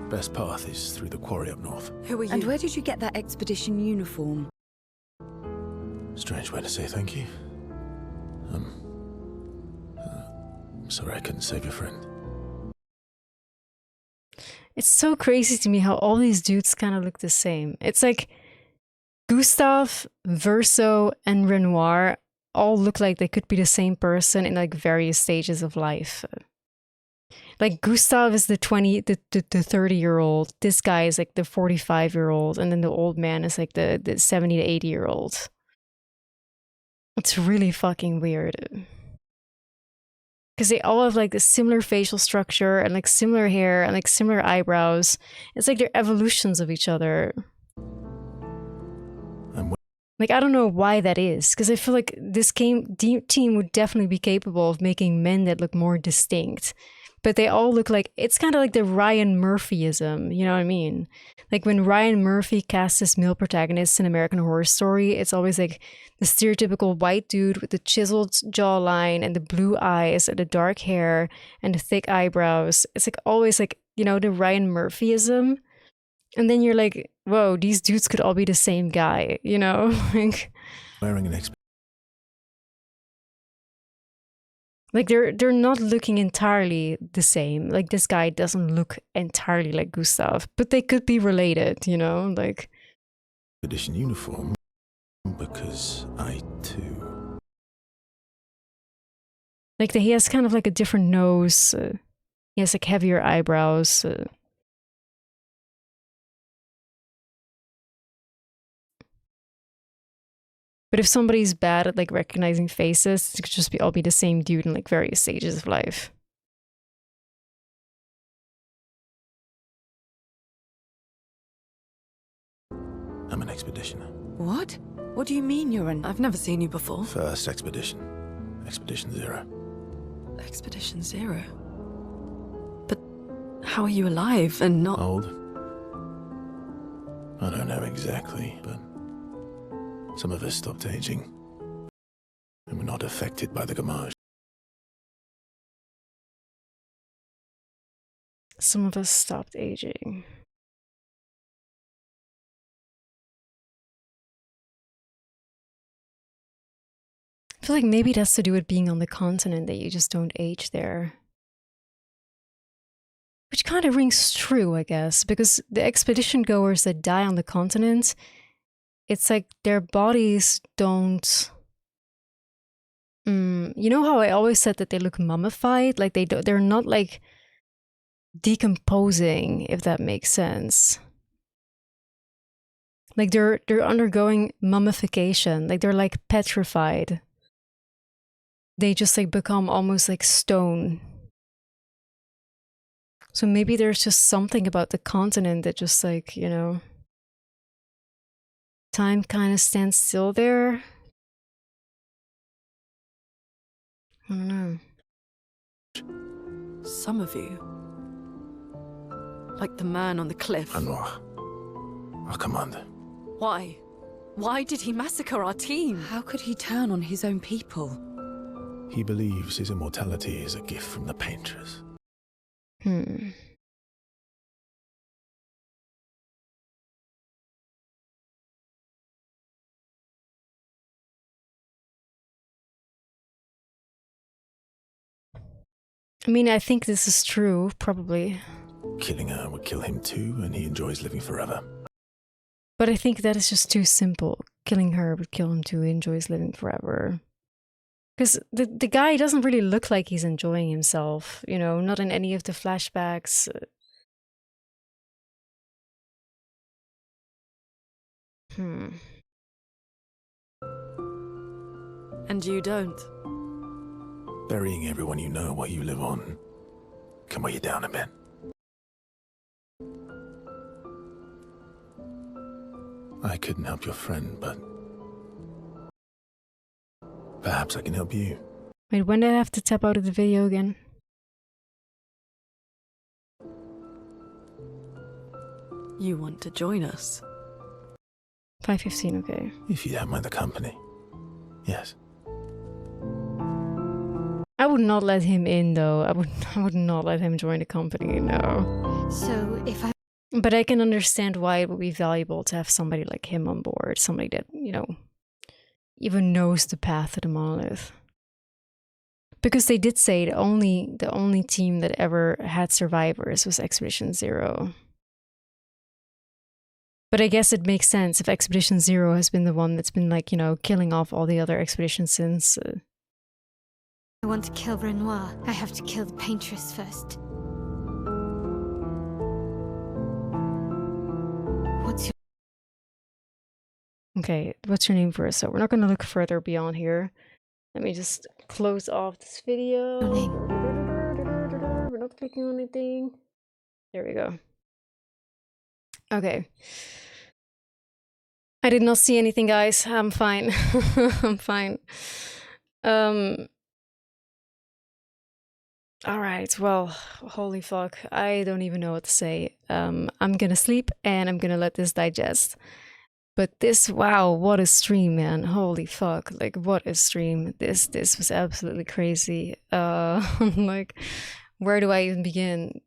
best path is through the quarry up north. Who are you? And where did you get that expedition uniform? Strange way to say thank you. I'm sorry I couldn't save your friend. It's so crazy to me how all these dudes kind of look the same. It's like Gustav, Verso, and Renoir all look like they could be the same person in like various stages of life. Like Gustav is the 30-year-old. This guy is like the 45-year-old, and then the old man is like the 70 to 80-year-old. It's really fucking weird. Because they all have like a similar facial structure and like similar hair and like similar eyebrows. It's like they're evolutions of each other. Like, I don't know why that is, because I feel like this team would definitely be capable of making men that look more distinct. But they all look like, it's kind of like the Ryan Murphyism, you know what I mean? Like when Ryan Murphy casts his male protagonists in American Horror Story, it's always like the stereotypical white dude with the chiseled jawline and the blue eyes and the dark hair and the thick eyebrows. It's like always like, you know, the Ryan Murphyism. And then you're like, whoa, these dudes could all be the same guy, you know? Wearing an Like they're not looking entirely the same. Like this guy doesn't look entirely like Gustav, but they could be related, you know, like expedition uniform because I too. Like he has kind of like a different nose. He has like heavier eyebrows. But if somebody's bad at like recognizing faces, it could just all be the same dude in like various stages of life. I'm an expeditioner. What? What do you mean you're an... I've never seen you before. First expedition. Expedition 0. Expedition 0? But how are you alive and not... Old? I don't know exactly, but some of us stopped aging. And we're not affected by the gamage. Some of us stopped aging. I feel like maybe it has to do with being on the continent, that you just don't age there. Which kind of rings true, I guess, because the expedition goers that die on the continent, it's like their bodies don't... you know how I always said that they look mummified? Like they're not like decomposing, if that makes sense. Like they're undergoing mummification, like they're like petrified. They just like become almost like stone. So maybe there's just something about the continent that just like, you know, time kind of stands still there. I don't know. Some of you. Like the man on the cliff. Anwar, our commander. Why? Why did he massacre our team? How could he turn on his own people? He believes his immortality is a gift from the painters. I mean, I think this is true, probably. Killing her would kill him too, and he enjoys living forever. But I think that is just too simple. Killing her would kill him too, he enjoys living forever. Because the guy doesn't really look like he's enjoying himself, you know, not in any of the flashbacks. And you don't? Burying everyone you know while you live on can weigh you down a bit. I couldn't help your friend, but perhaps I can help you. Wait, when did I have to tap out of the video again? You want to join us? 5:15, okay. If you don't mind the company. Yes. I would not let him in, though. I would not let him join the company, no. So if I... But I can understand why it would be valuable to have somebody like him on board. Somebody that, you know, even knows the path to the monolith. Because they did say the only team that ever had survivors was Expedition Zero. But I guess it makes sense if Expedition Zero has been the one that's been, like, you know, killing off all the other expeditions since. I want to kill Renoir. I have to kill the Paintress first. What's your... Okay, what's your name first? So we're not going to look further beyond here. Let me just close off this video. name? We're not clicking on anything. There we go. Okay. I did not see anything, guys. I'm fine. I'm fine. Alright, well, holy fuck. I don't even know what to say. I'm gonna sleep and I'm gonna let this digest. But this, wow, what a stream, man. Holy fuck. Like, what a stream. This was absolutely crazy. Like, where do I even begin?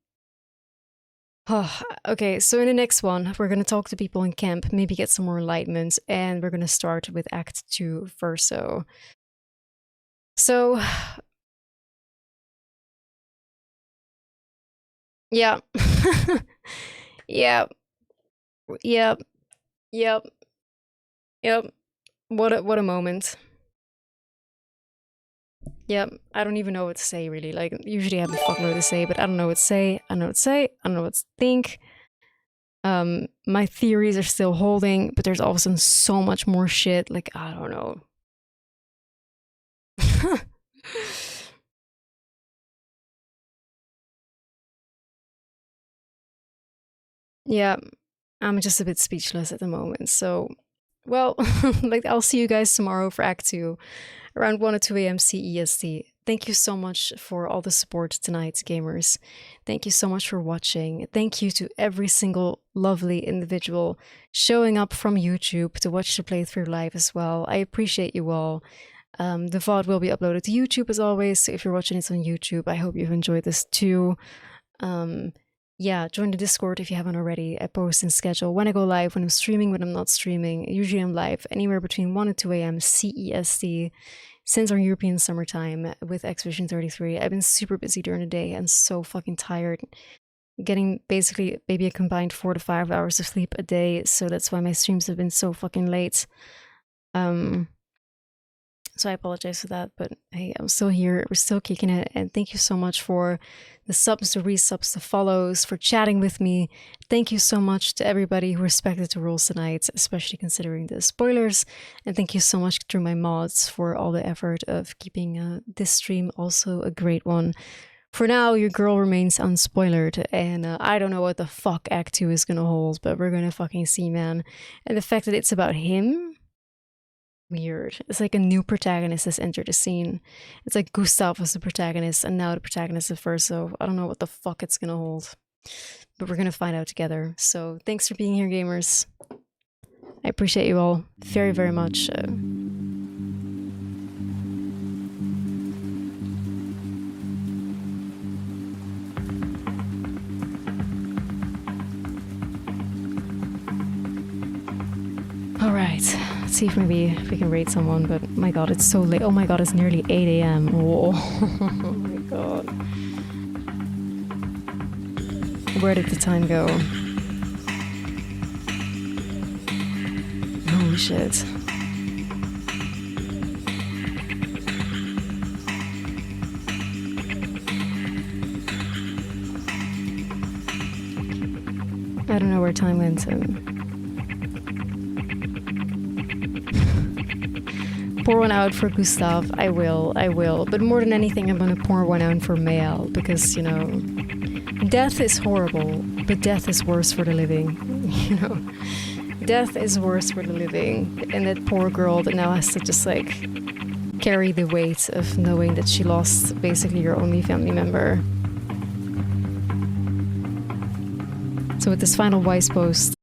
Oh, okay, so in the next one, we're gonna talk to people in camp, maybe get some more enlightenment, and we're gonna start with Act 2 Verso. So, yeah. Yep. What a moment. Yep, I don't even know what to say, really. Like, usually I have a fuckload to say, but I don't know what to say. I don't know what to say. I don't know what to think. My theories are still holding, but there's all of a sudden so much more shit. Like, I don't know. Yeah, I'm just a bit speechless at the moment. So, well, like, I'll see you guys tomorrow for Act 2. Around 1 or 2 a.m. CEST. Thank you so much for all the support tonight, gamers. Thank you so much for watching. Thank you to every single lovely individual showing up from YouTube to watch the playthrough live as well. I appreciate you all. The VOD will be uploaded to YouTube as always, so if you're watching it on YouTube, I hope you've enjoyed this too. Yeah, join the Discord if you haven't already. I post and schedule when I go live, when I'm streaming, when I'm not streaming. Usually I'm live anywhere between 1 and 2 a.m. CEST since our European summertime with Expedition 33. I've been super busy during the day and so fucking tired. Getting basically maybe a combined 4 to 5 hours of sleep a day, so that's why my streams have been so fucking late. So I apologize for that, but hey, I'm still here. We're still kicking it, and thank you so much for the subs, the resubs, the follows, for chatting with me. Thank you so much to everybody who respected the rules tonight, especially considering the spoilers. And thank you so much through my mods for all the effort of keeping this stream also a great one. For now, your girl remains unspoiled, and I don't know what the fuck Act 2 is gonna hold, but we're gonna fucking see, man. And the fact that it's about him, weird. It's like a new protagonist has entered the scene. It's like Gustav was the protagonist and now the protagonist of Verso. I don't know what the fuck it's gonna hold, but we're gonna find out together. So thanks for being here, gamers. I appreciate you all very, very much. Alright, let's see if maybe if we can raid someone, but my god, it's so late. Oh my god, it's nearly 8 a.m. Whoa. Oh my god. Where did the time go? Holy shit. I don't know where time went. Pour one out for Gustav. I will. But more than anything, I'm gonna pour one out for Mael, because, you know, death is horrible, but death is worse for the living. You know, death is worse for the living, and that poor girl that now has to just like carry the weight of knowing that she lost basically your only family member. So with this final wise post,